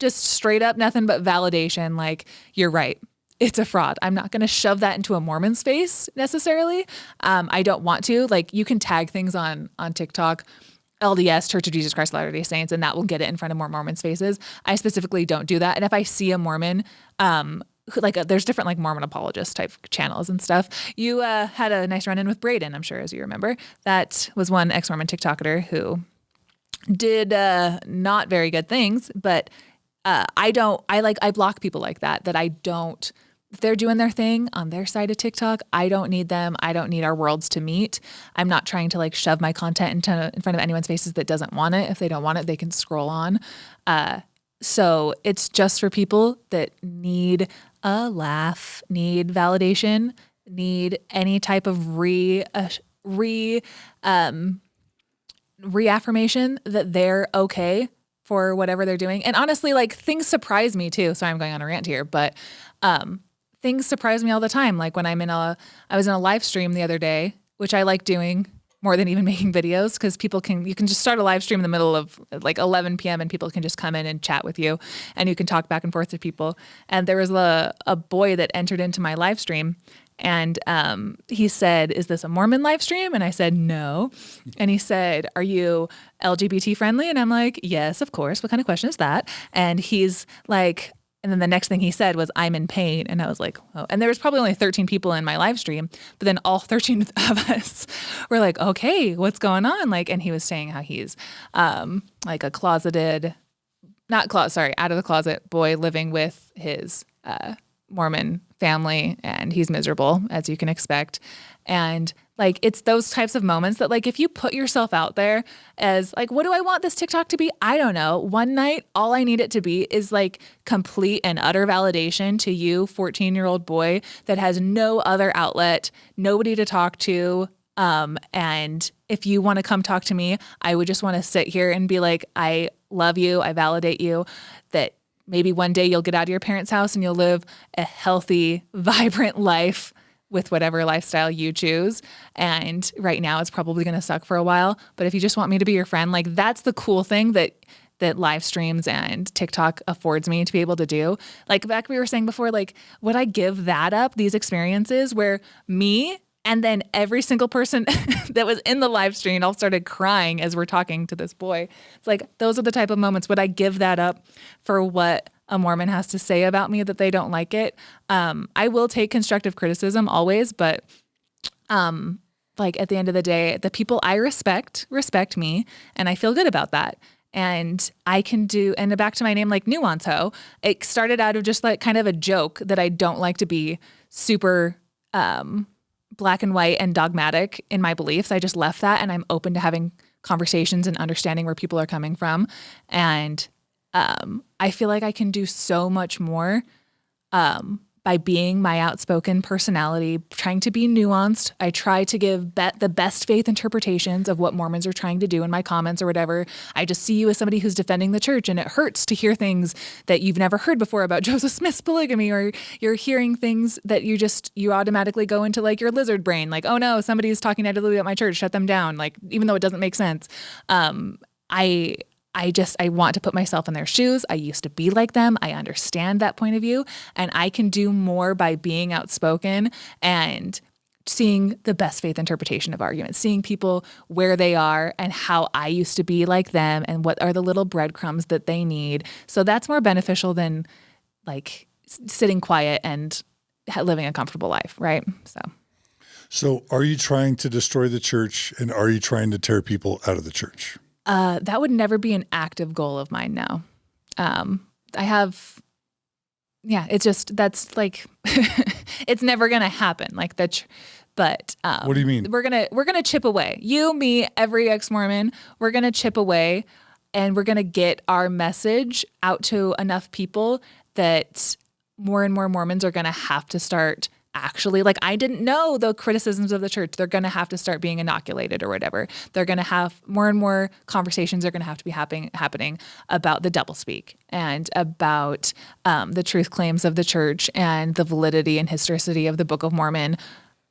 straight up nothing but validation. Like, you're right. It's a fraud. I'm not going to shove that into a Mormon's face necessarily. I don't want to. Like, you can tag things on TikTok, LDS, Church of Jesus Christ of Latter-day Saints, and that will get it in front of more Mormons' faces. I specifically don't do that. And if I see a Mormon, there's different like Mormon apologist type channels and stuff. You had a nice run-in with Braden, I'm sure, as you remember. That was one ex-Mormon TikToker who did not very good things, but I block people like that I don't. If they're doing their thing on their side of TikTok, I don't need them. I don't need our worlds to meet. I'm not trying to like shove my content in front of anyone's faces that doesn't want it. If they don't want it, they can scroll on. So it's just for people that need a laugh, need validation, need any type of reaffirmation that they're okay for whatever they're doing. And honestly, like, things surprise me too. Sorry, I'm going on a rant here, but things surprise me all the time. Like when I was in a live stream the other day, which I like doing more than even making videos, because you can just start a live stream in the middle of like 11 p.m. and people can just come in and chat with you and you can talk back and forth to people. And there was a boy that entered into my live stream and he said, "Is this a Mormon live stream?" And I said, "No." And he said, "Are you LGBT friendly?" And I'm like, "Yes, of course. What kind of question is that?" And he's like, and then the next thing he said was, "I'm in pain." And I was like, oh. And there was probably only 13 people in my live stream, but then all 13 of us were like, "Okay, what's going on?" Like, and he was saying how he's like a out of the closet boy living with his Mormon family, and he's miserable, as you can expect. And like, it's those types of moments that, like, if you put yourself out there as like, what do I want this TikTok to be? I don't know. One night, all I need it to be is like complete and utter validation to you, 14-year-old boy that has no other outlet, nobody to talk to. And if you want to come talk to me, I would just want to sit here and be like, I love you. I validate you, that maybe one day you'll get out of your parents' house and you'll live a healthy, vibrant life with whatever lifestyle you choose. And right now it's probably going to suck for a while. But if you just want me to be your friend, like, that's the cool thing that live streams and TikTok affords me to be able to do. Like, back we were saying before, like, would I give that up, these experiences where me and then every single person that was in the live stream all started crying as we're talking to this boy? It's like, those are the type of moments. Would I give that up for what a Mormon has to say about me that they don't like it? I will take constructive criticism always, but like, at the end of the day, the people I respect me, and I feel good about that. And I can do, and back to my name, like Nuance Ho, it started out of just like kind of a joke that I don't like to be super black and white and dogmatic in my beliefs. I just left that, and I'm open to having conversations and understanding where people are coming from. And I feel like I can do so much more by being my outspoken personality, trying to be nuanced. I try to give the best faith interpretations of what Mormons are trying to do in my comments or whatever. I just see you as somebody who's defending the church, and it hurts to hear things that you've never heard before about Joseph Smith's polygamy, or you're hearing things that you automatically go into like your lizard brain, like, oh no, somebody's talking negatively about my church, shut them down. Like, even though it doesn't make sense. I want to put myself in their shoes. I used to be like them. I understand that point of view, and I can do more by being outspoken and seeing the best faith interpretation of arguments, seeing people where they are and how I used to be like them and what are the little breadcrumbs that they need. So that's more beneficial than like sitting quiet and living a comfortable life, right? So are you trying to destroy the church, and are you trying to tear people out of the church? That would never be an active goal of mine now. It's just, that's like, it's never going to happen like that. But, what do you mean? We're going to chip away. You, me, every ex-Mormon, we're going to chip away, and we're going to get our message out to enough people that more and more Mormons are going to have to start actually, like, I didn't know the criticisms of the church. They're going to have to start being inoculated or whatever. They're going to have more and more conversations are going to have to be happening about the doublespeak and about the truth claims of the church and the validity and historicity of the Book of Mormon.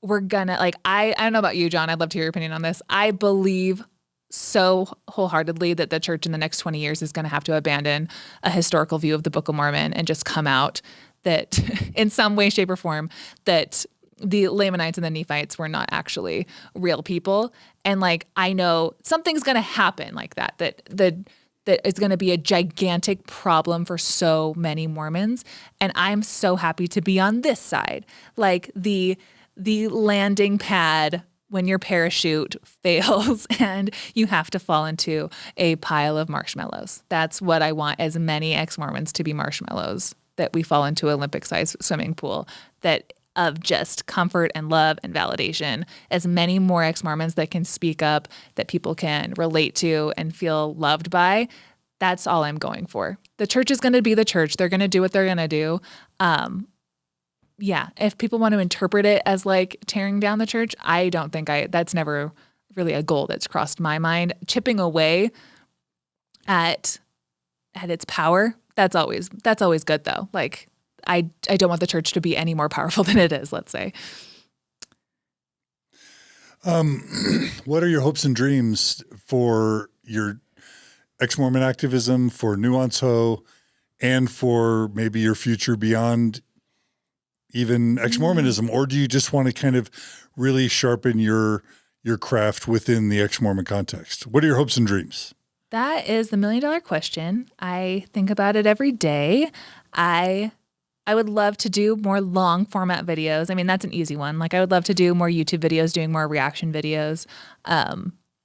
We're gonna, like, I don't know about you, John. I'd love to hear your opinion on this. I believe so wholeheartedly that the church in the next 20 years is going to have to abandon a historical view of the Book of Mormon and just come out that in some way, shape, or form that the Lamanites and the Nephites were not actually real people. And like, I know something's going to happen like that is going to be a gigantic problem for so many Mormons. And I'm so happy to be on this side. Like the landing pad when your parachute fails and you have to fall into a pile of marshmallows. That's what I want as many ex-Mormons to be marshmallows, that we fall into Olympic-sized swimming pool that of just comfort and love and validation. As many more ex-Mormons that can speak up, that people can relate to and feel loved by. That's all I'm going for. The church is going to be the church. They're going to do what they're going to do. Yeah, if people want to interpret it as like tearing down the church, I don't think that's never really a goal that's crossed my mind. Chipping away at its power, that's always good though. Like I don't want the church to be any more powerful than it is, let's say. What are your hopes and dreams for your ex-Mormon activism, for Nuance Ho, and for maybe your future beyond even ex-Mormonism? Or do you just want to kind of really sharpen your craft within the ex-Mormon context? What are your hopes and dreams? That is the $1 million question. I think about it every day. I would love to do more long format videos. I mean, that's an easy one. Like I would love to do more YouTube videos, doing more reaction videos.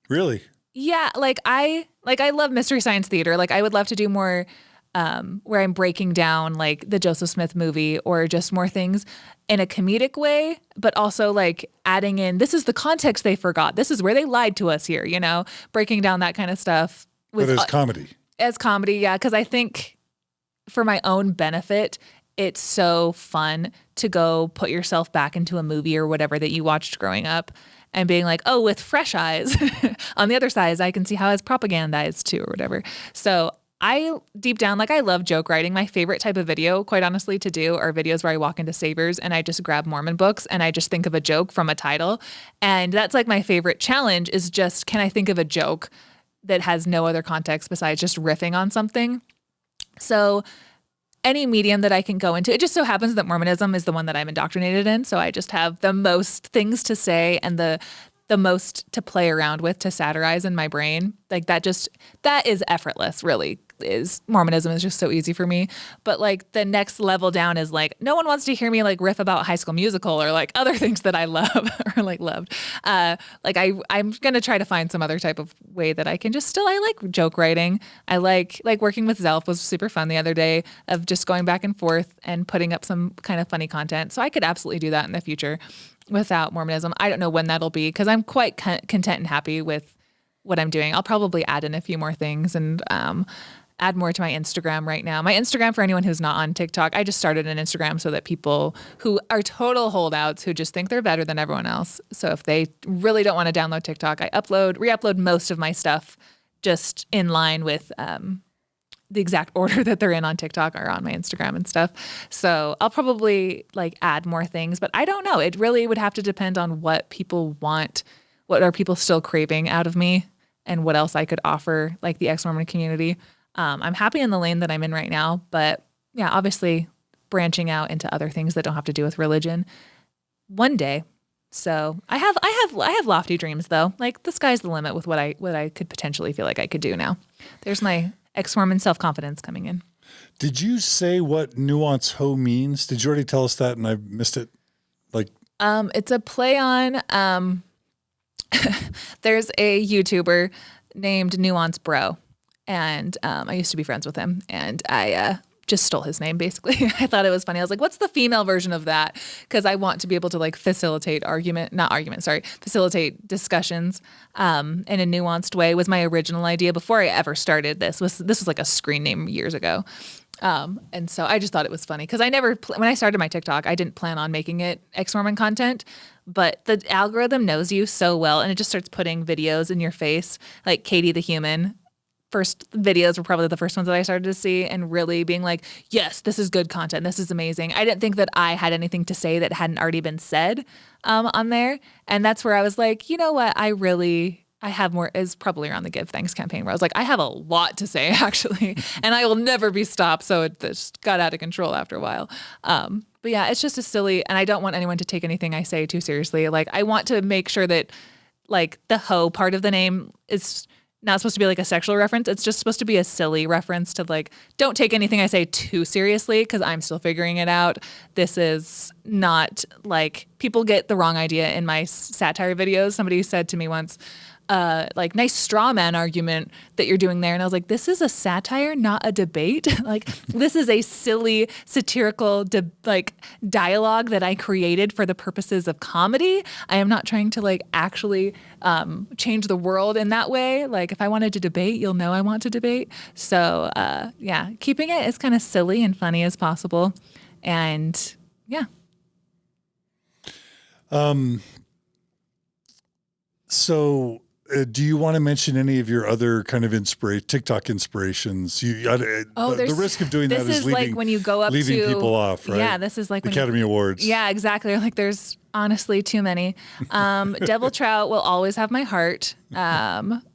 Really? Yeah. Like I love Mystery Science Theater. Like I would love to do more where I'm breaking down like the Joseph Smith movie or just more things in a comedic way, but also like adding in, this is the context they forgot. This is where they lied to us here, you know, breaking down that kind of stuff. But as comedy. As comedy, yeah. Because I think for my own benefit, it's so fun to go put yourself back into a movie or whatever that you watched growing up and being like, oh, with fresh eyes on the other side, I can see how it's propagandized too or whatever. So I deep down, like I love joke writing. My favorite type of video, quite honestly, to do are videos where I walk into Savers and I just grab Mormon books and I just think of a joke from a title. And that's like my favorite challenge is just, can I think of a joke that has no other context besides just riffing on something? So any medium that I can go into, it just so happens that Mormonism is the one that I'm indoctrinated in. So I just have the most things to say and the most to play around with, to satirize in my brain. Like that is effortless, really. Mormonism is just so easy for me. But like the next level down is like, no one wants to hear me like riff about High School Musical or like other things that I love or like loved. Like I'm going to try to find some other type of way that I can just I like joke writing. I like working with Zelf was super fun the other day of just going back and forth and putting up some kind of funny content. So I could absolutely do that in the future without Mormonism. I don't know when that'll be because I'm quite content and happy with what I'm doing. I'll probably add in a few more things and add more to my Instagram right now. My Instagram, for anyone who's not on TikTok, I just started an Instagram so that people who are total holdouts who just think they're better than everyone else. So if they really don't want to download TikTok, I re-upload most of my stuff just in line with the exact order that they're in on TikTok or on my Instagram and stuff. So I'll probably like add more things, but I don't know. It really would have to depend on what people want. What are people still craving out of me and what else I could offer like the ex-Mormon community. I'm happy in the lane that I'm in right now, but yeah, obviously branching out into other things that don't have to do with religion one day. So I have lofty dreams though. Like the sky's the limit with what I could potentially feel like I could do now. There's my ex-Mormon self-confidence coming in. Did you say what Nuance Ho means? Did you already tell us that and I missed it? Like, it's a play on, there's a YouTuber named Nuance Bro. And I used to be friends with him. And just stole his name, basically. I thought it was funny. I was like, what's the female version of that? Because I want to be able to like facilitate discussions in a nuanced way was my original idea before I ever started this. This was like a screen name years ago. And so I just thought it was funny because when I started my TikTok, I didn't plan on making it ex-Mormon content, but the algorithm knows you so well and it just starts putting videos in your face, like Katie the Human. First videos were probably the first ones that I started to see and really being like, yes, this is good content. This is amazing. I didn't think that I had anything to say that hadn't already been said on there. And that's where I was like, you know what? I have more, is probably around the Give Thanks campaign where I was like, I have a lot to say actually, and I will never be stopped. So it just got out of control after a while. But yeah, it's just a silly, and I don't want anyone to take anything I say too seriously. Like I want to make sure that like the hoe part of the name is not supposed to be like a sexual reference. It's just supposed to be a silly reference to like, don't take anything I say too seriously because I'm still figuring it out. This is not like, people get the wrong idea in my satire videos. Somebody said to me once, like, nice straw man argument that you're doing there. And I was like, this is a satire, not a debate. Like, this is a silly satirical dialogue that I created for the purposes of comedy. I am not trying to like actually change the world in that way. Like, if I wanted to debate, you'll know I want to debate. So yeah, keeping it as kind of silly and funny as possible. And yeah. So do you want to mention any of your other kind of TikTok inspirations? The risk of doing that is leaving, like when you go up leaving to people off, right? Yeah, this is like Academy Awards. Yeah, exactly. Like there's honestly too many. Devil Trout will always have my heart.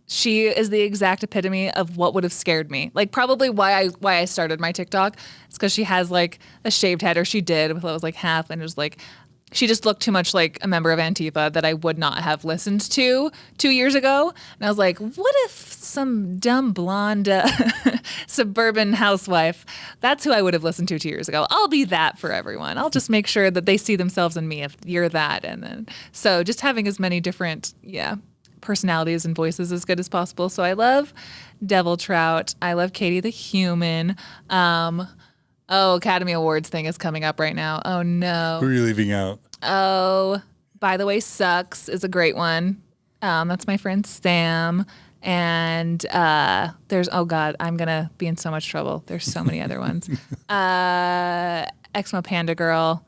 She is the exact epitome of what would have scared me. Like probably why I started my TikTok. It's because she has like a shaved head, or she did, until it was like half, and it was like, she just looked too much like a member of Antifa that I would not have listened to 2 years ago. And I was like, what if some dumb blonde suburban housewife, that's who I would have listened to 2 years ago. I'll be that for everyone. I'll just make sure that they see themselves in me if you're that. And then, so just having as many different, personalities and voices as good as possible. So I love Devil Trout. I love Katie the Human. Academy Awards thing is coming up right now. Oh, no. Who are you leaving out? Oh, By the Way Sucks is a great one. That's my friend Sam. And there's, oh, God, I'm going to be in so much trouble. There's so many other ones. Exmo Panda Girl.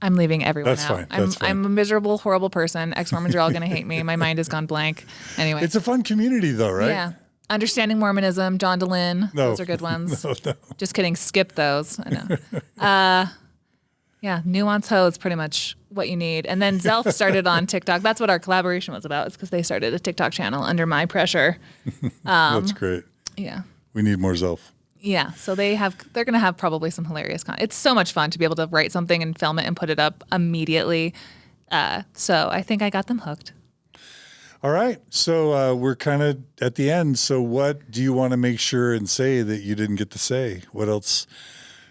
I'm leaving everyone That's out. fine. That's fine. I'm a miserable, horrible person. Ex-Mormons are all going to hate me. My mind has gone blank. Anyway. It's a fun community though, right? Yeah. Understanding Mormonism, John DeLynn. No. Those are good ones. No. Just kidding. Skip those. I know. Yeah. Nuance Ho is pretty much what you need. And then Zelf started on TikTok. That's what our collaboration was about. It's because they started a TikTok channel under my pressure. That's great. Yeah. We need more Zelf. Yeah. So they're going to have probably some hilarious content. It's so much fun to be able to write something and film it and put it up immediately. So I think I got them hooked. All right. So we're kind of at the end. So what do you want to make sure and say that you didn't get to say? What else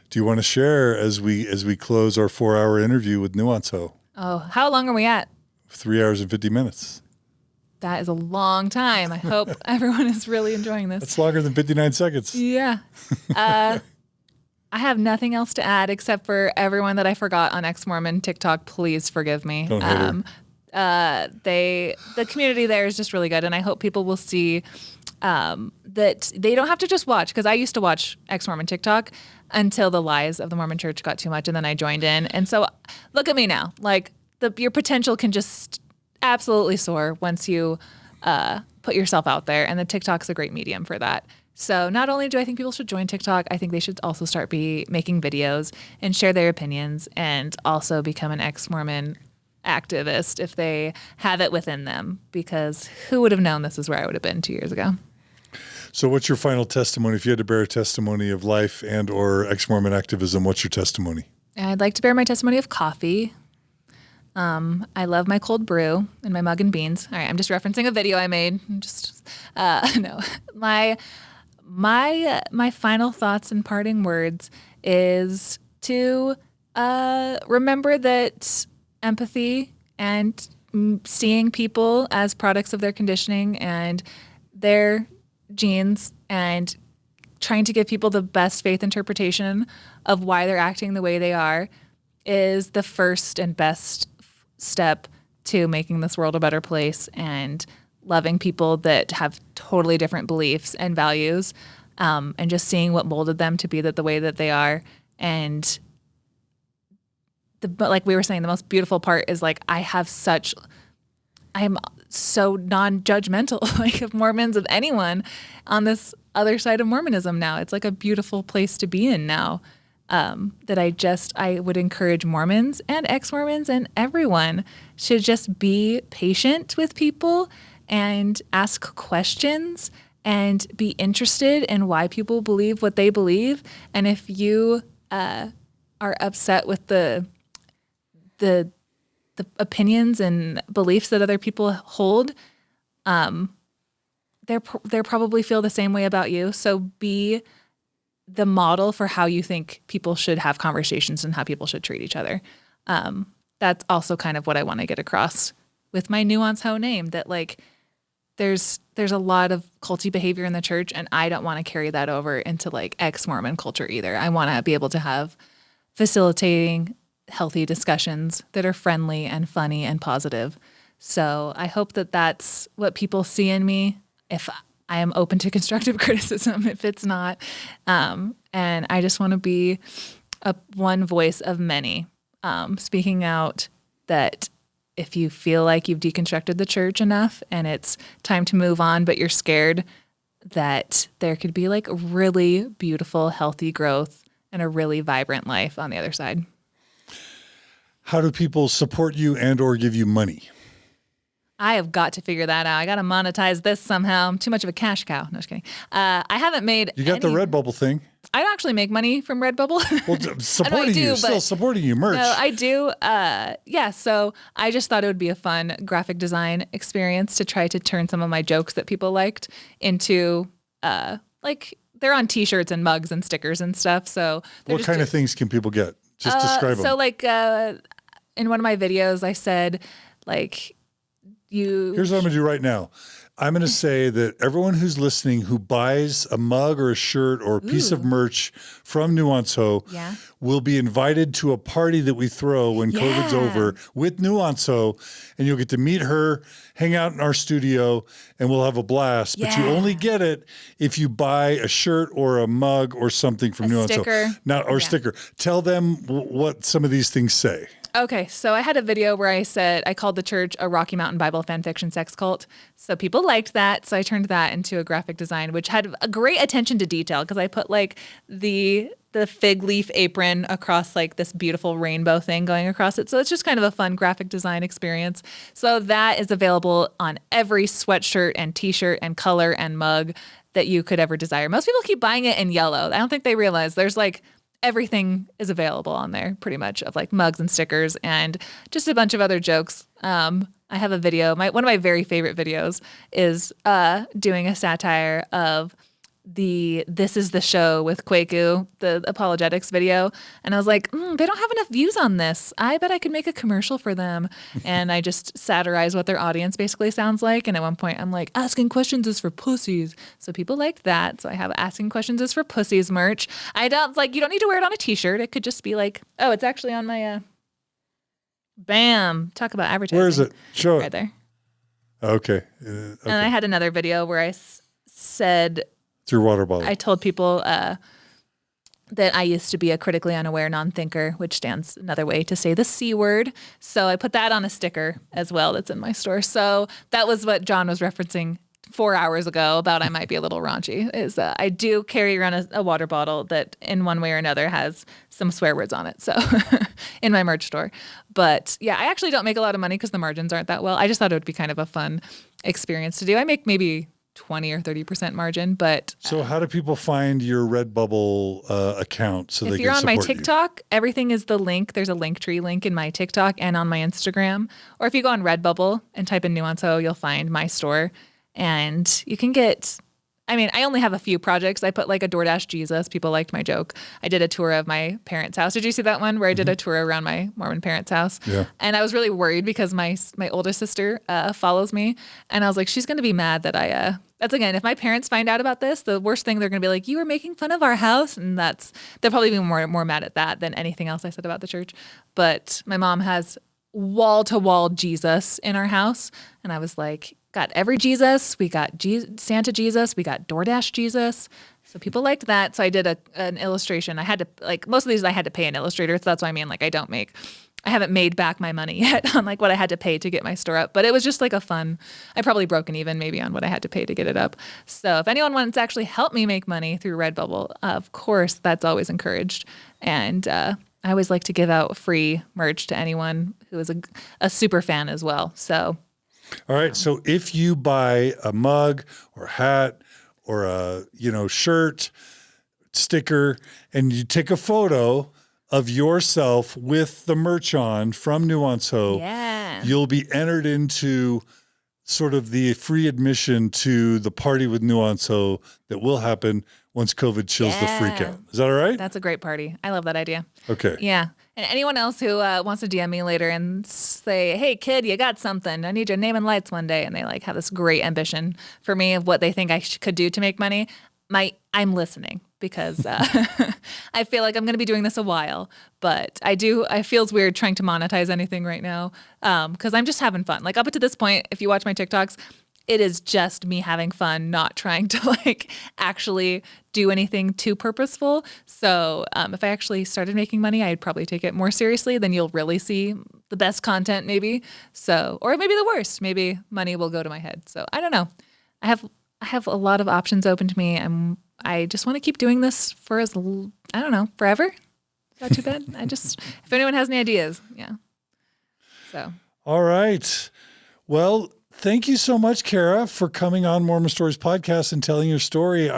do you want to share as we close our 4-hour interview with Nuance Ho? Oh, how long are we at? 3 hours and 50 minutes. That is a long time. I hope everyone is really enjoying this. That's longer than 59 seconds. Yeah. I have nothing else to add except for everyone that I forgot on Ex-Mormon TikTok, please forgive me. Don't hate her. The community there is just really good, and I hope people will see that they don't have to just watch, because I used to watch Ex-Mormon TikTok until the lies of the Mormon Church got too much, and then I joined in. And so look at me now. Like your potential can just absolutely soar once you put yourself out there, and the TikTok's a great medium for that. So not only do I think people should join TikTok, I think they should also start making videos and share their opinions, and also become an ex-Mormon activist if they have it within them, because who would have known this is where I would have been 2 years ago. So what's your final testimony? If you had to bear a testimony of life and or ex-Mormon activism, what's your testimony? I'd like to bear my testimony of coffee. I love my cold brew and my mug and beans. All right, I'm just referencing a video I made. No, my final thoughts and parting words is to remember that empathy and seeing people as products of their conditioning and their genes and trying to give people the best faith interpretation of why they're acting the way they are is the first and best step to making this world a better place and loving people that have totally different beliefs and values, and just seeing what molded them to be the way that they are. And like we were saying, the most beautiful part is like I am so non-judgmental, like of Mormons, of anyone on this other side of Mormonism now. It's like a beautiful place to be in now. That I would encourage Mormons and ex-Mormons and everyone should just be patient with people and ask questions and be interested in why people believe what they believe. And if you are upset with the opinions and beliefs that other people hold, they probably feel the same way about you. So be the model for how you think people should have conversations and how people should treat each other. That's also kind of what I want to get across with my Nuance Ho name, that like there's a lot of culty behavior in the church, and I don't want to carry that over into like ex-Mormon culture either. I want to be able to have facilitating healthy discussions that are friendly and funny and positive. So I hope that that's what people see in me. If I am open to constructive criticism, if it's not. And I just want to be one voice of many, speaking out that if you feel like you've deconstructed the church enough and it's time to move on, but you're scared, that there could be like really beautiful, healthy growth and a really vibrant life on the other side. How do people support you and or give you money? I have got to figure that out. I got to monetize this somehow. I'm too much of a cash cow. No, just kidding. I haven't made You got the Redbubble thing. I don't actually make money from Redbubble. Well, supporting you, still supporting you, merch. No, I do. Yeah, so I just thought it would be a fun graphic design experience to try to turn some of my jokes that people liked into, like, they're on T-shirts and mugs and stickers and stuff. So what kind of things can people get? Just describe them. So, like, in one of my videos, I said, like, Here's what I'm going to do right now. I'm going to say that everyone who's listening who buys a mug or a shirt or a piece of merch from Nuance Ho will be invited to a party that we throw when COVID's over with Nuance Ho, and you'll get to meet her, hang out in our studio, and we'll have a blast. But you only get it if you buy a shirt or a mug or something from Nuance Ho. Now, or sticker. Tell them what some of these things say. Okay, so I had a video where I called the church a Rocky Mountain Bible fan fiction sex cult. So people liked that. So I turned that into a graphic design, which had a great attention to detail because I put like the fig leaf apron across like this beautiful rainbow thing going across it. So it's just kind of a fun graphic design experience. So that is available on every sweatshirt and t-shirt and color and mug that you could ever desire. Most people keep buying it in yellow. I don't think they realize there's like everything is available on there pretty much, of like mugs and stickers and just a bunch of other jokes. I have a video. One of my very favorite videos is doing a satire of This Is the Show with Kwaku, the apologetics video. And I was like, they don't have enough views on this. I bet I could make a commercial for them. And I just satirize what their audience basically sounds like. And at one point I'm like, asking questions is for pussies. So people liked that. So I have asking questions is for pussies merch. You don't need to wear it on a t-shirt. It could just be like, oh, it's actually on my, bam. Talk about advertising. Where is it? Show right it. There. Okay. And I had another video where I said, it's your water bottle. I told people that I used to be a critically unaware non-thinker, which stands another way to say the C word. So I put that on a sticker as well that's in my store. So that was what John was referencing 4 hours ago about I might be a little raunchy, is I do carry around a water bottle that in one way or another has some swear words on it. So in my merch store. But yeah, I actually don't make a lot of money because the margins aren't that well. I just thought it would be kind of a fun experience to do. I make maybe 20 or 30% margin, but so how do people find your Redbubble account so they can support you? If you're on my TikTok, everything is the link. There's a Linktree link in my TikTok and on my Instagram. Or if you go on Redbubble and type in Nuance Ho, you'll find my store, and you can get. I only have a few projects. I put like a DoorDash Jesus. People liked my joke. I did a tour of my parents' house. Did you see that one where I did a tour around my Mormon parents' house? Yeah. And I was really worried because my oldest sister follows me, and I was like, she's going to be mad that I That's again, if my parents find out about this, the worst thing they're going to be like, you were making fun of our house. And they'll probably be more mad at that than anything else I said about the church. But my mom has wall to wall Jesus in our house. And I was like, got every Jesus. We got Santa Jesus. We got DoorDash Jesus. So people liked that. So I did an illustration. I had to, like, most of these I had to pay an illustrator. So that's what I mean. Like, I haven't made back my money yet on like what I had to pay to get my store up, but it was just like I probably broken even maybe on what I had to pay to get it up. So if anyone wants to actually help me make money through Redbubble, of course, that's always encouraged. And I always like to give out free merch to anyone who is a super fan as well. So. All right. So if you buy a mug or hat or a, shirt, sticker, and you take a photo of yourself with the merch on from Nuance Ho, you'll be entered into sort of the free admission to the party with Nuance Ho that will happen once COVID chills the freak out. Is that all right? That's a great party. I love that idea. Okay. Yeah. And anyone else who wants to DM me later and say, hey, kid, you got something. I need your name and lights one day. And they like have this great ambition for me of what they think I could do to make money. I'm listening because I feel like I'm going to be doing this a while, but it feels weird trying to monetize anything right now because I'm just having fun. Like up to this point, if you watch my TikToks, it is just me having fun, not trying to like actually do anything too purposeful. So if I actually started making money, I'd probably take it more seriously. Then you'll really see the best content maybe. So, or maybe the worst, maybe money will go to my head. So I don't know. I have a lot of options open to me. I just want to keep doing this for forever. Is that too bad? If anyone has any ideas, yeah. So. All right. Well, thank you so much, Carah, for coming on Mormon Stories podcast and telling your story.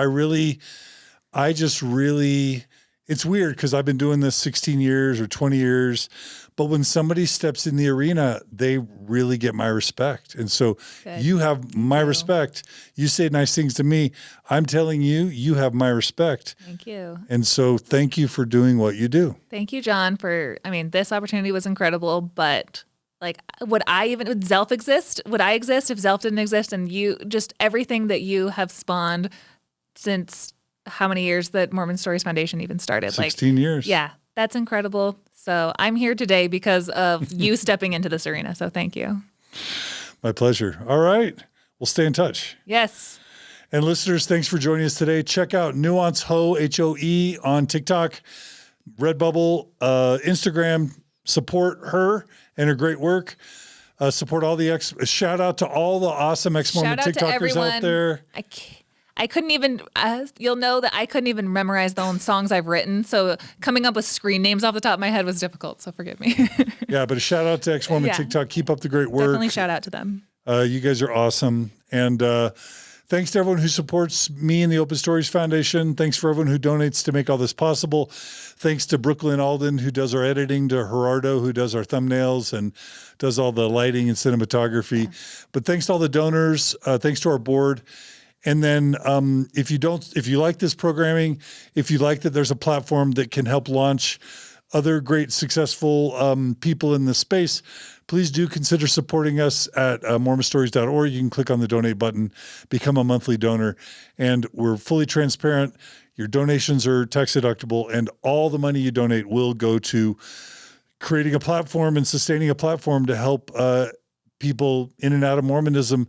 It's weird because I've been doing this 16 years or 20 years, but when somebody steps in the arena, they really get my respect. And so you have my respect. You say nice things to me. I'm telling you, you have my respect. Thank you. And so thank you for doing what you do. Thank you, John, this opportunity was incredible, but like, would Zelf exist? Would I exist if Zelf didn't exist? And just everything that you have spawned since how many years that Mormon Stories Foundation even started? 16 years. Yeah, that's incredible. So I'm here today because of you stepping into this arena. So thank you. My pleasure. All right. We'll stay in touch. Yes. And listeners, thanks for joining us today. Check out Nuance Ho, Hoe, on TikTok, Redbubble, Instagram. Support her and her great work. Support all the shout out to all the awesome ex-Mormon TikTokers out there. I couldn't even, you'll know that I couldn't even memorize the own songs I've written. So coming up with screen names off the top of my head was difficult. So forgive me. Yeah, but a shout out to ex-Mormon TikTok. Keep up the great work. Definitely shout out to them. You guys are awesome. And thanks to everyone who supports me and the Open Stories Foundation. Thanks for everyone who donates to make all this possible. Thanks to Brooklyn Alden, who does our editing, to Gerardo, who does our thumbnails and does all the lighting and cinematography. Yeah. But thanks to all the donors. Thanks to our board. And then if you like this programming, if you like that there's a platform that can help launch other great, successful people in the space, please do consider supporting us at mormonstories.org. You can click on the donate button, become a monthly donor, and we're fully transparent. Your donations are tax deductible, and all the money you donate will go to creating a platform and sustaining a platform to help people in and out of Mormonism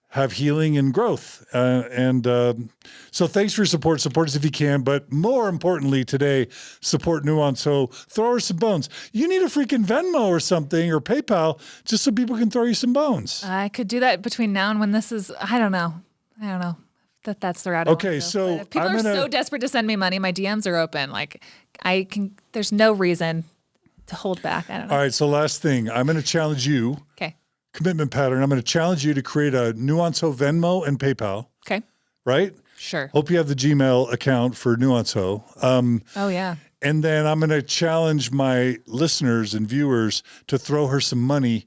have healing and growth. So thanks for your support. Support us if you can. But more importantly today, support Nuance Ho. Throw her some bones. You need a freaking Venmo or something or PayPal just so people can throw you some bones. I could do that between now and when this is, I don't know. That's the route. Okay, so if people are so desperate to send me money, my DMs are open. Like there's no reason to hold back. I don't know. All right, so last thing. I'm going to challenge you. Okay. Commitment pattern. I'm going to challenge you to create a Nuance Ho Venmo and PayPal. Okay. Right? Sure. Hope you have the Gmail account for Nuance Ho. Oh, yeah. And then I'm going to challenge my listeners and viewers to throw her some money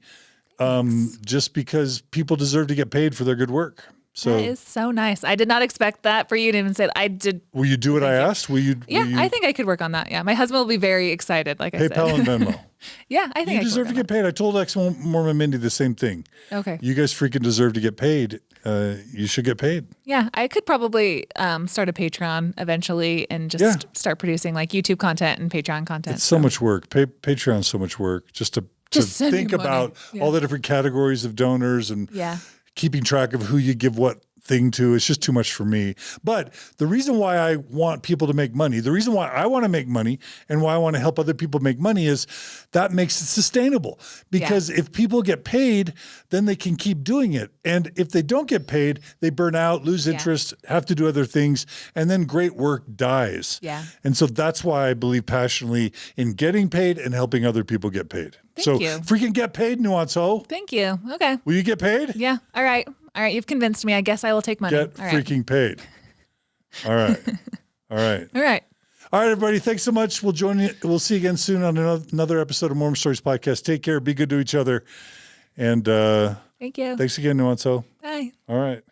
just because people deserve to get paid for their good work. So that is so nice. I did not expect that for you to even say that. I did. will you do what I asked? Will you? Yeah, will you I think I could work on that. Yeah, my husband will be very excited. Like I said, PayPal and Venmo. yeah, I think You I deserve to get paid. I told ex-Mormon Mindy the same thing. Okay. You guys freaking deserve to get paid. You should get paid. Yeah, I could probably start a Patreon eventually and just start producing like YouTube content and Patreon content. It's so much work. Patreon's so much work just to send think me money. about all the different categories of donors and keeping track of who you give what thing to. It's just too much for me. But the reason why I want people to make money, the reason why I want to make money and why I want to help other people make money is that makes it sustainable. Because if people get paid, then they can keep doing it. And if they don't get paid, they burn out, lose interest, have to do other things, and then great work dies. Yeah. And so that's why I believe passionately in getting paid and helping other people get paid. Thank you. Freaking get paid, Nuance Ho. Thank you. Okay. Will you get paid? Yeah. All right. All right. You've convinced me. I guess I will take money. Get All right. freaking paid. All right. All right. All right. All right, everybody. Thanks so much. We'll join you. We'll see you again soon on another episode of Mormon Stories Podcast. Take care. Be good to each other. And thank you. Thanks again, Nuance Ho. Bye. All right.